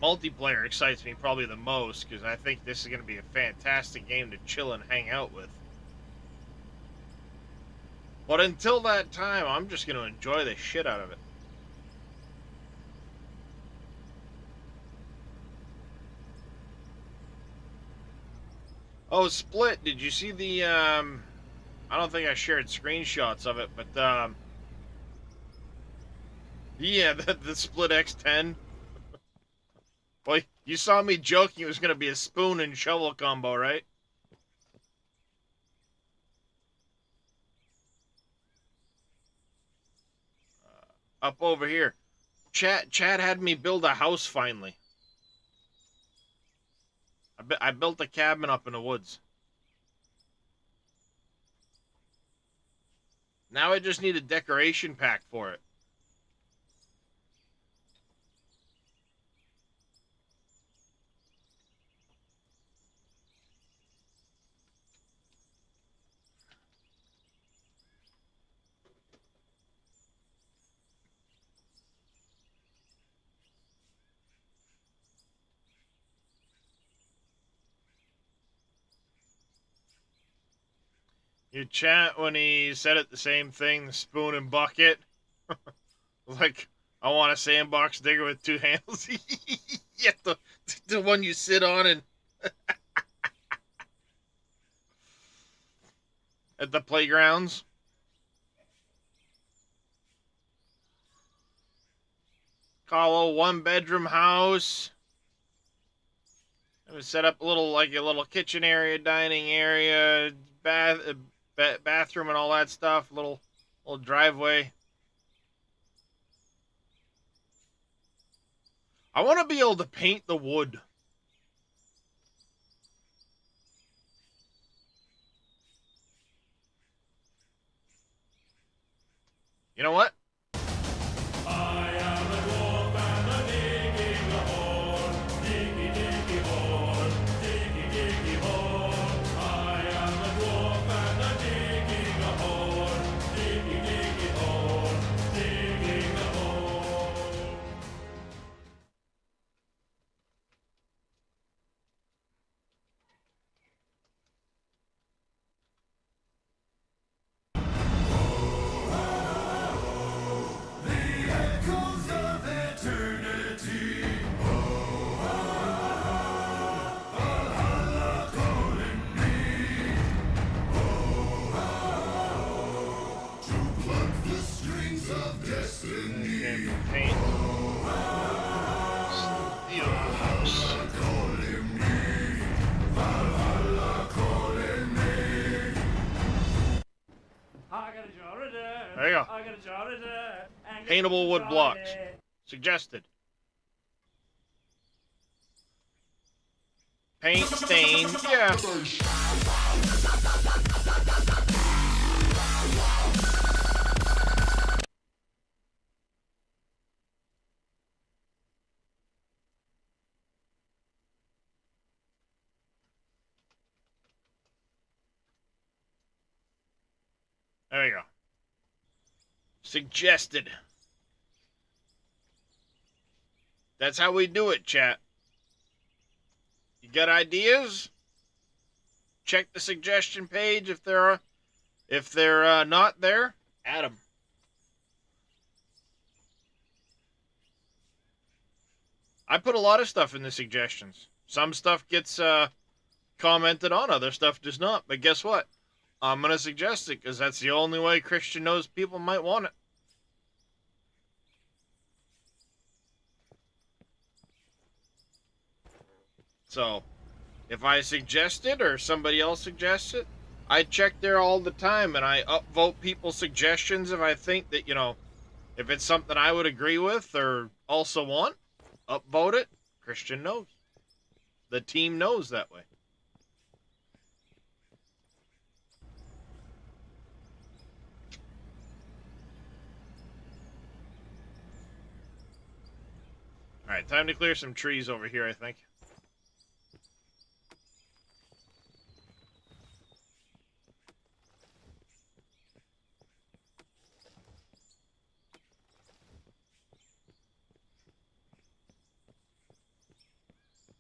multiplayer excites me probably the most because I think this is going to be a fantastic game to chill and hang out with. But until that time, I'm just going to enjoy the shit out of it. Oh, Split, did you see the, I don't think I shared screenshots of it, but, yeah, the Split X10. Well, you saw me joking it was going to be a spoon and shovel combo, right? Up over here. Chad had me build a house finally. I built a cabin up in the woods. Now I just need a decoration pack for it. Your chat when he said it the same thing, the spoon and bucket. Like, I want a sandbox digger with two handles. Yeah, the one you sit on and at the playgrounds. Call a 1-bedroom house. I would set up a little kitchen area, dining area, bathroom, and all that stuff. Little driveway. I want to be able to paint the wood. You know what? I am a dwarf and I'm digging a hole. Diggy, diggy hole. Diggy, diggy hole. I am a dwarf and I'm digging a hole. Diggy, diggy hole. Digging a hole. Echoes of eternity. Valhalla calling me. To pluck the strings of destiny. And paint. Valhalla calling me. Valhalla calling me. I got a jar of dirt. There you go. I got a jar of dirt. And Paintable wood jar blocks. of it. Suggested. Paint, stain, yeah. There you go. Suggested. That's how we do it, chat. You got ideas? Check the suggestion page if they're not there. Add them. I put a lot of stuff in the suggestions. Some stuff gets commented on, other stuff does not. But guess what? I'm gonna suggest it because that's the only way Christian knows people might want it. So, if I suggest it or somebody else suggests it, I check there all the time and I upvote people's suggestions if I think that, if it's something I would agree with or also want, upvote it. Christian knows. The team knows that way. Alright, time to clear some trees over here, I think.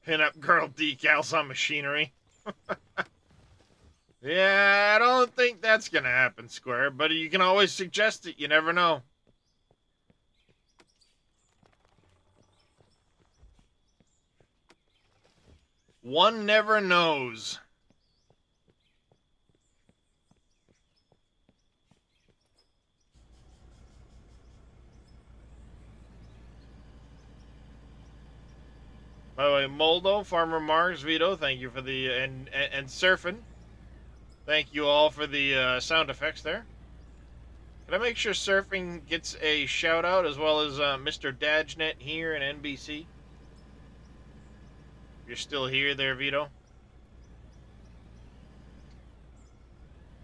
Pin-up girl decals on machinery. Yeah, I don't think that's gonna happen, Square, but you can always suggest it. You never know. One never knows. By the way, Moldo, Farmer Mars, Vito, thank you for the and surfing. Thank you all for the sound effects there. Can I make sure surfing gets a shout out as well as Mr. Dajnet here in NBC? You're still here there, Vito?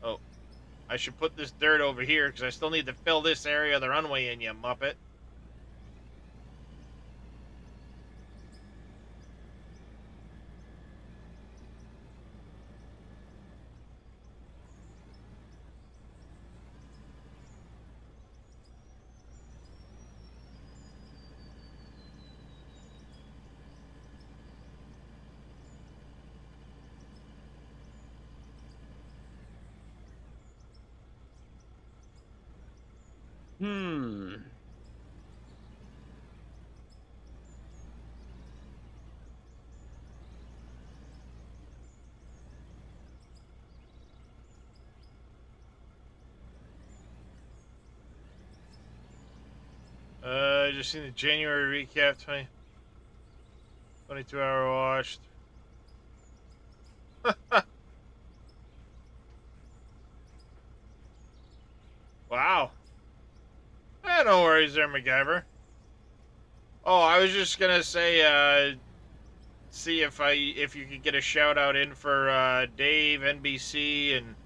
Oh, I should put this dirt over here because I still need to fill this area of the runway in, you muppet. Hmm. Just seen the January recap, 22-hour watched. Wow. No worries there, MacGyver. Oh, I was just gonna say, see if you could get a shout out in for Dave, NBC, and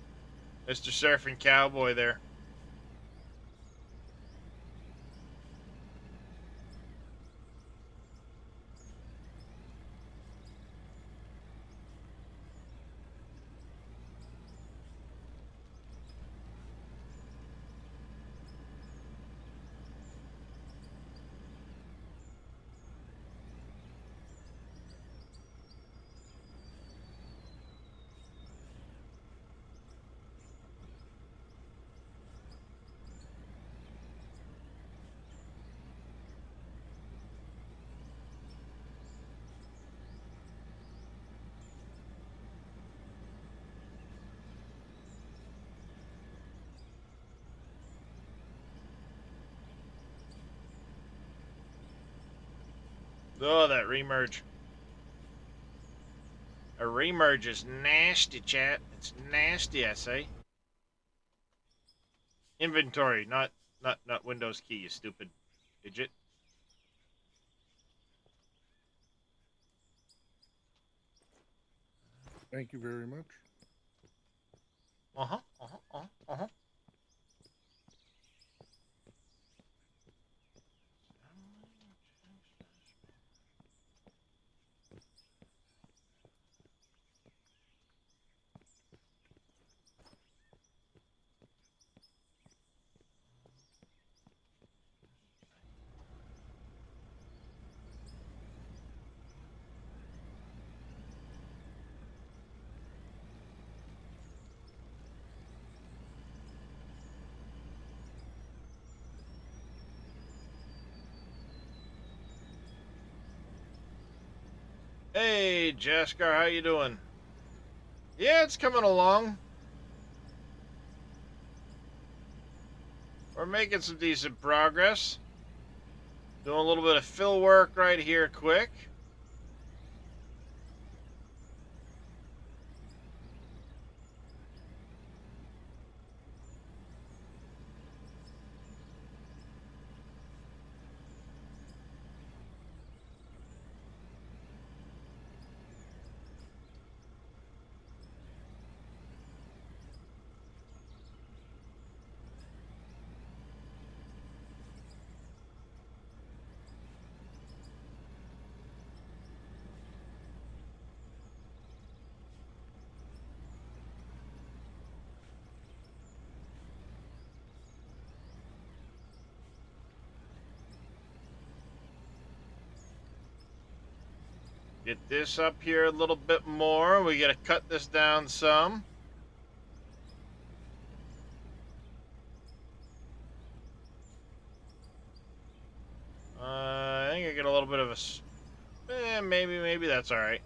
Mr. Surfing Cowboy there. Oh, that remerge. A remerge is nasty, chat. It's nasty, I say. Inventory, not Windows key, you stupid idiot. Thank you very much. Uh-huh, uh-huh, uh-huh, uh-huh. Hey, Jaskar, how you doing? Yeah, it's coming along. We're making some decent progress. Doing a little bit of fill work right here quick. Get this up here a little bit more. We gotta cut this down some. I think I get a little bit of a... maybe that's alright.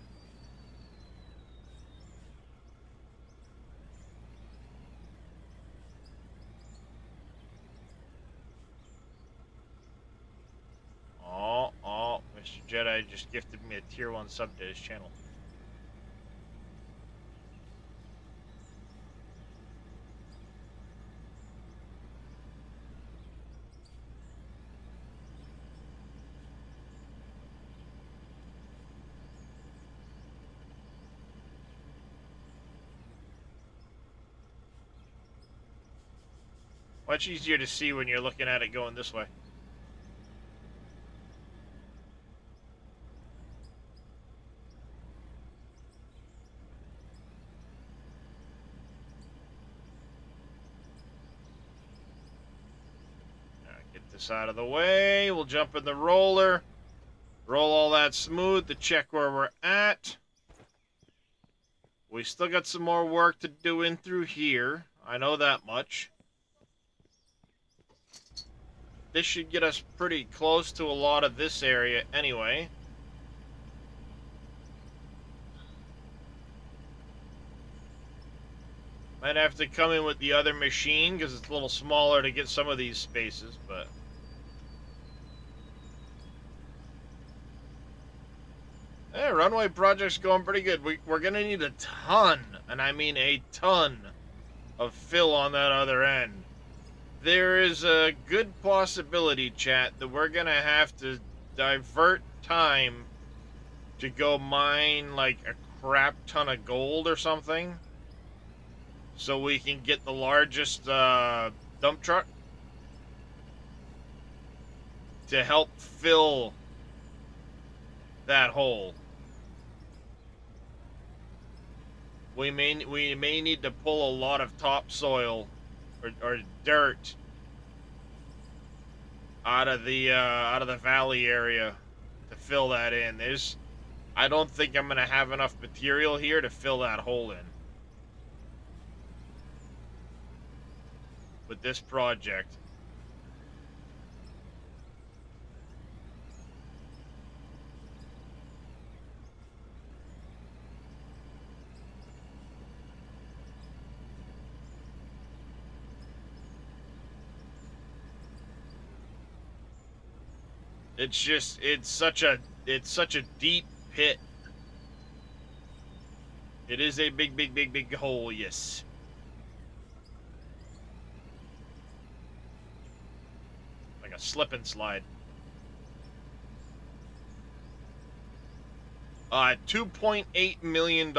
Oh, Mr. Jedi just gifted me a tier 1 sub to his channel. Much easier to see when you're looking at it going this way. Get this out of the way. We'll jump in the roller. Roll all that smooth to check where we're at. We still got some more work to do in through here. I know that much. This should get us pretty close to a lot of this area anyway. Might have to come in with the other machine because it's a little smaller to get some of these spaces, but... Yeah, runway project's going pretty good. We're going to need a ton, and I mean a ton, of fill on that other end. There is a good possibility, chat, that we're going to have to divert time to go mine like a crap ton of gold or something so we can get the largest dump truck to help fill that hole. We may need to pull a lot of topsoil or dirt out of the valley area to fill that in. I don't think I'm gonna have enough material here to fill that hole in with this project. It's such a deep pit. It is a big hole, yes. Like a slip and slide. $2.8 million.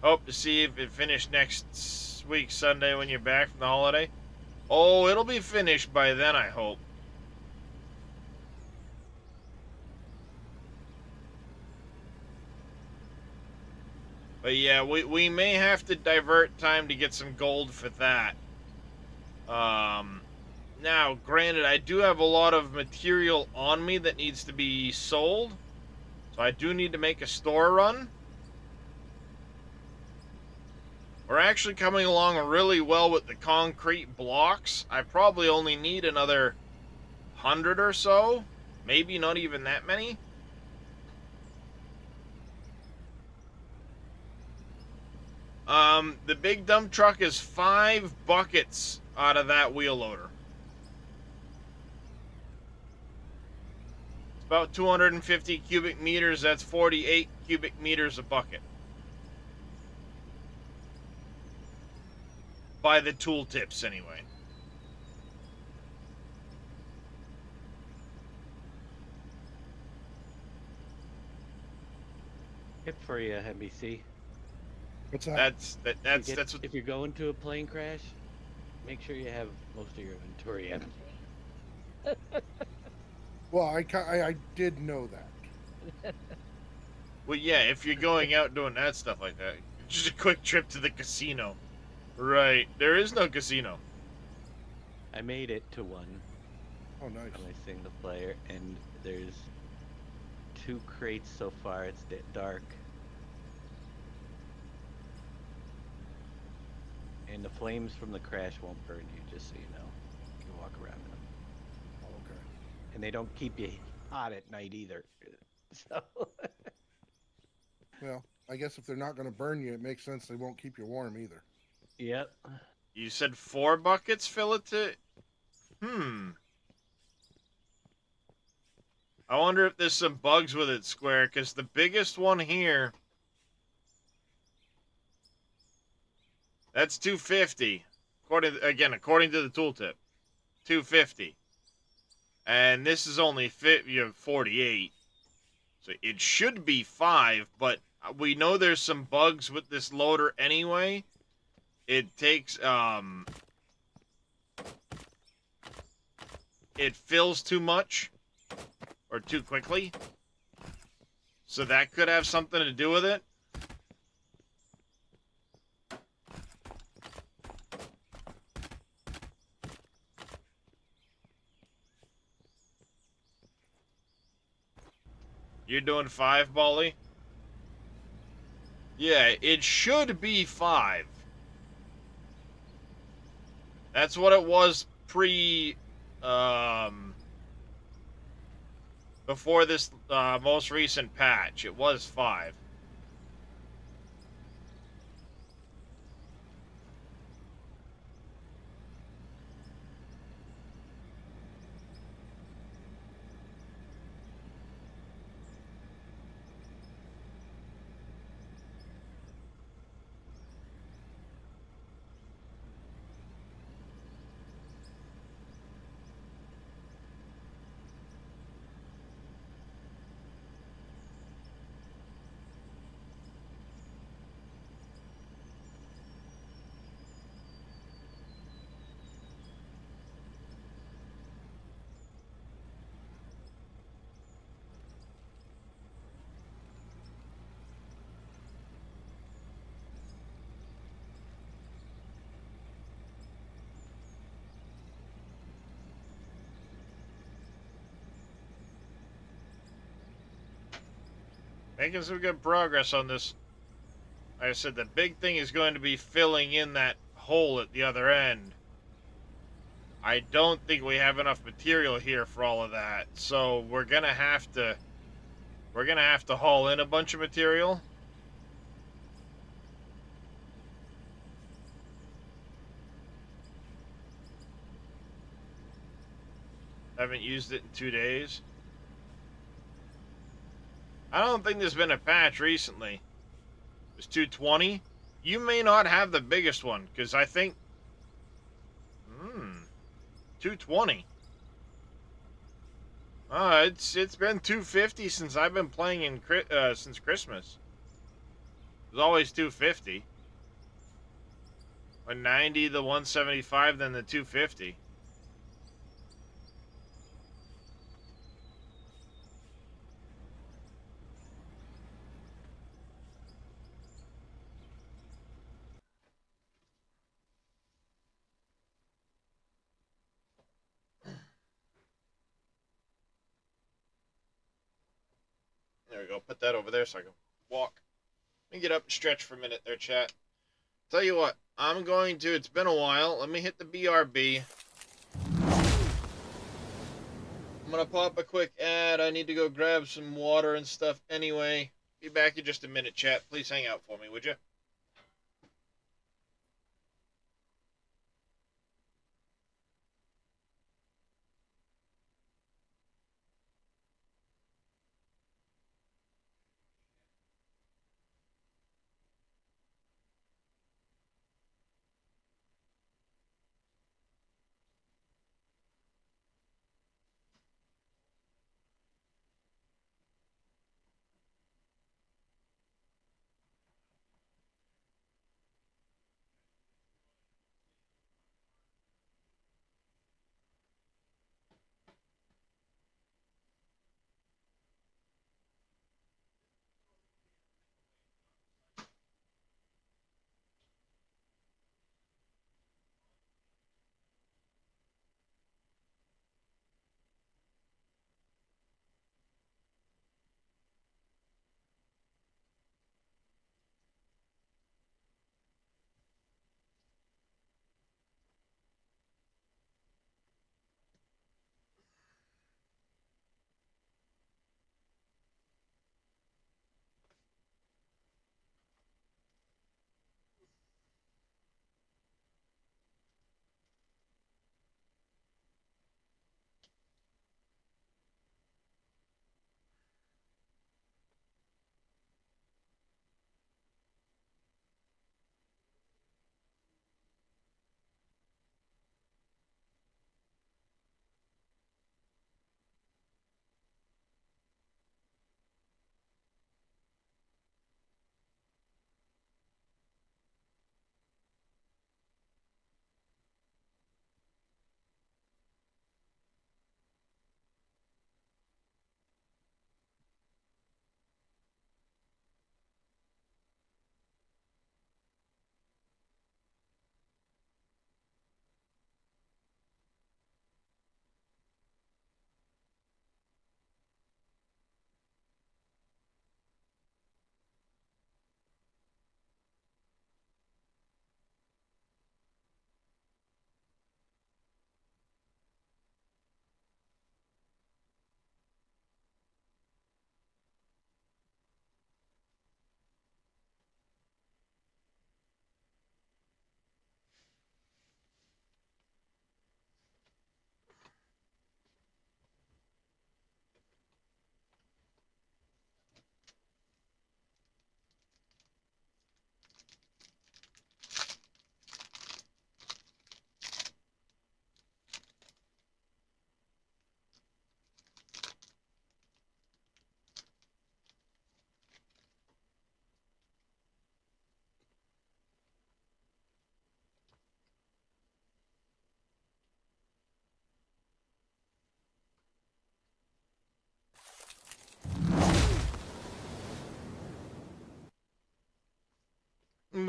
Hope to see if it finished next week, Sunday, when you're back from the holiday. Oh, it'll be finished by then, I hope. But yeah, we may have to divert time to get some gold for that. Now, granted, I do have a lot of material on me that needs to be sold. So I do need to make a store run. We're actually coming along really well with the concrete blocks. I probably only need another 100 or so. Maybe not even that many. The big dump truck is 5 buckets out of that wheel loader. It's about 250 cubic meters. That's 48 cubic meters a bucket. By the tooltips, anyway. Tip for you, NBC. What's that? That's what. If you're going to a plane crash, make sure you have most of your inventory empty. Well, I did know that. Well, yeah, if you're going out doing that stuff like that, just a quick trip to the casino. Right, there is no casino. I made it to one Oh, nice. on my single player, and there's 2 crates so far. It's dark. And the flames from the crash won't burn you, just so you know. You can walk around in them. Oh, okay. And they don't keep you hot at night either. So Well, I guess if they're not going to burn you, it makes sense they won't keep you warm either. Yep. You said 4 buckets, fill it to... I wonder if there's some bugs with it, Square, because the biggest one here, that's 250. According to the tooltip, 250. And this is only 48. So it should be 5, but we know there's some bugs with this loader anyway. It takes, it fills too much or too quickly. So that could have something to do with it. You're doing 5, Bolly? Yeah, it should be 5. That's what it was before this most recent patch. It was 5. Making some good progress on this. Like I said, the big thing is going to be filling in that hole at the other end. I don't think we have enough material here for all of that, so we're gonna have to haul in a bunch of material. Haven't used it in 2 days. I don't think there's been a patch recently. It's 220. You may not have the biggest one, because I think 220. It's been 250 since I've been playing since Christmas. It was always 250. 190, the 175, then the 250. There we go. Put that over there so I can walk. Let me get up and stretch for a minute there, chat. Tell you what, I'm going to, it's been a while. Let me hit the BRB. I'm going to pop a quick ad. I need to go grab some water and stuff anyway. Be back in just a minute, chat. Please hang out for me, would you?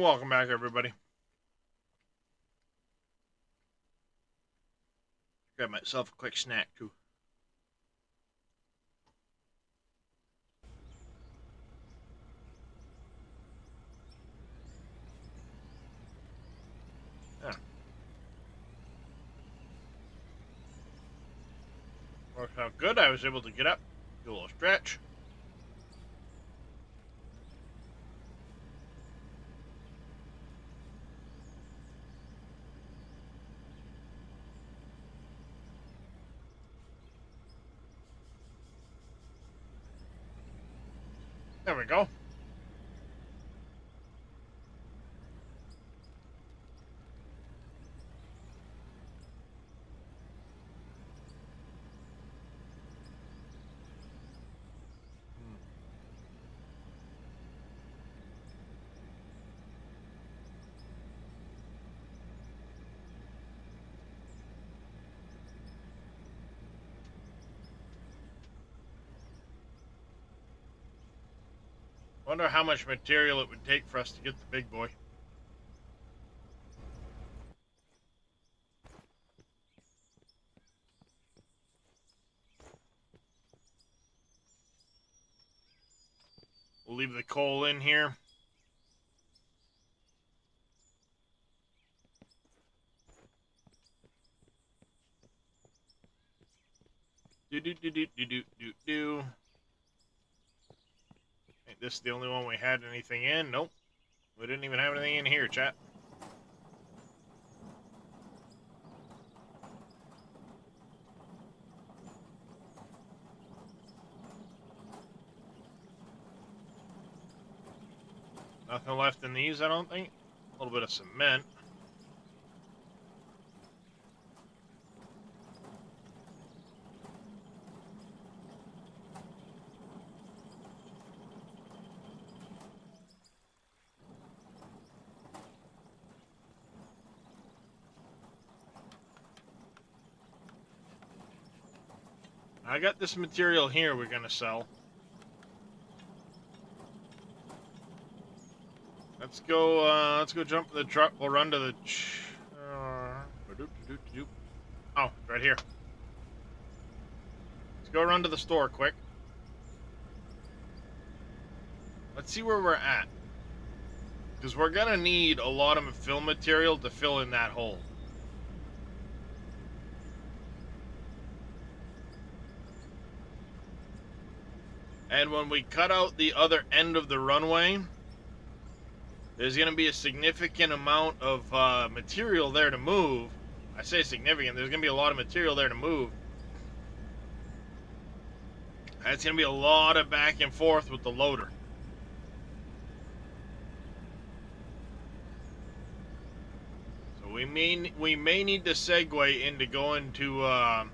welcome back, everybody. Grab myself a quick snack, too. Yeah. Worked out good. I was able to get up, do a little stretch. There we go. Wonder how much material it would take for us to get the big boy. We'll leave the coal in here. Do. Ain't this the only one we had anything in? Nope. We didn't even have anything in here, chat. Nothing left in these, I don't think. A little bit of cement. I got this material here we're gonna sell. Let's go jump in the truck. We'll run to the oh, right here. Let's go run to the store quick. Let's see where we're at. Because we're gonna need a lot of fill material to fill in that hole. And when we cut out the other end of the runway, there's going to be a significant amount of material there to move. I say significant. There's going to be a lot of material there to move. That's going to be a lot of back and forth with the loader. So we may need to segue into going to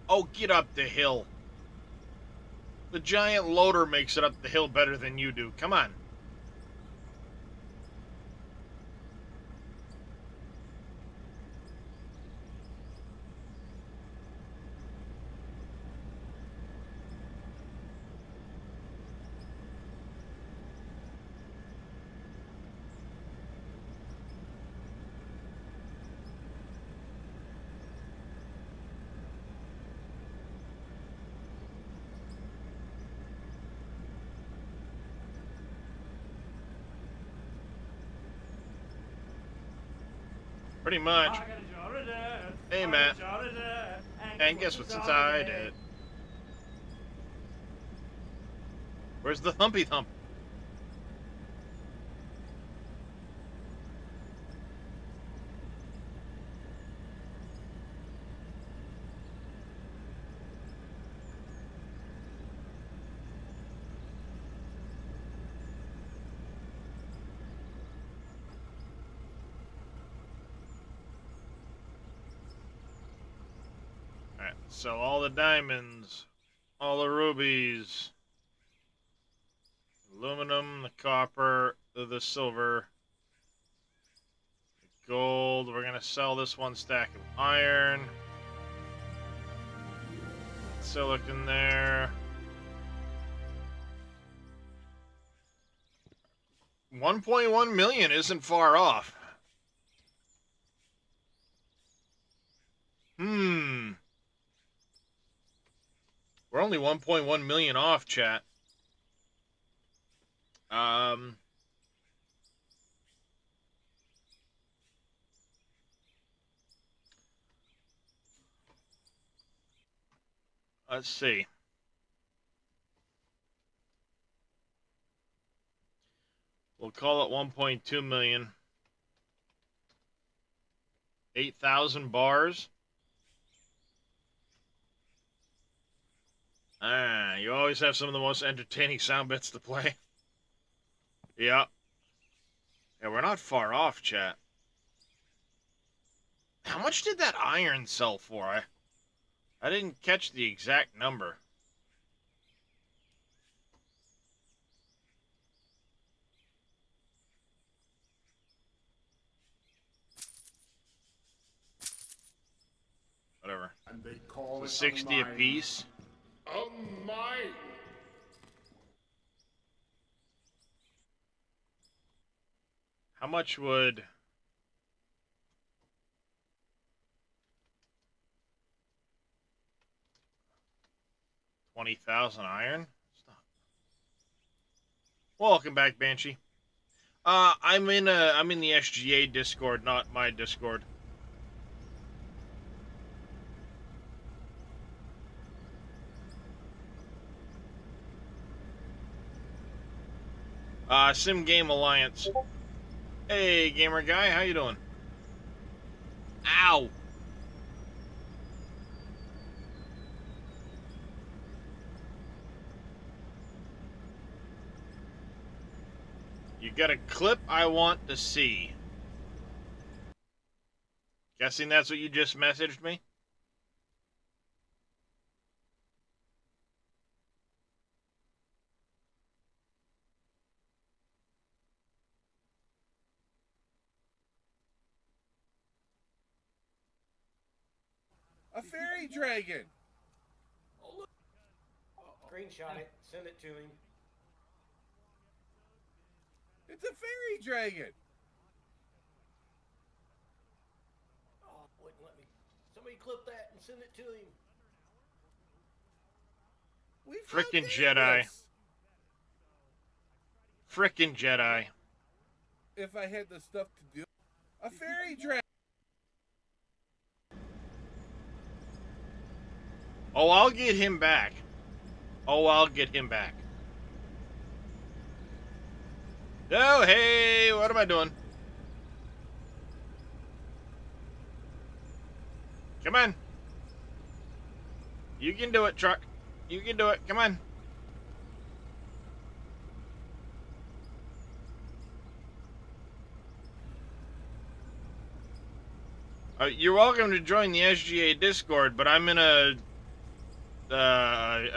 oh, get up the hill. The giant loader makes it up the hill better than you do. Come on. Pretty much. Hey, Matt. And guess what's inside it? Where's the thumpy thump? Alright, sell all the diamonds, all the rubies, aluminum, the copper, the silver, the gold. We're gonna sell this one stack of iron, silicon there. 1.1 million isn't far off. We're only 1.1 million off, chat. Let's see. We'll call it 1.2 million. 8,000 bars. You always have some of the most entertaining sound bits to play. Yeah. Yeah, we're not far off, chat. How much did that iron sell for? I didn't catch the exact number. Whatever. And they call So it 60 a mine. apiece. A mine. How much would... $20,000 iron? Stop. Welcome back, Banshee. I'm in the SGA Discord, not my Discord. Sim Game Alliance. Hey, gamer guy, how you doing? Ow! You got a clip I want to see. Guessing that's what you just messaged me? A fairy dragon. Screenshot it. Send it to him. It's a fairy dragon. Oh, wouldn't let me. Somebody clip that and send it to him. We Frickin' found Jedi. this. Frickin' Jedi. If I had the stuff to do, a fairy dragon. Oh, I'll get him back. Oh, I'll get him back. Oh, hey, what am I doing? Come on. You can do it, truck. You can do it. Come on. You're welcome to join the SGA Discord, but I'm in a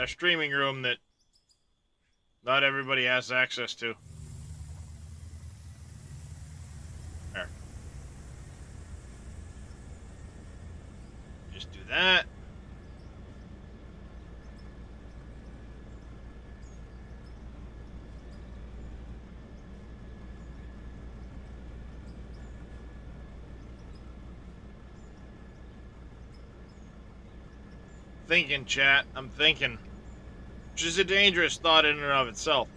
streaming room that not everybody has access to. There. Just do that. Thinking, chat. I'm thinking. Which is a dangerous thought in and of itself.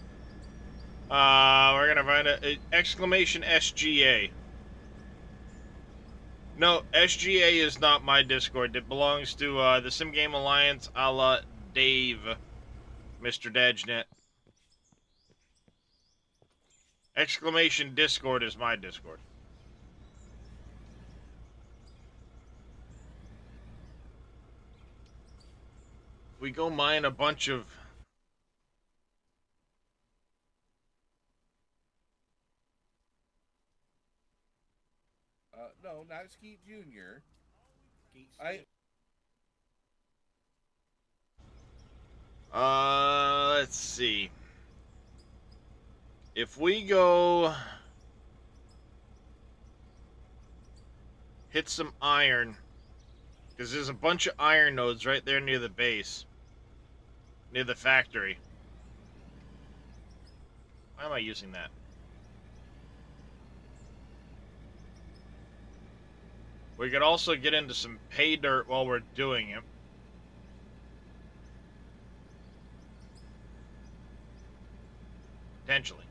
We're gonna find a exclamation SGA. No, SGA is not my Discord. It belongs to the Sim Game Alliance a la Dave, Mr. Dajnet. Exclamation Discord is my Discord. We go mine a bunch of... No, not Skeet Jr. Let's see. If we go... hit some iron, because there's a bunch of iron nodes right there near the base. Near the factory. Why am I using that? We could also get into some pay dirt while we're doing it. Potentially.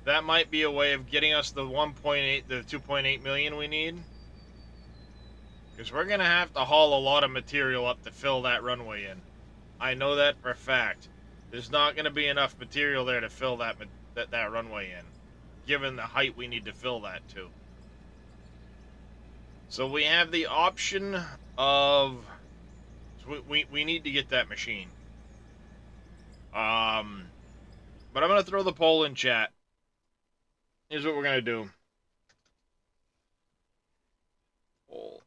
That might be a way of getting us the 1.8, the 2.8 million we need. Because we're going to have to haul a lot of material up to fill that runway in. I know that for a fact. There's not going to be enough material there to fill that runway in, given the height we need to fill that to. So we have the option of... We need to get that machine. But I'm going to throw the poll in chat. Here's what we're going to do. Poll.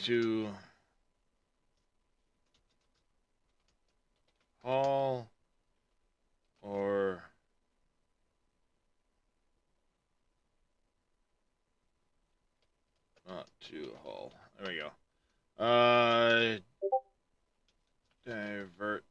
To haul or not to haul. There we go. Divert.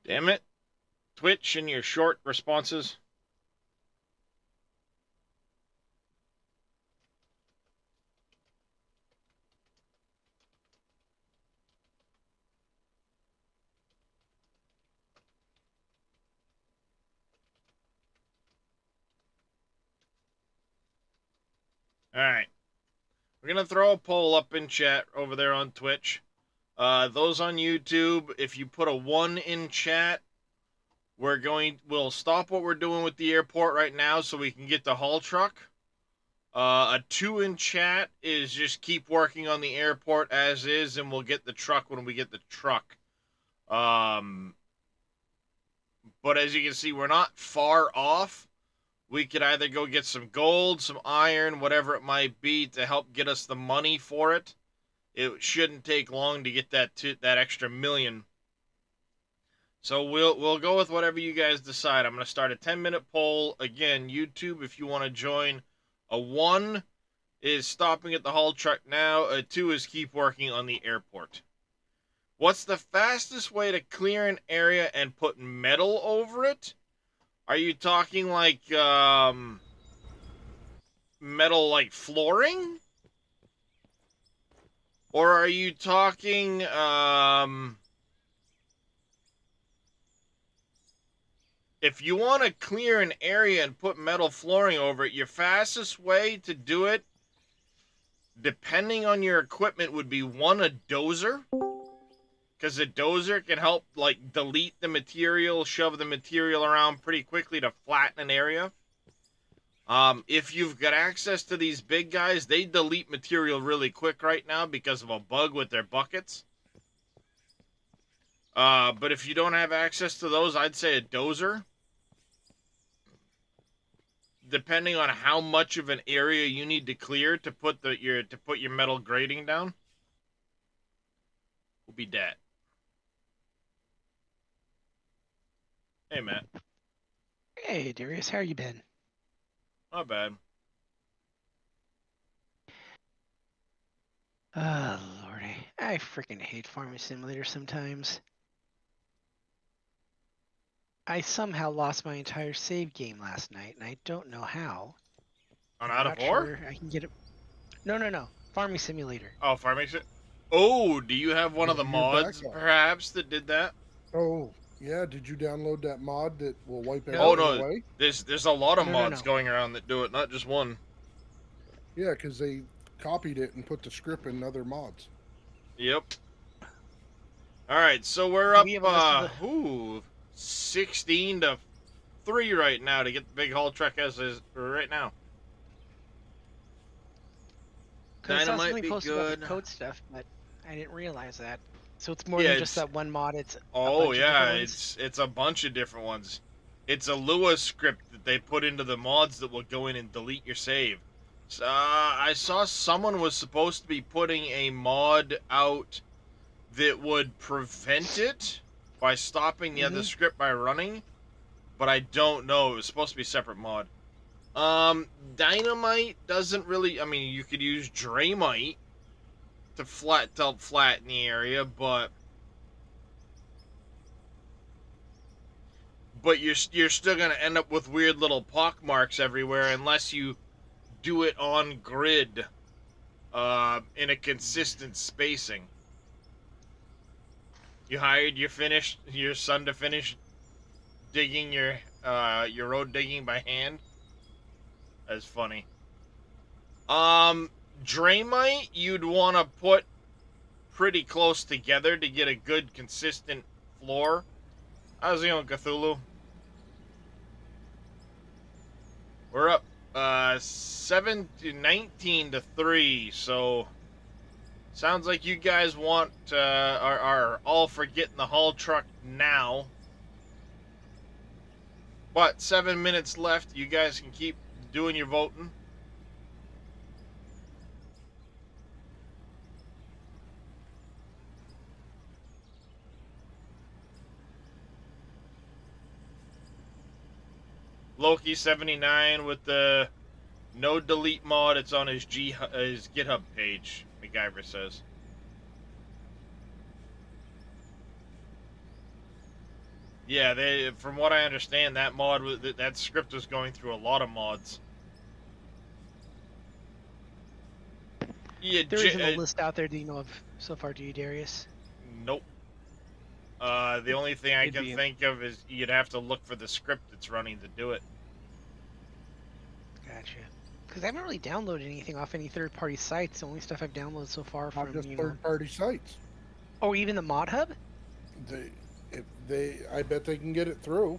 Damn it. Twitch and your short responses. Alright. We're going to throw a poll up in chat over there on Twitch. Those on YouTube, if you put a 1 in chat, we'll stop what we're doing with the airport right now so we can get the haul truck. A 2 in chat is just keep working on the airport as is, and we'll get the truck when we get the truck. But as you can see, we're not far off. We could either go get some gold, some iron, whatever it might be, to help get us the money for it. It shouldn't take long to get that extra million. So we'll go with whatever you guys decide. I'm going to start a 10-minute poll. Again, YouTube, if you want to join. A 1 is stopping at the haul truck now. A 2 is keep working on the airport. What's the fastest way to clear an area and put metal over it? Are you talking like metal like flooring? Or are you talking if you want to clear an area and put metal flooring over it, your fastest way to do it, depending on your equipment, would be 1, a dozer. Because a dozer can help, like, delete the material, shove the material around pretty quickly to flatten an area. If you've got access to these big guys, they delete material really quick right now because of a bug with their buckets. But if you don't have access to those, I'd say a dozer. Depending on how much of an area you need to clear to put your metal grading down, will be that. Hey, Matt. Hey, Darius, how you been? Not bad. Oh, lordy. I freaking hate Farming Simulator sometimes. I somehow lost my entire save game last night, and I don't know how. On I'm Out of not War? sure I can get it. No. Farming Simulator. Oh, Farming Sim. Oh, do you have one of the Your mods, backup. perhaps, that did that? Oh, yeah. Did you download that mod that will wipe No. everything Oh, no. away? There's a lot of No, mods no. going around that do it, not just one. Yeah, because they copied it and put the script in other mods. Yep. All right, so we're Do up we have a list of 16 to 3 right now to get the big haul truck as is right now. 'Cause I saw Dynamite something be posted about good. the code stuff, but I didn't realize that. So it's more Yeah, than just that one mod. It's a oh bunch of yeah, different ones. it's a bunch of different ones. It's a Lua script that they put into the mods that will go in and delete your save. So, I saw someone was supposed to be putting a mod out that would prevent it by stopping the other Mhm. script by running, but I don't know. It was supposed to be a separate mod. Dynamite doesn't really. I mean, you could use Draymite to help flatten the area, but you're still gonna end up with weird little pock marks everywhere unless you do it on grid, in a consistent spacing. You hired your son to finish digging your road digging by hand. That's funny. Um, Draymite you'd want to put pretty close together to get a good consistent floor. How's it going, Cthulhu? We're up 19 to 3, so sounds like you guys are all for getting the haul truck now. But 7 minutes left. You guys can keep doing your voting. Loki 79 with the no delete mod. It's on his GitHub page. MacGyver says. Yeah, from what I understand, that script was going through a lot of mods. Yeah, There isn't a list out there that you know of so far, do you, Darius? Nope. The only thing I It'd can be- think of is you'd have to look for the script that's running to do it. Gotcha. Because I haven't really downloaded anything off any third-party sites. The only stuff I've downloaded so far Not from just you know, third-party sites. or even the Mod Hub. I bet they can get it through.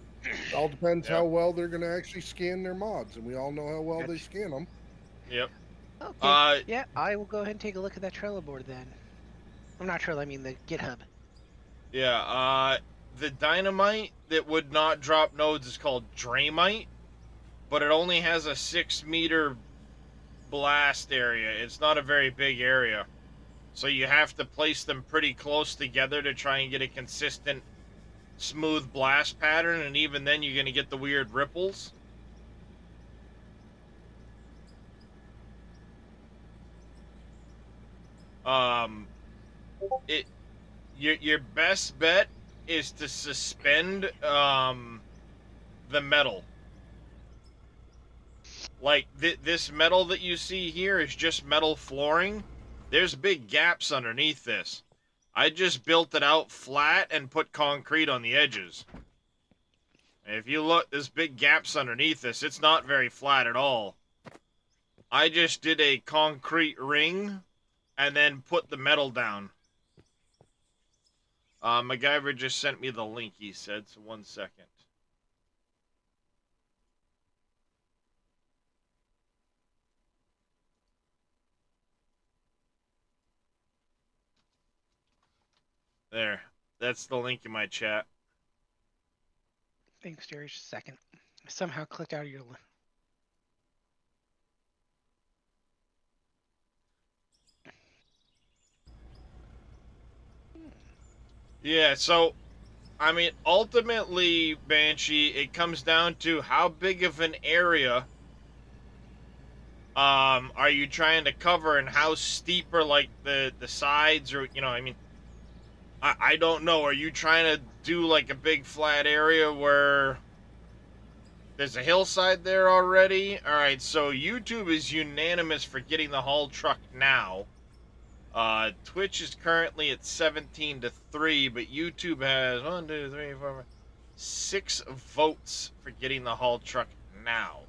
All depends Yep. how well they're going to actually scan their mods, and we all know how well they Gotcha. scan them. Yep. Okay. Yeah, I will go ahead and take a look at that Trello board then. I'm not Trello, I mean the GitHub. Yeah, the dynamite that would not drop nodes is called Draymite, but it only has a 6-meter blast area. It's not a very big area. So you have to place them pretty close together to try and get a consistent, smooth blast pattern, and even then you're going to get the weird ripples. Your best bet is to suspend the metal. Like this metal that you see here is just metal flooring. There's big gaps underneath this. I just built it out flat and put concrete on the edges. And if you look, there's big gaps underneath this. It's not very flat at all. I just did a concrete ring and then put the metal down. MacGyver just sent me the link, he said, so 1 second. There. That's the link in my chat. Thanks, Darius. Just a second. I somehow clicked out of your. Yeah, so, I mean, ultimately, Banshee, it comes down to how big of an area are you trying to cover, and how steep are, like, the sides, or, you know, I mean, I don't know. Are you trying to do, like, a big flat area where there's a hillside there already? Alright, so YouTube is unanimous for getting the haul truck now. Twitch is currently at 17 to 3, but YouTube has 1, 2, 3, 4, 5, 6 votes for getting the haul truck now.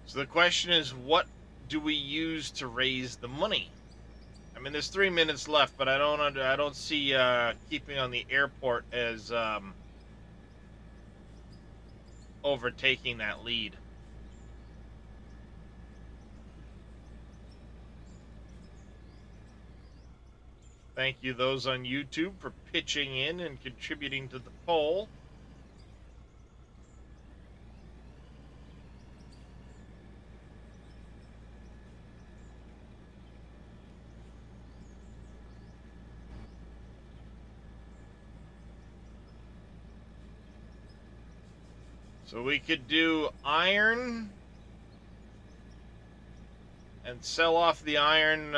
So the question is, what do we use to raise the money? I mean, there's 3 minutes left, but I don't see keeping on the airport as overtaking that lead. Thank you those on YouTube for pitching in and contributing to the poll. So we could do iron and sell off the iron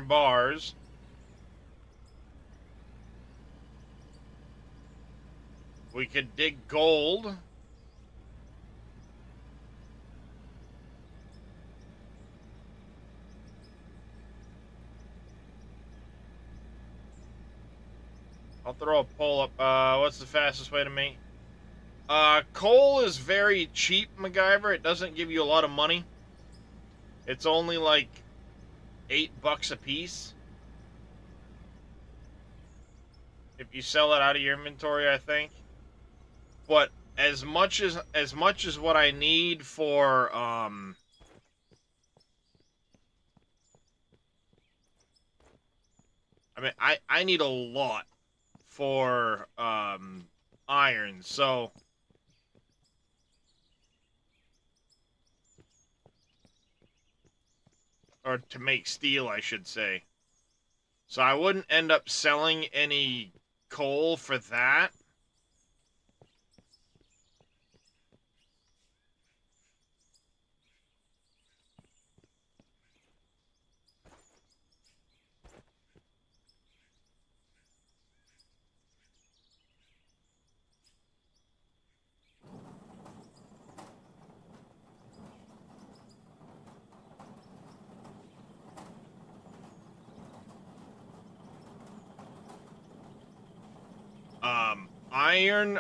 bars. We could dig gold. I'll throw a poll up. What's the fastest way to make? Coal is very cheap, MacGyver. It doesn't give you a lot of money. It's only like $8 a piece. If you sell it out of your inventory, I think. But as much as what I need for I mean I need a lot for iron, so or to make steel, I should say. So I wouldn't end up selling any coal for that.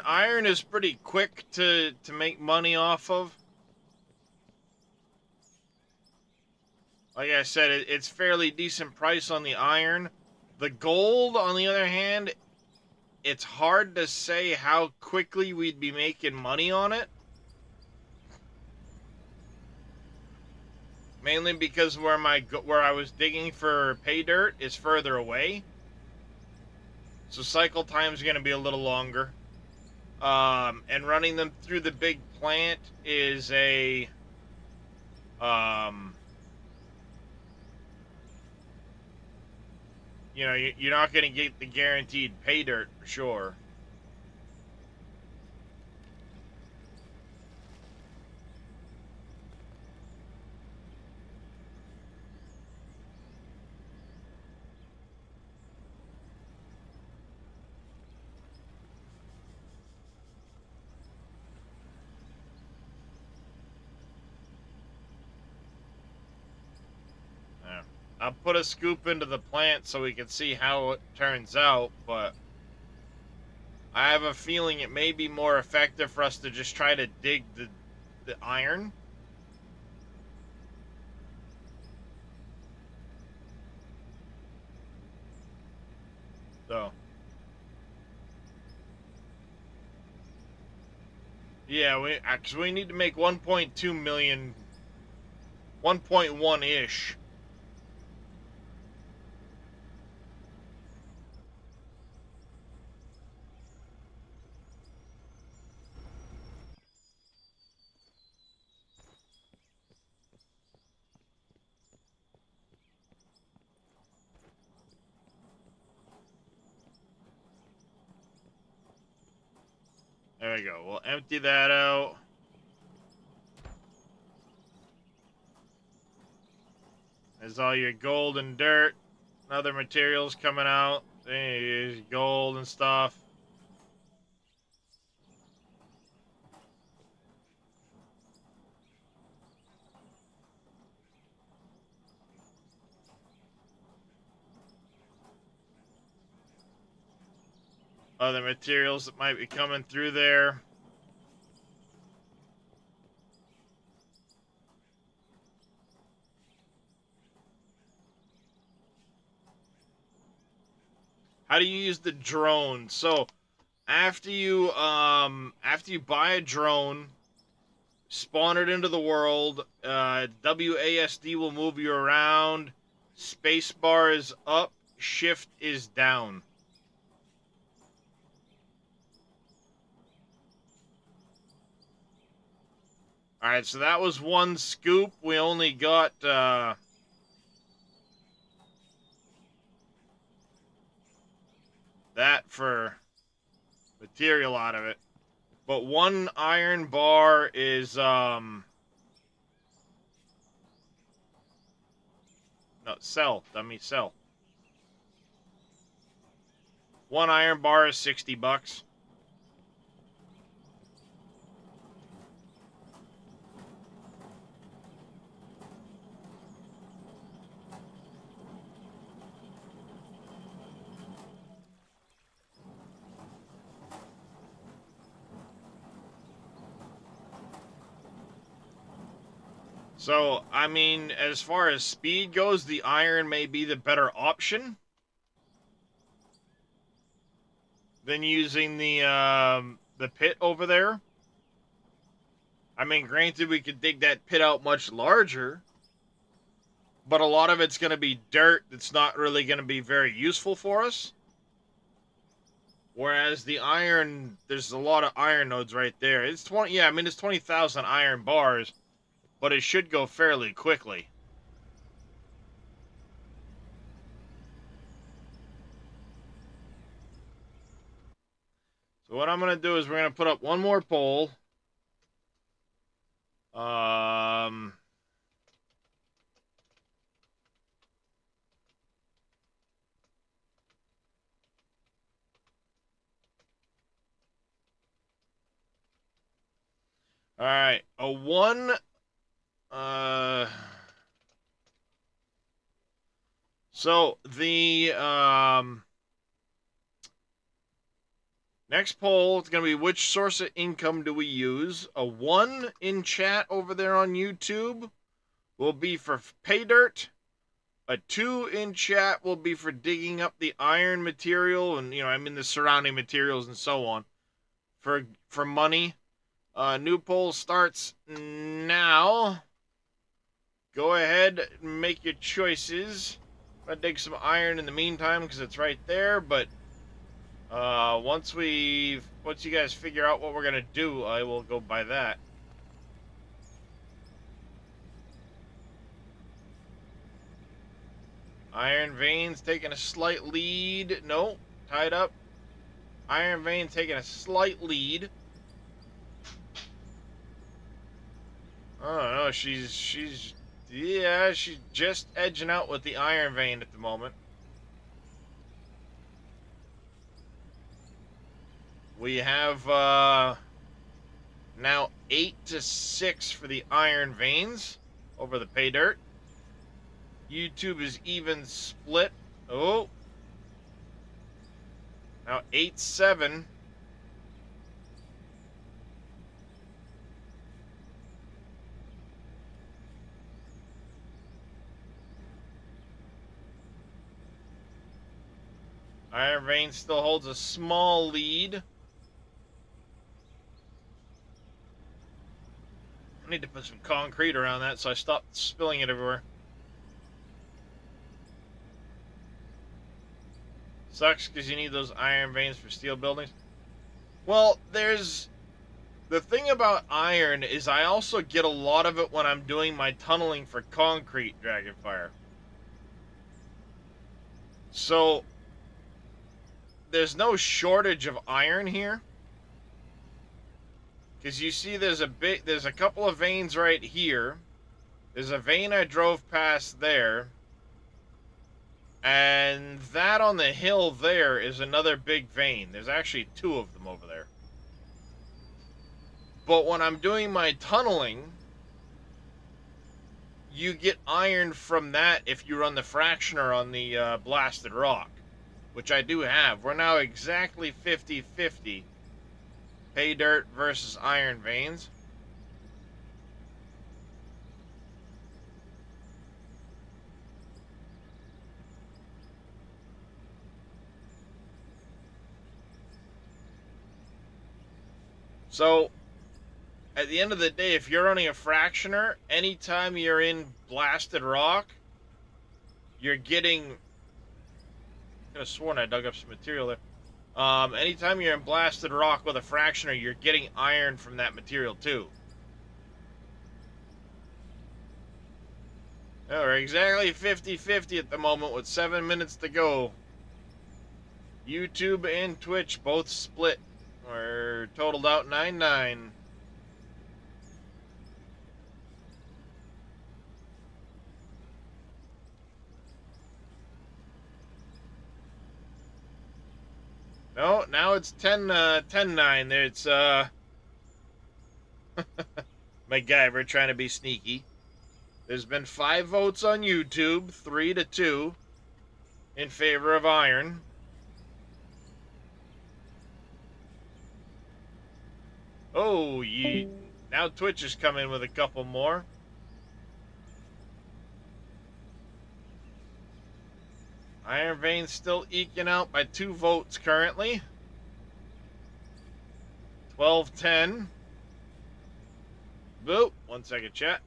Iron is pretty quick to make money off of. Like I said, it's fairly decent price on the iron. The gold, on the other hand, it's hard to say how quickly we'd be making money on it. Mainly because where I was digging for pay dirt is further away. So cycle time is going to be a little longer. And running them through the big plant is a you know, you're not going to get the guaranteed pay dirt for sure. I'll put a scoop into the plant so we can see how it turns out, but I have a feeling it may be more effective for us to just try to dig the iron. So, yeah, we need to make 1.2 million, 1.1-ish. There we go. We'll empty that out. There's all your gold and dirt and other materials coming out. There's gold and stuff. Other materials that might be coming through there. How do you use the drone? So, after you buy a drone, spawn it into the world, WASD will move you around, spacebar is up, shift is down. Alright, so that was one scoop. We only got that for material out of it. But one iron bar is no, sell, dummy, sell. One iron bar is $60. So, I mean, as far as speed goes, the iron may be the better option than using the pit over there. I mean, granted, we could dig that pit out much larger, but a lot of it's going to be dirt that's not really going to be very useful for us. Whereas the iron, there's a lot of iron nodes right there. It's 20, yeah, I mean, it's 20,000 iron bars, but it should go fairly quickly. So what I'm going to do is we're going to put up one more pole. All right, a one. So the next poll is going to be which source of income do we use? A 1 in chat over there on YouTube will be for pay dirt. A 2 in chat will be for digging up the iron material and, you know, I mean the surrounding materials and so on for money. New poll starts now. Go ahead and make your choices. I'm going to dig some iron in the meantime because it's right there, but once you guys figure out what we're gonna do, I will go by that. Iron Veins taking a slight lead. No, tied up. Iron Vein taking a slight lead. Oh no, she's just edging out with the Iron Vein at the moment. We have now 8-6 for the Iron Veins over the pay dirt. YouTube is even split. Oh. Now 8-7. Iron Vein still holds a small lead. I need to put some concrete around that so I stop spilling it everywhere. Sucks because you need those iron veins for steel buildings. Well, there's... The thing about iron is I also get a lot of it when I'm doing my tunneling for concrete, Dragonfire. So, there's no shortage of iron here. Because you see there's a couple of veins right here. There's a vein I drove past there. And that on the hill there is another big vein. There's actually 2 of them over there. But when I'm doing my tunneling, you get iron from that if you run the fractioner on the blasted rock. Which I do have. We're now exactly 50-50. Pay dirt versus iron veins. So, at the end of the day, if you're running a fractioner, anytime you're in blasted rock, you're getting. I could have sworn I dug up some material there. Anytime you're in blasted rock with a fractioner, you're getting iron from that material too. Oh, we're exactly 50-50 at the moment with 7 minutes to go. YouTube and Twitch both split. We're totaled out 9-9. No, now it's 10-9. It's MacGyver trying to be sneaky. There's been 5 votes on YouTube, 3-2 in favor of iron. Oh, now Twitch has come in with a couple more. Iron Vein still eking out by 2 votes currently. 12-10. Boop. 1 second, chat.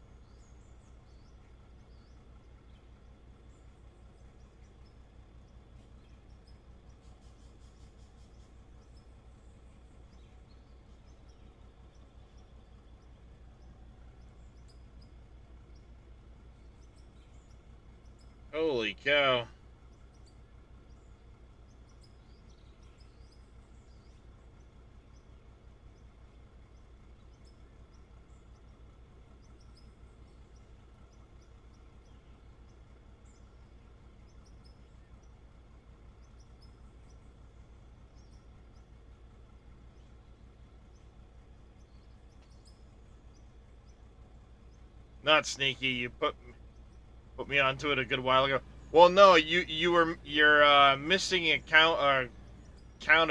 Holy cow. Not sneaky. You put me onto it a good while ago. Well, no, you're missing a count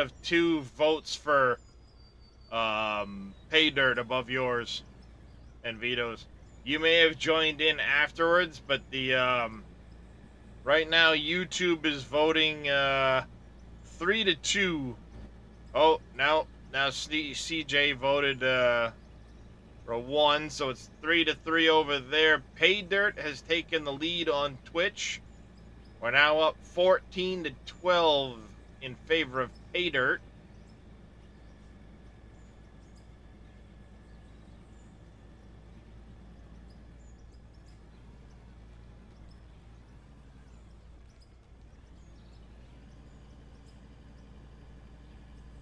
of 2 votes for pay dirt above yours and Vito's. You may have joined in afterwards, but the right now YouTube is voting 3-2. Oh, now CJ voted for 1, so it's 3-3 over there. Pay Dirt has taken the lead on Twitch. We're now up 14-12 in favor of Pay Dirt.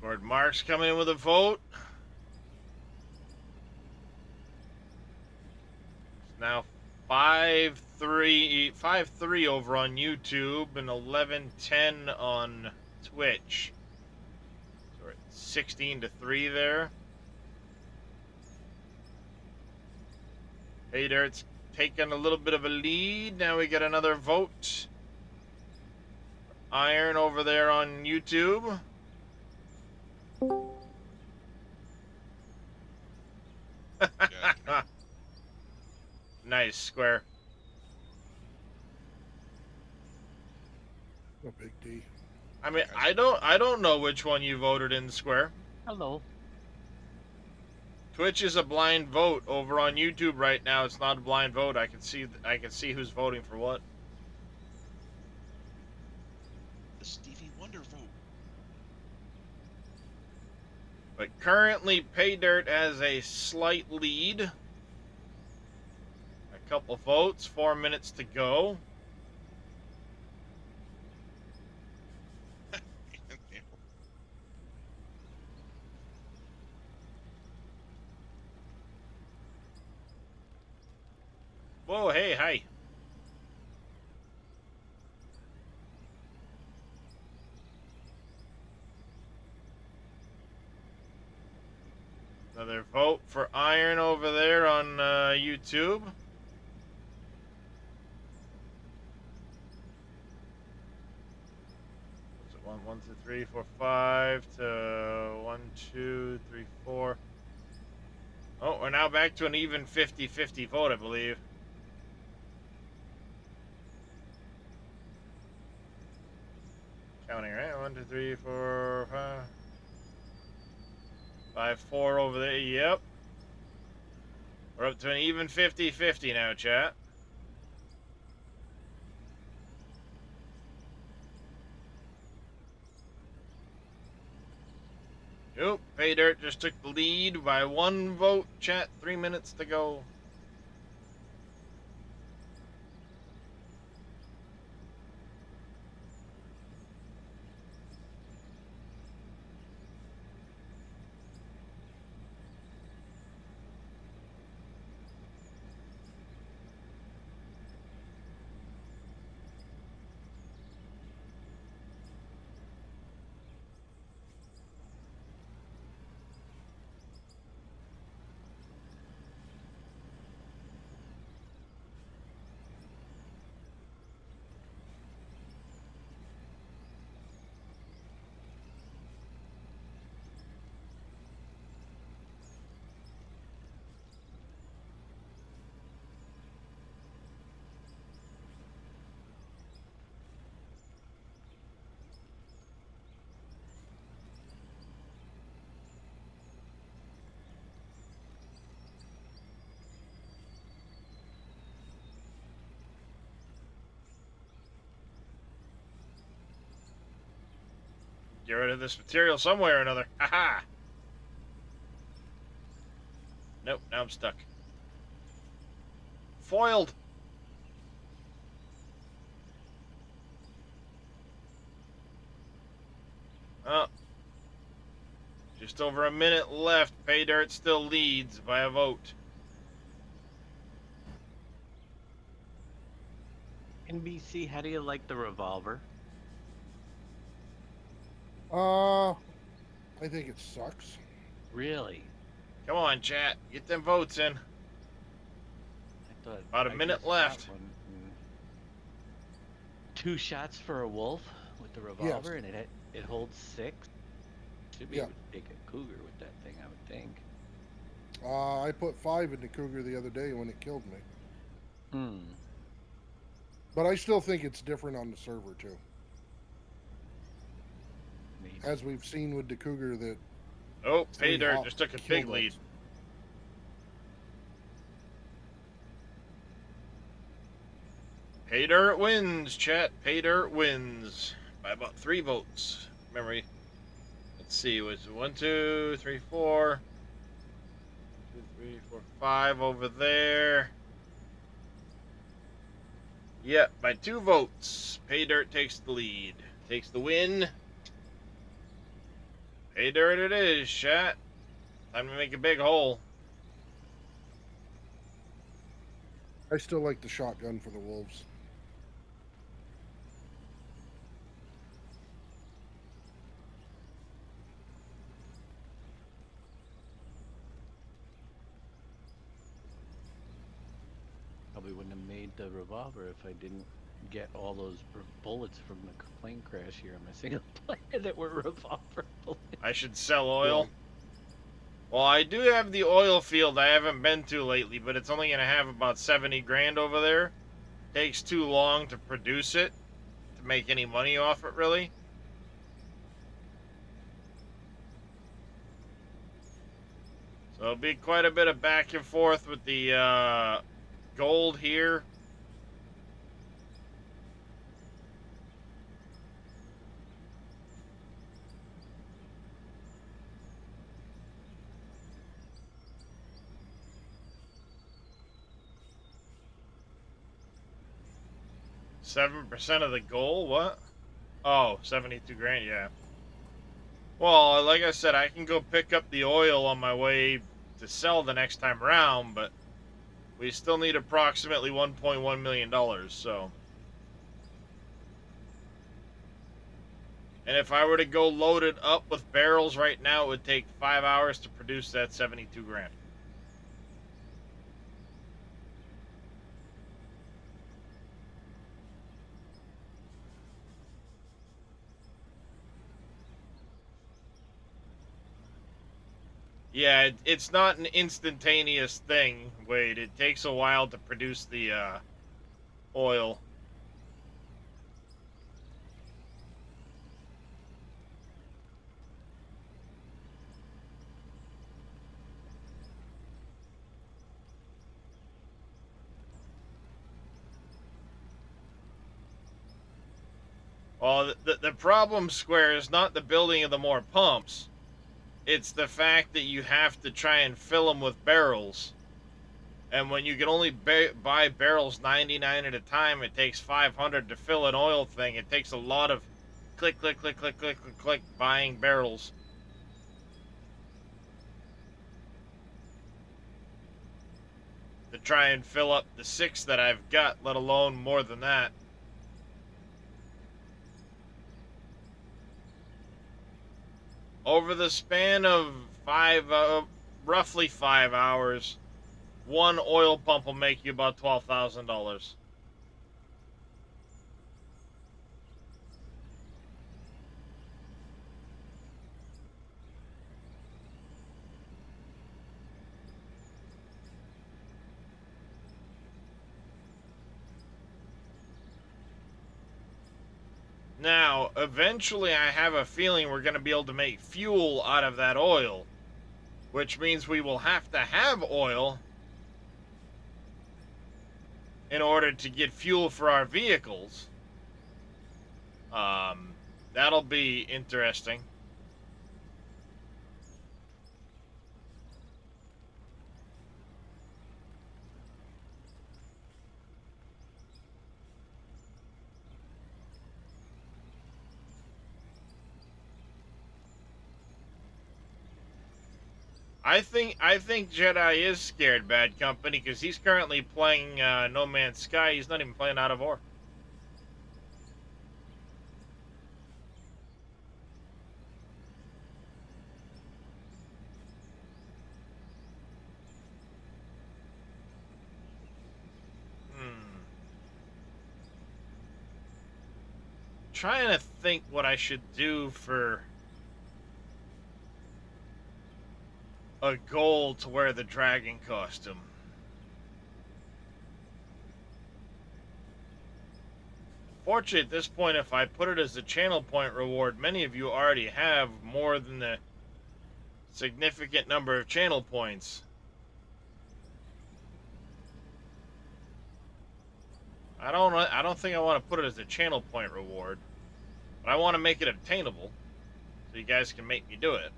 Lord Mark's coming in with a vote. It's now 5-3 over on YouTube and 11-10 on Twitch. So we're at 16-3 there. Hey Dirt's taking a little bit of a lead. Now we get another vote. Iron over there on YouTube. Nice square. Oh, Big D. I mean, I don't know which one you voted in square. Hello. Twitch is a blind vote. Over on YouTube right now, it's not a blind vote. I can see who's voting for what. The Stevie Wonder vote. But currently, Pay Dirt has a slight lead. A couple votes, 4 minutes to go. Whoa, hey, hi. Another vote for Iron over there on YouTube. Was it 1, 2, 3, 4, 5 to 1, 2, 3, 4. Oh, we're now back to an even 50-50 vote, I believe. Counting, right? 1, 2, 3, 4, 5. 5-4 over there. Yep. We're up to an even 50-50 now, chat. Nope. Pay Dirt just took the lead by 1 vote, chat. 3 minutes to go. Get rid of this material somewhere or another. Haha! Nope, now I'm stuck. Foiled! Oh. Just over a minute left. Pay Dirt still leads by a vote. NBC, how do you like the revolver? I think it sucks. Really? Come on, chat. Get them votes in. I thought About a I minute just left. got one. 2 shots for a wolf with the revolver, and it holds 6. Should be able to take a cougar with that thing, I would think. I put 5 in the cougar the other day when it killed me. Hmm. But I still think it's different on the server too. Maybe. As we've seen with the cougar that. Oh, Pay Dirt just took a big killed lead. us. Pay Dirt wins, chat. Pay Dirt wins by about 3 votes. Memory. Let's see. It was 1, 2, 3, 4. 2, 3, 4, 5 over there. Yep, by 2 votes. Pay Dirt takes the lead. Takes the win. Pay Dirt it is, chat. Time to make a big hole. I still like the shotgun for the wolves. Probably wouldn't have made the revolver if I didn't get all those bullets from the plane crash here on my single player that were revolver bullets. I should sell oil. Well, I do have the oil field I haven't been to lately, but it's only going to have about 70 grand over there. Takes too long to produce it, to make any money off it, really. So it'll be quite a bit of back and forth with the gold here. $7% of the goal? What? Oh, 72 grand, yeah. Well, like I said, I can go pick up the oil on my way to sell the next time around, but we still need approximately $1.1 million, so. And if I were to go load it up with barrels right now, it would take 5 hours to produce that 72 grand. Yeah, it's not an instantaneous thing, Wade. It takes a while to produce the oil. Well, the problem, Square, is not the building of the more pumps. It's the fact that you have to try and fill them with barrels. And when you can only buy barrels 99 at a time, it takes 500 to fill an oil thing. It takes a lot of click, click, click, click, click, click, click, buying barrels. To try and fill up the 6 that I've got, let alone more than that. Over the span of roughly 5 hours, one oil pump will make you about $12,000. Now, eventually I have a feeling we're going to be able to make fuel out of that oil, which means we will have to have oil in order to get fuel for our vehicles. That'll be interesting. I think Jedi is scared, Bad Company, because he's currently playing No Man's Sky. He's not even playing Out of War. Trying to think what I should do for a goal to wear the dragon costume. Fortunately, at this point, if I put it as a channel point reward, many of you already have more than the significant number of channel points. I don't think I want to put it as a channel point reward, but I want to make it obtainable so you guys can make me do it.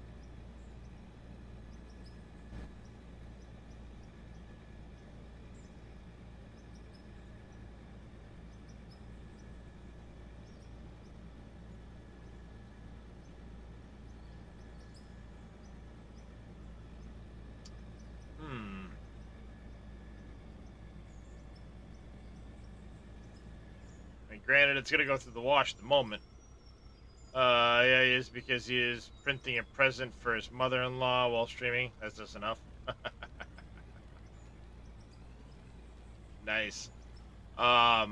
Granted, it's going to go through the wash at the moment. Yeah, he is, because he is printing a present for his mother-in-law while streaming. That's just enough. Nice. There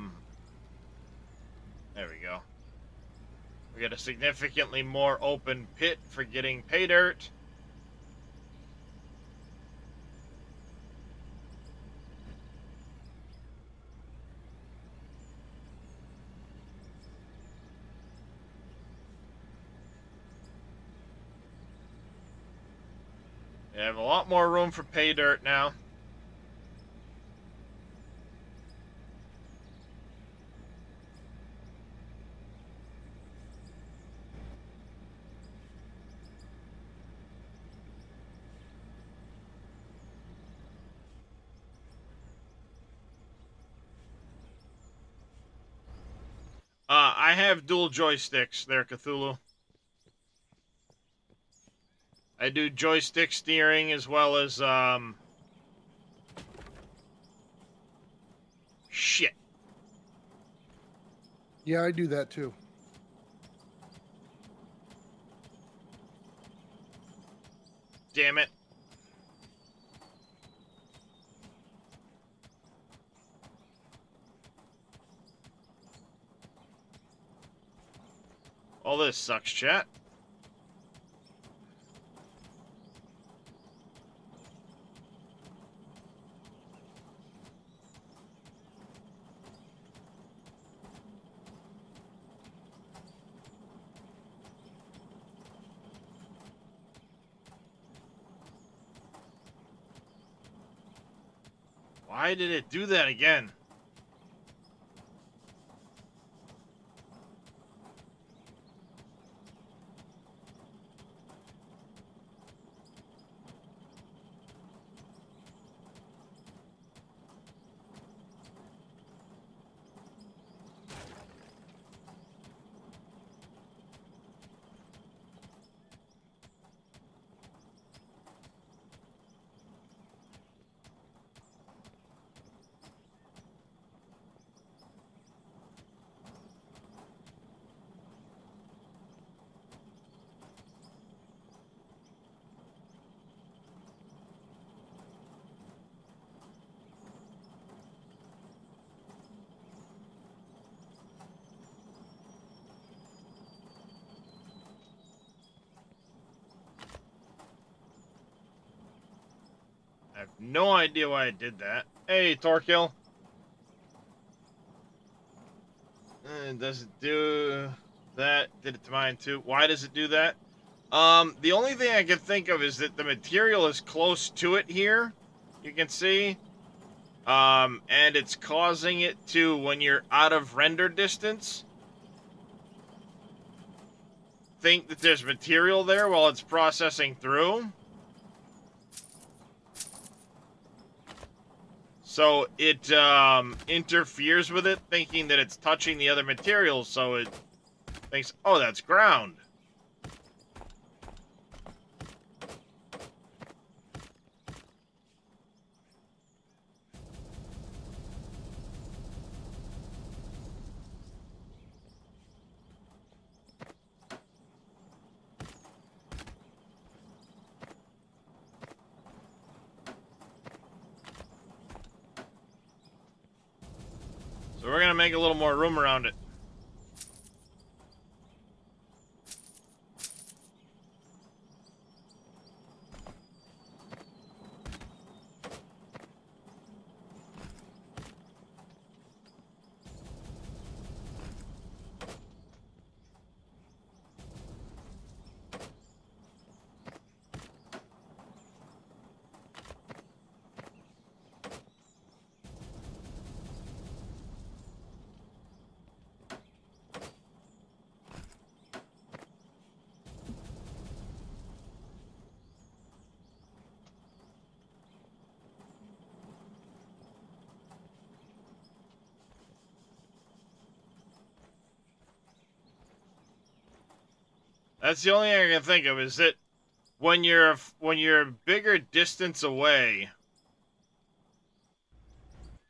we go. We got a significantly more open pit for getting pay dirt. We have a lot more room for pay dirt now. I have dual joysticks there, Cthulhu. I do joystick steering as well as, shit. Yeah, I do that too. Damn it. All this sucks, chat. Why did it do that again? No idea why it did that. Hey, Torquil. Does it do that? Did it to mine too? Why does it do that? The only thing I can think of is that the material is close to it here. You can see. And it's causing it to, when you're out of render distance, think that there's material there while it's processing through. So it interferes with it, thinking that it's touching the other materials, so it thinks, oh, that's ground. So we're going to make a little more room around it. That's the only thing I can think of, is that when you're a bigger distance away,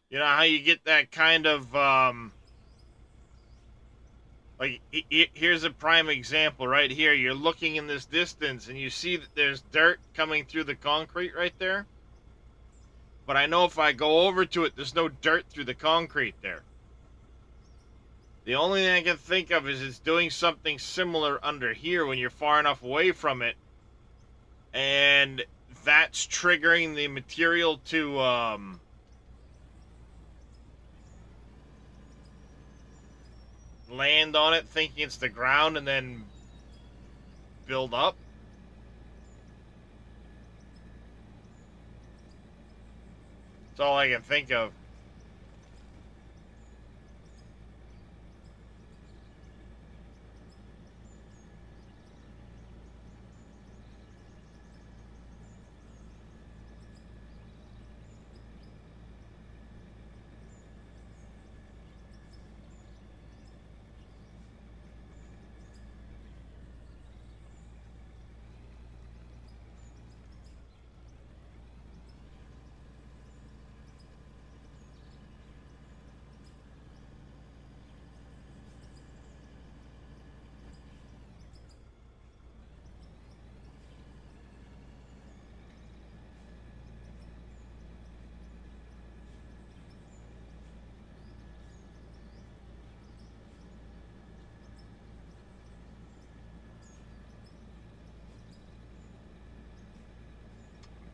you know how you get that kind of like, here's a prime example right here. You're looking in this distance and you see that there's dirt coming through the concrete right there. But I know if I go over to it, there's no dirt through the concrete there. The only thing I can think of is it's doing something similar under here when you're far enough away from it. And that's triggering the material to land on it, thinking it's the ground, and then build up. That's all I can think of.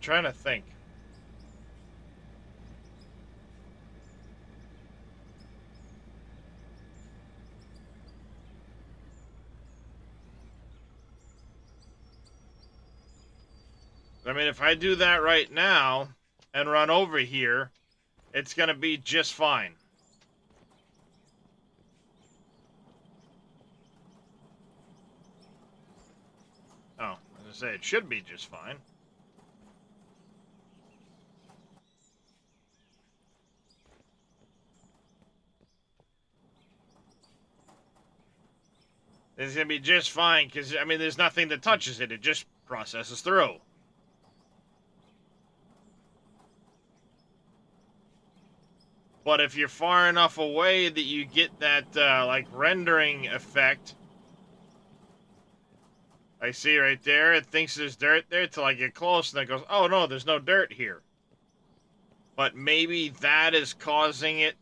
I'm trying to think. I mean, if I do that right now and run over here, it's going to be just fine. Oh, I was going to say, it should be just fine. It's going to be just fine because, I mean, there's nothing that touches it. It just processes through. But if you're far enough away that you get that, like, rendering effect, I see right there, it thinks there's dirt there till I get close, and then it goes, oh, no, there's no dirt here. But maybe that is causing it,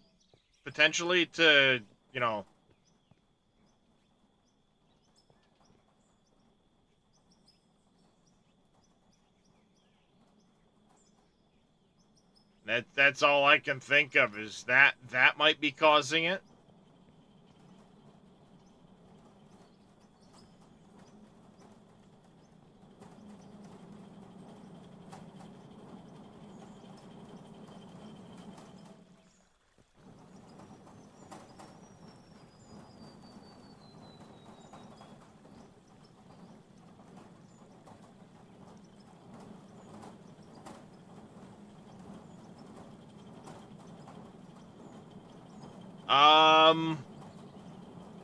potentially, to, you know... That's all I can think of is that might be causing it.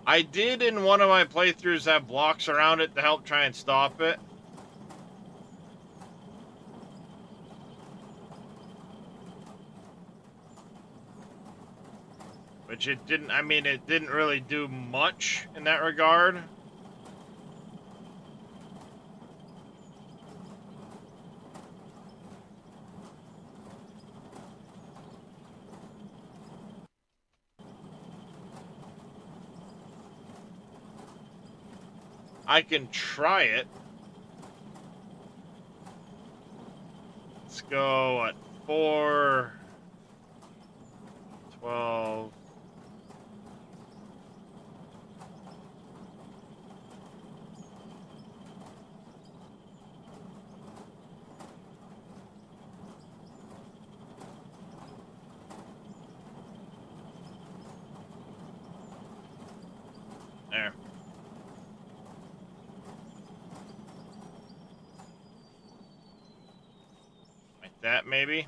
I did in one of my playthroughs have blocks around it to help try and stop it. Which it didn't, I mean, it didn't really do much in that regard. I can try it. Let's go at 4, 12. There. Like that, maybe.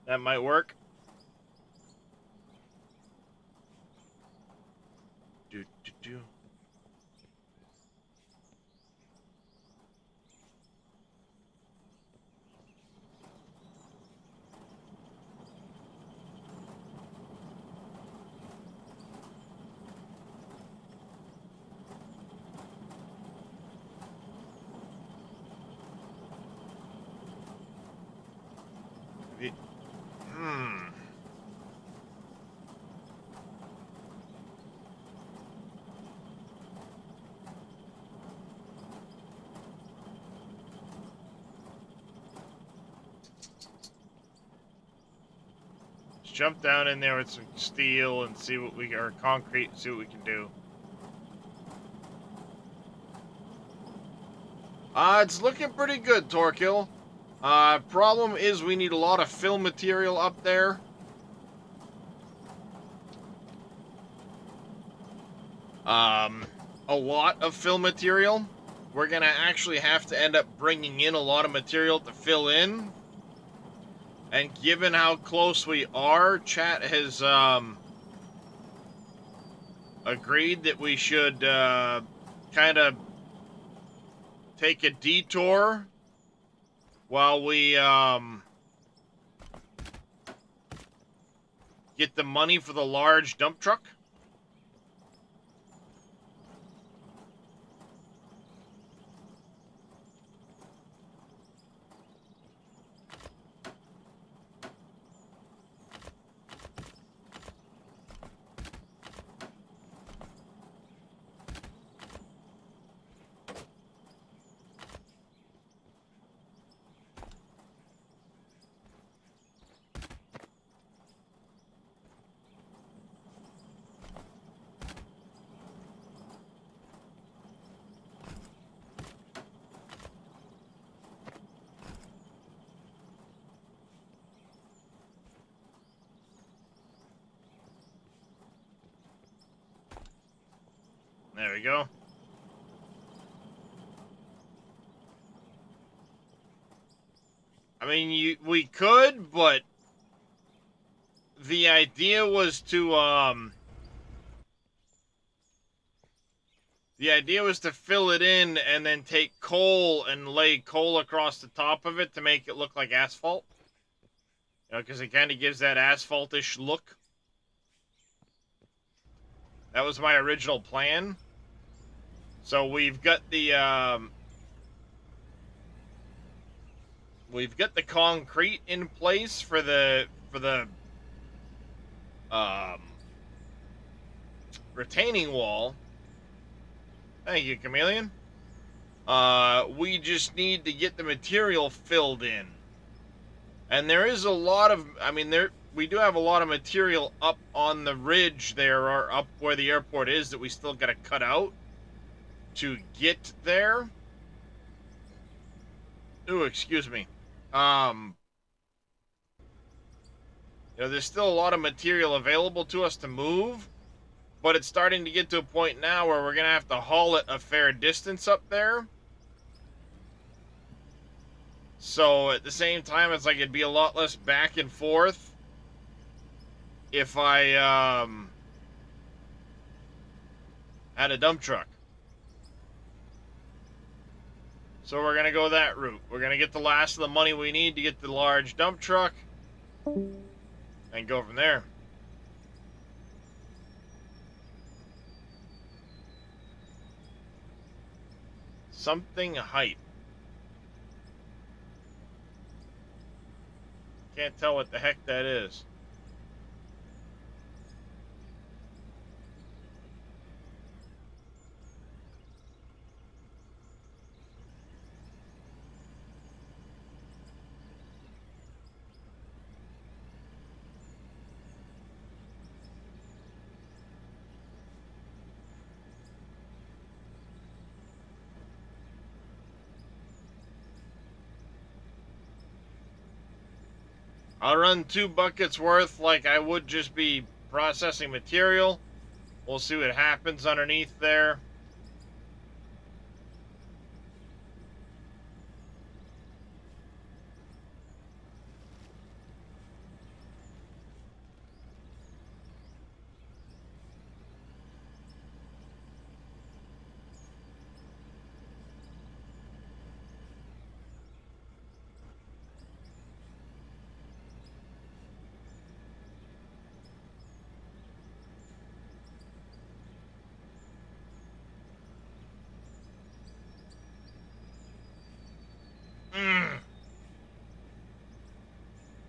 That might work. Do, do, do. Hmm. Let's jump down in there with some steel and see what we, or concrete, and see what we can do. It's looking pretty good, Torkill. Problem is we need a lot of fill material up there. A lot of fill material. We're gonna actually have to end up bringing in a lot of material to fill in. And given how close we are, chat has, agreed that we should, kind of take a detour while we, get the money for the large dump truck. There we go. I mean, we could, but the idea was to, fill it in and then take coal and lay coal across the top of it to make it look like asphalt. You know, because it kind of gives that asphalt-ish look. That was my original plan. So we've got the concrete in place for the retaining wall. Thank you, Chameleon. We just need to get the material filled in. And there is a lot of, I mean, we do have a lot of material up on the ridge there, or up where the airport is, that we still got to cut out to get there. Ooh, excuse me. There's still a lot of material available to us to move, but it's starting to get to a point now where we're going to have to haul it a fair distance up there. So at the same time, it's like it'd be a lot less back and forth if I had a dump truck. So we're going to go that route. We're going to get the last of the money we need to get the large dump truck and go from there. Something hype. Can't tell what the heck that is. I'll run 2 buckets worth like I would just be processing material. We'll see what happens underneath there.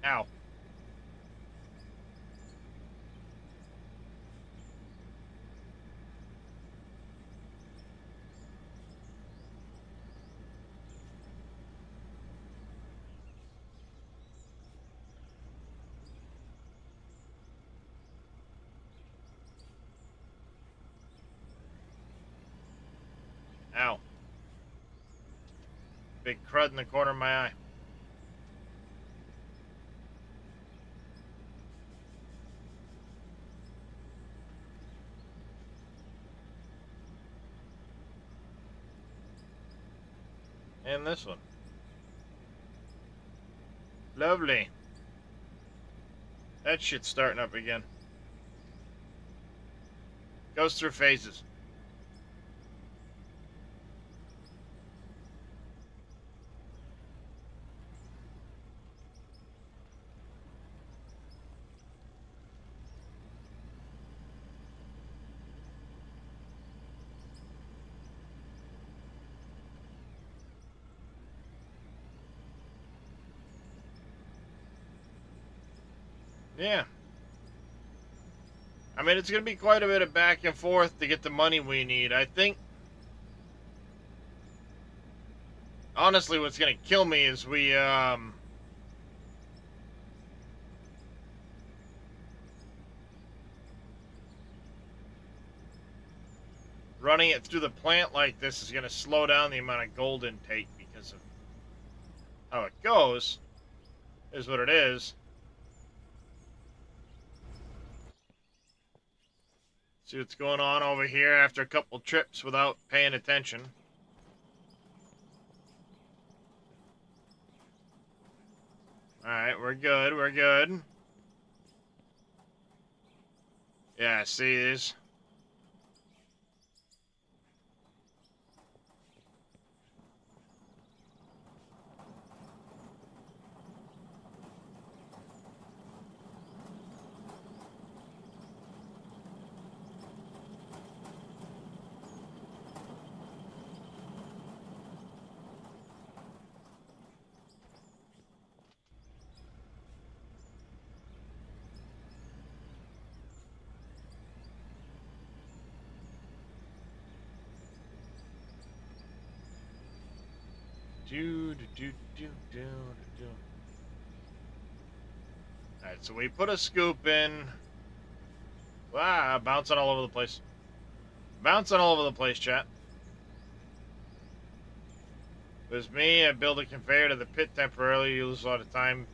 Ow. Ow. Big crud in the corner of my eye. And this one. Lovely. That shit's starting up again. Goes through phases. Yeah. I mean, it's going to be quite a bit of back and forth to get the money we need. I think, honestly, what's going to kill me is running it through the plant like this is going to slow down the amount of gold intake because of how it goes, is what it is. See what's going on over here after a couple trips without paying attention. Alright, we're good, we're good. Yeah, see this? Do. Alright, so we put a scoop in. Wow, bouncing all over the place. Bouncing all over the place, chat. If it was me, I'd build a conveyor to the pit temporarily. You lose a lot of time.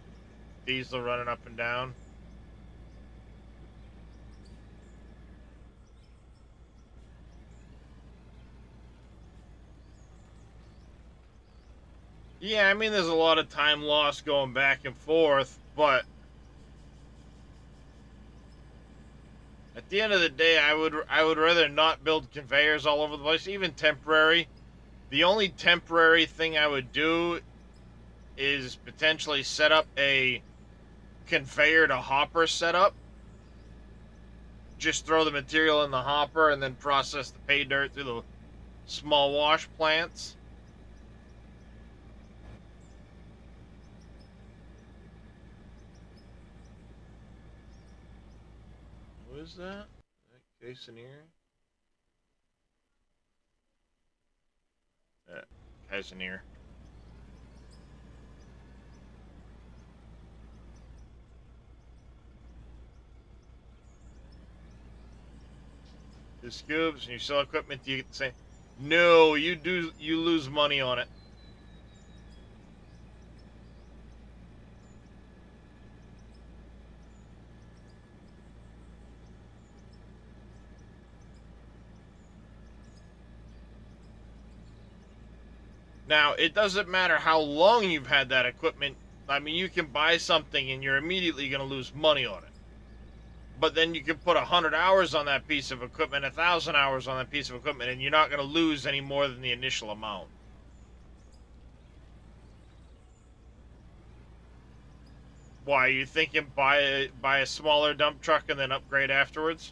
Diesel running up and down. Yeah, I mean, there's a lot of time lost going back and forth, but at the end of the day, I would rather not build conveyors all over the place, even temporary. The only temporary thing I would do is potentially set up a conveyor to hopper setup. Just throw the material in the hopper and then process the pay dirt through the small wash plants. What is that? Casoneer? Casoneer. The scoops and you sell equipment, you get the same. No, you lose money on it. Now, it doesn't matter how long you've had that equipment. I mean, you can buy something and you're immediately going to lose money on it. But then you can put 100 hours on that piece of equipment, 1,000 hours on that piece of equipment, and you're not going to lose any more than the initial amount. Why, are you thinking buy a smaller dump truck and then upgrade afterwards?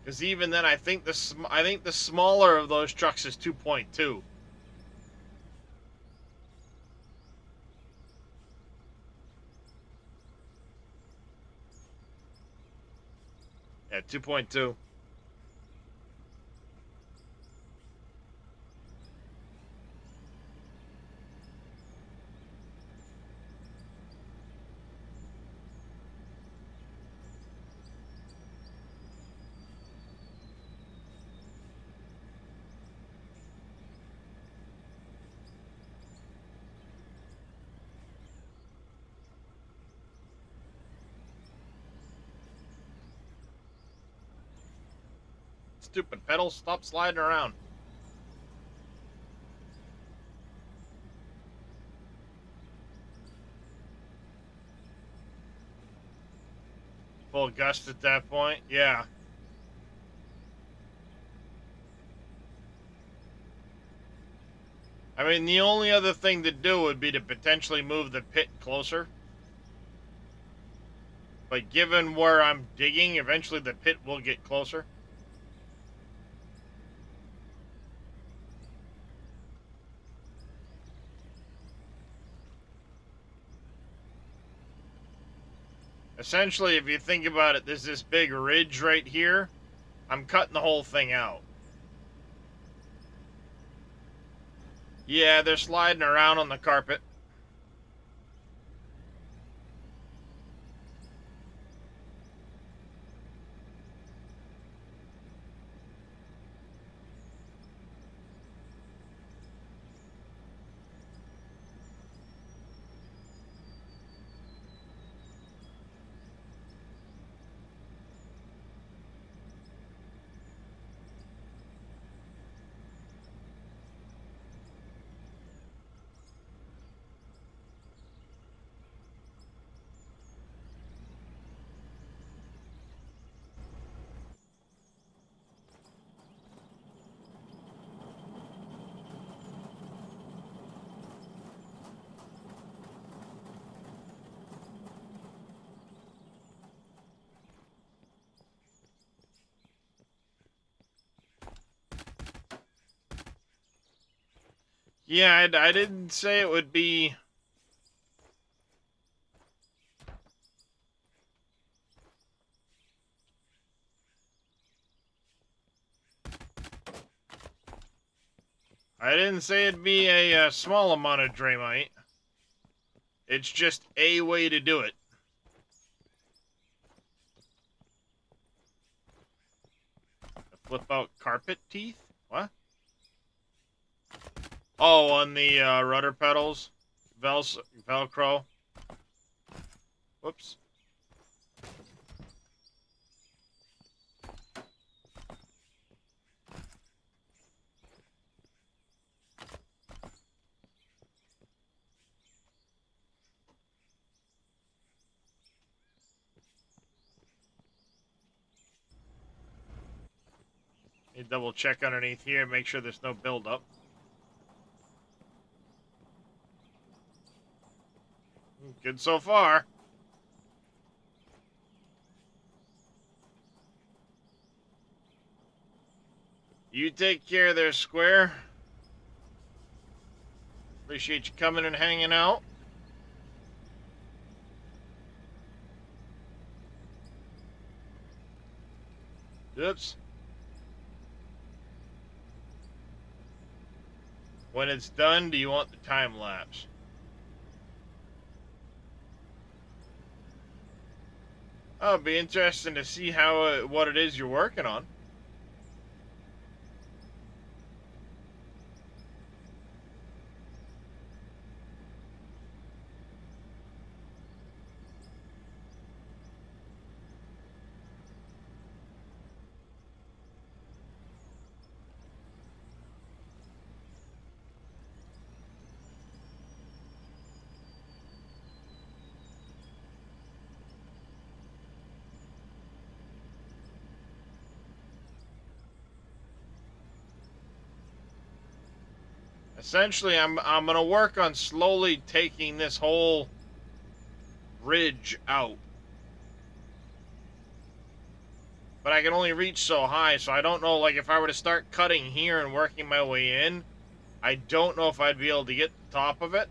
Because even then, I think the smaller of those trucks is 2.2. Yeah, 2.2. Stupid pedals, stop sliding around. Full gust at that point, yeah. I mean, the only other thing to do would be to potentially move the pit closer. But given where I'm digging, eventually the pit will get closer. Essentially, if you think about it, there's this big ridge right here. I'm cutting the whole thing out. Yeah, they're sliding around on the carpet. Yeah, I didn't say it would be... I didn't say it'd be a small amount of Draymite. It's just a way to do it. Flip out carpet teeth? What? Oh, on the rudder pedals? Velcro? Whoops. You double check underneath here, make sure there's no buildup. Good so far. You take care there, Square. Appreciate you coming and hanging out. Oops. When it's done, do you want the time lapse? Oh, it'd be interesting to see how what it is you're working on. Essentially, I'm gonna work on slowly taking this whole ridge out. But I can only reach so high, so I don't know, like, if I were to start cutting here and working my way in, I don't know if I'd be able to get to the top of it.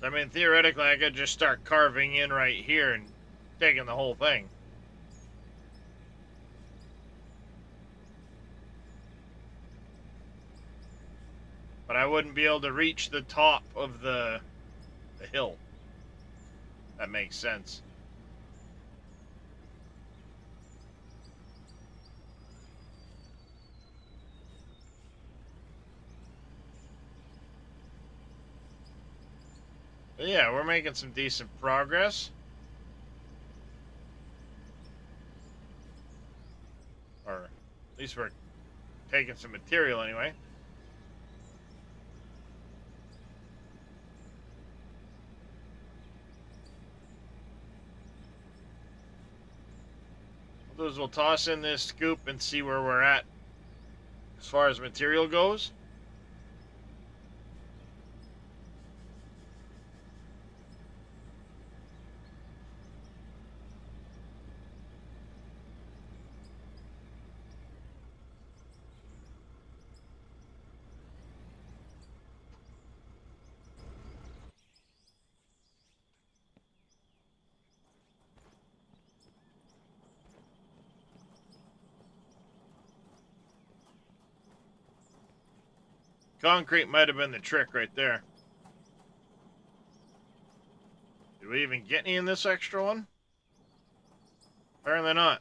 I mean, theoretically, I could just start carving in right here and taking the whole thing. But I wouldn't be able to reach the top of the hill. That makes sense. But yeah, we're making some decent progress. Or at least we're taking some material anyway. What we'll do is we'll toss in this scoop and see where we're at as far as material goes. Concrete might have been the trick right there. Did we even get any in this extra one? Apparently not.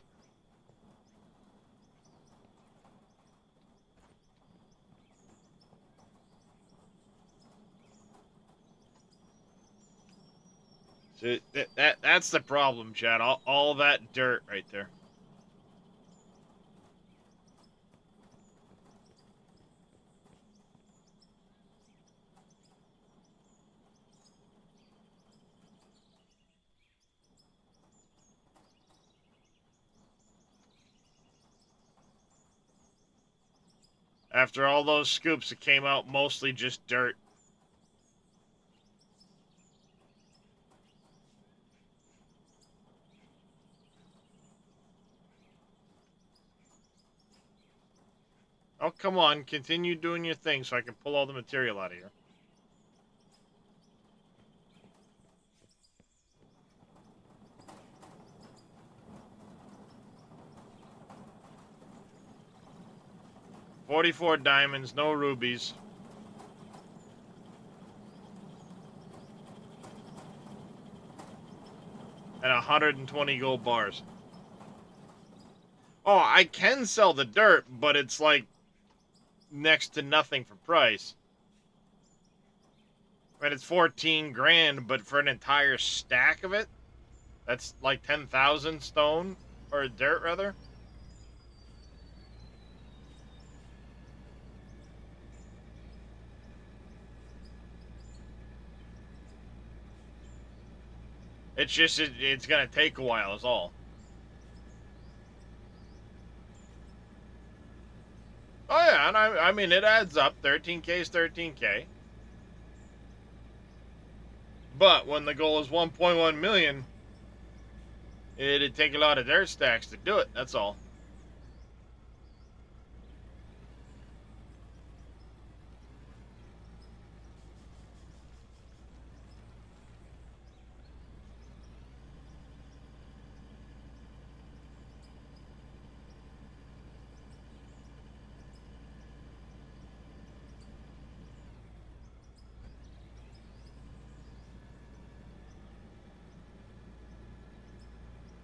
So that's the problem, Chad. All that dirt right there. After all those scoops, it came out mostly just dirt. Oh, come on. Continue doing your thing so I can pull all the material out of here. $44 diamonds, no rubies. And 120 gold bars. Oh, I can sell the dirt, but it's like next to nothing for price. And it's 14 grand, but for an entire stack of it, that's like 10,000 stone, or dirt rather. It's just, it's gonna take a while is all. Oh yeah, and I mean, it adds up. 13K is 13K. But when the goal is 1.1 million, it'd take a lot of dirt stacks to do it, that's all.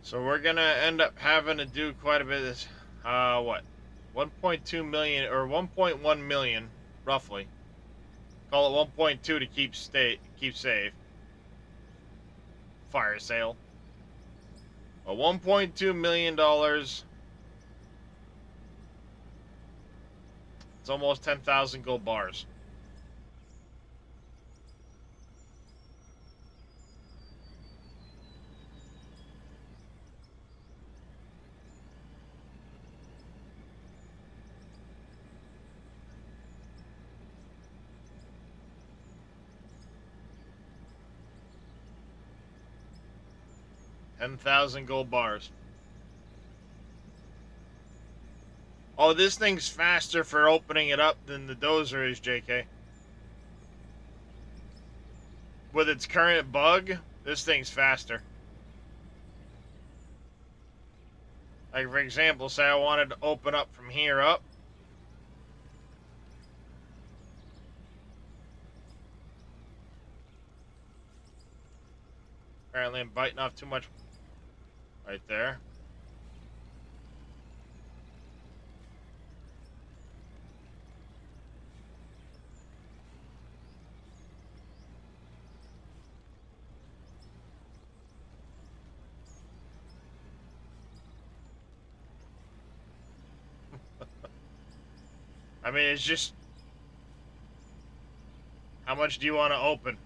So we're gonna end up having to do quite a bit of this. What? 1.2 million or 1.1 million, roughly. Call it 1.2 to keep safe. Fire sale. A $1.2 million. It's almost 10,000 gold bars. $10,000 gold bars. Oh, this thing's faster for opening it up than the dozer is, JK. With its current bug, this thing's faster. Like, for example, say I wanted to open up from here up. Apparently I'm biting off too much right there. I mean, it's just... How much do you want to open?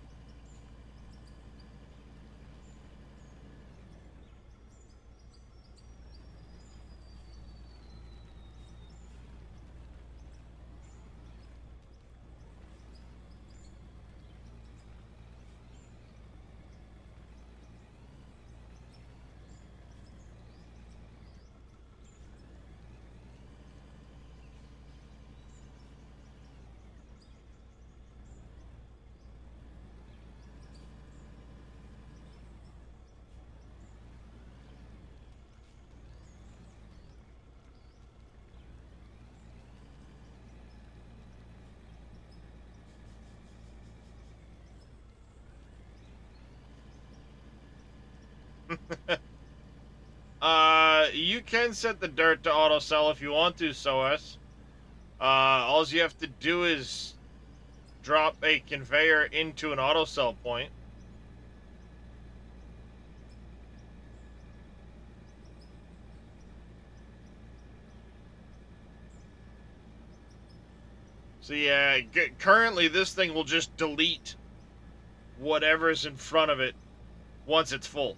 You can set the dirt to auto sell if you want to, SOS. All you have to do is drop a conveyor into an auto sell point. So yeah, currently this thing will just delete whatever's in front of it once it's full.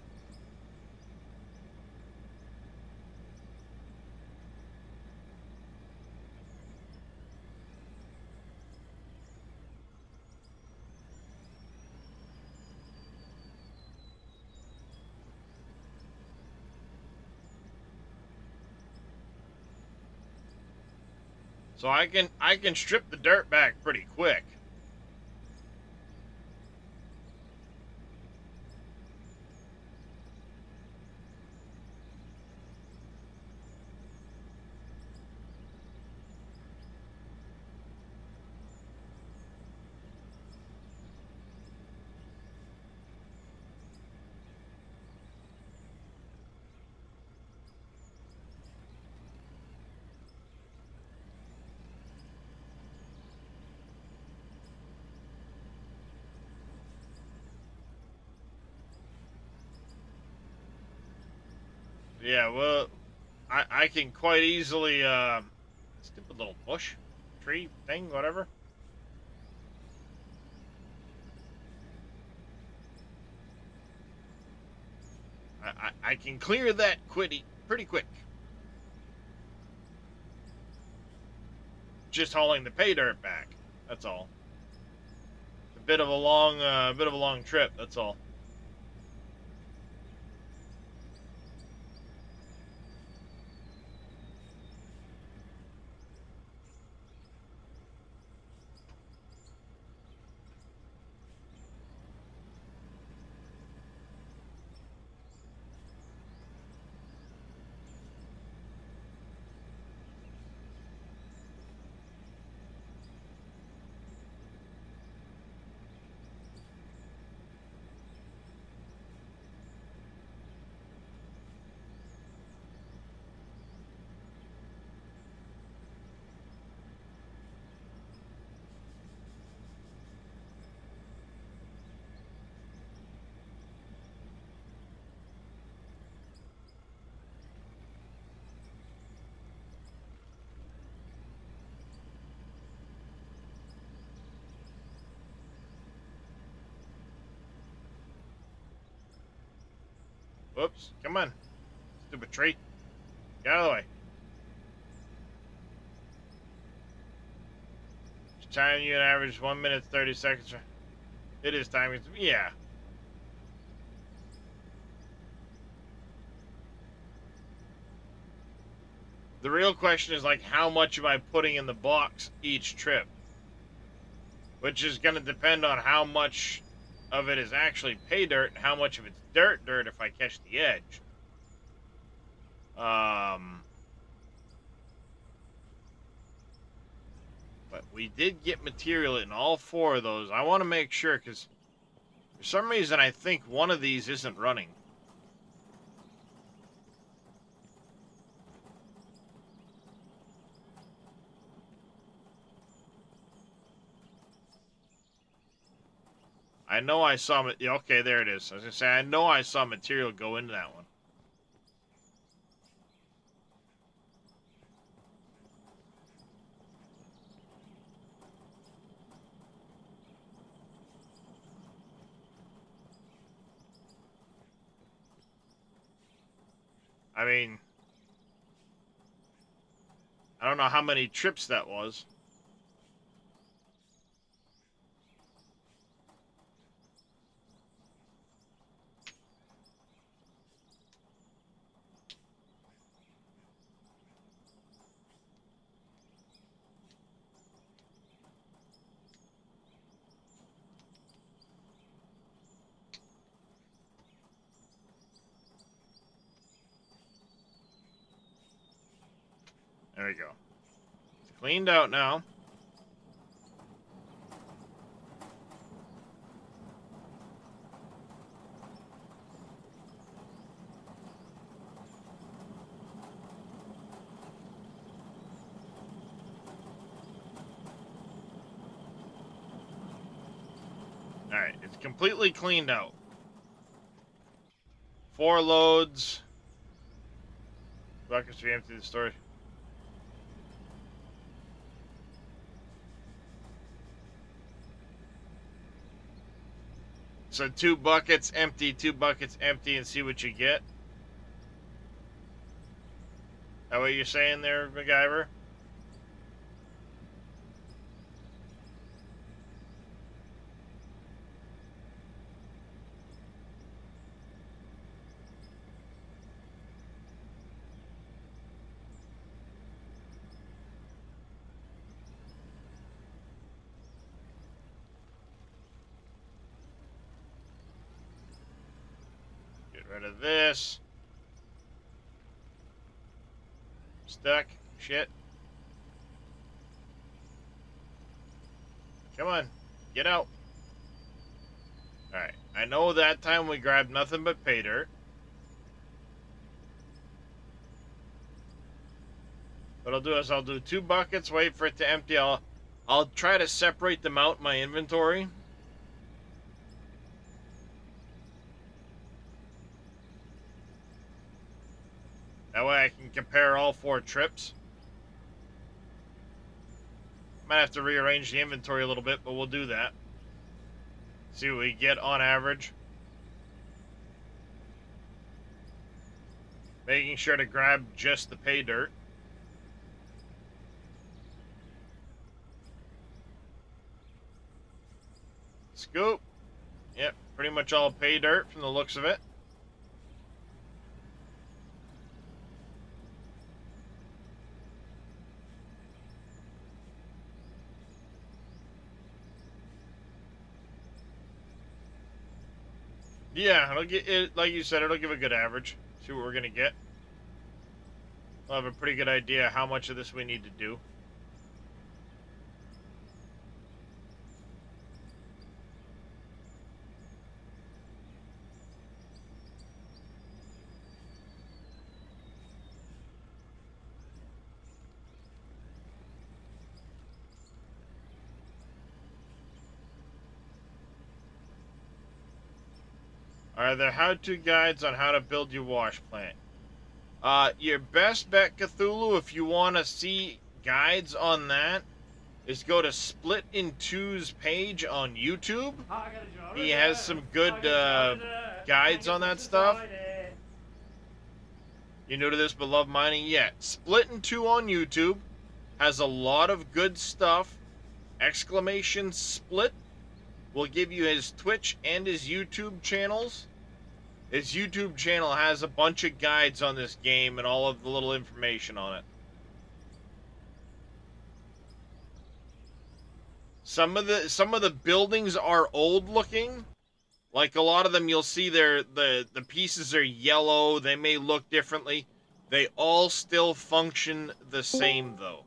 So I can strip the dirt back pretty quick. Yeah, well, I can quite easily, stupid little bush, tree thing, whatever. I can clear that pretty quick. Just hauling the pay dirt back. That's all. A bit of a long trip. That's all. Whoops! Come on, stupid tree. Get out of the way. Time you average 1 minute 30 seconds. It is time. Yeah. The real question is like, how much am I putting in the box each trip? Which is going to depend on how much of it is actually pay dirt and how much of it's dirt if I catch the edge. But we did get material in all 4 of those. I want to make sure, because for some reason I think one of these isn't running. I know I saw it. Okay, there it is. I was going to say, I know I saw material go into that one. I mean, I don't know how many trips that was. There we go. It's cleaned out now. Alright, it's completely cleaned out. 4 loads. Buckets to empty the storage. So 2 buckets empty, 2 buckets empty, and see what you get. That what you're saying there, MacGyver? Get rid of this. Stuck. Shit. Come on. Get out. Alright. I know that time we grabbed nothing but pay dirt. What I'll do is I'll do 2 buckets, wait for it to empty. I'll try to separate them out in my inventory. That way I can compare all 4 trips. Might have to rearrange the inventory a little bit, but we'll do that. See what we get on average. Making sure to grab just the pay dirt. Scoop. Yep, pretty much all pay dirt from the looks of it. Yeah, it'll get it, like you said, it'll give a good average. See what we're gonna get. We'll have a pretty good idea how much of this we need to do. Are there how-to guides on how to build your wash plant? Your best bet, Cthulhu, if you want to see guides on that, is go to Split in Two's page on YouTube. He has some good guides on that stuff. You new to this but love mining? Yeah, Split in Two on YouTube has a lot of good stuff. Exclamation Split will give you his Twitch and his YouTube channels. His YouTube channel has a bunch of guides on this game and all of the little information on it. Some of the buildings are old looking. Like a lot of them you'll see the pieces are yellow, they may look differently. They all still function the same though.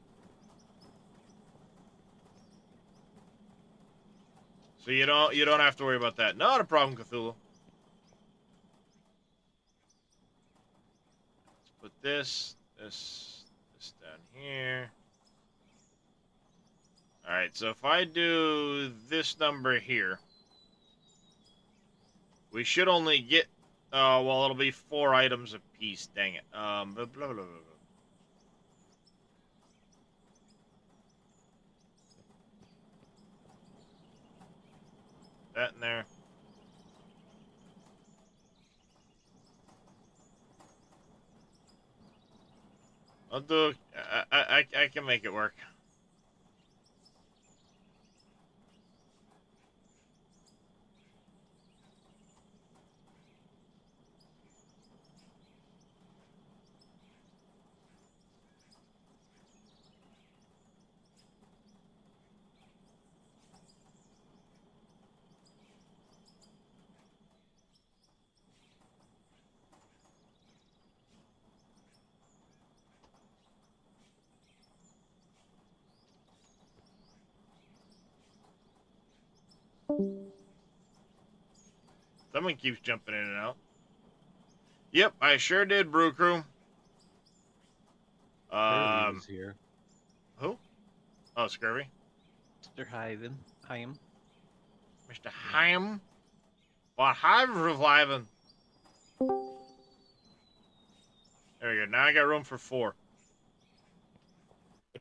So you don't have to worry about that. Not a problem, Cthulhu. Let's put this down here. Alright, so if I do this number here, we should only get well, it'll be 4 items a piece, dang it. Blah, blah, blah, blah. That in there. I'll do. I can make it work. Someone keeps jumping in and out. Yep, I sure did, Brew Crew. Was here. Who? Oh, Scurvy. Mr. Hyam. Mr. Hyam. What Hyam reviving? There we go. Now I got room for 4.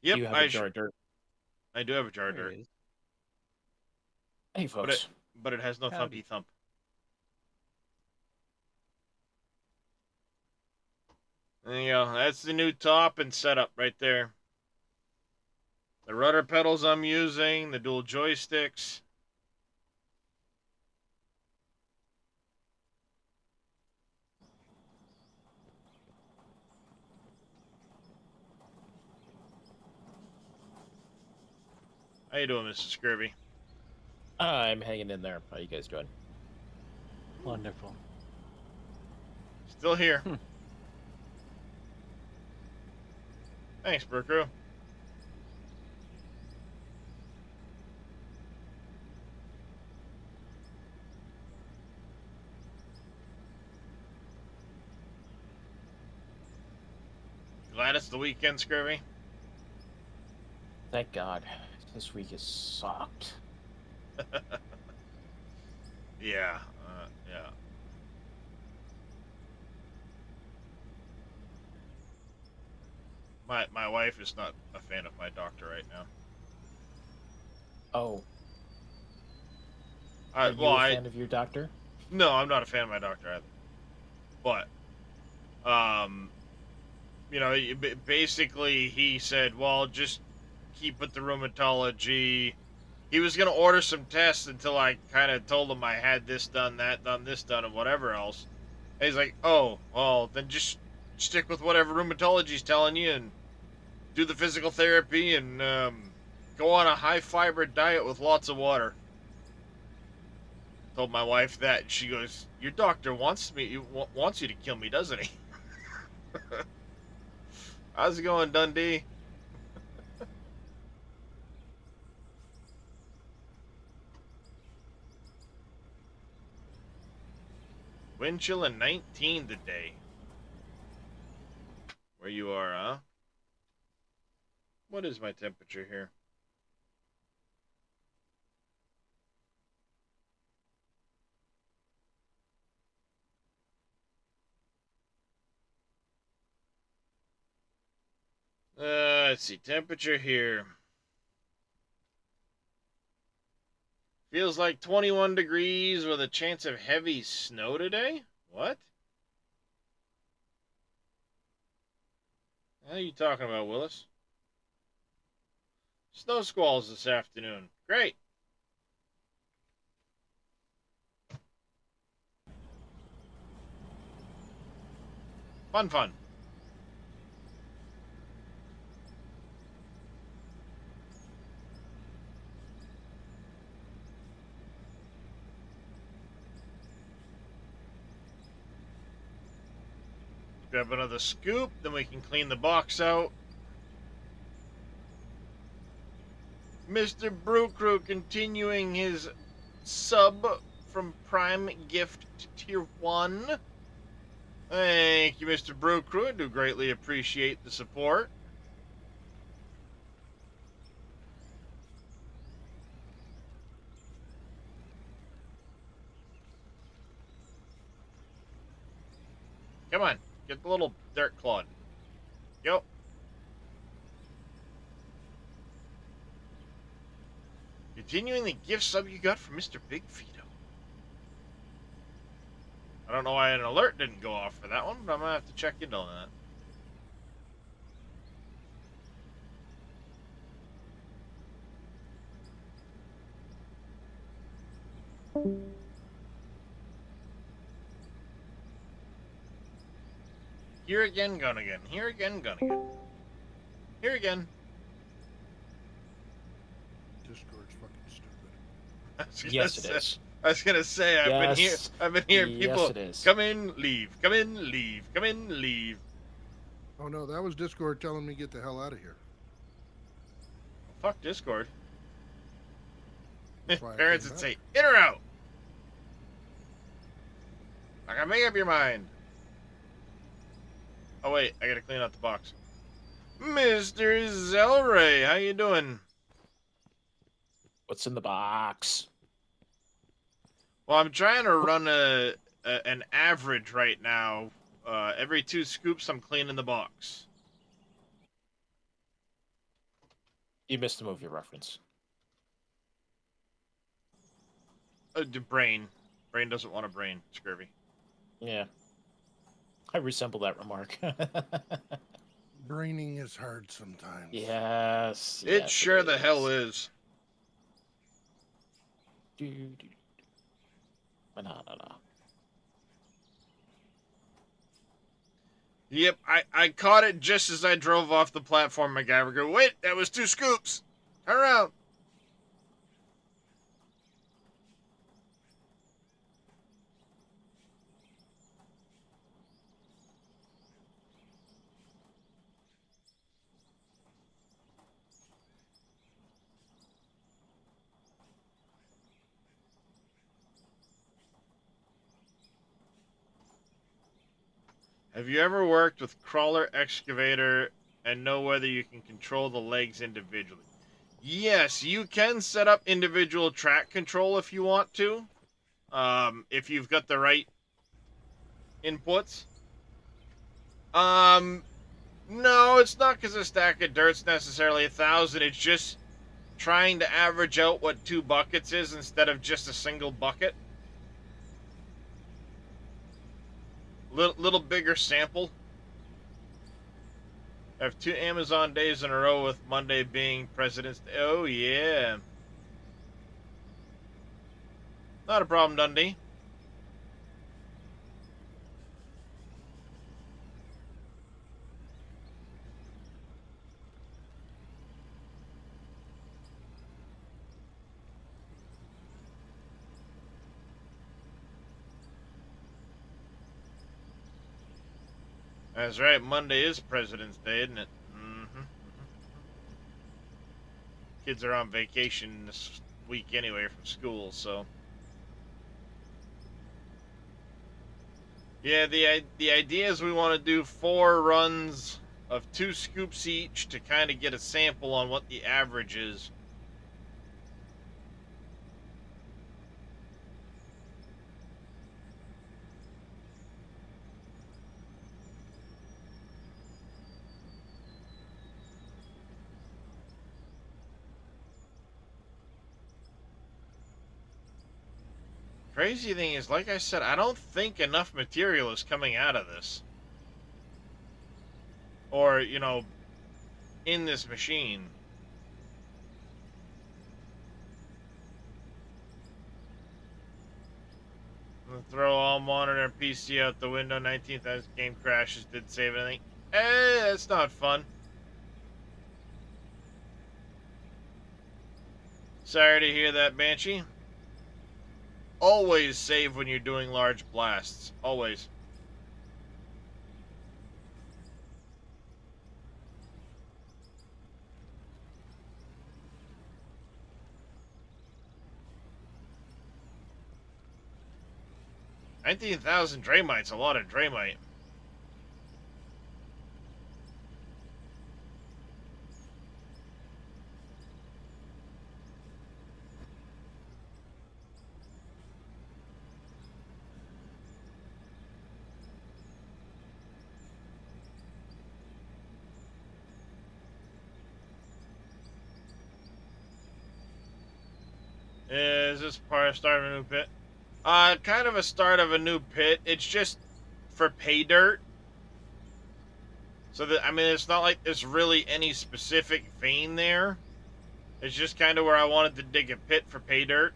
Yep, Do you have a jar of dirt? I do have a jar of There dirt. it is. Hey, folks. But it has no Howdy. thumpy thump. There you go. That's the new top and setup right there. The rudder pedals I'm using, the dual joysticks. How you doing, Mr. Scurvy? I'm hanging in there. How you guys doing? Wonderful. Still here. Hmm. Thanks, Brew Crew. Glad it's the weekend, Scurvy. Thank God. This week has sucked. Yeah, yeah. My wife is not a fan of my doctor right now. Oh, are you a fan of your doctor? No, I'm not a fan of my doctor either. But, you know, basically he said, well, just keep with the rheumatology. He was going to order some tests until I kind of told him I had this done, that done, this done, and whatever else. And he's like, oh, well, then just stick with whatever rheumatology's telling you and do the physical therapy and go on a high fiber diet with lots of water. Told my wife that, and she goes, "Your doctor wants you to kill me, doesn't he?" How's it going, Dundee? Wind chill in 19 today. Where you are, huh? What is my temperature here? Let's see. Temperature here. Feels like 21 degrees with a chance of heavy snow today? What? What are you talking about, Willis? Snow squalls this afternoon. Great. Fun. Grab another scoop, then we can clean the box out. Mr. Brew Crew continuing his sub from Prime Gift to Tier 1. Thank you, Mr. Brew Crew. I do greatly appreciate the support. Come on, get the little dirt clod. Go. Continuing the gift sub you got from Mr. Big Vito. I don't know why an alert didn't go off for that one, but I'm going to have to check into that. Here again, gone again. Here again, gone again. Here again. Discord's fucking stupid. Yes, it is. I was gonna say I've been hearing people Yes, it is. come in, leave, come in, leave, come in, leave. Oh no, that was Discord telling me get the hell out of here. Fuck Discord. That's why I Parents came would back. say, in or out. I gotta make up your mind. Oh wait, I gotta clean out the box. Mr. Zelray, how you doing? What's in the box? Well, I'm trying to run an average right now. Every 2 scoops, I'm cleaning the box. You missed the movie reference. The brain. Brain doesn't want a brain, Scurvy. Yeah. I resemble that remark. Braining is hard sometimes. Yes. It yes, sure it the is. hell is. Banana. Yep, I caught it just as I drove off the platform, MacGyver. Go, wait, that was 2 scoops. Turn around. Have you ever worked with crawler excavator and know whether you can control the legs individually? Yes, you can set up individual track control if you want to. If you've got the right inputs. No, it's not because a stack of dirt's necessarily 1,000. It's just trying to average out what 2 buckets is instead of just a single bucket. Little bigger sample. I have 2 Amazon days in a row with Monday being President's Day. Oh, yeah. Not a problem, Dundee. That's right, Monday is President's Day, isn't it? Mm-hmm. Kids are on vacation this week anyway from school, so... Yeah, the idea is we want to do 4 runs of 2 scoops each to kind of get a sample on what the average is. Crazy thing is, like I said, I don't think enough material is coming out of this. Or, you know, in this machine. I'm gonna throw all monitor and PC out the window. 19th as game crashes. Didn't save anything. That's not fun. Sorry to hear that, Banshee. Always save when you're doing large blasts. Always. $19,000 Draymite's a lot of Draymite. Is this part of start of a new pit? Kind of a start of a new pit. It's just for pay dirt. So that, I mean, it's not like there's really any specific vein there. It's just kind of where I wanted to dig a pit for pay dirt.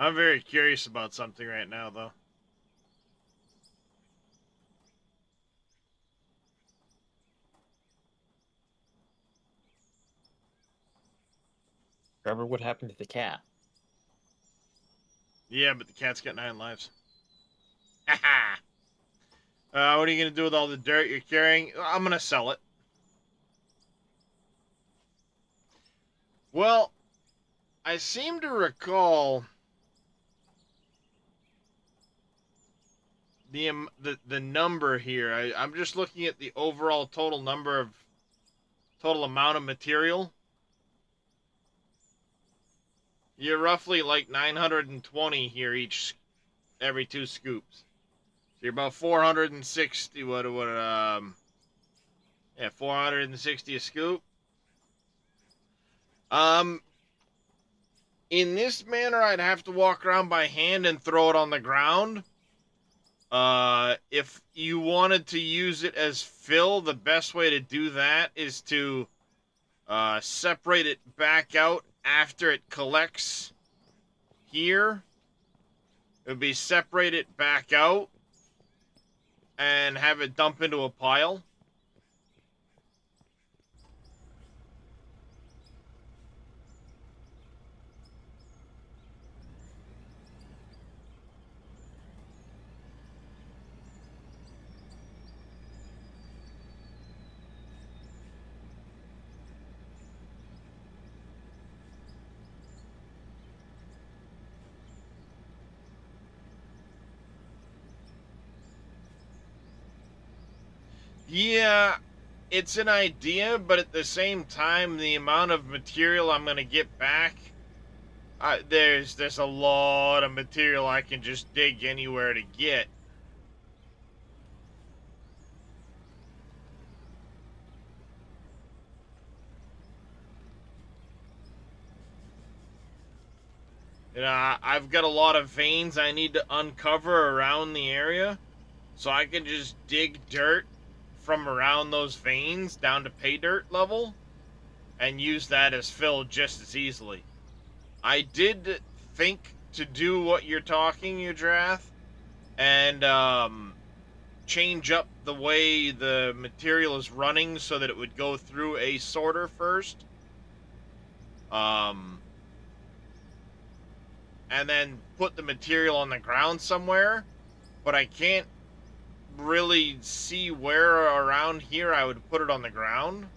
I'm very curious about something right now, though. Trevor, what happened to the cat? Yeah, but the cat's got 9 lives. Haha! What are you going to do with all the dirt you're carrying? I'm going to sell it. Well, I seem to recall the number here. I'm just looking at the overall total amount of material. You're roughly like 920 here every 2 scoops. So you're about 460. Yeah, 460 a scoop. In this manner, I'd have to walk around by hand and throw it on the ground. If you wanted to use it as fill, the best way to do that is to separate it back out after it collects here. It would be separate it back out and have it dump into a pile. Yeah, it's an idea, but at the same time, the amount of material I'm gonna get back, there's a lot of material I can just dig anywhere to get. You know, I've got a lot of veins I need to uncover around the area, so I can just dig dirt from around those veins down to pay dirt level and use that as fill just as easily. I did think to do what you're talking, Udrath, and change up the way the material is running so that it would go through a sorter first. And then put the material on the ground somewhere, but I can't really see where around here I would put it on the ground.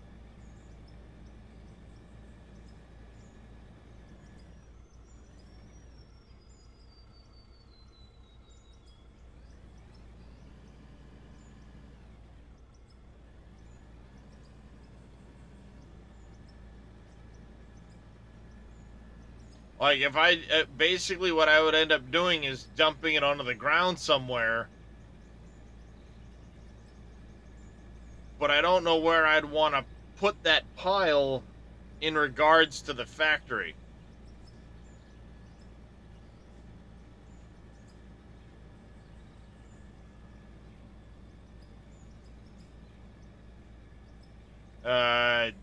Like, if I, basically what I would end up doing is dumping it onto the ground somewhere. But I don't know where I'd want to put that pile in regards to the factory.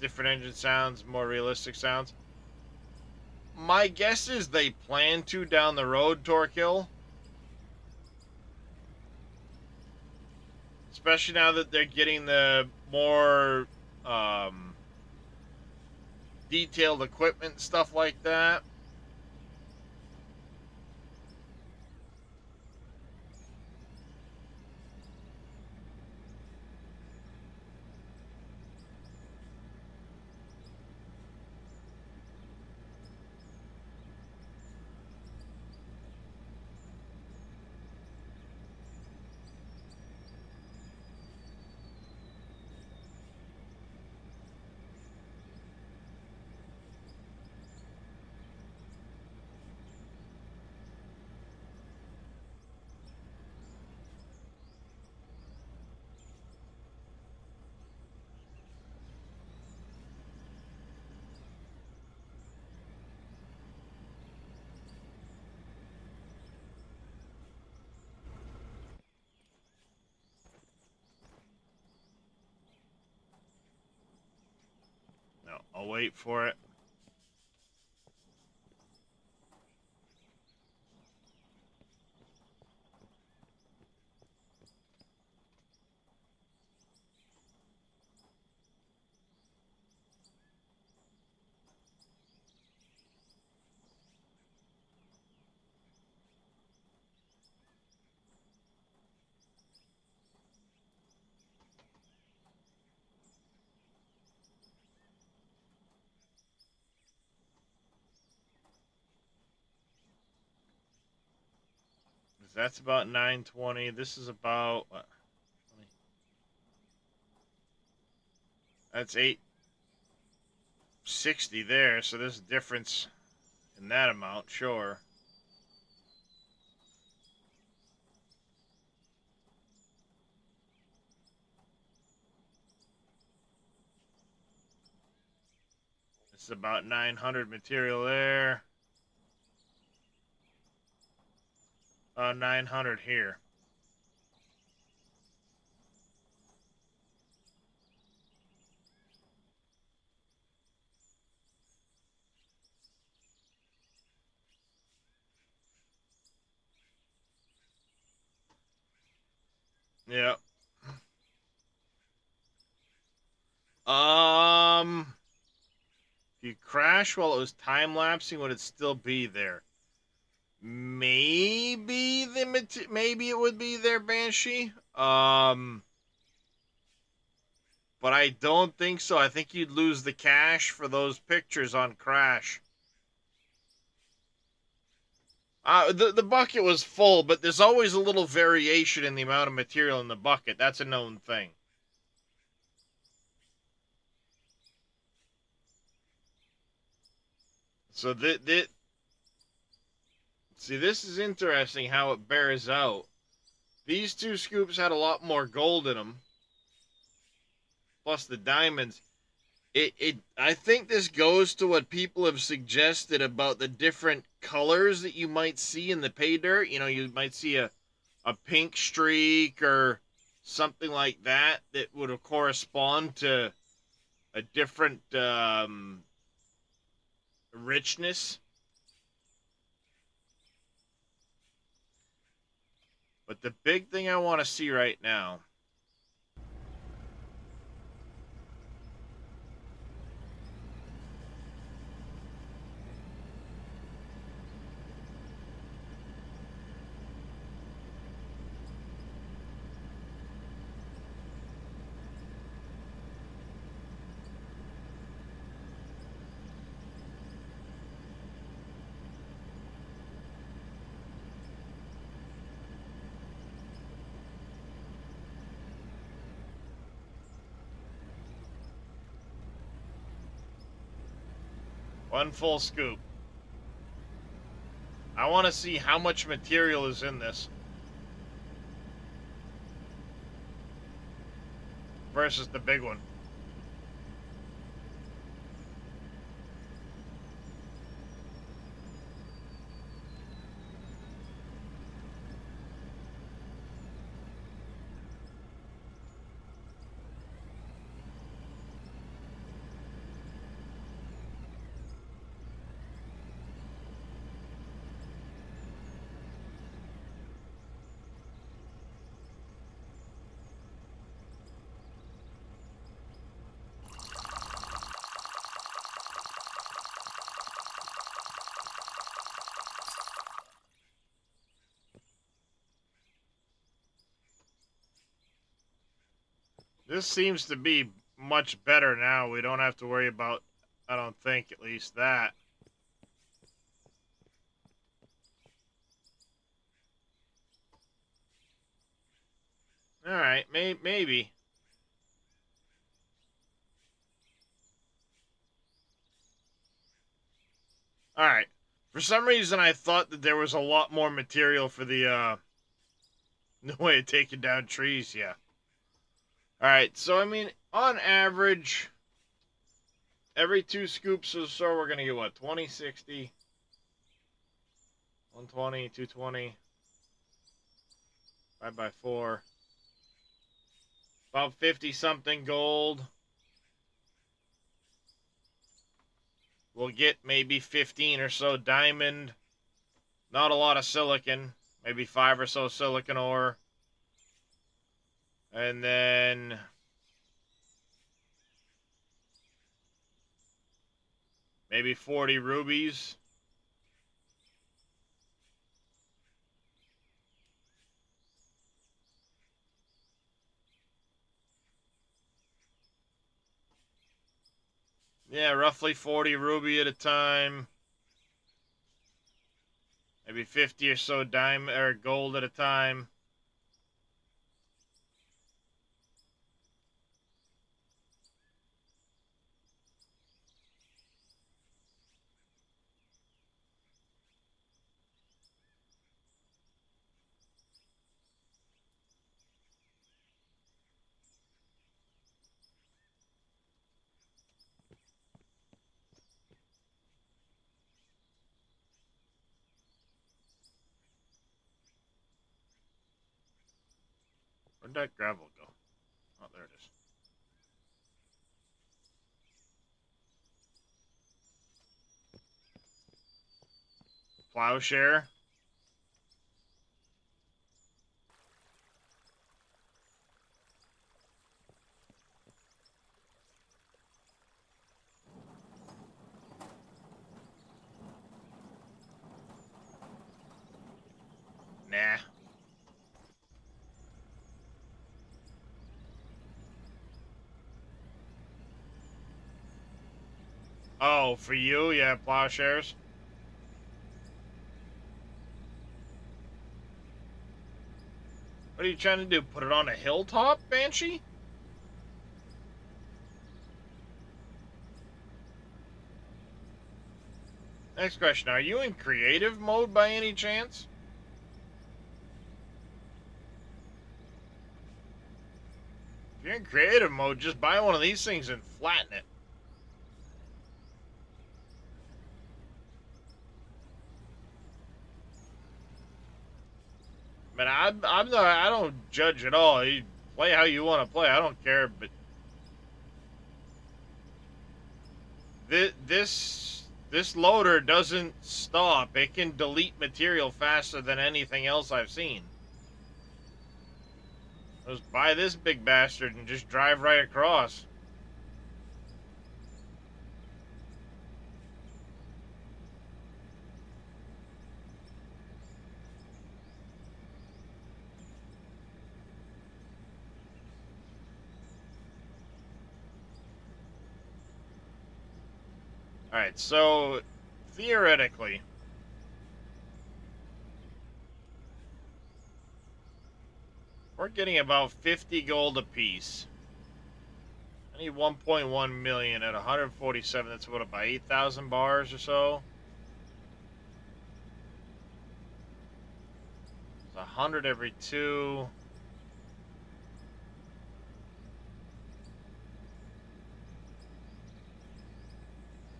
Different engine sounds, more realistic sounds. My guess is they plan to down the road, Torkill. Especially now that they're getting the more detailed equipment, stuff like that. No, I'll wait for it. That's about 920. This is about what? That's 860 there. So there's a difference in that amount, sure. This is about 900 material there. 900 here. Yeah. If you crash while it was time lapsing, would it still be there? Maybe maybe it would be there, Banshee. But I don't think so. I think you'd lose the cache for those pictures on crash. The bucket was full, but there's always a little variation in the amount of material in the bucket. That's a known thing. So see, this is interesting how it bears out. These two scoops had a lot more gold in them, plus the diamonds. I think this goes to what people have suggested about the different colors that you might see in the pay dirt. You know, you might see a pink streak or something like that that would correspond to a different richness. But the big thing I want to see right now. One full scoop. I want to see how much material is in this versus the big one. This seems to be much better now. We don't have to worry about, I don't think, at least that. Alright, maybe. Alright. For some reason, I thought that there was a lot more material for the way of taking down trees, yeah. Alright, so I mean, on average, every 2 scoops or so, we're gonna get what? 20, 60, 120, 220, 5 by 4. About 50 something gold. We'll get maybe 15 or so diamond. Not a lot of silicon. Maybe 5 or so silicon ore. And then maybe 40 rubies. Yeah, roughly 40 ruby at a time. Maybe 50 or so diamond or gold at a time. Where'd that gravel go? Oh, there it is. Plowshare. Nah. Oh, for you, yeah, plowshares. What are you trying to do? Put it on a hilltop, Banshee? Next question. Are you in creative mode by any chance? If you're in creative mode, just buy one of these things and flatten it. Man, I'm not. I don't judge at all. You play how you want to play. I don't care. But this loader doesn't stop. It can delete material faster than anything else I've seen. Just buy this big bastard and just drive right across. Alright, so theoretically, we're getting about 50 gold apiece. I need 1.1 million at 147. That's what, about 8,000 bars or so? It's 100 every 2.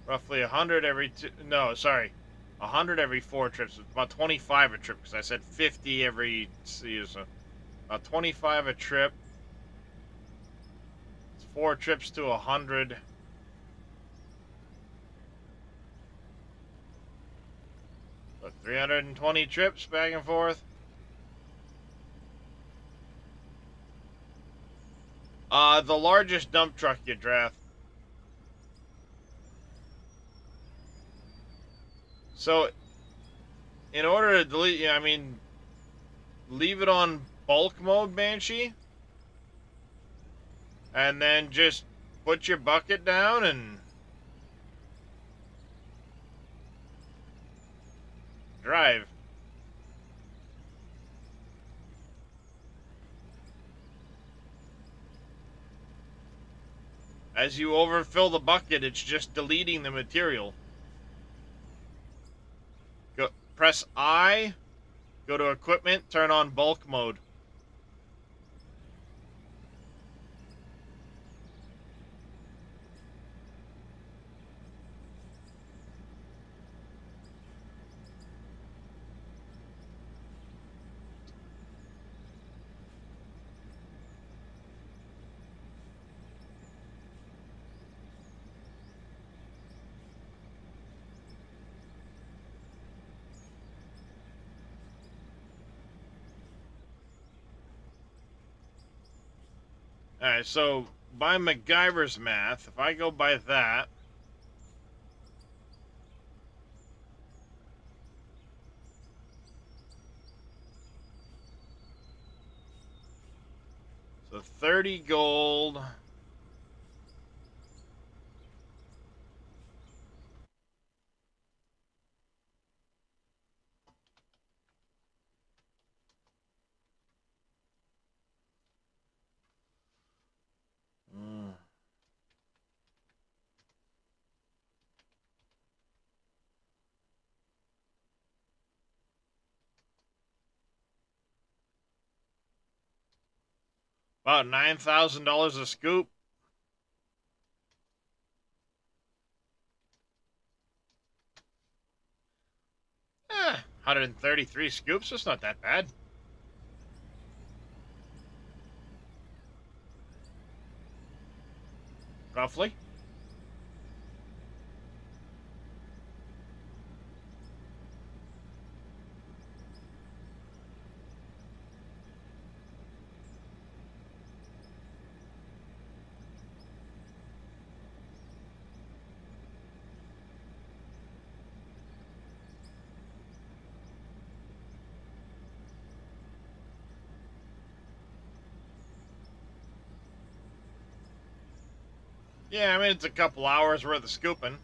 Roughly 100 every 2. No, sorry. 100 every 4 trips. It's about 25 a trip because I said 50 every. See, so about 25 a trip. It's 4 trips to 100. So 320 trips back and forth. The largest dump truck you draft. So, in order to delete, I mean, leave it on bulk mode, Banshee, and then just put your bucket down and drive. As you overfill the bucket, it's just deleting the material. Go, press I, go to equipment, turn on bulk mode. Alright, so by MacGyver's math, if I go by that, so 30 gold. About $9,000 a scoop. Eh, 133 scoops. That's not that bad. roughly. Yeah, I mean, it's a couple hours worth of scooping.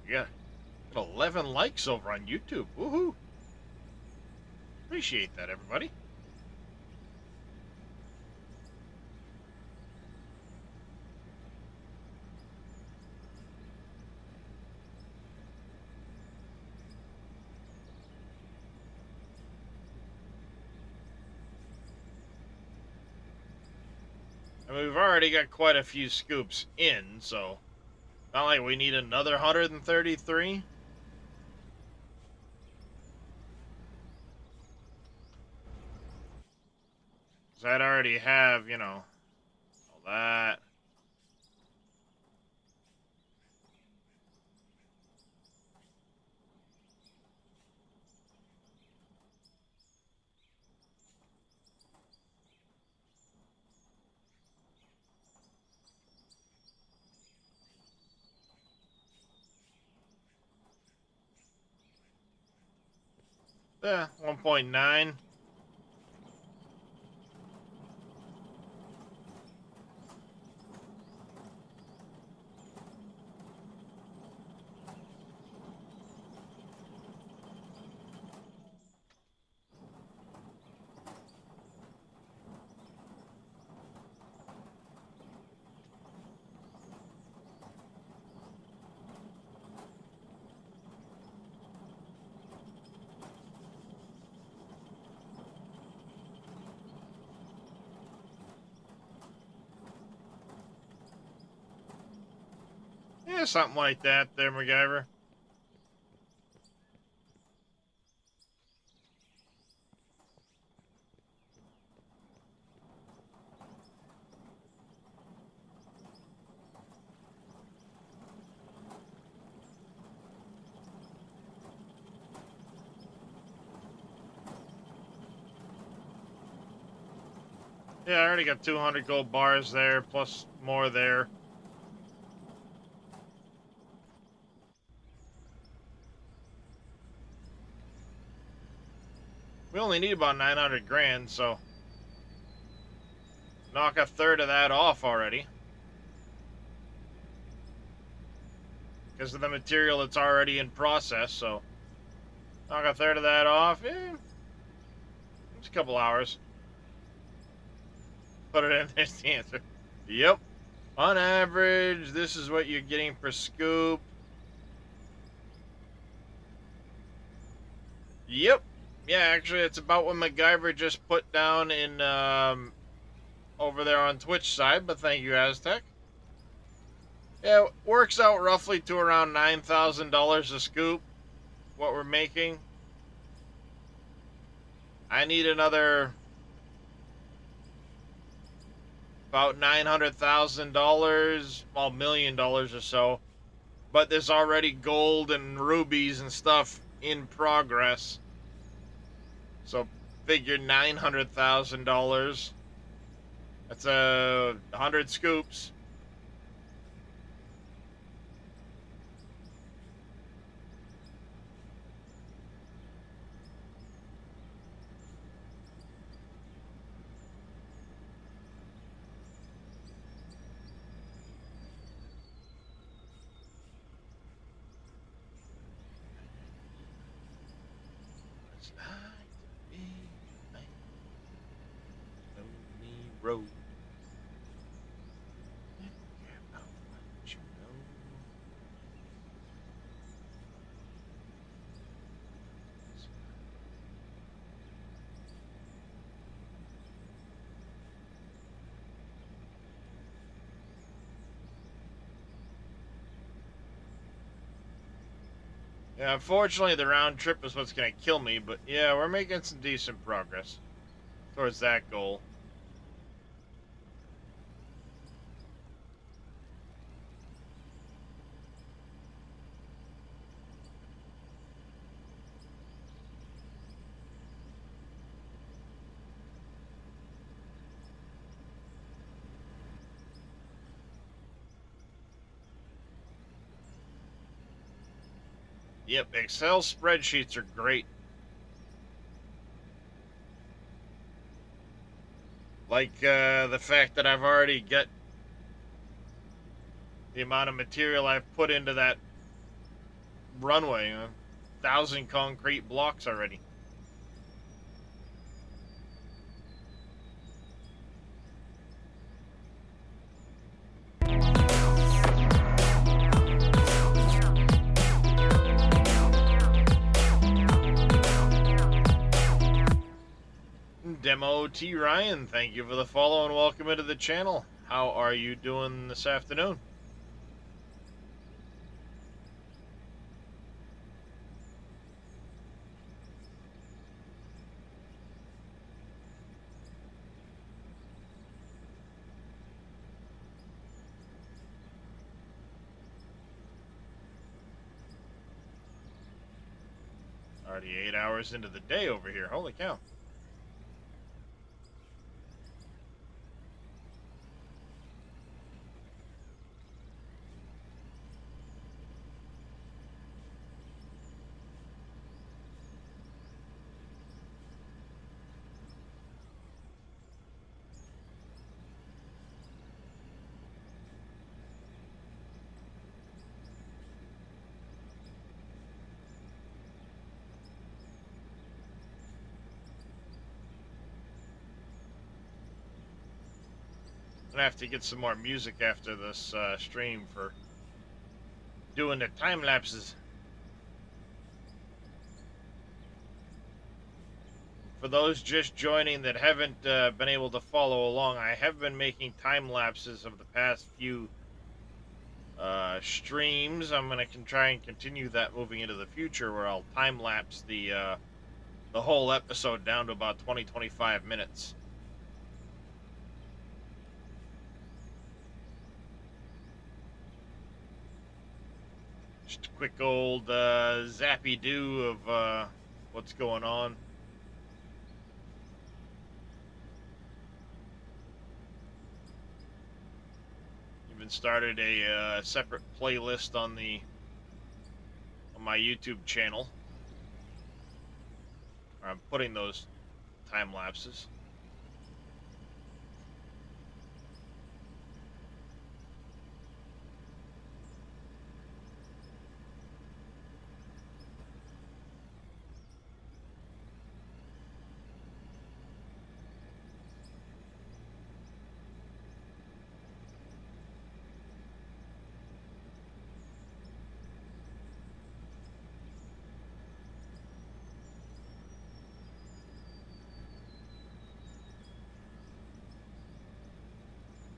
Yeah, got 11 likes over on YouTube. Woohoo! Appreciate that, everybody. I mean, we've already got quite a few scoops in, so not like we need another 133. Because I'd already have, all that. Yeah, 1.9. Yeah, something like that there, MacGyver. Yeah, I already got 200 gold bars there, plus more there. We only need about 900 grand, so knock a third of that off already. Because of the material that's already in process, so knock a third of that off. It's a couple hours. Put it in, there's the answer. Yep. On average, this is what you're getting per scoop. Yep. Yeah, actually, it's about what MacGyver just put down in over there on Twitch side, but thank you, Aztec. Yeah, it works out roughly to around $9,000 a scoop, what we're making. I need another about $900,000, well, $1 million or so. But there's already gold and rubies and stuff in progress. So figure $900,000. That's 100 scoops. It's like to be a man, lonely road. Never care about what you know. Yeah, unfortunately, the round trip is what's going to kill me, but yeah, we're making some decent progress towards that goal. Yep, Excel spreadsheets are great. Like the fact that I've already got the amount of material I've put into that runway, 1,000 concrete blocks already. Demo T Ryan, thank you for the follow and welcome into the channel. How are you doing this afternoon? Already 8 hours into the day over here. Holy cow. I'm gonna have to get some more music after this stream for doing the time lapses. For those just joining that haven't been able to follow along, I have been making time lapses of the past few streams. I'm gonna try and continue that moving into the future, where I'll time lapse the whole episode down to about 20-25 minutes. Just a quick old zappy do of what's going on. Even started a separate playlist on my YouTube channel. I'm putting those time lapses.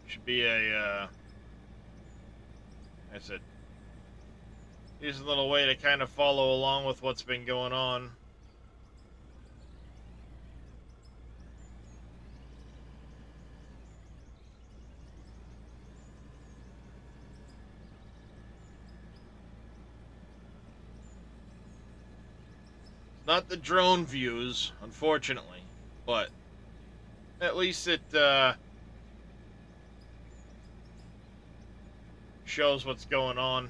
Should be a, I said, here's a little way to kind of follow along with what's been going on. Not the drone views, unfortunately, but at least it shows what's going on.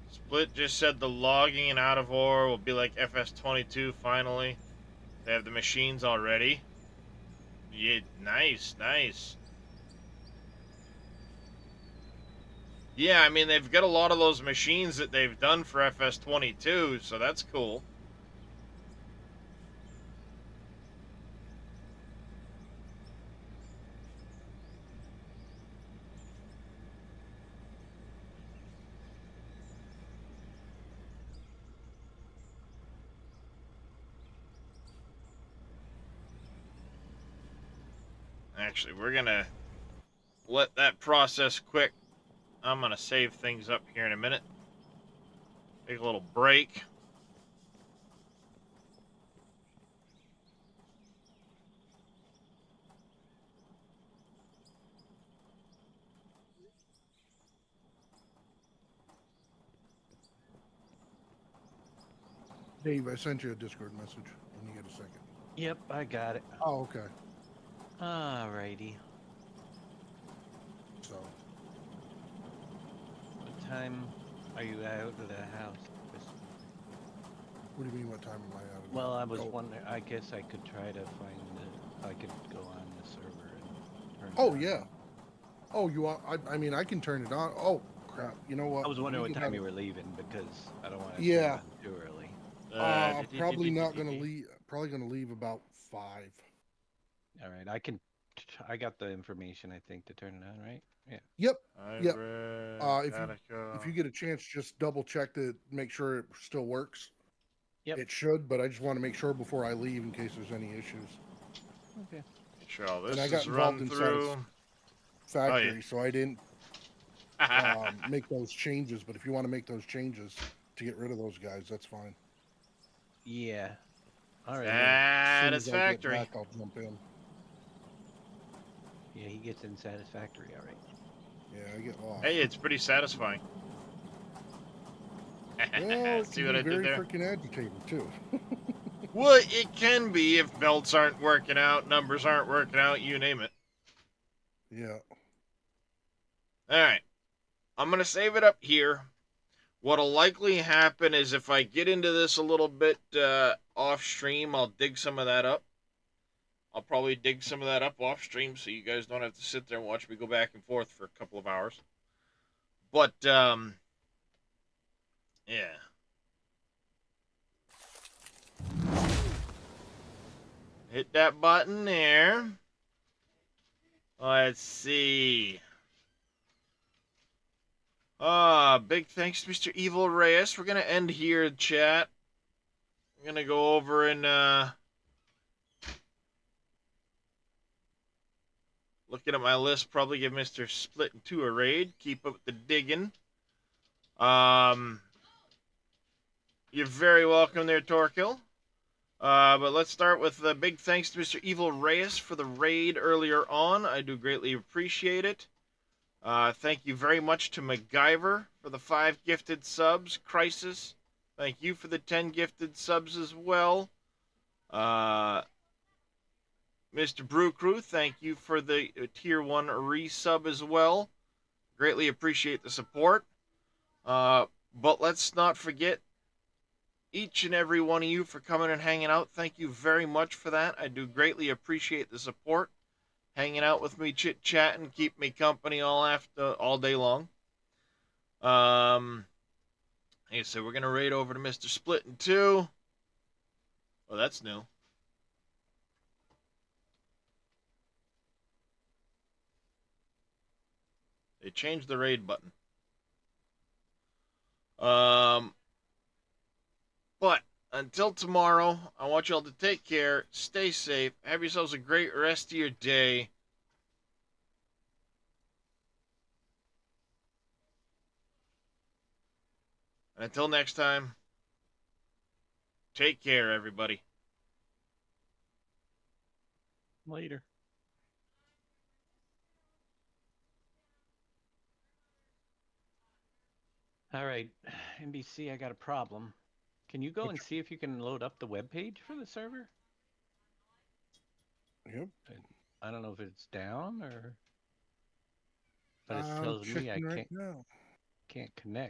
Split just said the logging and out of ore will be like FS22 finally. They have the machines already. Yeah, nice, nice. Yeah, I mean, they've got a lot of those machines that they've done for FS22, so that's cool. Actually, we're gonna let that process quick. I'm gonna save things up here in a minute. Take a little break. Dave, I sent you a Discord message when you get a second. Yep, I got it. Oh, okay. Alrighty. So, What time are you out of the house? what do you mean? What time am I out of? Well, I was Oh. wondering. I guess I could try to find the. I could go on the server and turn. Oh it on. yeah. Oh, you want? I mean, I can turn it on. Oh crap! You know what? I was wondering We what can time have- you were leaving because I don't want to Yeah. turn it on too early. Probably not gonna leave. Probably gonna leave about 5. All right, I can. I got the information. I think to turn it on, right? Yeah. Yep. Yep. Hybrid, If you get a chance, just double check to make sure it still works. Yep. It should, but I just want to make sure before I leave in case there's any issues. Okay. Make sure all this And I got is involved run in through. Factory, so I didn't make those changes. But if you want to make those changes to get rid of those guys, that's fine. Yeah. All right. Satisfactory. Back, I'll jump in. Yeah, he gets in satisfactory. All right. Yeah, I get lost. Hey, it's pretty satisfying. Well, it See can what be I did very there? freaking agitating too. Well, it can be if belts aren't working out, numbers aren't working out, you name it. Yeah. All right. I'm going to save it up here. What'll likely happen is if I get into this a little bit off stream, I'll dig some of that up. I'll probably dig some of that up off stream so you guys don't have to sit there and watch me go back and forth for a couple of hours. But, yeah. Hit that button there. Let's see. Big thanks to Mr. Evil Reyes. We're going to end here, chat. I'm going to go over and, looking at my list, probably give Mr. Split in Two a raid. Keep up with the digging. You're very welcome there, Torkil. But let's start with big thanks to Mr. Evil Reyes for the raid earlier on. I do greatly appreciate it. Thank you very much to MacGyver for the 5 gifted subs. Crisis, thank you for the 10 gifted subs as well. Mr. Brewcrew, thank you for the tier 1 resub as well. Greatly appreciate the support. But let's not forget each and every one of you for coming and hanging out. Thank you very much for that. I do greatly appreciate the support. Hanging out with me, chit-chatting, keep me company all day long. Hey, so we're going to raid over to Mr. Split in Two. Oh, that's new. They changed the raid button. But until tomorrow, I want y'all to take care, stay safe, have yourselves a great rest of your day. And until next time, take care, everybody. Later. All right, NBC, I got a problem. Can you go and see if you can load up the web page for the server? Yep. I don't know if it's down or, but it I'm tells me I checking right can't now. can't connect.